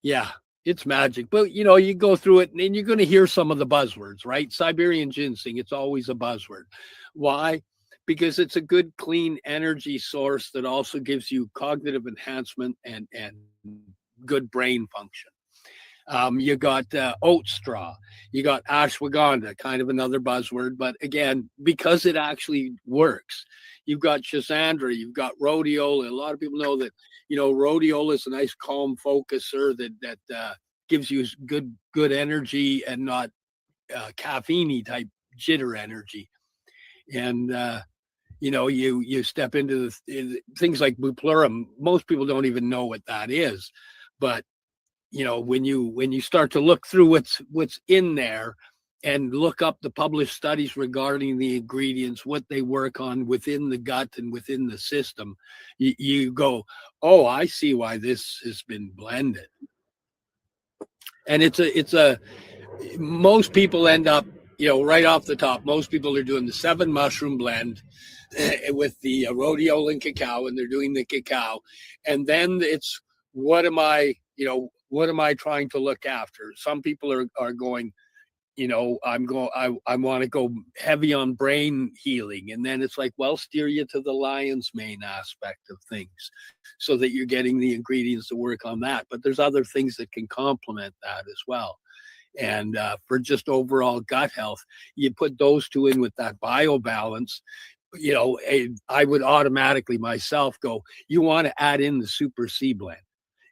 yeah, it's magic. But you go through it and you're going to hear some of the buzzwords, right? Siberian ginseng, it's always a buzzword. Why? Because it's a good, clean energy source that also gives you cognitive enhancement and good brain function. You got oat straw, you got ashwagandha, kind of another buzzword, but again, because it actually works. You've got Schisandra, you've got rhodiola. A lot of people know that, rhodiola is a nice calm focuser that gives you good energy and not caffeine type jitter energy. And you step into things like bupleurum. Most people don't even know what that is, but when you start to look through what's in there and look up the published studies regarding the ingredients, what they work on within the gut and within the system, you go, oh, I see why this has been blended. And most people end up, right off the top, most people are doing the 7 mushroom blend with the rhodiola and cacao, and they're doing the cacao. And then it's, what am I trying to look after? Some people are going, I want to go heavy on brain healing. And then it's like, well, steer you to the lion's mane aspect of things so that you're getting the ingredients to work on that. But there's other things that can complement that as well. And for just overall gut health, you put those 2 in with that bio balance. I would automatically myself go, you want to add in the Super C blend.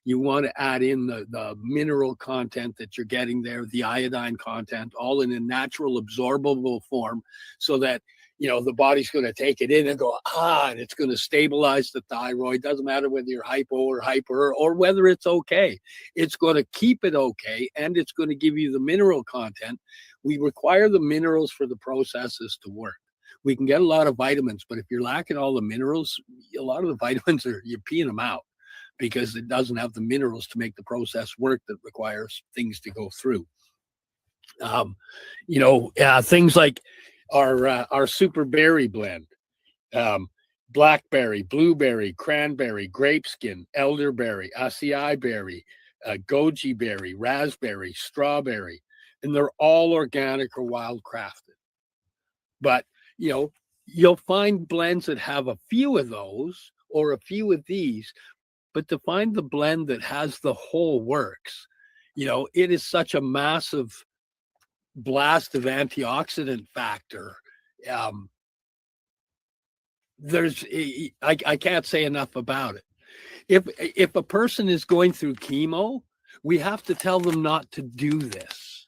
You want to add in the mineral content that you're getting there, the iodine content, all in a natural absorbable form, so that the body's going to take it in and go, and it's going to stabilize the thyroid. Doesn't matter whether you're hypo or hyper or whether it's okay. It's going to keep it okay, and it's going to give you the mineral content. We require the minerals for the processes to work. We can get a lot of vitamins, but if you're lacking all the minerals, a lot of the vitamins you're peeing them out because it doesn't have the minerals to make the process work that requires things to go through. Things like our super berry blend, blackberry, blueberry, cranberry, grapeskin, elderberry, acai berry, goji berry, raspberry, strawberry, and they're all organic or wild crafted. But you'll find blends that have a few of those or a few of these, but to find the blend that has the whole works, it is such a massive blast of antioxidant factor. I can't say enough about it. If a person is going through chemo, we have to tell them not to do this,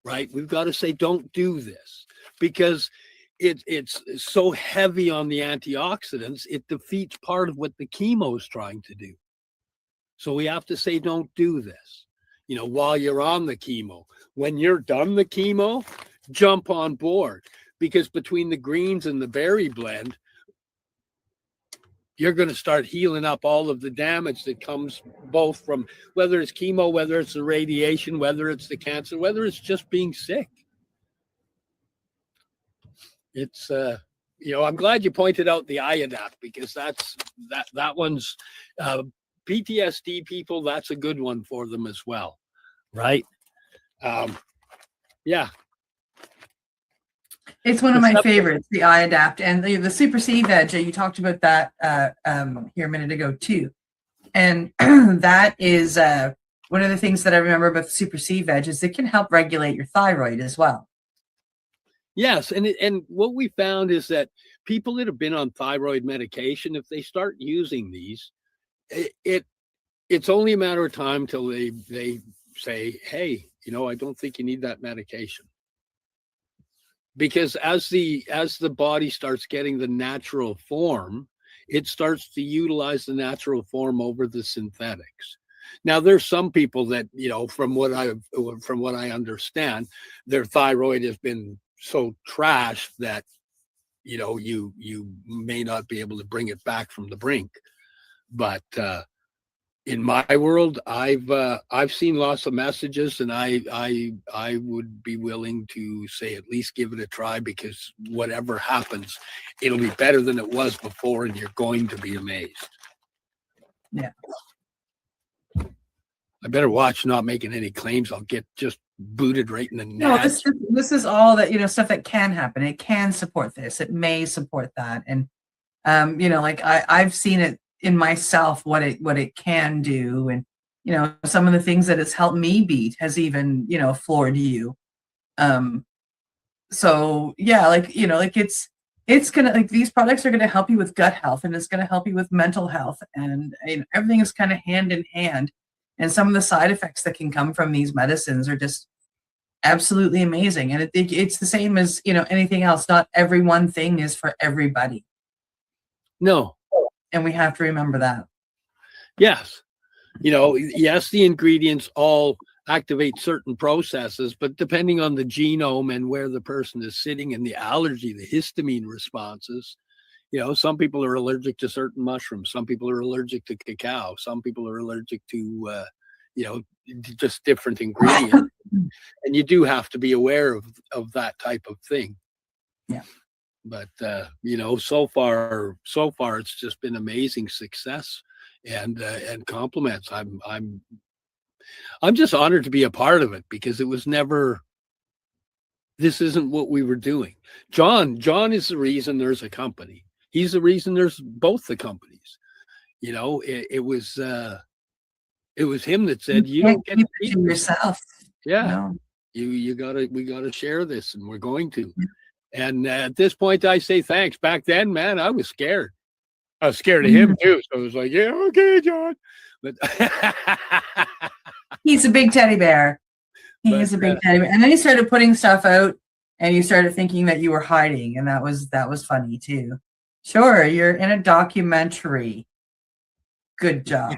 right? We've got to say, don't do this, because it's so heavy on the antioxidants, it defeats part of what the chemo is trying to do. So we have to say, don't do this, while you're on the chemo. When you're done the chemo, jump on board, because between the greens and the berry blend, you're going to start healing up all of the damage that comes both from whether it's chemo, whether it's the radiation, whether it's the cancer, whether it's just being sick. It's, I'm glad you pointed out the iodap, because that one's PTSD people. That's a good one for them as well. Right. Yeah. It's one of my favorites, the iOdapt, and the Super C Veg. You talked about that here a minute ago too, and that is one of the things that I remember about the Super C Veg is it can help regulate your thyroid as well. Yes, and what we found is that people that have been on thyroid medication, if they start using these, it's only a matter of time till they say, hey, I don't think you need that medication. Because as the body starts getting the natural form, it starts to utilize the natural form over the synthetics. Now, there's some people that, from what I understand, their thyroid has been so trashed that, you may not be able to bring it back from the brink. But in my world, I've seen lots of messages, and I would be willing to say at least give it a try, because whatever happens, it'll be better than it was before, and you're going to be amazed. Yeah. I better watch not making any claims. I'll get just booted right in the net. No, this is all that stuff that can happen. It can support this. It may support that, and like I've seen it in myself what it can do, and some of the things that it's helped me beat has even floored you. So yeah, it's gonna, these products are gonna help you with gut health, and it's gonna help you with mental health, and everything is kind of hand in hand. And some of the side effects that can come from these medicines are just absolutely amazing. And it's the same as anything else. Not every one thing is for everybody. No. And we have to remember that. Yes. Yes, the ingredients all activate certain processes, but depending on the genome and where the person is sitting and the allergy, the histamine responses, some people are allergic to certain mushrooms. Some people are allergic to cacao. Some people are allergic to, just different ingredients. And you do have to be aware of that type of thing. Yeah. But so far it's just been amazing success and compliments. I'm just honored to be a part of it, because it was never. This isn't what we were doing. John is the reason there's a company. He's the reason there's both the companies. It was him that said, you don't get to keep yourself. Yeah. We gotta share this, and we're going to. And at this point, I say thanks. Back then, man, I was scared. I was scared of him too. So I was like, yeah, okay, John. But he's a big teddy bear. He is a big teddy bear. And then he started putting stuff out and you started thinking that you were hiding, and that was funny too. Sure, you're in a documentary. Good job.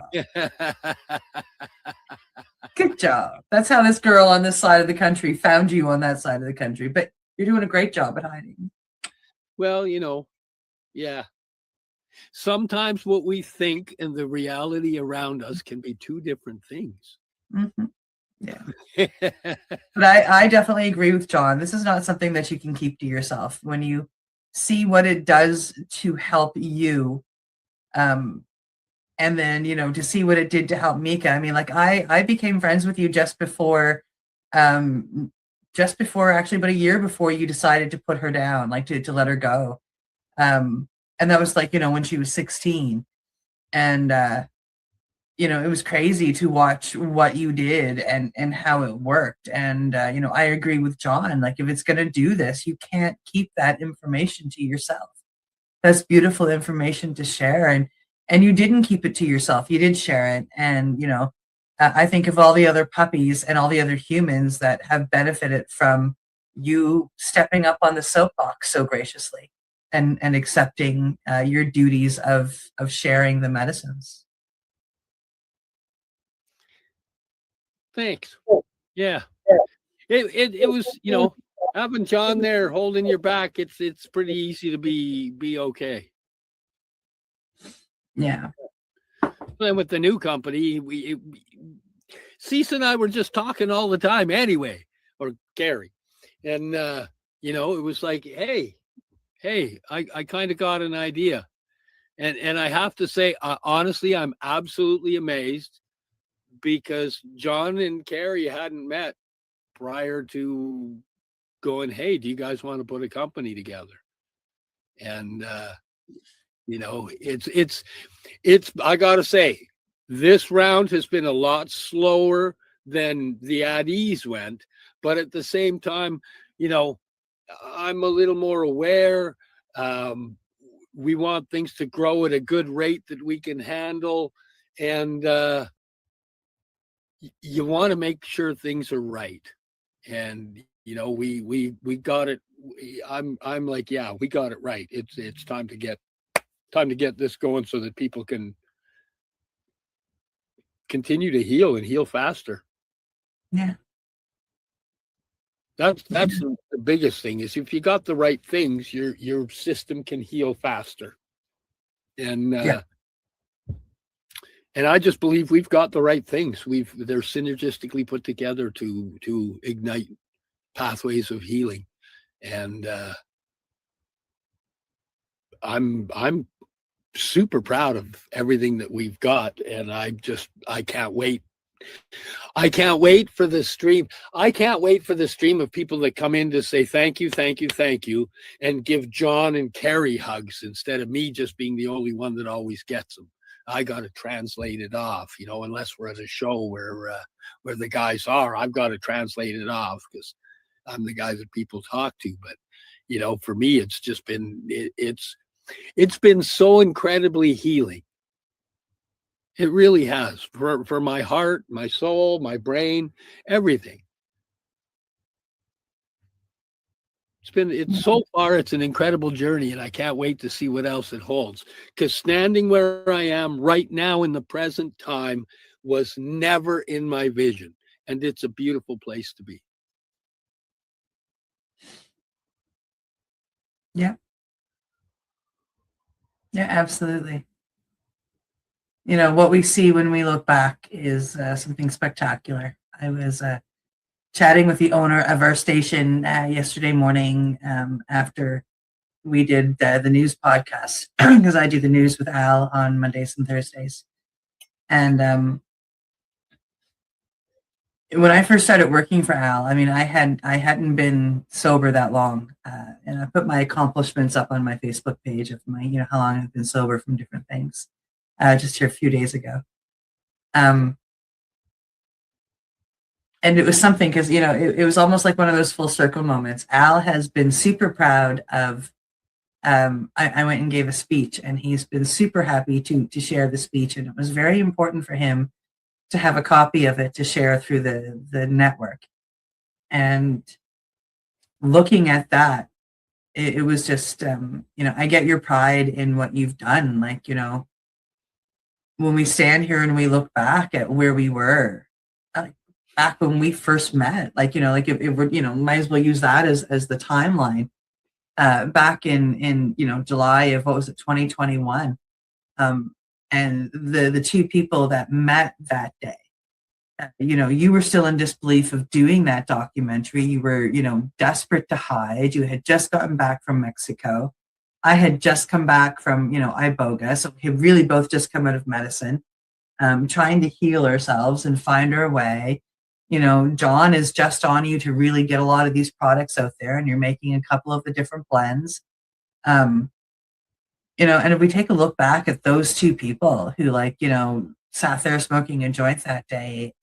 Good job. That's how this girl on this side of the country found you on that side of the country. But you're doing a great job at hiding. Well, yeah. Sometimes what we think and the reality around us can be two different things. Mm-hmm. Yeah. But I definitely agree with John. This is not something that you can keep to yourself. When you see what it does to help you, and then, to see what it did to help Mika. I mean, like I became friends with you just before actually about a year before you decided to put her down, like to let her go. And that was like, when she was 16. And it was crazy to watch what you did and how it worked. And I agree with John. Like, if it's going to do this, you can't keep that information to yourself. That's beautiful information to share, and you didn't keep it to yourself. You did share it. And I think of all the other puppies and all the other humans that have benefited from you stepping up on the soapbox so graciously and accepting your duties of sharing the medicines. Thanks. Yeah. It was, having John there holding your back, it's pretty easy to be okay. Yeah. And with the new company, Cece and I were just talking all the time anyway, or Gary. And it was like, hey, I kind of got an idea. And I have to say, honestly, I'm absolutely amazed, because John and Carrie hadn't met prior to going, hey, do you guys want to put a company together? And it's I gotta say, this round has been a lot slower than the at ease went, but at the same time, I'm a little more aware. We want things to grow at a good rate that we can handle, and you want to make sure things are right. And we got it. I'm like, yeah, we got it right. It's time to get this going so that people can continue to heal and heal faster. Yeah. That's the biggest thing, is if you got the right things, your system can heal faster. And and I just believe we've got the right things. They're synergistically put together to ignite pathways of healing. And I'm super proud of everything that we've got, and I can't wait. I can't wait for the stream. I can't wait for the stream of people that come in to say thank you, and give John and Carrie hugs instead of me just being the only one that always gets them. I got to translate it off, unless we're at a show where the guys are. I've got to translate it off because I'm the guy that people talk to. But for me, it's just been it's been so incredibly healing. It really has, for my heart, my soul, my brain, everything. It's so far, it's an incredible journey, and I can't wait to see what else it holds. Because standing where I am right now in the present time was never in my vision, and it's a beautiful place to be. Yeah. Yeah, absolutely. What we see when we look back is something spectacular. I was chatting with the owner of our station yesterday morning after we did the news podcast, because I do the news with Al on Mondays and Thursdays. And when I first started working for Al, I mean, I hadn't been sober that long, and I put my accomplishments up on my Facebook page of my, how long I've been sober from different things, just here a few days ago. And it was something because, it was almost like one of those full circle moments. Al has been super proud of, I went and gave a speech, and he's been super happy to share the speech. And it was very important for him to have a copy of it to share through the network. And looking at that, it was just, I get your pride in what you've done. Like, when we stand here and we look back at where we were, back when we first met, like, if we're, might as well use that as the timeline. Back in July of, what was it, 2021. And the two people that met that day, you were still in disbelief of doing that documentary. You were, desperate to hide. You had just gotten back from Mexico. I had just come back from, Iboga. So we had really both just come out of medicine, trying to heal ourselves and find our way. John is just on you to really get a lot of these products out there, and you're making a couple of the different blends. And if we take a look back at those two people who, sat there smoking a joint that day,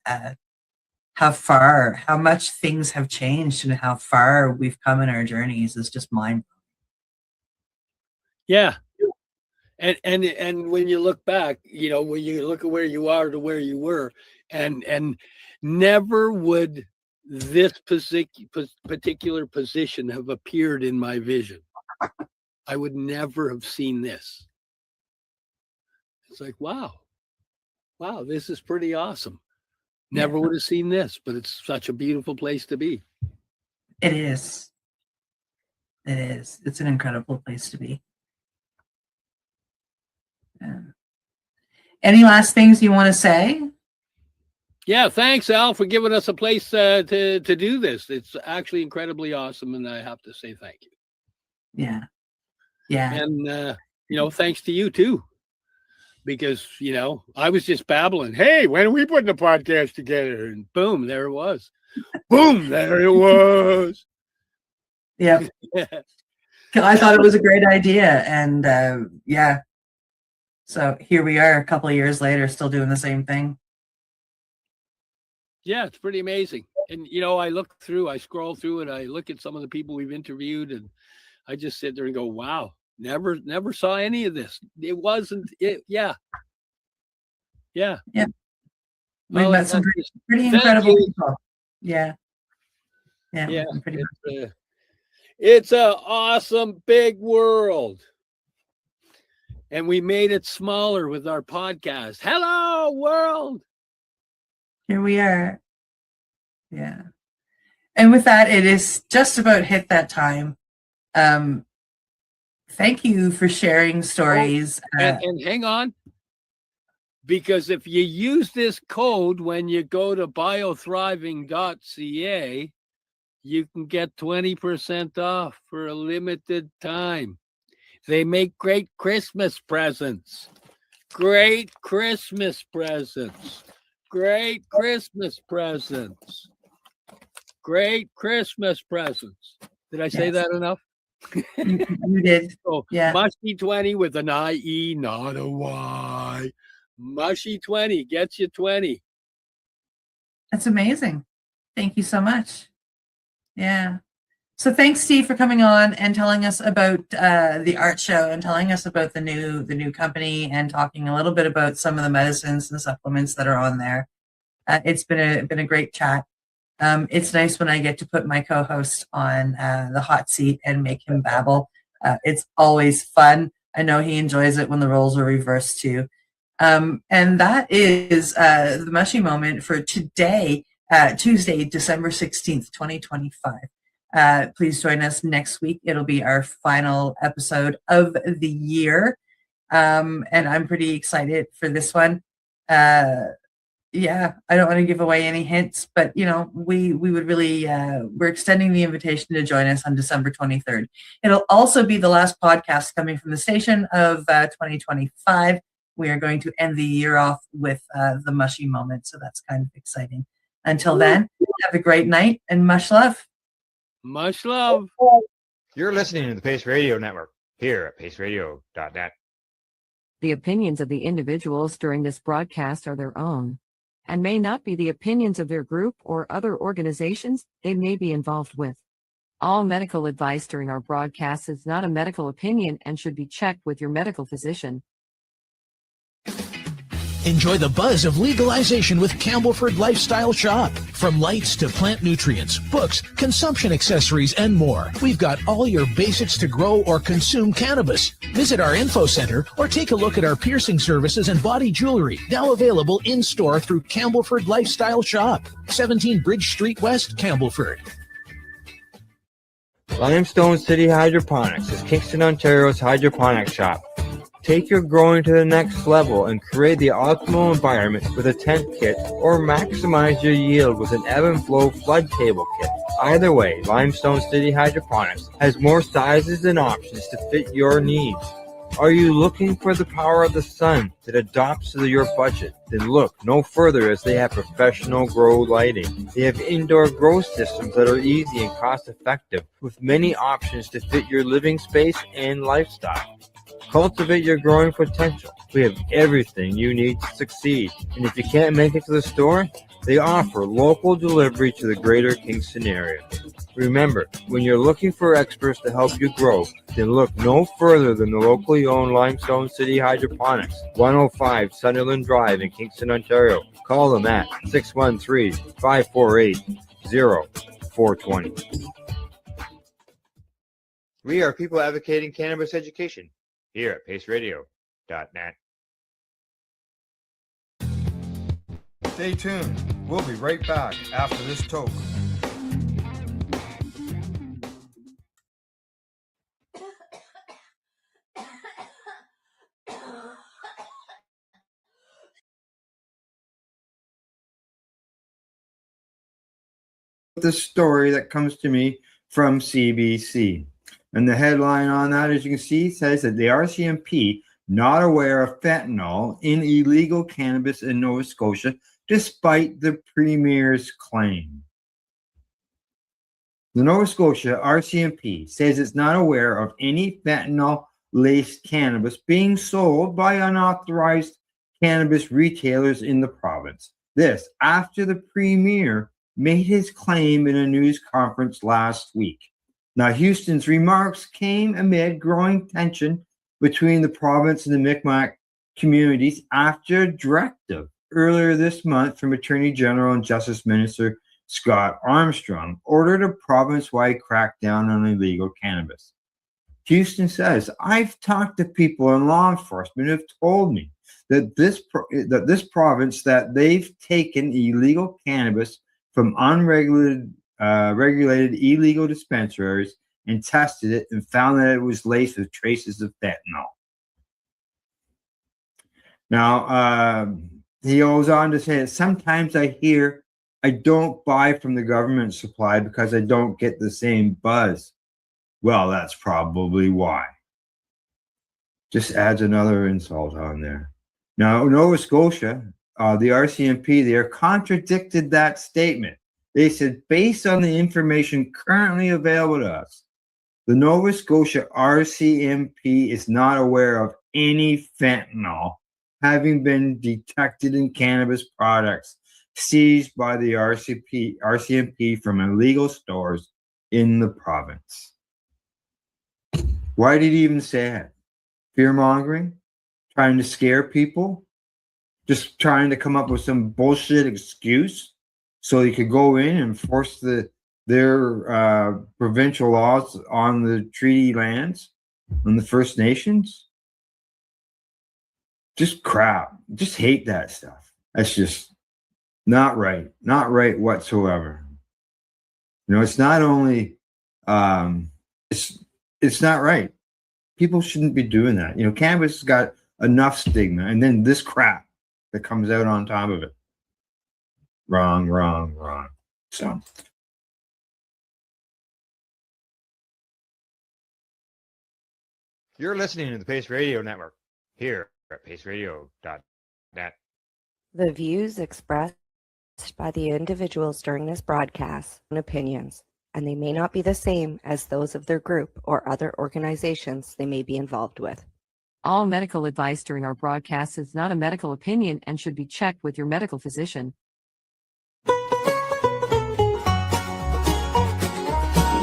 how much things have changed and how far we've come in our journeys is just mind. Yeah. And when you look back, when you look at where you are to where you were, and never would this particular position have appeared in my vision. I would never have seen this. It's like, wow, this is pretty awesome. Never would have seen this, but it's such a beautiful place to be. It is. It's an incredible place to be. Any last things you want to say? Yeah, thanks, Al, for giving us a place to do this. It's actually incredibly awesome, and I have to say thank you. Yeah. And thanks to you too, because I was just babbling. Hey, when are we putting a podcast together? And boom, there it was. Boom, there it was. Yeah. I thought it was a great idea, and so here we are, a couple of years later, still doing the same thing. Yeah, it's pretty amazing. And I scroll through it, I look at some of the people we've interviewed, and I just sit there and go, wow, never saw any of this. It wasn't it. Yeah. We met some pretty incredible people. Yeah. Pretty much. It's an awesome big world. And we made it smaller with our podcast. Hello, world. Here we are. Yeah. And with that, it is just about hit that time. Thank you for sharing stories. And hang on. Because if you use this code when you go to biothriving.ca, you can get 20% off for a limited time. They make great Christmas presents. Great Christmas presents. Great Christmas presents. Great Christmas presents. Did I say that enough? You did. So, yeah. Mushy 20 with an IE, not a Y. Mushy 20 gets you 20. That's amazing. Thank you so much. Yeah. So thanks, Steve, for coming on and telling us about the art show and telling us about the new company and talking a little bit about some of the medicines and supplements that are on there. It's been a great chat. It's nice when I get to put my co-host on the hot seat and make him babble. It's always fun. I know he enjoys it when the roles are reversed too. And that is the Mushy Moment for today, Tuesday, December 16th, 2025. Please join us next week. It'll be our final episode of the year. And I'm pretty excited for this one. Yeah, I don't want to give away any hints, but we would really, we're extending the invitation to join us on December 23rd. It'll also be the last podcast coming from the station of 2025. We are going to end the year off with the Mushy Moment, so that's kind of exciting. Until then, have a great night and much love. Much love. You're listening to the Pace Radio Network here at paceradio.net. The opinions of the individuals during this broadcast are their own and may not be the opinions of their group or other organizations they may be involved with. All medical advice during our broadcast is not a medical opinion and should be checked with your medical physician. Enjoy the buzz of legalization with Campbellford Lifestyle Shop. From lights to plant nutrients, books, consumption accessories, and more, we've got all your basics to grow or consume cannabis. Visit our info center or take a look at our piercing services and body jewelry, now available in-store through Campbellford Lifestyle Shop, 17 Bridge Street West, Campbellford. Limestone City Hydroponics is Kingston, Ontario's hydroponic shop. Take your growing to the next level and create the optimal environment with a tent kit, or maximize your yield with an ebb and flow flood table kit. Either way, Limestone City Hydroponics has more sizes and options to fit your needs. Are you looking for the power of the sun that adapts to your budget? Then look no further, as they have professional grow lighting. They have indoor grow systems that are easy and cost effective, with many options to fit your living space and lifestyle. Cultivate your growing potential. We have everything you need to succeed. And if you can't make it to the store, they offer local delivery to the greater Kingston area. Remember, when you're looking for experts to help you grow, then look no further than the locally owned Limestone City Hydroponics, 105 Sunderland Drive in Kingston, Ontario. Call them at 613-548-0420. We are people advocating cannabis education here at paceradio.net. Stay tuned. We'll be right back after this toke. The story that comes to me from CBC. And the headline on that, as you can see, says that the RCMP not aware of fentanyl in illegal cannabis in Nova Scotia, despite the Premier's claim. The Nova Scotia RCMP says it's not aware of any fentanyl-laced cannabis being sold by unauthorized cannabis retailers in the province. This after the Premier made his claim in a news conference last week. Now, Houston's remarks came amid growing tension between the province and the Mi'kmaq communities after a directive earlier this month from Attorney General and Justice Minister Scott Armstrong ordered a province-wide crackdown on illegal cannabis. Houston says, I've talked to people in law enforcement who have told me that this province, that they've taken illegal cannabis from unregulated regulated illegal dispensaries and tested it and found that it was laced with traces of fentanyl. Now, he goes on to say that sometimes I hear I don't buy from the government supply because I don't get the same buzz. Well, that's probably why. Just adds another insult on there. Now, Nova Scotia, the RCMP there contradicted that statement. They said, based on the information currently available to us, the Nova Scotia RCMP is not aware of any fentanyl having been detected in cannabis products seized by the RCMP from illegal stores in the province. Why did he even say that? Fear-mongering? Trying to scare people? Just trying to come up with some bullshit excuse so he could go in and force their provincial laws on the treaty lands, on the First Nations? Just crap. Just hate that stuff. That's just not right. Not right whatsoever. You know, it's not only it's not right. People shouldn't be doing that. You know, cannabis has got enough stigma, and then this crap that comes out on top of it. Wrong. So You're listening to the Pace Radio Network here at paceradio.net. The views expressed by the individuals during this broadcast and opinions, and they may not be the same as those of their group or other organizations they may be involved with. All medical advice during our broadcast is not a medical opinion and should be checked with your medical physician.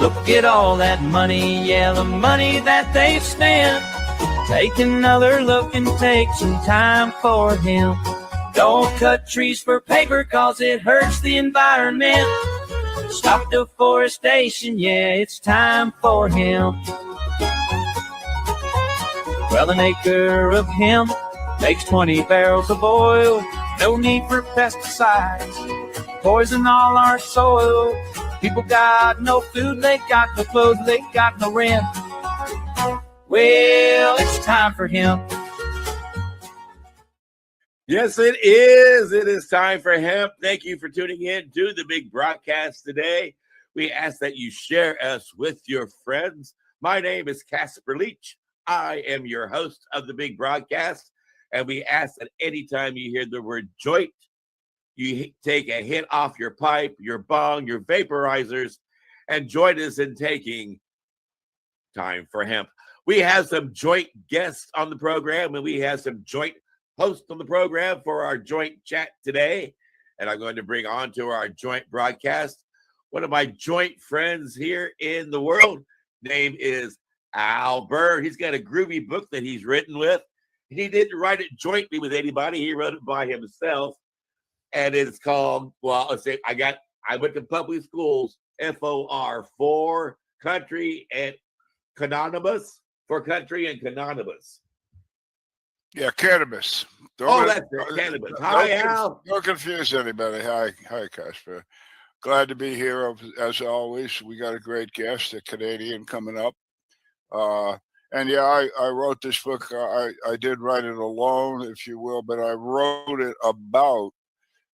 Look at all that money, yeah, the money that they spent. Take another look and take some time for him. Don't cut trees for paper, cause it hurts the environment. Stop deforestation, yeah, it's time for hemp. Well, an acre of hemp makes 20 barrels of oil. No need for pesticides, poison all our soil. People got no food, they got no clothes, they got no rent. Well, it's time for hemp. Yes, it is. It is time for hemp. Thank you for tuning in to the big broadcast today. We ask that you share us with your friends. My name is Casper Leach. I am your host of the big broadcast. And we ask that anytime you hear the word joint, you take a hit off your pipe, your bong, your vaporizers, and join us in taking time for hemp. We have some joint guests on the program, and we have some joint hosts on the program for our joint chat today. And I'm going to bring on to our joint broadcast one of my joint friends here in the world. Name is Al Burr. He's got a groovy book that he's written with. He didn't write it jointly with anybody. He wrote it by himself. And it's called, well, let's say I went to public schools, FOR, for country and canonymous, for country and canonymous. Yeah, cannabis. That's it, cannabis. Hi, Al. Don't confuse anybody. Hi, Casper. Glad to be here as always. We got a great guest, a Canadian coming up. And yeah, I wrote this book. I did write it alone, if you will, but I wrote it about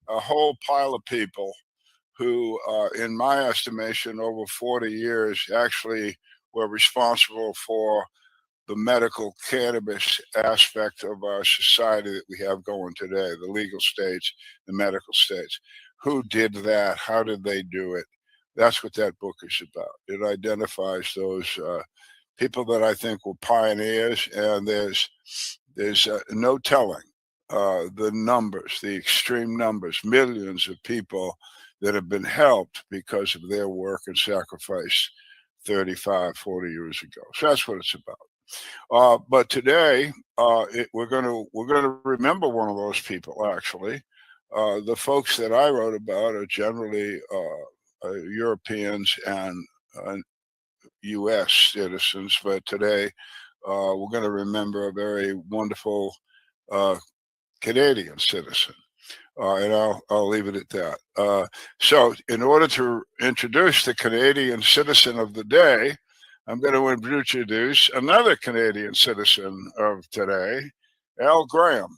a whole pile of people who, in my estimation, over 40 years, actually were responsible for the medical cannabis aspect of our society that we have going today, the legal states, the medical states. Who did that? How did they do it? That's what that book is about. It identifies those people that I think were pioneers, and there's no telling the numbers, the extreme numbers, millions of people that have been helped because of their work and sacrifice 35, 40 years ago. So that's what it's about. But today, we're going to remember one of those people. Actually, the folks that I wrote about are generally Europeans and U.S. citizens. But today, we're going to remember a very wonderful Canadian citizen. And I'll leave it at that. So in order to introduce the Canadian citizen of the day, I'm going to introduce another Canadian citizen of today, Al Graham,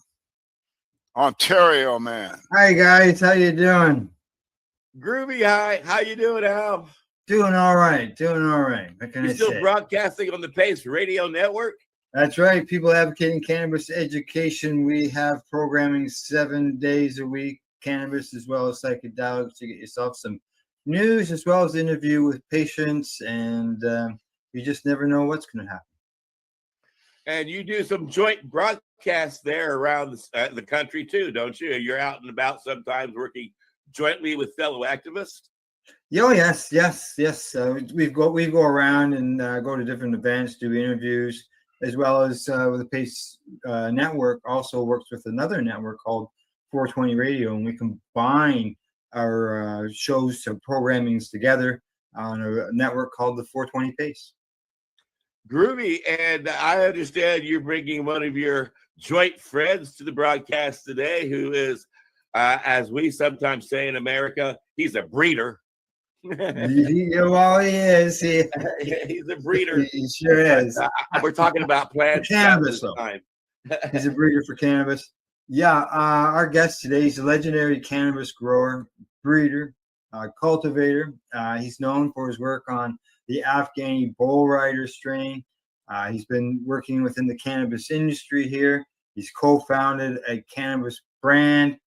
Ontario man. Hi guys, how you doing? Groovy, hi. How you doing, Al? Doing all right. What can I You're still say? broadcasting on the Pace Radio Network? That's right. People advocating cannabis education. We have programming 7 days a week, cannabis as well as psychedelics, to get yourself some news as well as interview with patients, and you just never know what's going to happen. And you do some joint broadcasts there around the country too, don't you? You're out and about sometimes working jointly with fellow activists. Oh yes. We go around and go to different events, do interviews, as well as with the Pace Network also works with another network called 420 Radio, and we combine our shows and programmings together on a network called the 420 Pace. Groovy, and I understand you're bringing one of your joint friends to the broadcast today, who is, as we sometimes say in America, he's a breeder. He is. He's a breeder. He sure is. We're talking about plants. Cannabis, though. He's a breeder for cannabis. Yeah, our guest today is a legendary cannabis grower, breeder, cultivator. He's known for his work on the Afghani Bull Rider strain. He's been working within the cannabis industry here. He's co-founded a cannabis brand.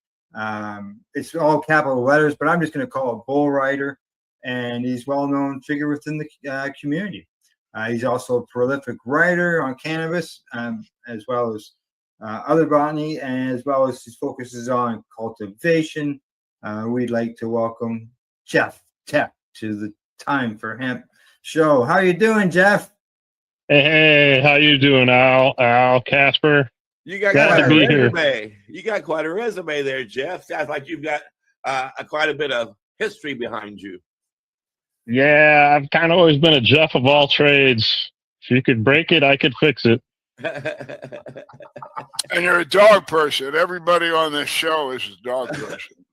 It's all capital letters, but I'm just going to call it Bull Rider. And he's a well-known figure within the community. He's also a prolific writer on cannabis, as well as other botany, and as well as his focuses on cultivation. We'd like to welcome Jeff Tech to the Time for Hemp show. How you doing, Jeff? Hey, how you doing, Al? Casper? You got Glad quite to a be here. resume. You got quite a resume there, Jeff. Sounds like you've got quite a bit of history behind you. Yeah, I've kind of always been a Jeff of all trades. If you could break it, I could fix it. And you're a dog person. Everybody on this show is a dog person.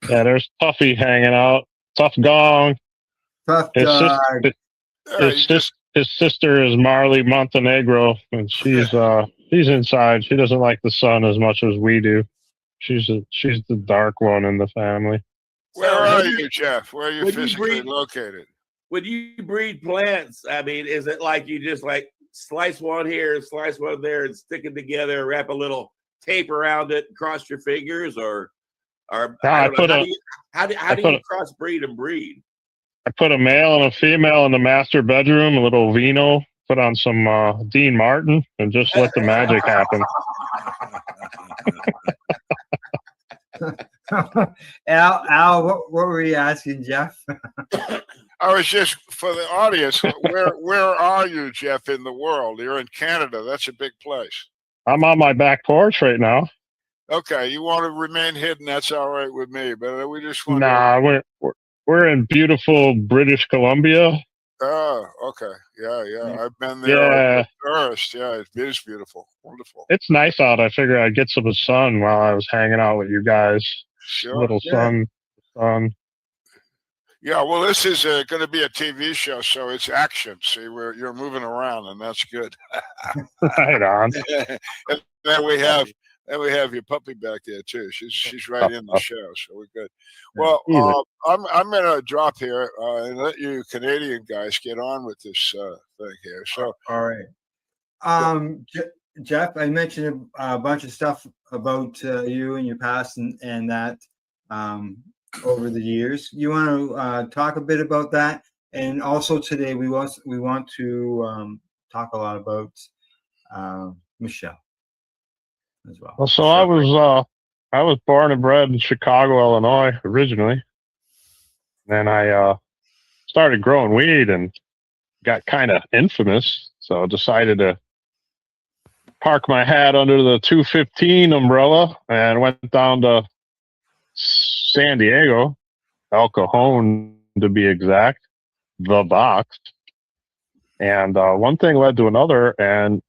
Yeah, there's Tuffy hanging out. Tough Gong. Tough His, dog. his sister is Marley Montenegro, and she's inside. She doesn't like the sun as much as we do. She's the dark one in the family. Where are you, Jeff? Where are you when you physically breed- located? When you breed plants, I mean, is it like you just like slice one here, slice one there, and stick it together, wrap a little tape around it, cross your fingers, or No, I don't know, how do you crossbreed and breed? I put a male and a female in the master bedroom, a little vino, put on some Dean Martin, and just let the magic happen. Al, what were you asking, Jeff? I was just for the audience. Where are you, Jeff, in the world? You're in Canada. That's a big place. I'm on my back porch right now. Okay, you want to remain hidden? That's all right with me. But we just want. Nah, we're in beautiful British Columbia. Oh, okay. Yeah. I've been there. Yeah. As a tourist. Yeah, it is beautiful. Wonderful. It's nice out. I figured I'd get some sun while I was hanging out with you guys. Sure. A little sun. Yeah, well, this is going to be a TV show, so it's action. See, you're moving around, and that's good. Right on. And then we have your puppy back there too. She's right in the show, so we're good. Well, I'm going to drop here and let you Canadian guys get on with this thing here. So, all right. Jeff, I mentioned a bunch of stuff about you and your past and that over the years. You want to talk a bit about that, and also today we want to talk a lot about Michelle as well. Well, so I was born and bred in Chicago, Illinois, originally. Then I started growing weed and got kind of infamous, so I decided to park my hat under the 215 umbrella and went down to San Diego, El Cajon to be exact, the box. And one thing led to another, and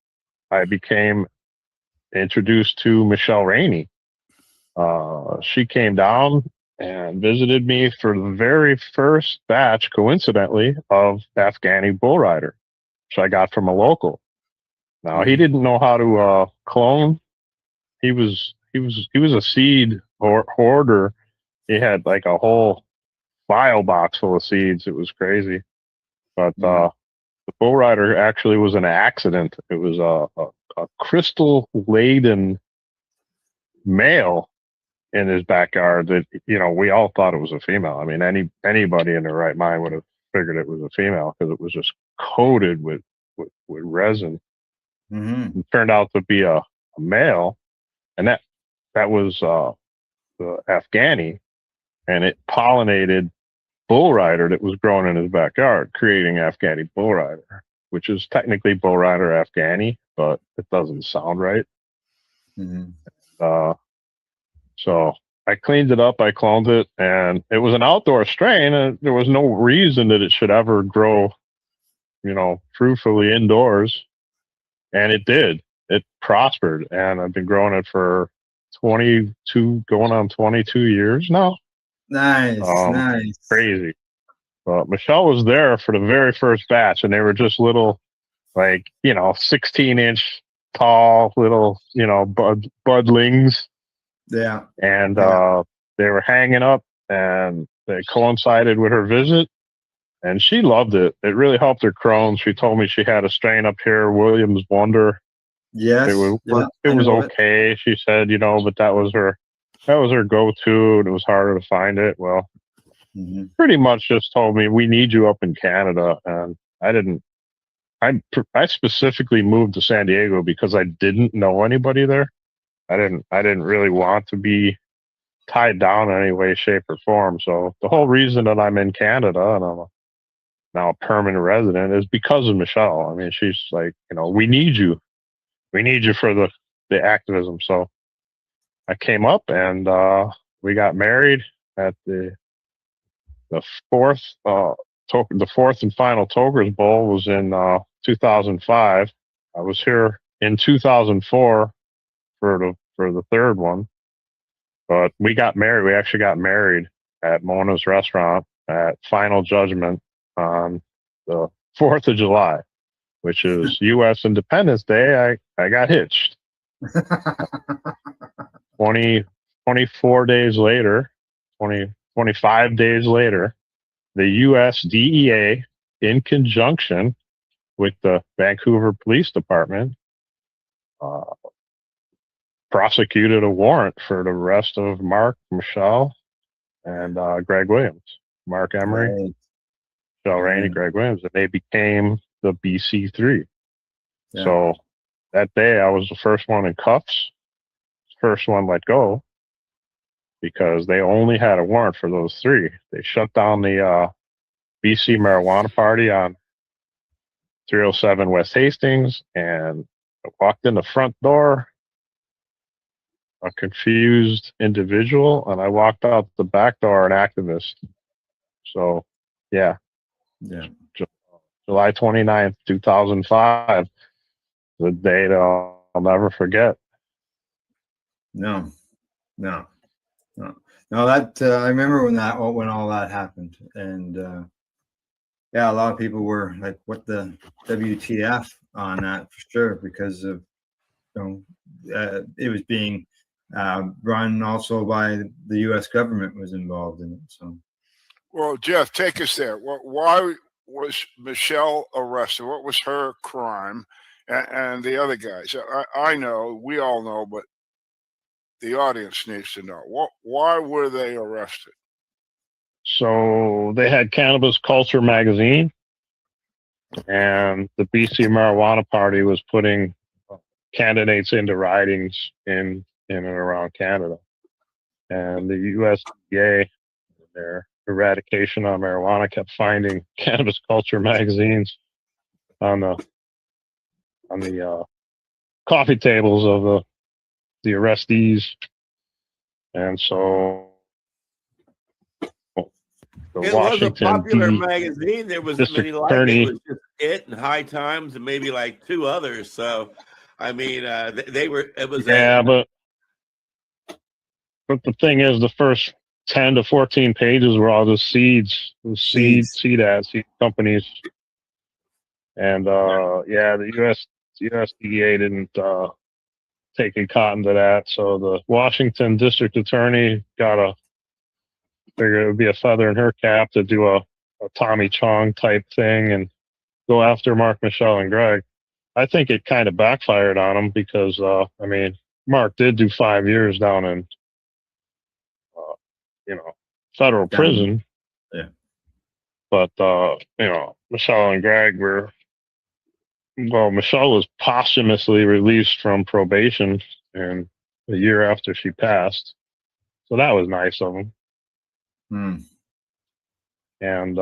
I became introduced to Michelle Rainey. She came down and visited me for the very first batch, coincidentally, of Afghani Bull Rider, which I got from a local. Now he didn't know how to clone. He was a seed hoarder. He had like a whole file box full of seeds. It was crazy. But the Bull Rider actually was an accident. It was a crystal laden male in his backyard that, we all thought it was a female. I mean, anybody in their right mind would have figured it was a female because it was just coated with resin. Mm-hmm. It turned out to be a male, and that was the Afghani, and it pollinated Bull Rider that was growing in his backyard, creating Afghani Bull Rider, which is technically Bull Rider Afghani, but it doesn't sound right. Mm-hmm. So I cleaned it up, I cloned it, and it was an outdoor strain, and there was no reason that it should ever grow, fruitfully indoors. And it did. It prospered, and I've been growing it for 22, going on 22 years now. Nice. Crazy. But Michelle was there for the very first batch, and they were just little, 16-inch tall little, budlings. Yeah. And they were hanging up, and they coincided with her visit, and she loved it. It really helped her Crohn's. She told me she had a strain up here, Williams Wonder. Yes. It was okay. She said, but that was her go-to, and it was harder to find it. Well, pretty much just told me, we need you up in Canada. And I specifically moved to San Diego because I didn't know anybody there. I didn't really want to be tied down in any way, shape, or form. So the whole reason that I'm in Canada and I'm now a permanent resident is because of Michelle. I mean, she's like, we need you. We need you for the the activism. So I came up and we got married at the fourth the fourth and final Tokers Bowl was in 2005. I was here in 2004 for the third one, but we got married. We actually got married at Mona's restaurant at Final Judgment on the 4th of July, which is U.S. Independence Day. I got hitched. 24 days later, 25 days later, the U.S. DEA, in conjunction with the Vancouver Police Department, prosecuted a warrant for the arrest of Mark, Michelle, and Greg Williams. Mark Emery, Right. Michelle Rainey, Greg Williams, and they became the BC3. Yeah. So that day, I was the first one in cuffs, first one let go, because they only had a warrant for those three. They shut down the BC Marijuana Party on 307 West Hastings, and I walked in the front door, a confused individual, and I walked out the back door, an activist. So, yeah. Yeah. July 29th, 2005, the date I'll never forget. No. That I remember when all that happened, and yeah, a lot of people were like, "What the WTF?" on that for sure, because of it was being run also by the U.S. government was involved in it. So, well, Jeff, take us there. Why was Michelle arrested? What was her crime? And the other guys, I know, we all know, but the audience needs to know. Why were they arrested? So they had Cannabis Culture magazine, and the BC Marijuana Party was putting candidates into ridings in and around Canada. And the USDA, their eradication on marijuana, kept finding Cannabis Culture magazines on the coffee tables of the arrestees. And so the It Washington was a popular D. magazine. There wasn't District many like it. Attorney. It was just it and High Times and maybe like two others. So, I mean, they were. It was but the thing is, the first 10 to 14 pages were all just seeds, seed ads, seed companies, and the USDA didn't take a cotton to that. So the Washington District Attorney figured it would be a feather in her cap to do a Tommy Chong type thing and go after Mark, Michelle, and Greg. I think it kind of backfired on him because, Mark did do 5 years down in, federal prison. Yeah. But, Michelle and Greg Michelle was posthumously released from probation and a year after she passed. So that was nice of him. And,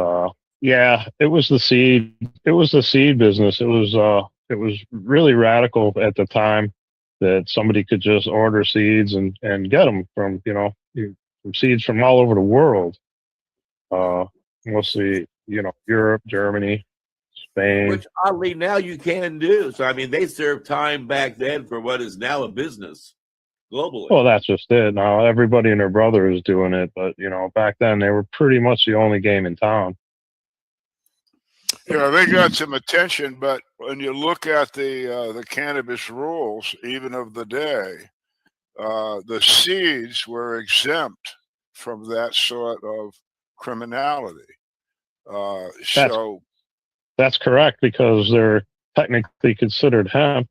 it was the seed. It was the seed business. It was really radical at the time that somebody could just order seeds and get them from seeds from all over the world. Mostly, Europe, Germany, Spain. which oddly now you can do. So, I mean, they served time back then for what is now a business globally. Well, that's just it. Now everybody and their brother is doing it, but back then they were pretty much the only game in town. Yeah, they got some attention, but when you look at the cannabis rules, even of the day, the seeds were exempt from that sort of criminality. That's correct, because they're technically considered hemp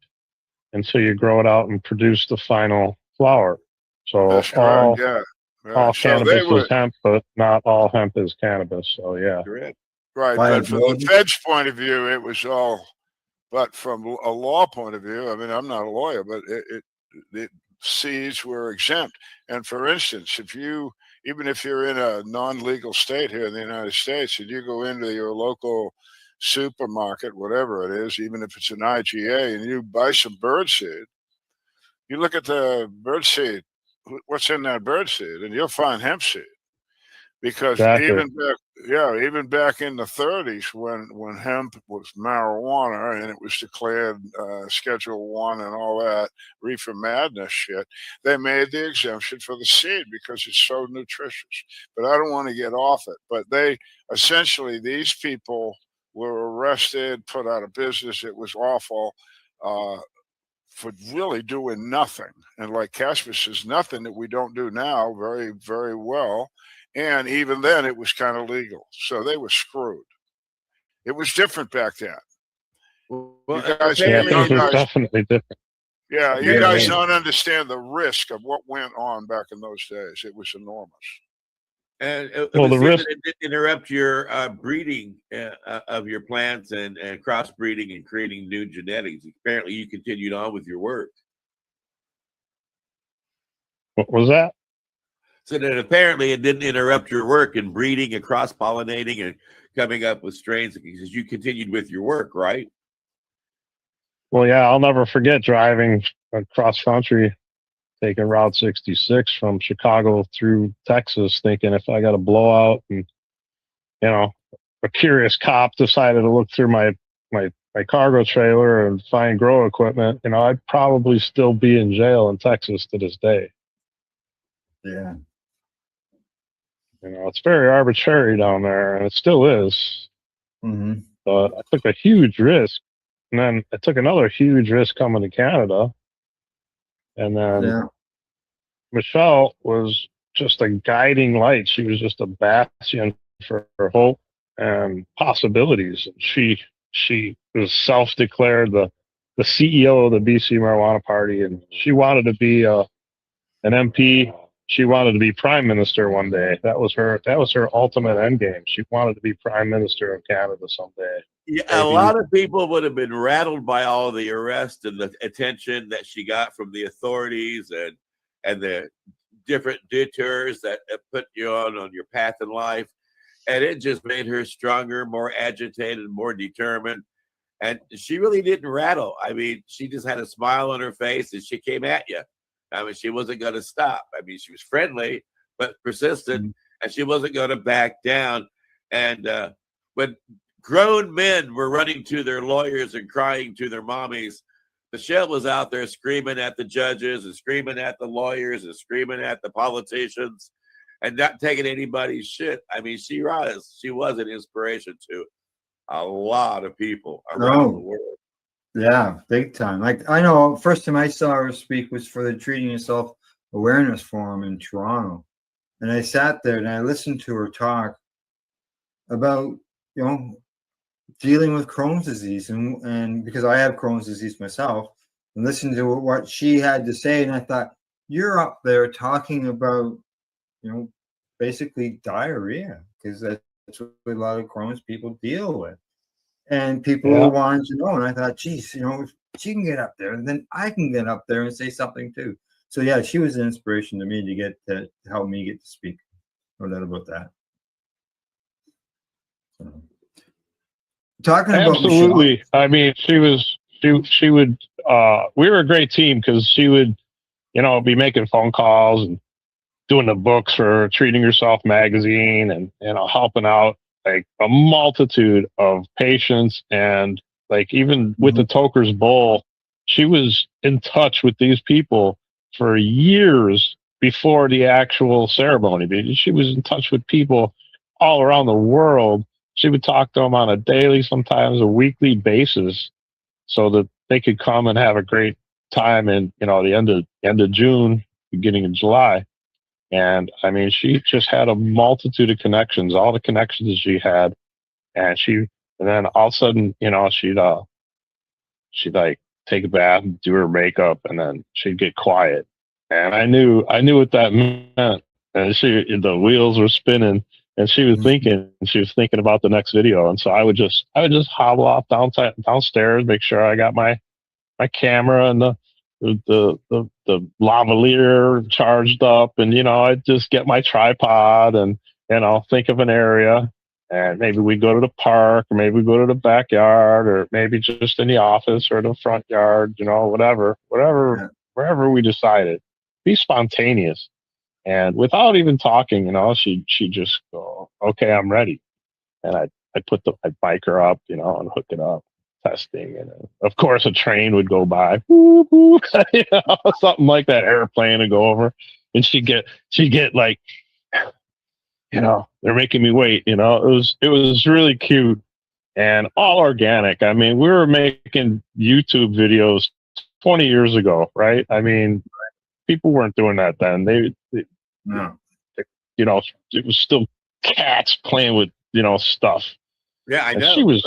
until you grow it out and produce the final flower. So that's correct. Yeah. all So cannabis is hemp, but not all hemp is cannabis. So yeah. Correct. Right, but from the Fed's point of view, it was all. But from a law point of view, I mean, I'm not a lawyer, but it seeds were exempt. And for instance, even if you're in a non-legal state here in the United States, and you go into your local supermarket, whatever it is, even if it's an IGA, and you buy some birdseed, You look at the bird seed, what's in that bird seed, and you'll find hemp seed. Because Exactly. even back in the 30s, when hemp was marijuana and it was declared Schedule 1 and all that reefer madness shit, they made the exemption for the seed because it's so nutritious. But I don't want to get off it. But they essentially, these people were arrested, put out of business. It was awful. For really doing nothing. And like Casper says, nothing that we don't do now very, very well. And even then, it was kind of legal. So they were screwed. It was different back then. Well, You guys, Yeah, you things are guys, definitely different. yeah, you guys don't understand the risk of what went on back in those days. It was enormous. And it Well, would the seem risk. that it didn't interrupt your breeding of your plants and crossbreeding and creating new genetics. Apparently, you continued on with your work. What was that? So that apparently it didn't interrupt your work in breeding and cross pollinating and coming up with strains because you continued with your work, right? Well, yeah, I'll never forget driving across country, taking Route 66 from Chicago through Texas, thinking if I got a blowout and, you know, a curious cop decided to look through my cargo trailer and find grow equipment, you know, I'd probably still be in jail in Texas to this day. Yeah. You know, it's very arbitrary down there, and it still is. Mm-hmm. But I took a huge risk, and then I took another huge risk coming to Canada. And then Yeah. Michelle was just a guiding light. She was just a bastion for hope and possibilities. She was self-declared the CEO of the BC Marijuana Party, and she wanted to be an MP. She wanted to be prime minister one day. That was her ultimate end game. She wanted to be prime minister of Canada someday. Yeah, a lot of people would have been rattled by all the arrest and the attention that she got from the authorities and the different detours that put you on your path in life. And it just made her stronger, more agitated, more determined. And she really didn't rattle. I mean, she just had a smile on her face and she came at you. I mean, she wasn't going to stop. I mean, she was friendly, but persistent, and she wasn't going to back down. And when grown men were running to their lawyers and crying to their mommies, Michelle was out there screaming at the judges and screaming at the lawyers and screaming at the politicians and not taking anybody's shit. I mean, she was an inspiration to a lot of people around the world. Yeah, big time. Like I know, first time I saw her speak was for the Treating Yourself Awareness Forum in Toronto, and I sat there and I listened to her talk about dealing with Crohn's disease, and because I have Crohn's disease myself, and listened to what she had to say, and I thought, you're up there talking about basically diarrhea, because that's what a lot of Crohn's people deal with. And people wanted to know, and I thought, geez, if she can get up there, then I can get up there and say something too. So yeah, she was an inspiration to me to help me get to speak a little about that. So, talking about absolutely. Michelle, I mean, she would. We were a great team because she would, be making phone calls and doing the books for Treating Yourself magazine and helping out like a multitude of patients, and like even with the Toker's Bowl, she was in touch with these people for years before the actual ceremony. She was in touch with people all around the world. She would talk to them on a daily, sometimes a weekly basis, so that they could come and have a great time in the end of June, beginning of July. And I mean, she just had a multitude of connections, all the connections that she had. And then all of a sudden, she'd like take a bath and do her makeup, and then she'd get quiet. And I knew what that meant. And the wheels were spinning, and she was thinking about the next video. And so I would just hobble off downstairs, make sure I got my camera and the lavalier charged up, and I'd just get my tripod and think of an area, and maybe we go to the park, or maybe we go to the backyard, or maybe just in the office or the front yard, whatever wherever we decided. Be spontaneous. And without even talking, she just go, okay, I'm ready. And I'd bike her up, and hook it up, testing. And of course a train would go by, whoop, whoop, something like that, airplane would go over. And she'd get like, they're making me wait, it was really cute and all organic. I mean, we were making YouTube videos 20 years ago, right? I mean, people weren't doing that then. No. It was still cats playing with, stuff. Yeah, I And know. she was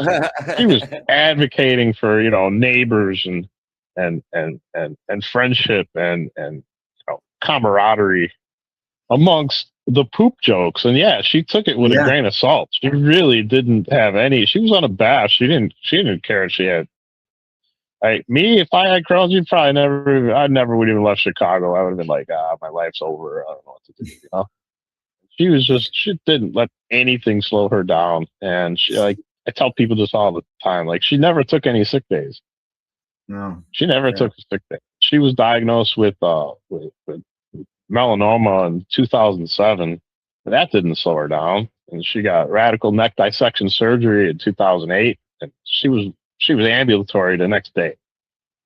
advocating for, neighbors and friendship and camaraderie amongst the poop jokes. And yeah, she took it with a grain of salt. She really didn't have any. She was unabashed. She didn't care if she had. Me, if I had curls, I never would even left Chicago. I would have been like, my life's over. I don't know what to do. She didn't let anything slow her down. And I tell people this all the time. Like, she never took any sick days. No. She never took a sick day. She was diagnosed with melanoma in 2007. That didn't slow her down. And she got radical neck dissection surgery in 2008. And she was ambulatory the next day.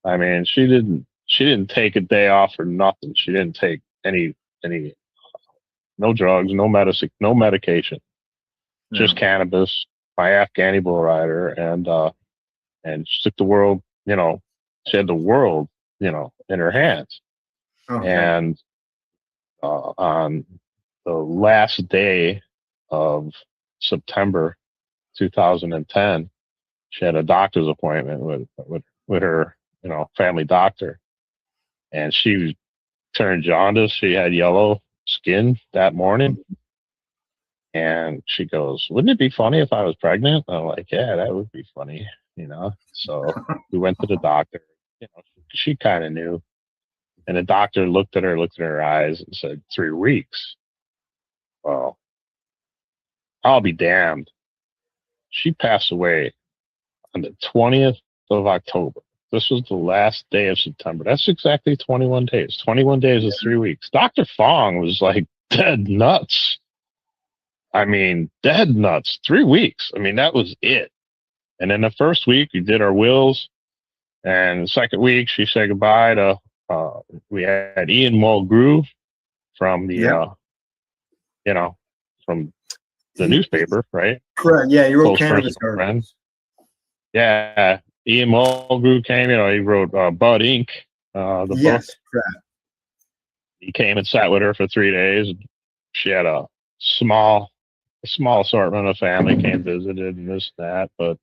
I mean, she didn't take a day off or nothing. She didn't take any no drugs, no medicine, no medication, just cannabis. My Afghani bull rider, and she took the world. She had the world, in her hands. Okay. And on the last day of September 2010, she had a doctor's appointment with her, family doctor, and she turned jaundice. She had yellow skin that morning, and she goes, "Wouldn't it be funny if I was pregnant?" I'm like, "Yeah, that would be funny." So we went to the doctor. She kind of knew, and the doctor looked at her eyes, and said, 3 weeks. Well, I'll be damned. She passed away on the 20th of October. This was the last day of September. That's exactly 21 days. 21 days is 3 weeks. Dr. Fong was like dead nuts. I mean, dead nuts. 3 weeks. I mean, that was it. And then the first week, we did our wills. And the second week, she said goodbye to, we had Ian Mulgrew from the, from the newspaper, right? Correct. Yeah, you wrote Close cannabis personal friend. articles. Yeah, Ian Mulgrew came. He wrote Bud Inc. The book. Correct. He came and sat with her for 3 days. She had a small assortment of family came visited and this and that, but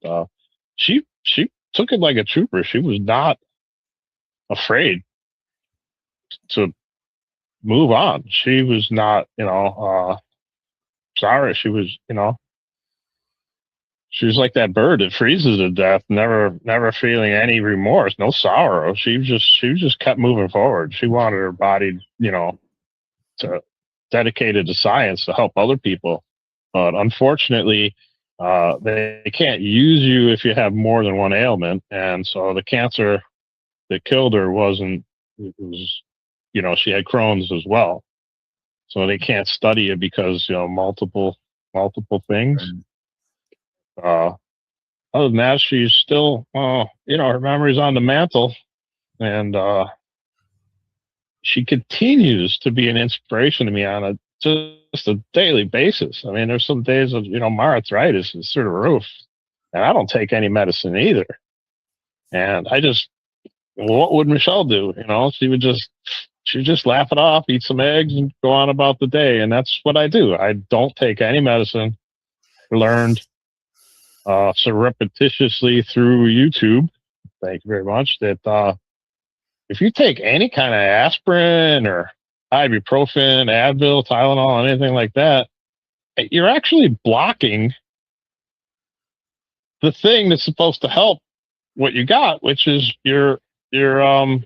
she took it like a trooper. She was not afraid to move on. She was not, sorry. She was, she was like that bird that freezes to death, never feeling any remorse, no sorrow. She just kept moving forward. She wanted her body, to dedicated to science to help other people. But unfortunately, they can't use you if you have more than one ailment. And so the cancer that killed her she had Crohn's as well. So they can't study it because, multiple things. Other than that, she's still, her memory's on the mantle, and she continues to be an inspiration to me on just a daily basis. I mean, there's some days of, my arthritis is through the roof, and I don't take any medicine either. And what would Michelle do? She would just laugh it off, eat some eggs, and go on about the day. And that's what I do. I don't take any medicine. Learned surreptitiously through YouTube, thank you very much, that if you take any kind of aspirin or ibuprofen, Advil, Tylenol, anything like that, you're actually blocking the thing that's supposed to help what you got, which is your I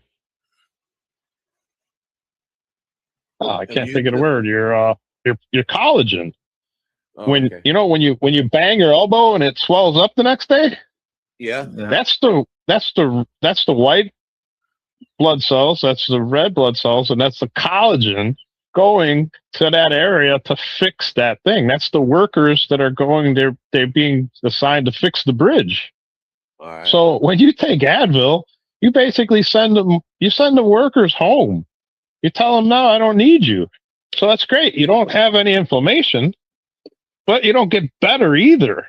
can't think of the word, your collagen. When you bang your elbow and it swells up the next day, Yeah. that's the white blood cells, that's the red blood cells, and that's the collagen going to that area to fix that thing. That's the workers that are going, they're being assigned to fix the bridge. All right. So when you take Advil, you basically send the workers home. You tell them, no, I don't need you. So that's great. You don't have any inflammation, but you don't get better either.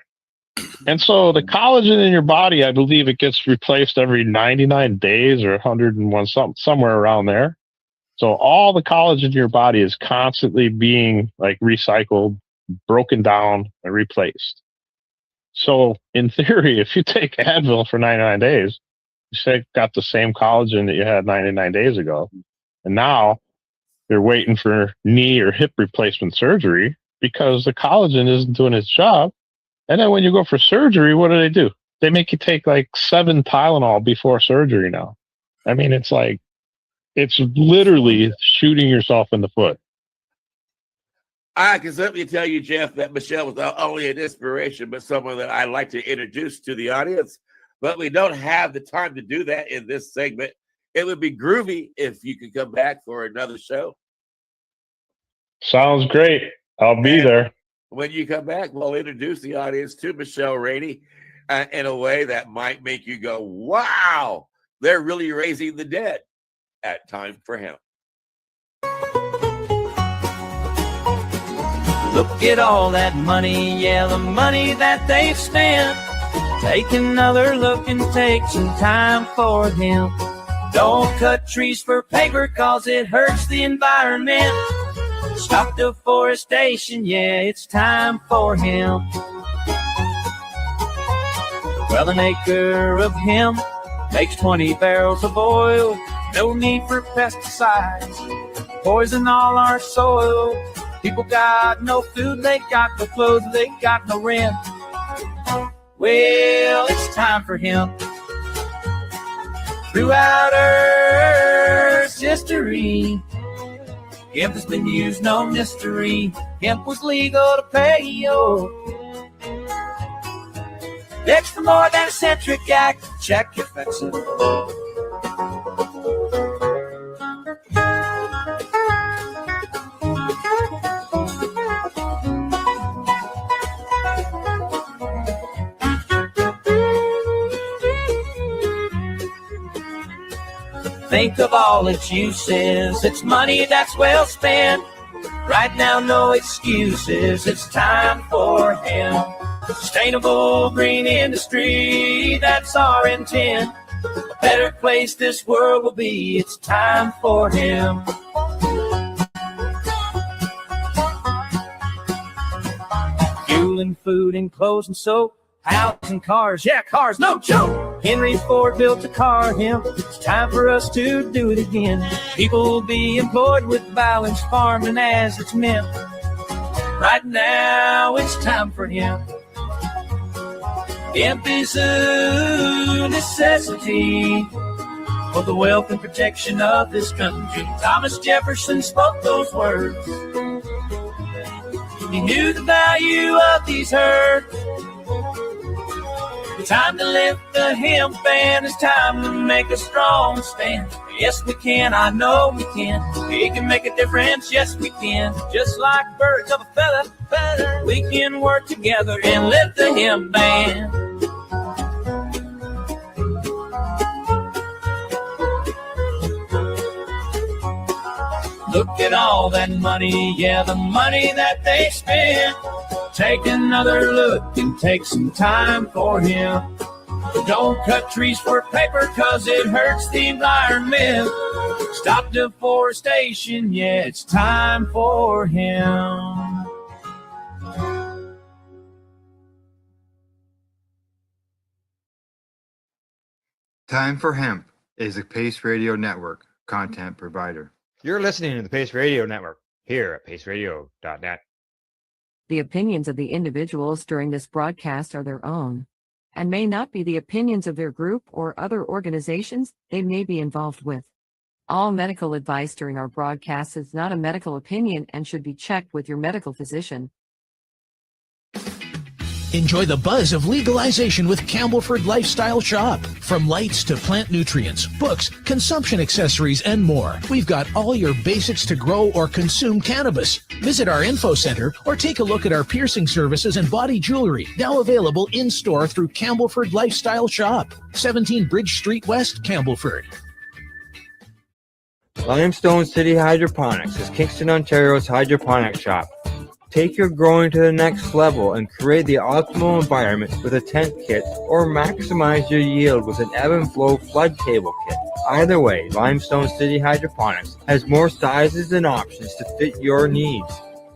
And so the collagen in your body, I believe it gets replaced every 99 days or 101, somewhere around there. So all the collagen in your body is constantly being like recycled, broken down, and replaced. So in theory, if you take Advil for 99 days, you say got the same collagen that you had 99 days ago. And now you're waiting for knee or hip replacement surgery because the collagen isn't doing its job. And then when you go for surgery, what do? They make you take like 7 Tylenol before surgery now. I mean, it's literally shooting yourself in the foot. I can certainly tell you, Jeff, that Michelle was not only an inspiration, but someone that I'd like to introduce to the audience. But we don't have the time to do that in this segment. It would be groovy if you could come back for another show. Sounds great. I'll be there. When you come back, we'll introduce the audience to Michelle Rainey in a way that might make you go, wow, they're really raising the dead at Time for Hemp. Look at all that money, yeah, the money that they've spent. Take another look and take some time for him. Don't cut trees for paper, cause it hurts the environment. Stop deforestation, yeah, it's time for hemp. Well, an acre of hemp makes 20 barrels of oil. No need for pesticides, poison all our soil. People got no food, they got no clothes, they got no rent. Well, it's time for hemp. Throughout Earth's history, hemp has been used, no mystery. Hemp was legal to pay you. It's for more than a centric act. Check your fixin'. Think of all its uses. It's money that's well spent. Right now, no excuses. It's time for hemp. Sustainable green industry, that's our intent. A better place this world will be. It's time for hemp. Fuel and food and clothes and soap. Houses and cars, yeah, cars, no joke. Henry Ford built a car, hemp. It's time for us to do it again. People will be employed with balanced farming as it's meant. Right now, it's time for hemp. Hemp is a necessity for the wealth and protection of this country. Thomas Jefferson spoke those words. He knew the value of these herds. Time to lift the hemp and it's time to make a strong stand. Yes, we can, I know we can. We can make a difference, yes, we can. Just like birds of a feather, we can work together and lift the hemp band. Look at all that money, yeah, the money that they spend. Take another look and take some time for him. Don't cut trees for paper, cause it hurts the environment. Stop deforestation, yeah, it's time for him. Time for Hemp is a Pace Radio Network content provider. You're listening to the Pace Radio Network here at paceradio.net. The opinions of the individuals during this broadcast are their own and may not be the opinions of their group or other organizations they may be involved with. All medical advice during our broadcast is not a medical opinion and should be checked with your medical physician. Enjoy the buzz of legalization with Campbellford Lifestyle Shop. From lights to plant nutrients, books, consumption accessories, and more, we've got all your basics to grow or consume cannabis. Visit our info center or take a look at our piercing services and body jewelry, now available in-store through Campbellford Lifestyle Shop, 17 Bridge Street West, Campbellford. Limestone City Hydroponics is Kingston, Ontario's hydroponic shop. Take your growing to the next level and create the optimal environment with a tent kit, or maximize your yield with an ebb and flow flood table kit. Either way, Limestone City Hydroponics has more sizes and options to fit your needs.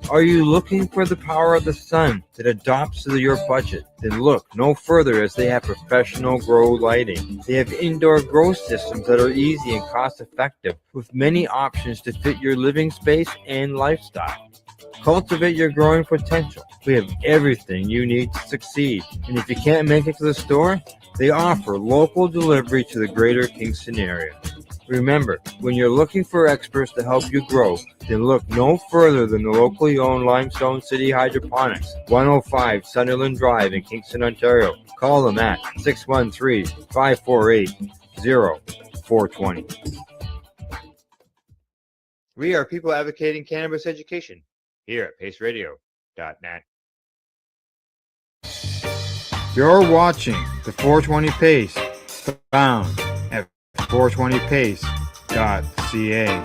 Are you looking for the power of the sun that adapts to your budget? Then look no further, as they have professional grow lighting. They have indoor grow systems that are easy and cost effective, with many options to fit your living space and lifestyle. Cultivate your growing potential. We have everything you need to succeed. And if you can't make it to the store, they offer local delivery to the greater Kingston area. Remember, when you're looking for experts to help you grow, then look no further than the locally owned Limestone City Hydroponics, 105 Sunderland Drive in Kingston, Ontario. Call them at 613-548-0420. We are people advocating cannabis education here at paceradio.net. You're watching the 420 Pace, found at 420pace.ca.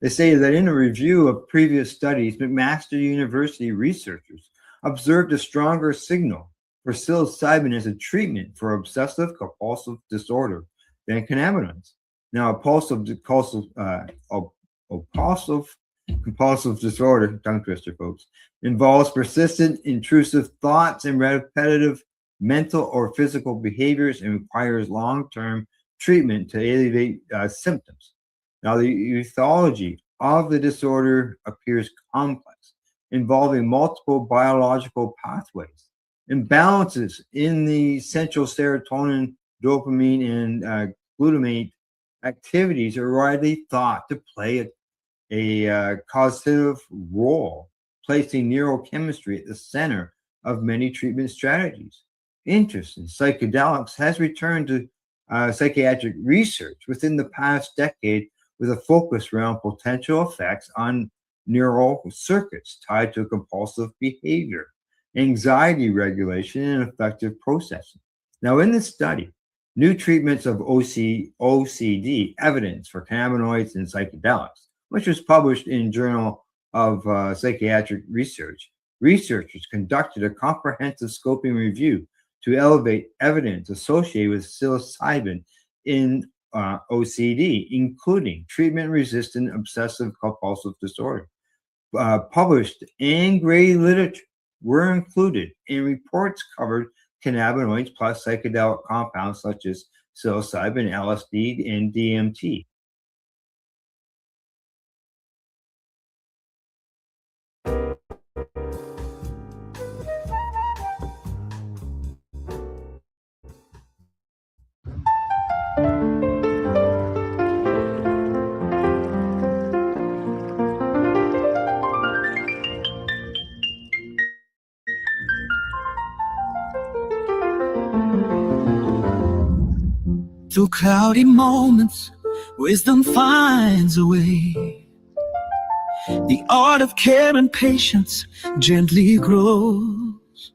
They say that in a review of previous studies, McMaster University researchers observed a stronger signal for psilocybin as a treatment for obsessive compulsive disorder than cannabinoids. Now, compulsive disorder, tongue twister, folks, involves persistent, intrusive thoughts and repetitive mental or physical behaviors, and requires long-term treatment to alleviate symptoms. Now, the etiology of the disorder appears complex, involving multiple biological pathways. Imbalances in the central serotonin, dopamine, and glutamate activities are widely thought to play a causative role, placing neurochemistry at the center of many treatment strategies. Interest in psychedelics has returned to psychiatric research within the past decade, with a focus around potential effects on neural circuits tied to compulsive behavior, anxiety regulation, and affective processing. Now, in this study, new treatments of OCD evidence for cannabinoids and psychedelics, which was published in Journal of Psychiatric Research, researchers conducted a comprehensive scoping review to elevate evidence associated with psilocybin in OCD, including treatment-resistant obsessive compulsive disorder. Published and graded literature were included, and reports covered cannabinoids plus psychedelic compounds such as psilocybin, LSD, and DMT. Through cloudy moments, wisdom finds a way. The art of care and patience gently grows.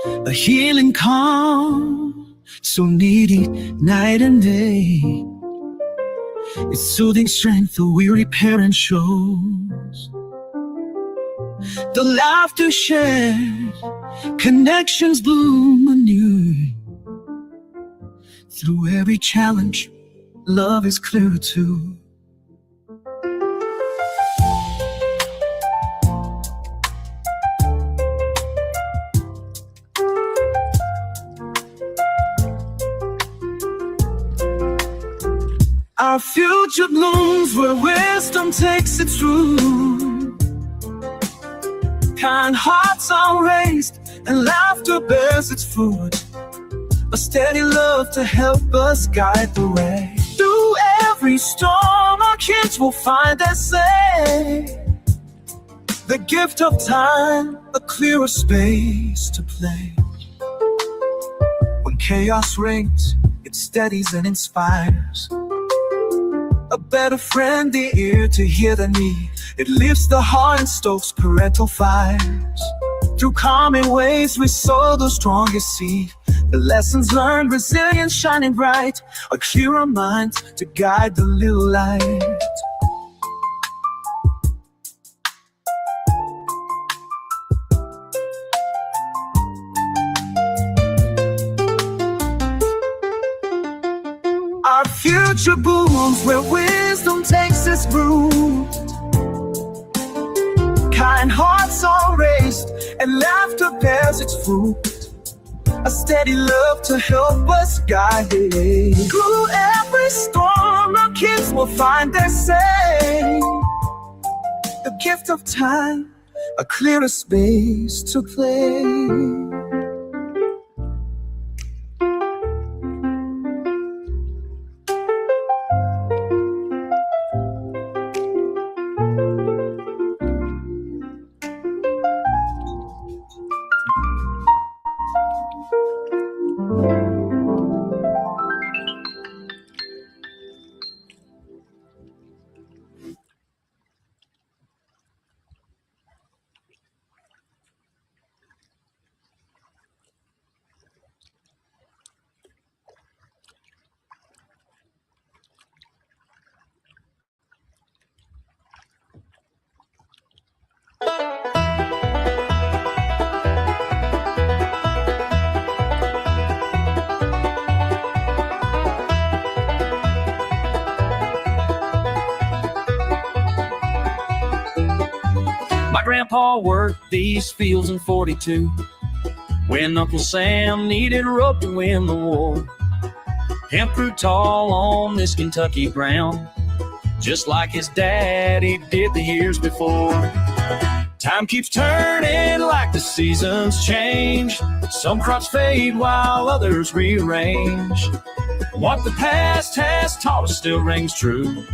A healing calm, so needed night and day. It's soothing strength the weary parent shows. The laughter shared, connections bloom anew. Through every challenge, love is clear too. Our future blooms where wisdom takes its root. Kind hearts are raised and laughter bears its fruit. A steady love to help us guide the way. Through Through every storm, our kids will find their say. The gift of time, a clearer space to play. When chaos rings, it steadies and inspires. A better friend, the ear to hear the need. It lifts the heart and stokes parental fires. Through calming waves, we sow the strongest seed. The lessons learned, resilience shining bright. A clearer mind to guide the little light. Our future blooms where wisdom takes its root. Kind hearts are raised and laughter bears its fruit. A steady love to help us guide. Through every storm, our kids will find their say. The gift of time, a clearer space to play. My grandpa worked these fields in 42 when Uncle Sam needed rope to win the war. Hemp grew tall on this Kentucky ground, just like his daddy did the years before. Time keeps turning like the seasons change. Some crops fade while others rearrange. What the past has taught us still rings true.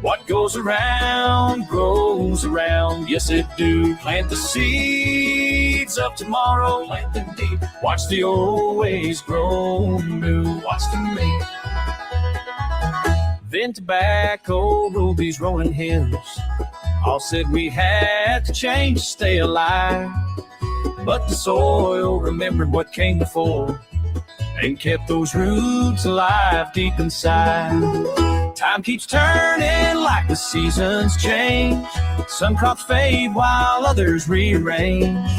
What goes around, grows around, yes it do. Plant the seeds of tomorrow, plant them deep. Watch the old ways grow new, watch them meet. Then tobacco, rubies, rolling hills, all said we had to change to stay alive. But the soil remembered what came before and kept those roots alive deep inside. Time keeps turning like the seasons change. Some crops fade while others rearrange.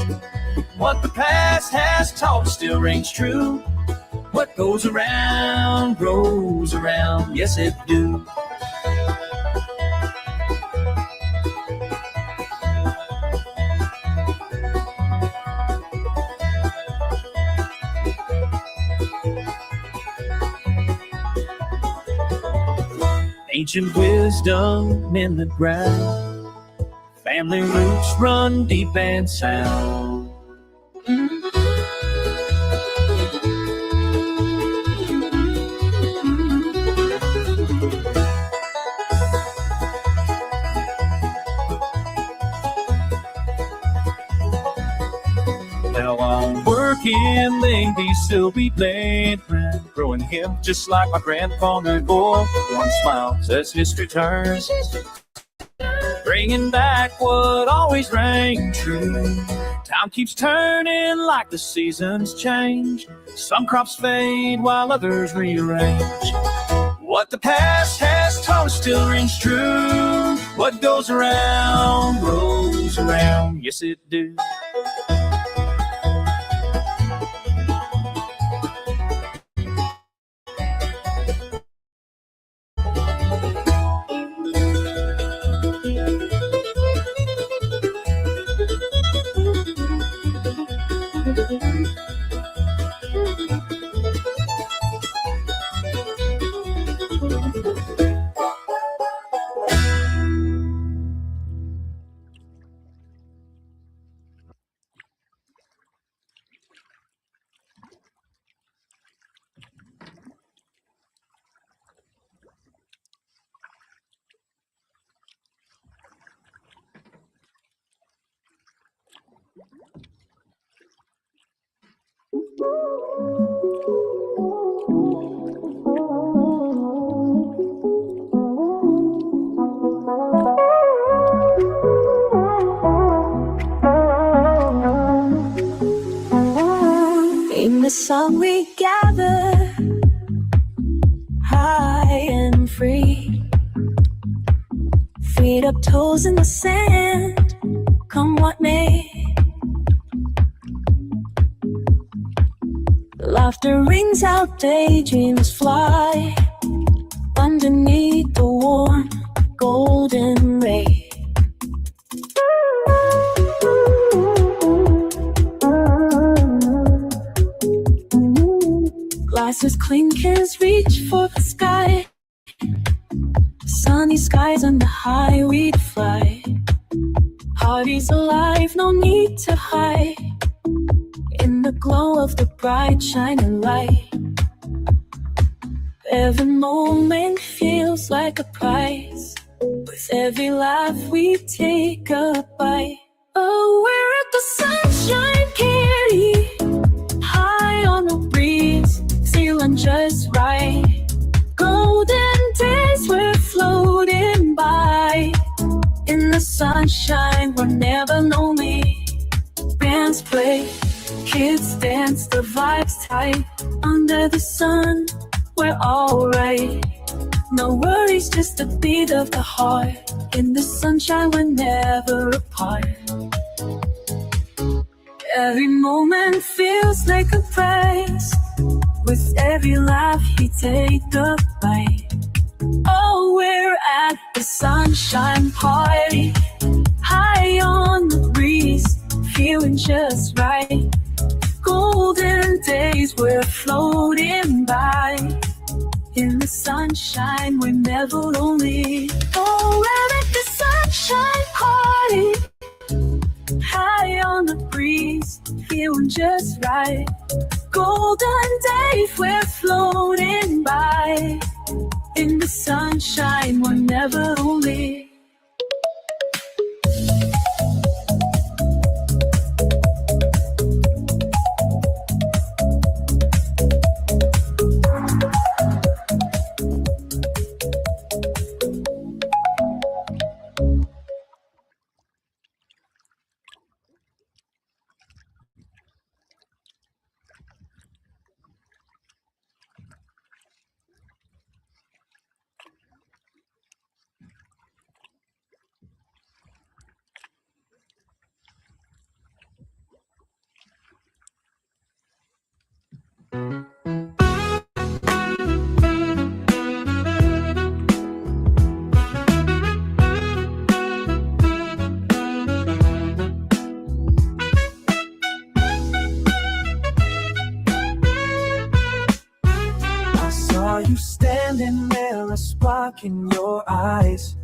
What the past has taught still rings true. What goes around, grows around, yes it do. Ancient wisdom in the ground. Family roots run deep and sound. Now I'm working, they still be playing around. Growing hemp just like my grandpa before. One smile as history turns, bringing back what always rang true. Time keeps turning like the seasons change. Some crops fade while others rearrange. What the past has taught us still rings true. What goes around, grows around, yes it do. the sun we gather, high and free. Feet up, toes in the sand, come what may. Laughter rings out, daydreams fly underneath the warm golden ray. Glasses clink as reach for the sky. Sunny skies on the high we'd fly. Parties alive, no need to hide. In the glow of the bright shining light, every moment feels like a prize. With every laugh we take a bite. Oh, we're at the sunshine candy, high on the breeze, feeling just right. Golden days we're floating by. In the sunshine we're never lonely. Bands play, kids dance, the vibe's tight. Under the sun, we're alright. No worries, just the beat of the heart. In the sunshine, we're never apart. Every moment feels like a prize. With every laugh, you take a bite. Oh, we're at the sunshine party, high on the breeze, feeling just right. Golden days we're floating by. In the sunshine we're never lonely. Oh, we're at the sunshine party, high on the breeze, feeling just right. Golden days we're floating by. In the sunshine we're never lonely. I saw you standing there, a spark in your eyes.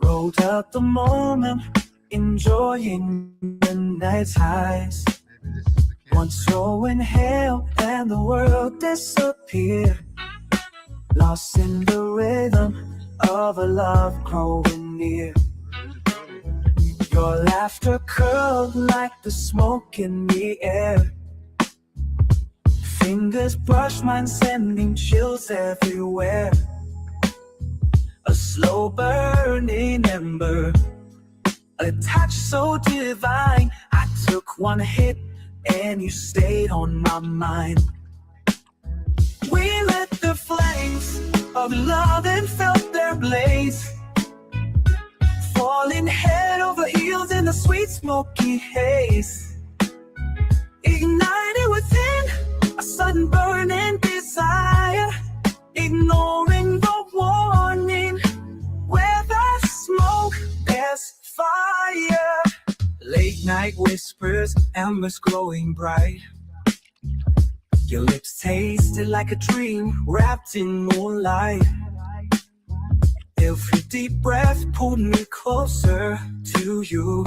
Rolled up the moment, enjoying the night's highs. Once you're inhaled and the world disappeared, lost in the rhythm of a love growing near. Your laughter curled like the smoke in the air. Fingers brush mine, sending chills everywhere. A slow burning ember, a touch so divine. I took one hit and you stayed on my mind. We lit the flames of love and felt their blaze, falling head over heels in the sweet smoky haze. Ignited within a sudden burning desire, ignoring the warning. Where there's smoke, there's fire. Late night whispers, embers glowing bright. Your lips tasted like a dream wrapped in moonlight. Every deep breath pulled me closer to you.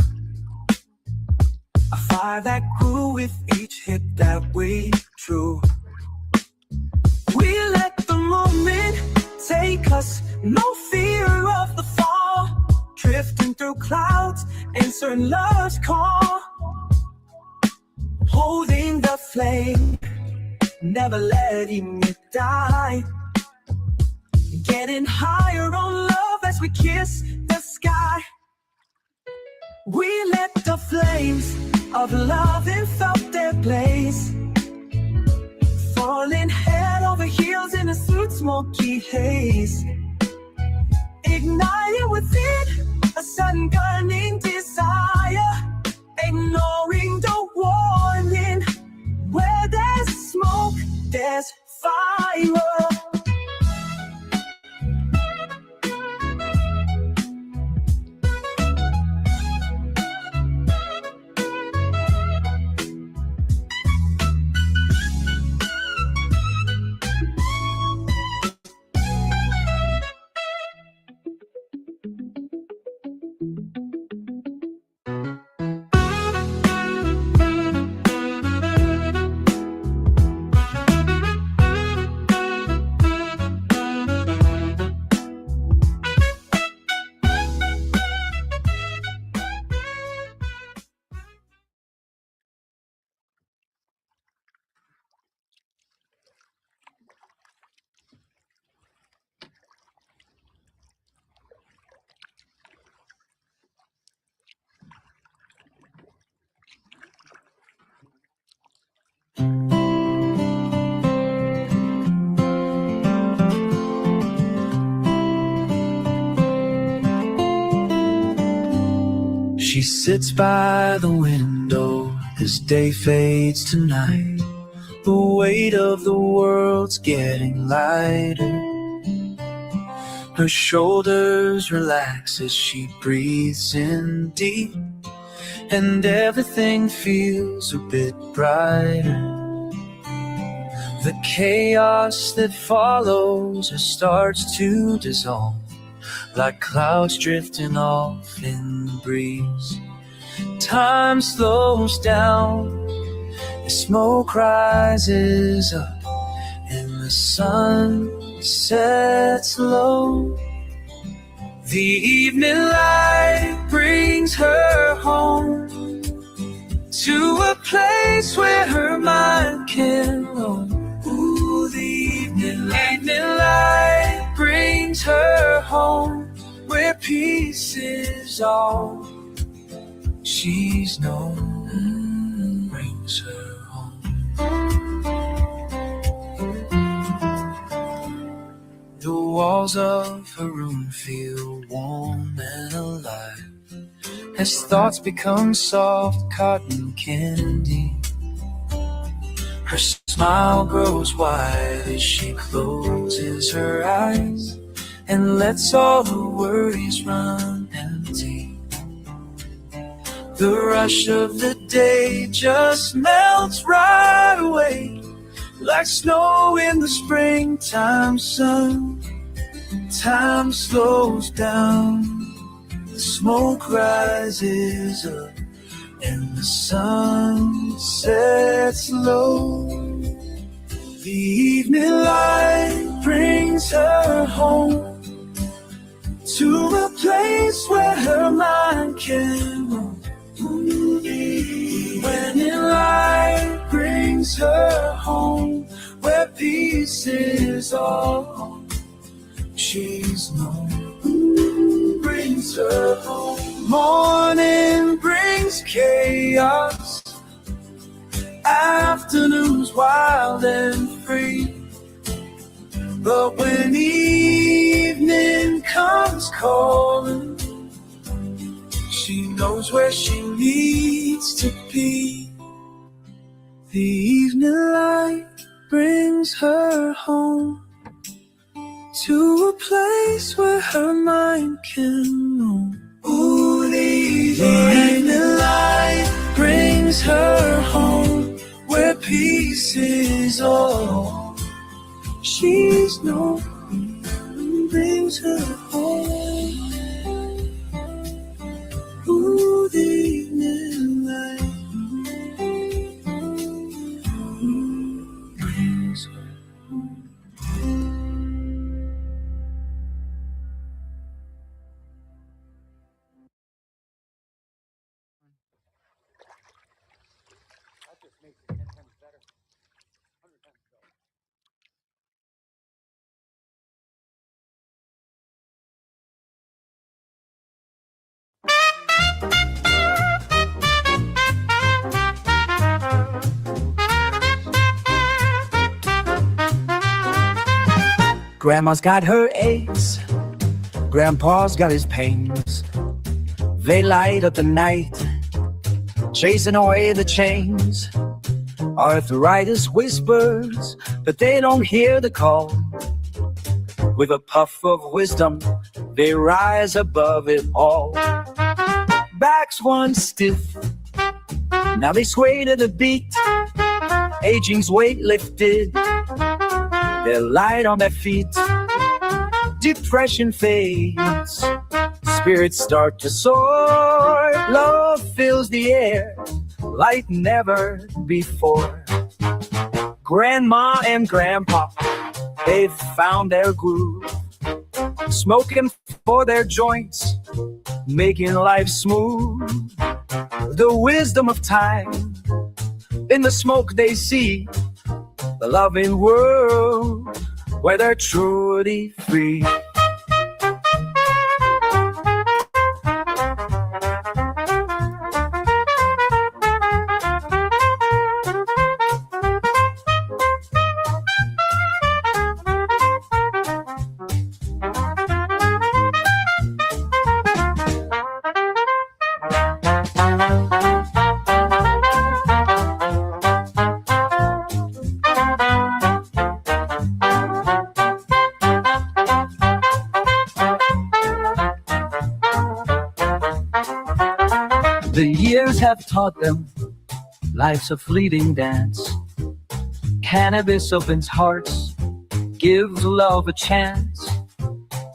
A fire that grew with each hit that we drew. We let the moment take us, no fear of the fall. Drifting through clouds, answering love's call. Holding the flame, never letting it die. Getting higher on love as we kiss the sky. We lit the flames of love and felt their blaze, over heels in a suit, smoky haze. Ignited within a sudden burning desire, ignoring the warning. Where there's smoke, there's fire. She sits by the window as day fades to night. The weight of the world's getting lighter. Her shoulders relax as she breathes in deep, and everything feels a bit brighter. The chaos that follows her starts to dissolve, like clouds drifting off in the breeze. Time slows down as smoke rises up and the sun sets low. The evening light brings her home to a place where her mind can roam. Ooh, the evening light brings her home, where peace is all she's known. Brings her home. The walls of her room feel warm and alive as thoughts become soft cotton candy. Her smile grows wide as she closes her eyes and lets all her worries run empty. The rush of the day just melts right away, like snow in the springtime sun. Time slows down, the smoke rises up, and the sun sets low. The evening light brings her home to a place where her mind can roam. When the light brings her home, where peace is all she's known. Brings her home. Morning brings chaos, afternoon's wild and free. But when evening comes calling, she knows where she needs to be. The evening light brings her home to a place where her mind can roam. Ooh, the evening light brings her home, where peace is all she's known. Brings her home. Ooh, the evening light brings her home. Grandma's got her aches, Grandpa's got his pains. They light up the night, chasing away the chains. Arthritis whispers, but they don't hear the call. With a puff of wisdom, they rise above it all. Backs once stiff, now they sway to the beat. Aging's weight lifted, they're light on their feet. Depression fades, spirits start to soar. Love fills the air like never before. Grandma and Grandpa, they've found their groove, smoking for their joints, making life smooth. The wisdom of time, in the smoke they see the loving world where they're truly free. The years have taught them life's a fleeting dance. Cannabis opens hearts, gives love a chance.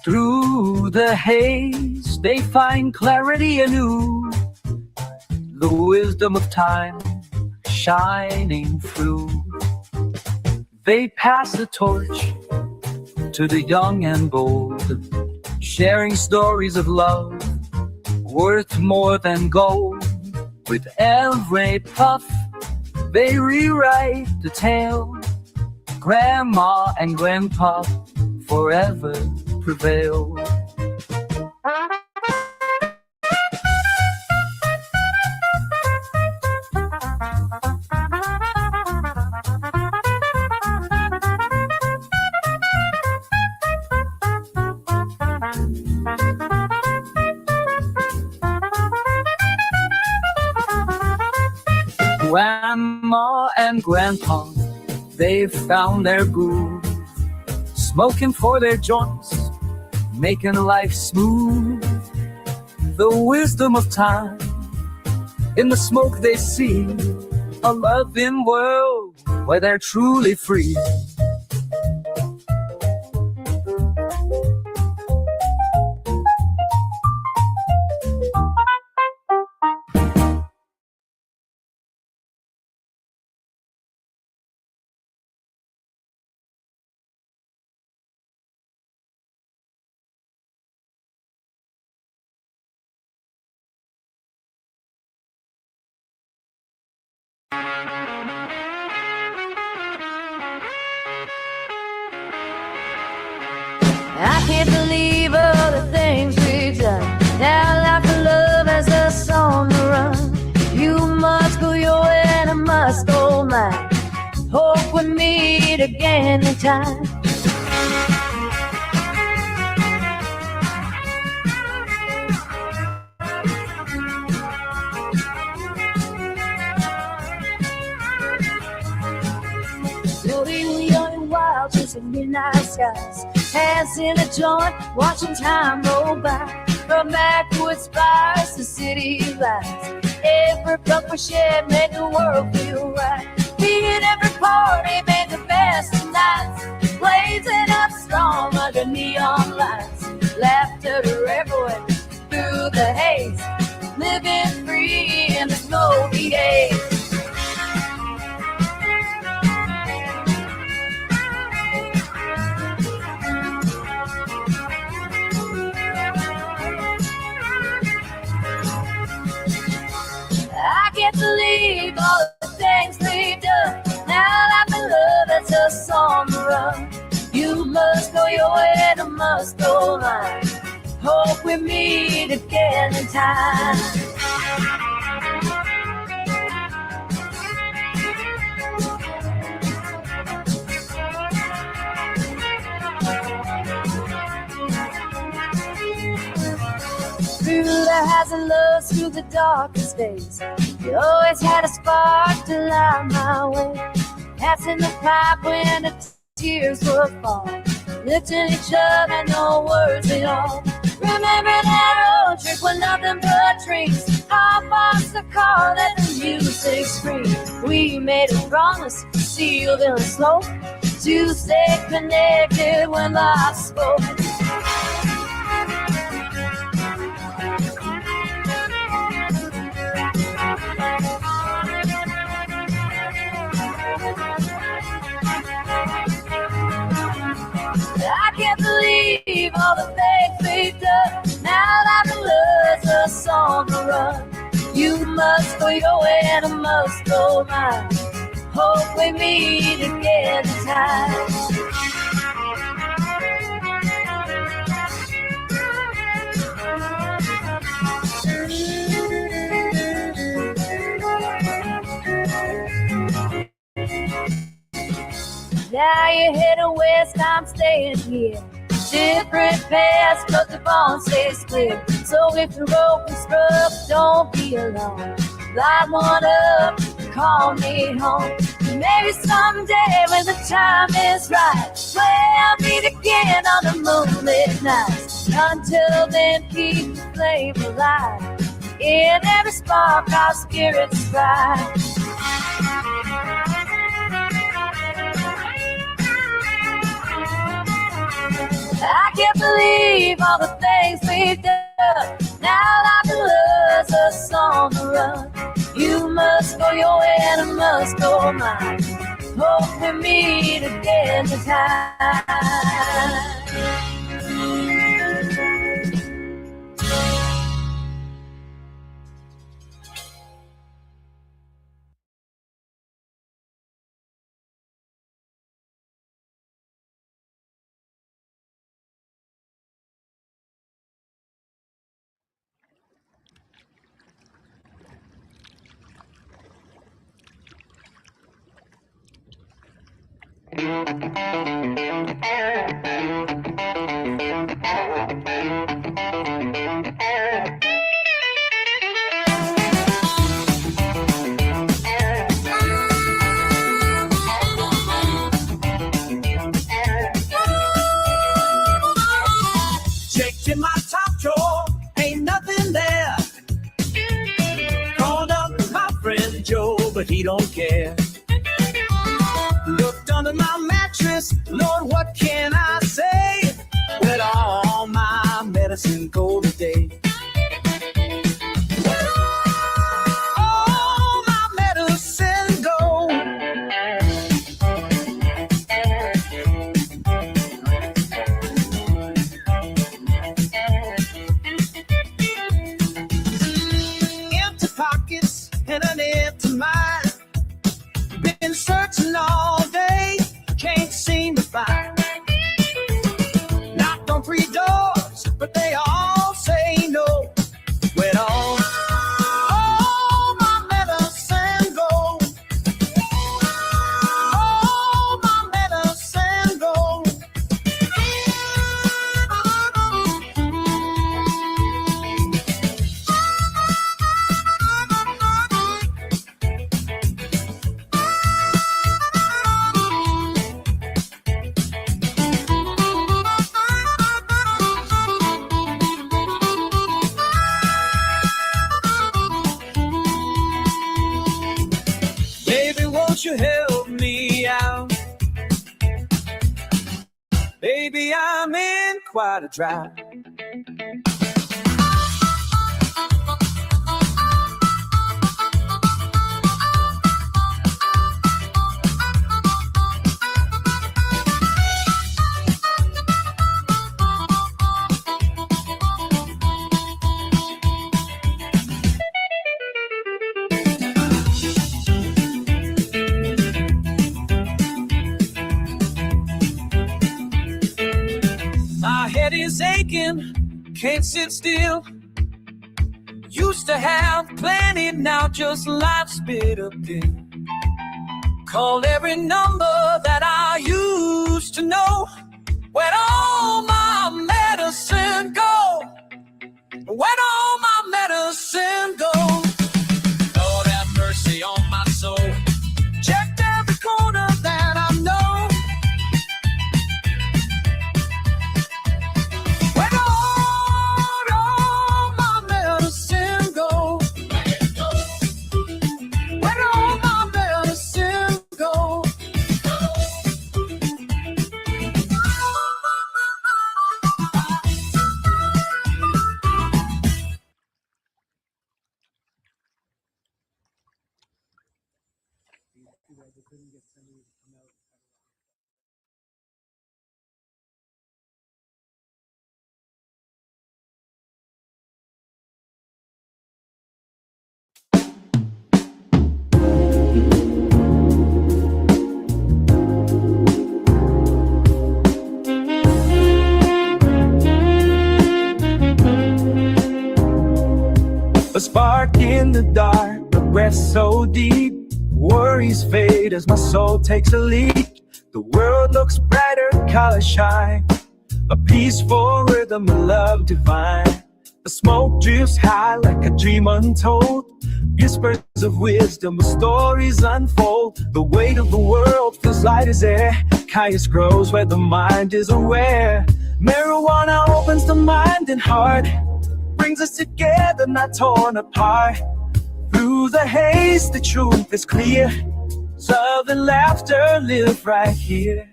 Through the haze, they find clarity anew. The wisdom of time shining through. They pass the torch to the young and bold, sharing stories of love worth more than gold. With every puff, they rewrite the tale. Grandma and Grandpa forever prevail. Grandma and Grandpa, they've found their groove, smoking for their joints, making life smooth. The wisdom of time, in the smoke they see a loving world where they're truly free. I can't believe all the things we've done. Now life and love has us on the run. You must go your way and I must go mine. Hope we meet again in time. Floating young and wild, chasing midnight skies. Hands in a joint, watching time roll by. From backwoods fires to city lights. Every cup we share made the world feel right. Being every party made the best of nights. Blazing up strong under neon lights. Laughter everywhere through the haze. Living free in the smoky haze. I can't believe all the things we've done. Now life and love has us on the run. You must go your way and I must go mine. Hope we meet again in time. through the highs and lows, through the darkest days. You always had a spark to light my way. Passing the pipe when the tears would fall. Lifting each other, no words at all. Remember that road trip when nothing but drinks. Hop off the car, let the music scream. We made a promise, sealed in a slope, to stay connected when life spoke. I can't believe all the things we've done. Now that the love's us on the run. You must go your way and I must go mine. Hope we meet again in time. Now you're heading west, I'm staying here. Different paths, but the bond stays clear. So if the rope is rough, don't be alone. Light one up, call me home. Maybe someday when the time is right, we'll meet again on the moonlit nights. Until then, keep the flame alive. In every spark, our spirits rise. I can't believe all the things we've done. Now that the love's us on the run. You must go your way and I must go mine. Hope we meet again in time. Checked in my top drawer, ain't nothing there. Called up my friend Joe, but he don't care. Looked under my mattress, Lord, what can I say? Let all my medicine go today. Let all my medicine go. Empty pockets and an empty mind. Been searching all day, can't seem to find. Knocked on 3 doors, but they all say no. When all my medicine go. All my medicine go. Baby, won't you help me out? Baby, I'm in quite a drought. My head is aching, can't sit still. Used to have plenty, now just life's bitter pill. Called every number that I used to know. Where'd all my medicine go? When all my medicine goes, Lord have mercy on my soul. Checked every corner that I know. When all my medicine goes, when all my medicine goes. A spark in the dark, regret so deep. Worries fade as my soul takes a leap. The world looks brighter, colors shine. A peaceful rhythm of love divine. The smoke drifts high like a dream untold. Whispers of wisdom, stories unfold. The weight of the world feels light as air. Kindness grows where the mind is aware. Marijuana opens the mind and heart, brings us together, not torn apart. Through the haze, the truth is clear. Love and laughter live right here.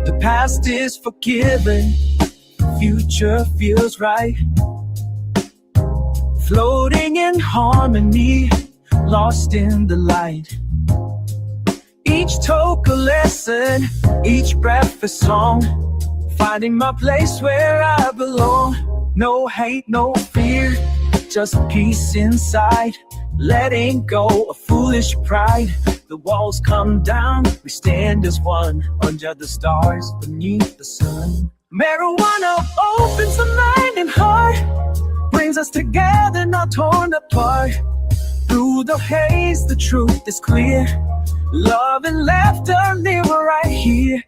The past is forgiven, future feels right. Floating in harmony, lost in the light. Each toke a lesson, each breath a song. Finding my place where I belong. No hate, no fear, just peace inside. Letting go of foolish pride. The walls come down, we stand as one. Under the stars, beneath the sun. Marijuana opens the mind and heart, brings us together, not torn apart. Through the haze, the truth is clear. Love and laughter live right here.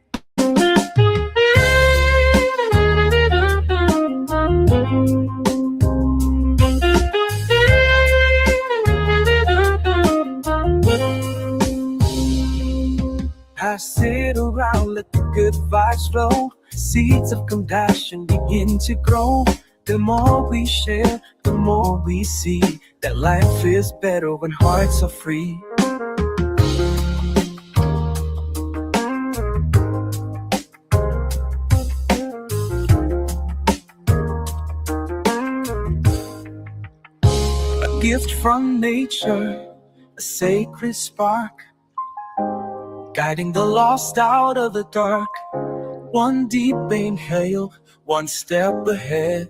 Pass it around, let the good vibes flow. Seeds of compassion begin to grow. The more we share, the more we see that life is better when hearts are free. A gift from nature, a sacred spark, guiding the lost out of the dark. One deep inhale, one step ahead.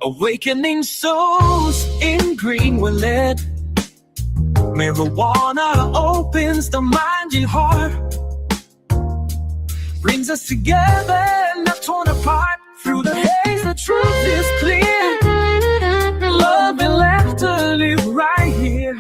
Awakening souls in green we're led. Marijuana opens the mind and heart, brings us together, not torn apart. Through the haze, the truth is clear. Love and laughter live right here.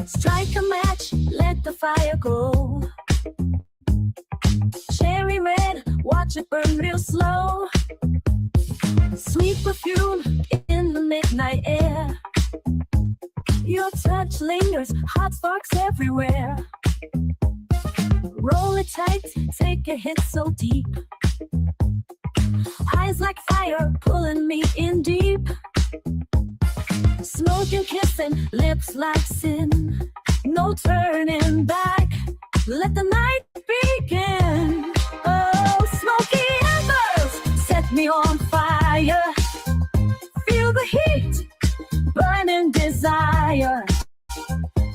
Strike a match, let the fire go. Cherry red, watch it burn real slow. Sweet perfume in the midnight air. Your touch lingers, hot sparks everywhere. Roll it tight, take a hit so deep. Eyes like fire, pulling me in deep. Smoking, kissing, lips like sin. No turning back, let the night begin. Oh, smoky embers, set me on fire. Feel the heat, burning desire.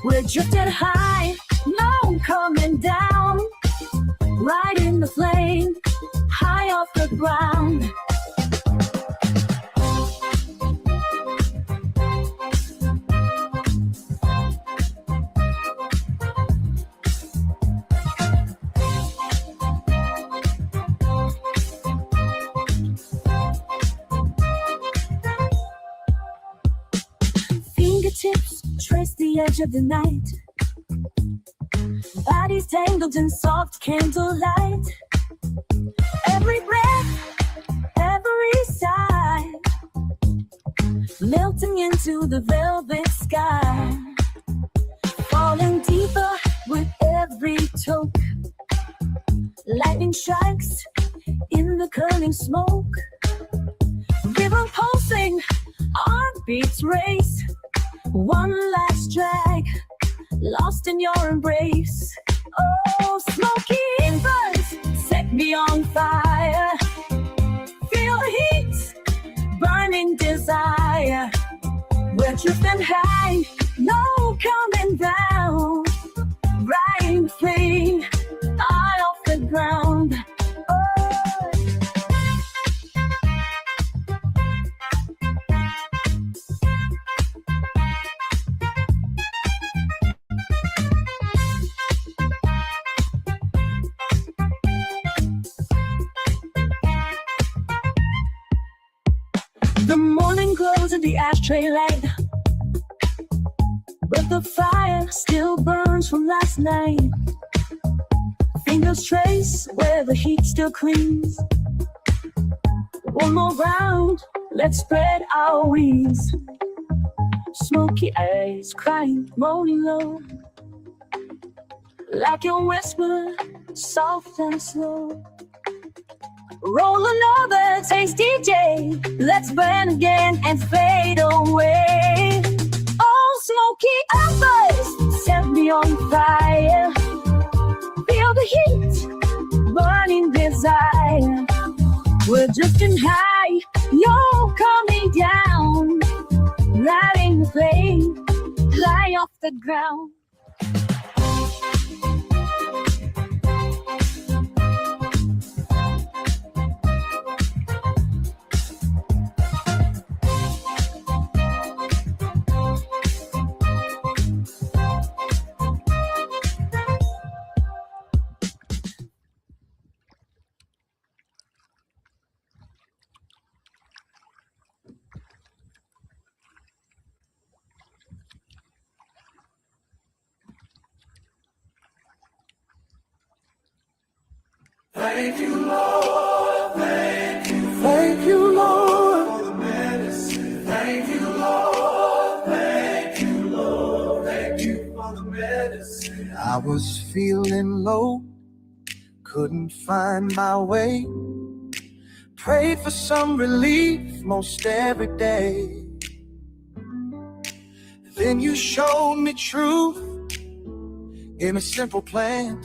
We're drifting high, no coming down. Riding the flame, high off the ground. Fingertips trace the edge of the night. Bodies tangled in soft candlelight. Every breath, every sigh, melting into the velvet sky. Falling deeper with every toke. Lightning strikes in the curling smoke. River pulsing, heartbeats race. One last drag, lost in your embrace. Oh, smoky embers, set me on fire. Feel heat, burning desire. We're drifting high, no coming down. Riding the flame, high off the ground. The morning glows in the ashtray light, but the fire still burns from last night. Fingers trace where the heat still clings. One more round, let's spread our wings. Smoky eyes crying, moaning low, like your whisper, soft and slow. Roll another taste, DJ. Let's burn again and fade away. Oh, smoky embers, set me on fire. Feel the heat, burning desire. We're drifting high, no coming down. Riding the flame, high off the ground. Thank you, Lord. Thank you. Thank you, Lord, for the medicine. Thank you, Lord. Thank you, Lord. Thank you for the medicine. I was feeling low, couldn't find my way. Prayed for some relief most every day. Then you showed me truth, gave me a simple plan.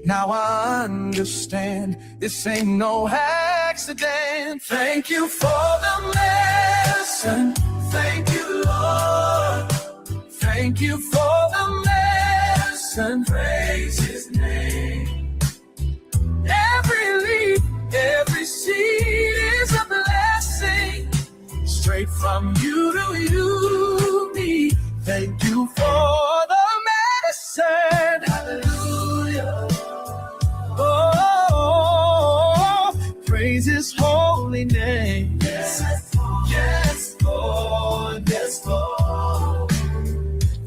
Now I understand this ain't no accident. Thank you for the medicine. Thank you, Lord. Thank you for the medicine. Praise His name. Every leaf, every seed is a blessing. Straight from you to you, me. Thank you for the medicine. Hallelujah. Oh, praise His holy name. Yes, Lord, yes, Lord.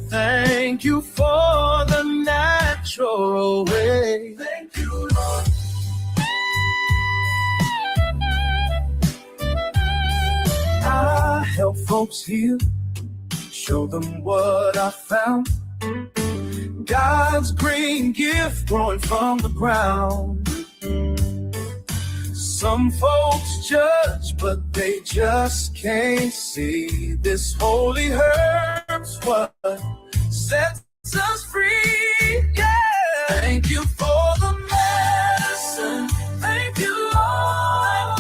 Thank Thank you for the natural way. Thank you, Lord. I help folks heal, show them what I found. God's green gift growing from the ground. Some folks judge, but they just can't see this holy herb's what sets us free. Yeah. Thank you for the medicine. Thank you, Lord.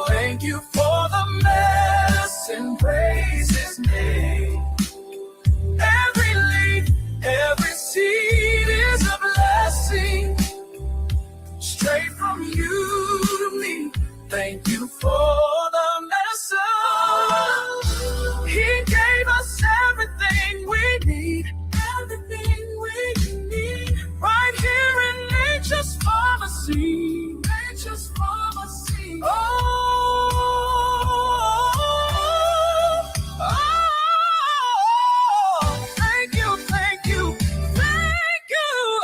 Thank you for the medicine. Praise His name. Every leaf, every seed is a blessing. Straight from you to me. Thank you for the medicine. He gave us everything we need. Everything we need. Right here in nature's pharmacy. Nature's pharmacy. Thank you, thank you, thank you.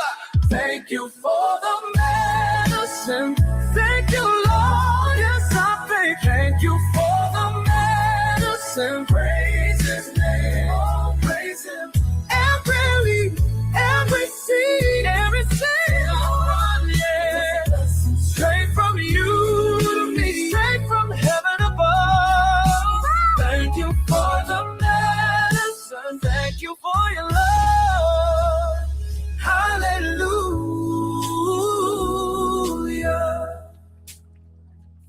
Thank you for the medicine. Thank you, Lord. Yes, I thank you for the medicine. Praise His name. Oh, praise Him. Every leaf, every seed, oh, yeah. Straight from you to me, straight from heaven above. Thank you for the medicine. Thank you for your love. Hallelujah.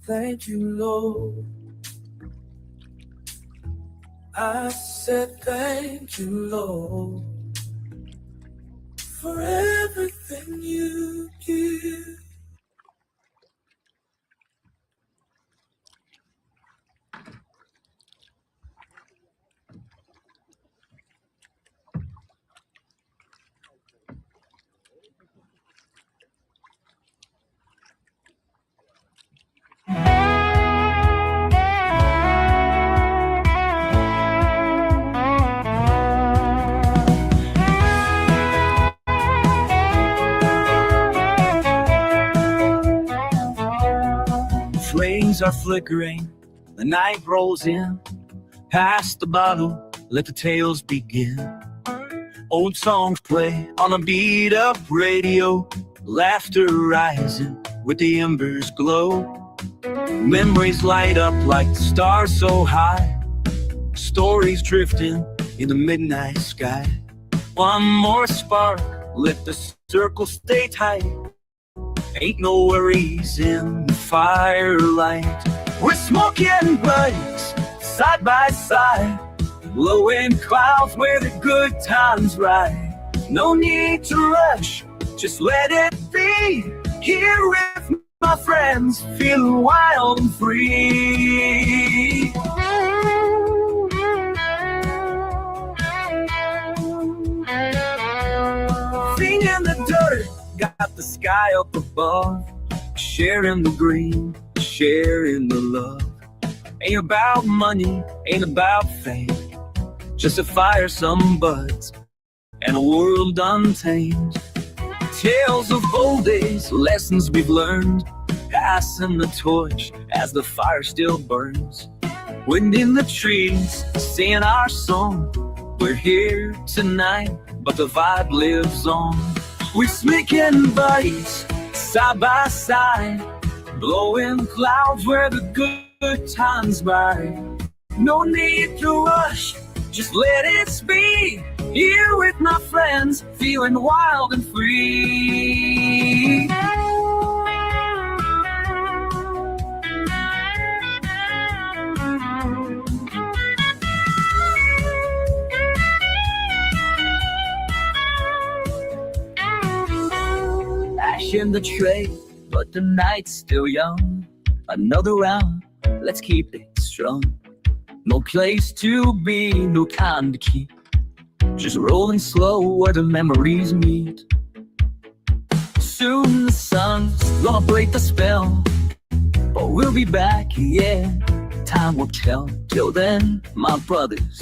Thank you, Lord. I said thank you, Lord, for everything you give. Flames are flickering, the night rolls in. Pass the bottle, let the tales begin. Old songs play on a beat up radio. Laughter rising with the embers glow. Memories light up like the stars so high. Stories drifting in the midnight sky. One more spark, let the circle stay tight. Ain't no worries in the firelight. We're smoking buddies, side by side. Blowing clouds where the good times ride. No need to rush, just let it be. Here with my friends, feeling wild and free. Feet in the dirt, got the sky up above. Sharing the green, sharing the love. Ain't about money, ain't about fame. Just a fire, some buds, and a world untamed. Tales of old days, lessons we've learned. Passing the torch as the fire still burns. Wind in the trees, singing our song. We're here tonight, but the vibe lives on. We're sneaking buddies, side by side. Blowing clouds where the good times ride. No need to rush, just let it be. Here with my friends, feeling wild and free. Ash in the tray, but the night's still young. Another round, let's keep it strong. No place to be, no time to keep. Just rolling slow where the memories meet. Soon the sun's gonna break the spell, but we'll be back, yeah. Time will tell. Till then, my brothers,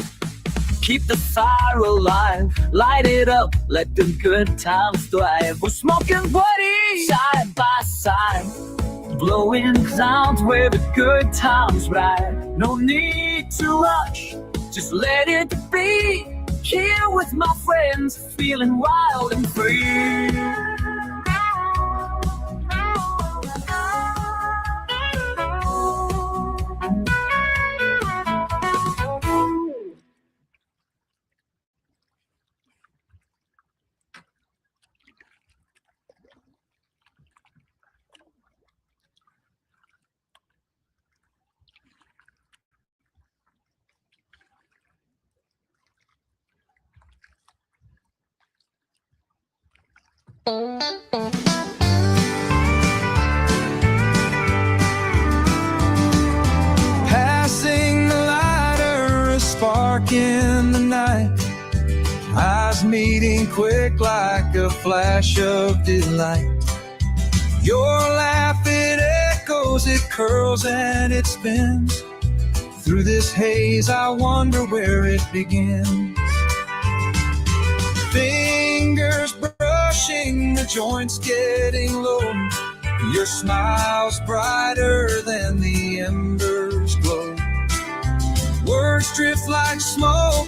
Keep the fire alive, light it up, let the good times thrive. We're smoking buddy side by side, blowing clouds where the good times ride. No need to rush, just let it be. Here with my friends, feeling wild and free. Passing the lighter, a spark in the night. Eyes meeting quick like a flash of delight. Your laugh, it echoes, it curls and it spins. Through this haze, I wonder where it begins. Fingers brushing, the joints getting low. Your smile's brighter than the embers glow. Words drift like smoke,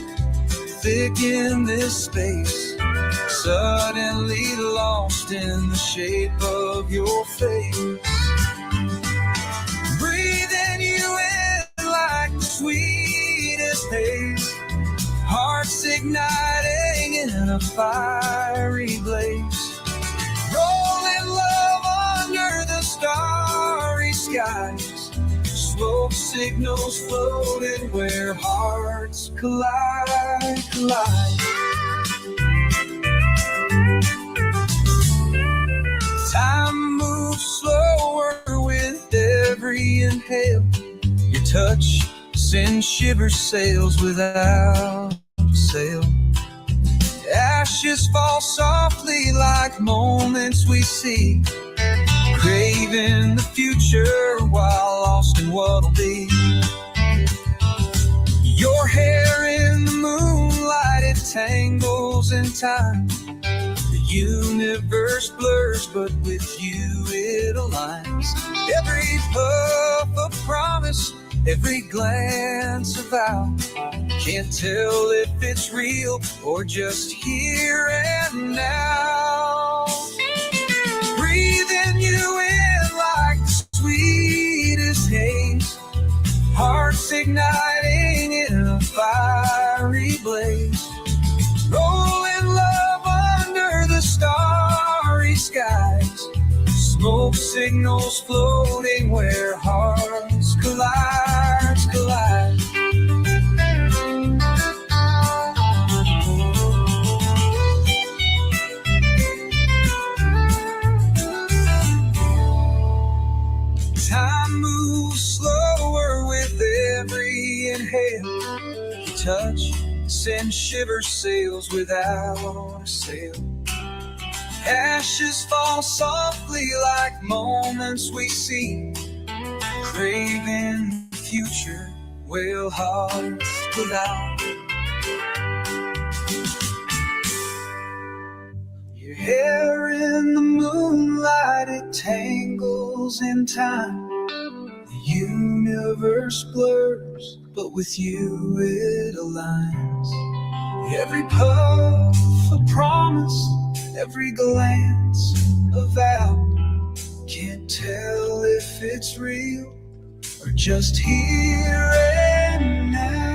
thick in this space. Suddenly lost in the shape of your face. Breathing you in like the sweetest haze. Hearts igniting in a fiery blaze. Rolling love under the starry skies. Smoke signals floating where hearts collide, collide. Time moves slower with every inhale. Your touch sends shiver sails without sail. Ashes fall softly like moments we see. Craving the future while lost in what'll be. Your hair in the moonlight, it tangles in time. The universe blurs, but with you it aligns. Every puff a promise, every glance a vow. Can't tell if it's real or just here and now. Breathing you in like the sweetest haze. Hearts igniting in a fiery blaze. Rolling love under the starry skies. Smoke signals floating where hearts collide, collide. Time moves slower with every inhale. Touch sends shiver sails without a sail. Ashes fall softly like moments we see. Craving the future, wail hearts without. Your hair in the moonlight, it tangles in time. The universe blurs, but with you it aligns. Every puff a promise, every glance a vow. Can't tell if it's real or just here and now.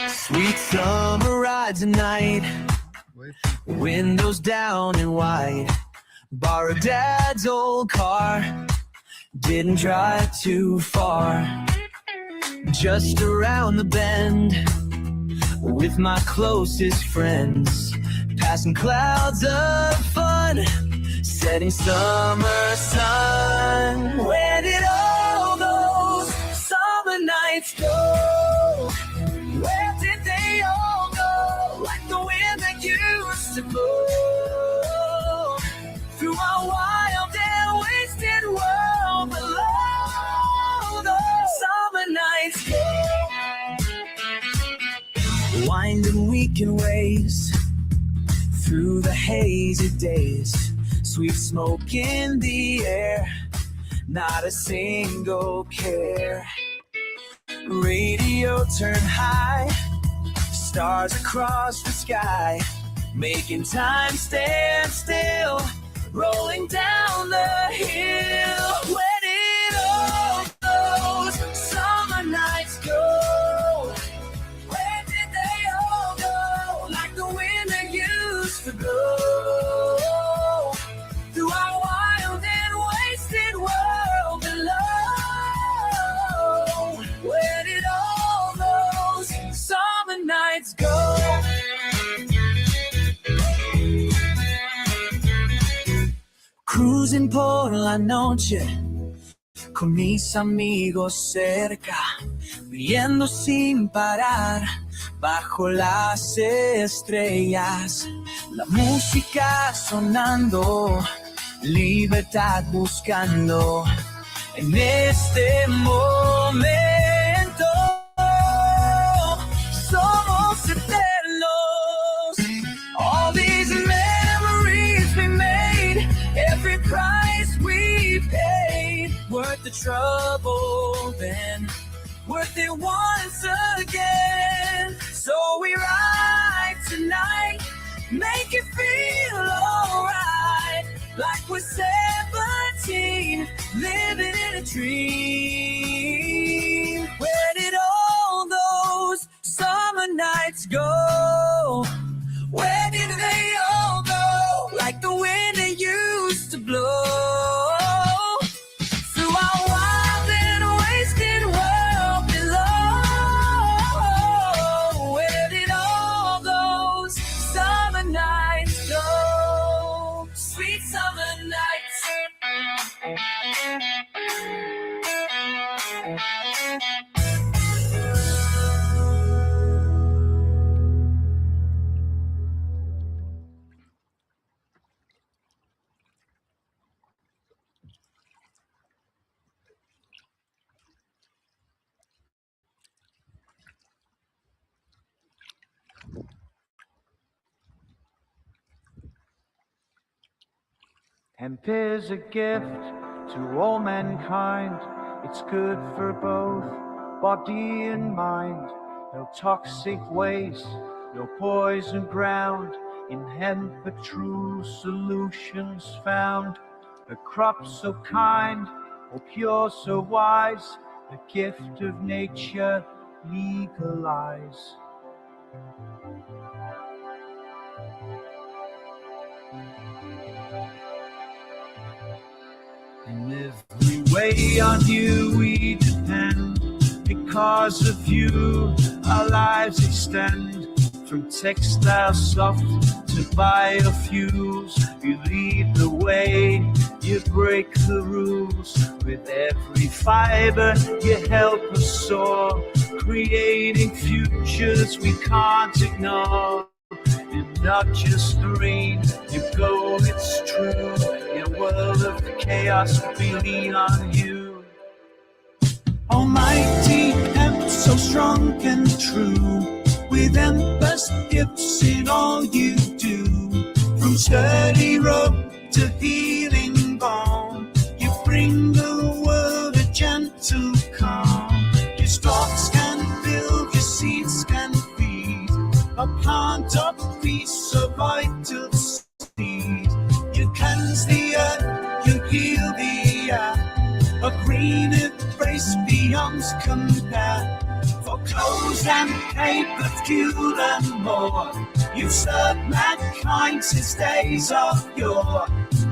Sweet summer ride tonight. Windows down and wide, borrowed dad's old car, didn't drive too far, just around the bend with my closest friends, passing clouds of fun, setting summer sun. Where did all those summer nights go? Where did they all go? Like the wind that used to blow through our wild and wasted world below those summer nights go. Winding weekend ways through the hazy days, sweet smoke in the air, not a single care. Radio turned high, stars across the sky, making time stand still, rolling down the hill. Where did all those summer nights go? Where did they all go? Like the wind that used to blow through our wild and wasted world below. Where did all those summer nights go? Cruising por la noche con mis amigos cerca, viendo sin parar bajo las estrellas, la música sonando, libertad buscando en este momento. Somos eternos, all these memories we made, every price we paid, worth the trouble then, worth it once again. So we ride tonight, make it feel alright, like we're 17, living in a dream. Where did all those summer nights go? Where did they all go? Like the wind that used to blow through our wild and wasted world below. Where did all those summer nights go? Sweet summer nights. Hemp is a gift to all mankind. It's good for both body and mind. No toxic waste, no poison ground. In hemp a true solution's found. A crop so kind, or pure so wise, a gift of nature legalize. In every way on you we depend. Because of you our lives extend. From textile soft to biofuels, you lead the way, you break the rules. With every fiber you help us soar, creating futures we can't ignore. You're not just green, you go, it's true. In a world of chaos, we lean on you. Almighty hemp, so strong and true. With endless gifts in all you do. From sturdy rope to healing balm, you bring the world a gentle calm. Your stalks can build, your seeds can feed. A plant of peace, a vital seed. You cleanse the earth, you heal the air. A green embrace beyond compare. For clothes and paper, fuel and more, You've served mankind since days of yore.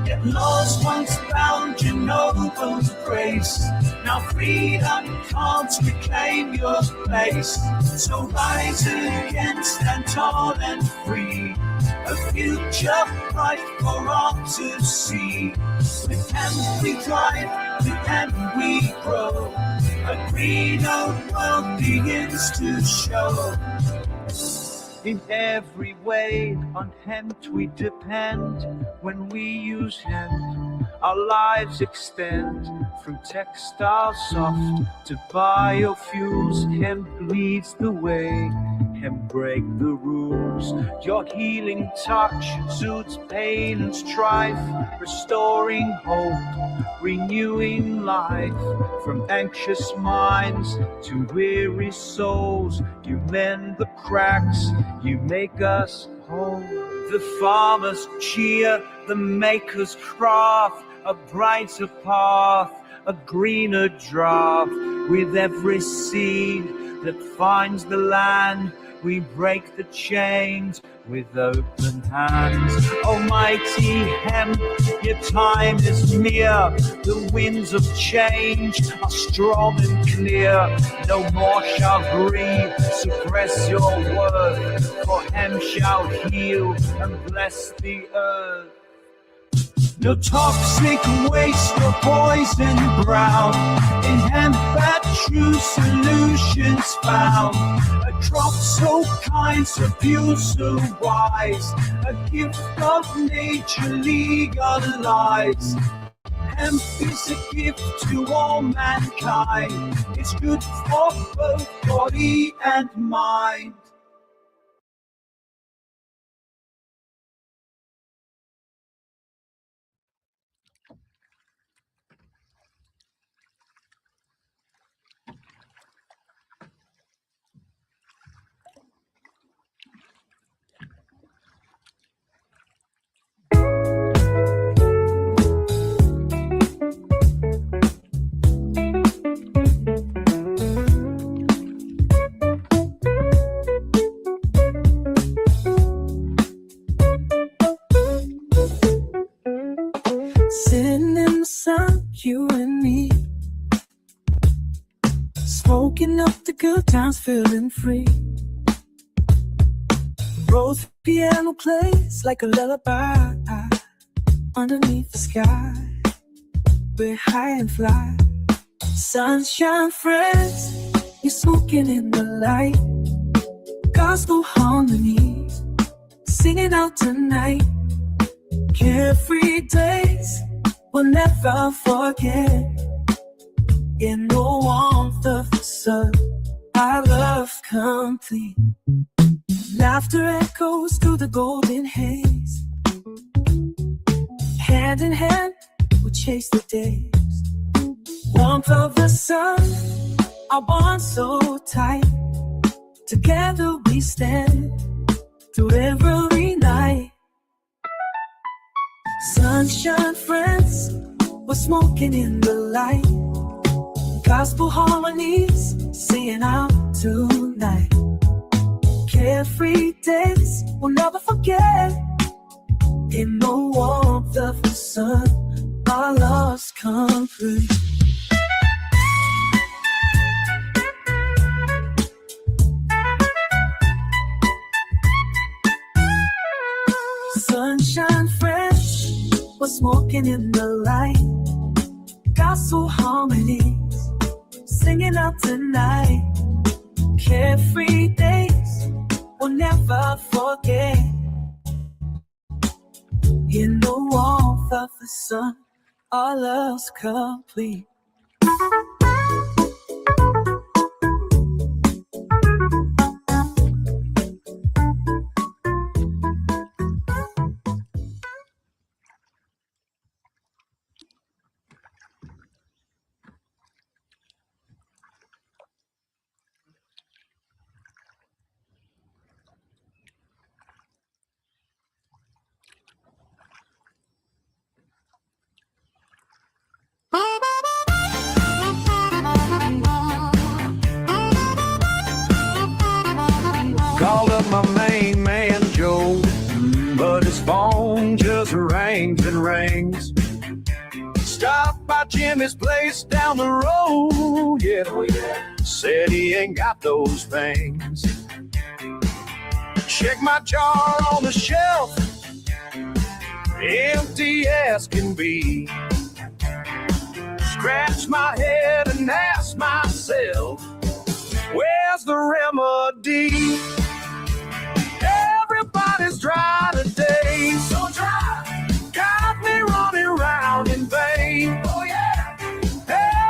Yet laws once bound your noble grace. Now freedom can't reclaim your place. So rise again, stand tall and free. A future bright for all to see. With him we thrive, with him we grow. A greener world begins to show. In every way, on hemp we depend. When we use hemp, our lives extend. From textile soft to biofuels, hemp leads the way. Hemp break the rules. Your healing touch soothes pain and strife, restoring hope, renewing life. From anxious minds to weary souls, you mend the cracks, you make us whole. The farmer's cheer, the maker's craft, a brighter path, a greener draft. With every seed that finds the land, we break the chains with open hands. Almighty hemp, your time is near. The winds of change are strong and clear. No more shall grief suppress your worth, for hemp shall heal and bless the earth. No toxic waste, no poison ground. In hemp are true solutions found. A crop so kind, so pure, so wise. A gift of nature legalized. Hemp is a gift to all mankind. It's good for both body and mind. Sitting in the sun, you and me, smoking up the good times, feeling free. Rose piano plays like a lullaby underneath the sky. We're high and fly. Sunshine friends, you're smoking in the light. Gospel harmonies, singing out tonight. Carefree days we'll never forget. In the warmth of the sun, our love complete. Laughter echoes through the golden haze. Hand in hand, we chase the days. Warmth of the sun, our bond so tight. Together we stand through every night. Sunshine friends, we're smoking in the light. Gospel harmonies, singing out tonight. Carefree days we'll never forget. In the warmth of the sun, our love's complete. Sunshine fresh, we're smoking in the light. Gospel harmonies, singing out tonight. Carefree days we'll never forget. In the warmth of the sun, our love's complete. Ba-ba-ba-ba. things. Stop by Jimmy's place down the road, yeah. Said he ain't got those things. Check my jar on the shelf, empty as can be. Scratch my head and ask myself, where's the remedy? Everybody's dry today, so dry, got me running around in vain. Oh yeah,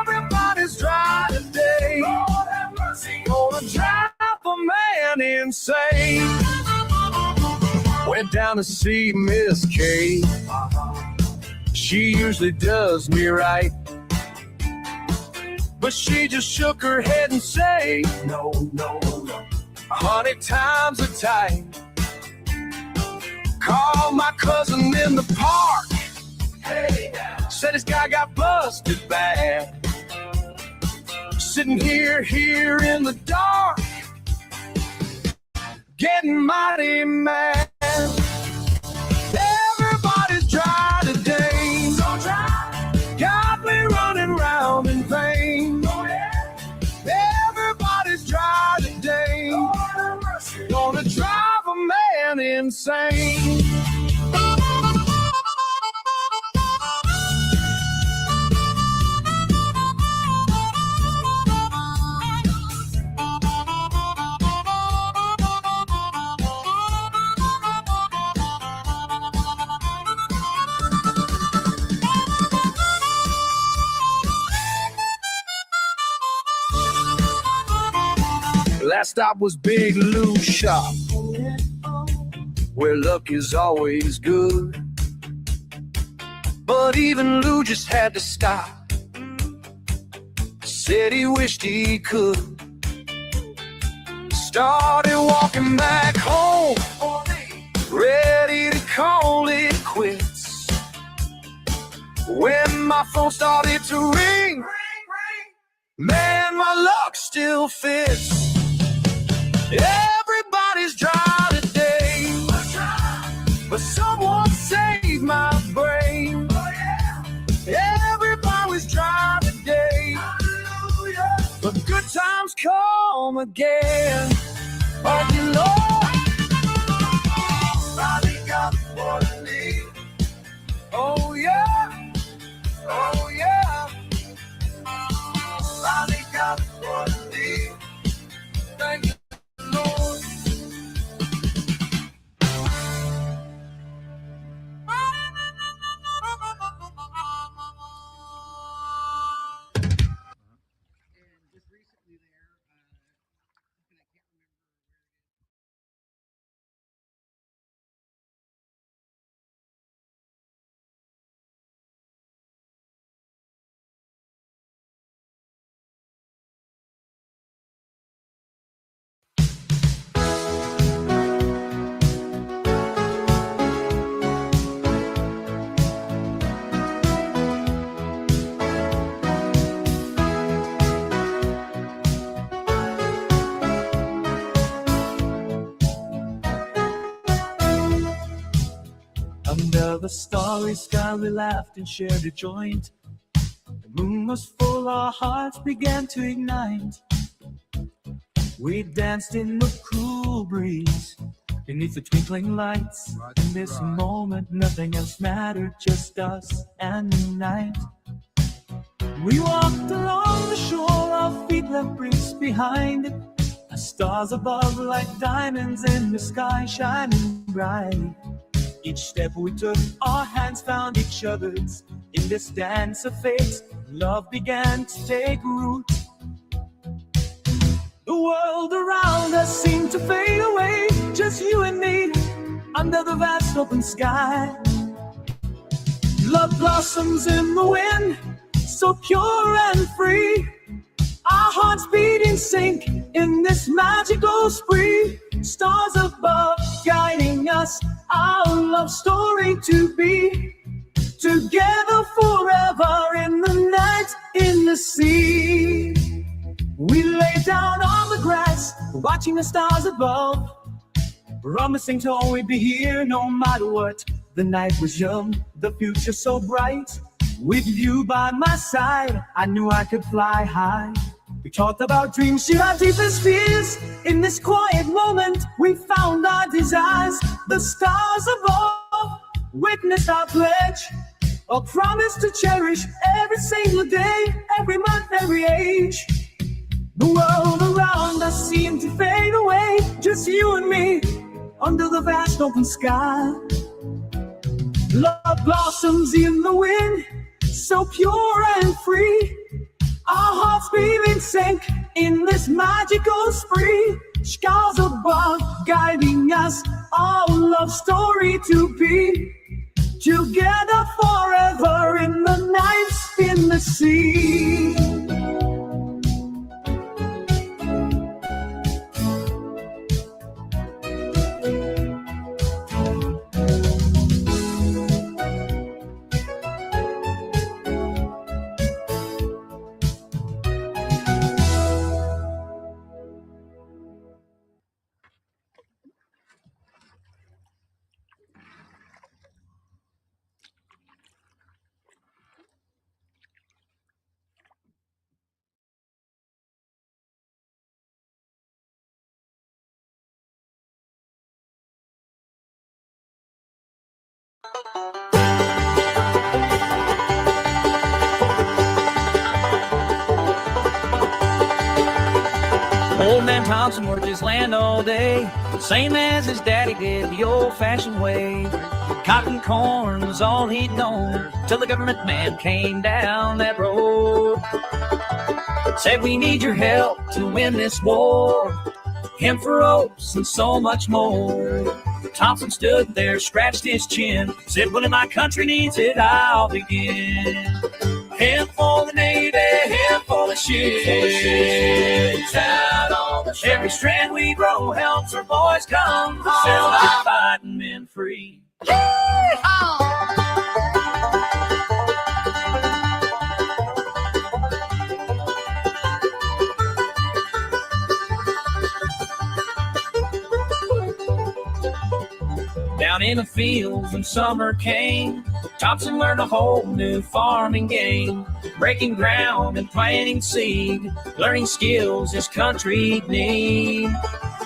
everybody's dry today. Lord have mercy, gonna drive a man insane. Went down to see Miss K. She usually does me right, but she just shook her head and say, no, no, no. 100 times a tight. Called my cousin in the park. Hey, said this guy got busted bad. Sitting here in the dark, getting mighty mad. Everybody's dry today, so dry, got me running around in vain. Oh, yeah. Everybody's dry today, Lord, gonna drive a man insane. Last stop was Big Lou's shop, where luck is always good. But even Lou just had to stop. Said he wished he could. Started walking back home, ready to call it quits, when my phone started to ring. Man, my luck still fits. Everybody's dry today, but someone saved my brain. Everybody's dry today, but good times come again. Oh, you Lord, finally got what I need. Oh yeah, oh yeah, finally got what I need. Thank you. Under the starry sky we laughed and shared a joint. The moon was full, our hearts began to ignite. We danced in the cool breeze beneath the twinkling lights. In this moment nothing else mattered, just us and the night. We walked along the shore, our feet left bricks behind. The stars above like diamonds in the sky shining bright. Each step we took, our hands found each other's. In this dance of fate, love began to take root. The world around us seemed to fade away, just you and me, under the vast open sky. Love blossoms in the wind, so pure and free. Our hearts beat in sync in this magical spree. Stars above guiding us, our love story to be. Together forever in the night, in the sea. We lay down on the grass, watching the stars above, promising to always be here no matter what. The night was young, the future so bright. With you by my side, I knew I could fly high. We talked about dreams, shared our deepest fears. In this quiet moment, we found our desires. The stars above witnessed our pledge, a promise to cherish every single day, every month, every age. The world around us seemed to fade away, just you and me, under the vast open sky. Love blossoms in the wind, so pure and free. Our hearts beam in sync in this magical spree. Stars above guiding us, our love story to be. Together forever in the nights, in the sea. Old man Thompson worked his land all day, same as his daddy did, the old-fashioned way. Cotton corn was all he'd known, till the government man came down that road. Said, we need your help to win this war, hemp for oats and so much more. Thompson stood there, scratched his chin, said, when my country needs it, I'll begin. Hemp for the Navy, hemp for the ships. Out on the shore. Every strand we grow helps our boys come home. Set our fighting men free. Down in the fields when summer came, Thompson learned a whole new farming game. Breaking ground and planting seed, learning skills his country'd need.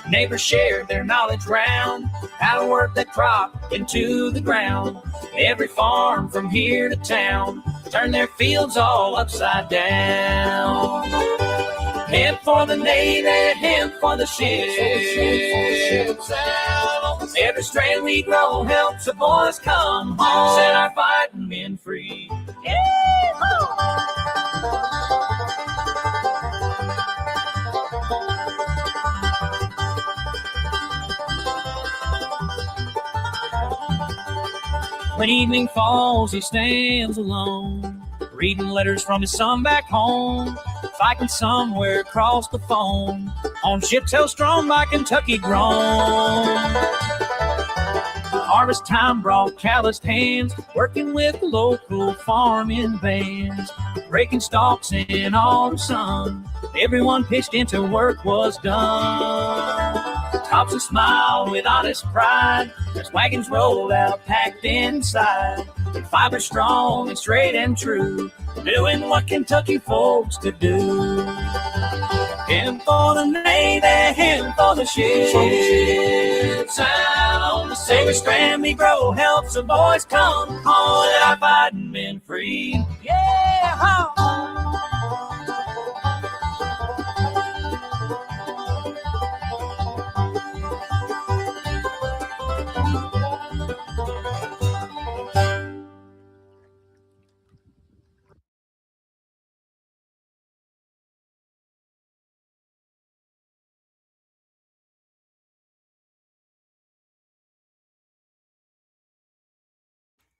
Neighbors shared their knowledge round, how to work that crop into the ground. Every farm from here to town turned their fields all upside down. Hemp for the Navy, hemp for the ships. Every strand we grow helps the boys come home. Set our fighting men free. When evening falls, he stands alone, reading letters from his son back home, fighting somewhere across the phone, on ships held strong by Kentucky grown. Harvest time brought calloused hands, working with local farming bands, breaking stalks in autumn sun. Everyone pitched in till work was done. Thompson smiled with honest pride as wagons rolled out packed inside, and fiber strong and straight and true, doing what Kentucky folks could do. Him for the Navy, him for the ships. Out on the sea, every strand we grow helps the boys come home. Let our fighting men free. Yeah!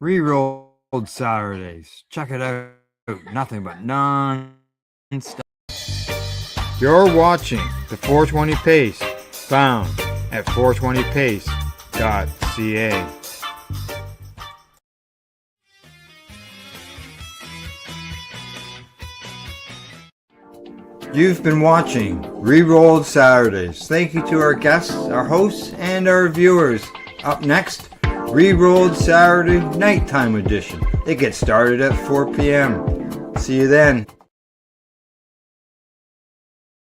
Rerolled Saturdays. Check it out. Nothing but non-stop. You're watching the 420 Pace, found at 420pace.ca. You've been watching Rerolled Saturdays. Thank you to our guests, our hosts, and our viewers. Up next, Re-rolled Saturday nighttime edition. It gets started at 4 p.m. See you then.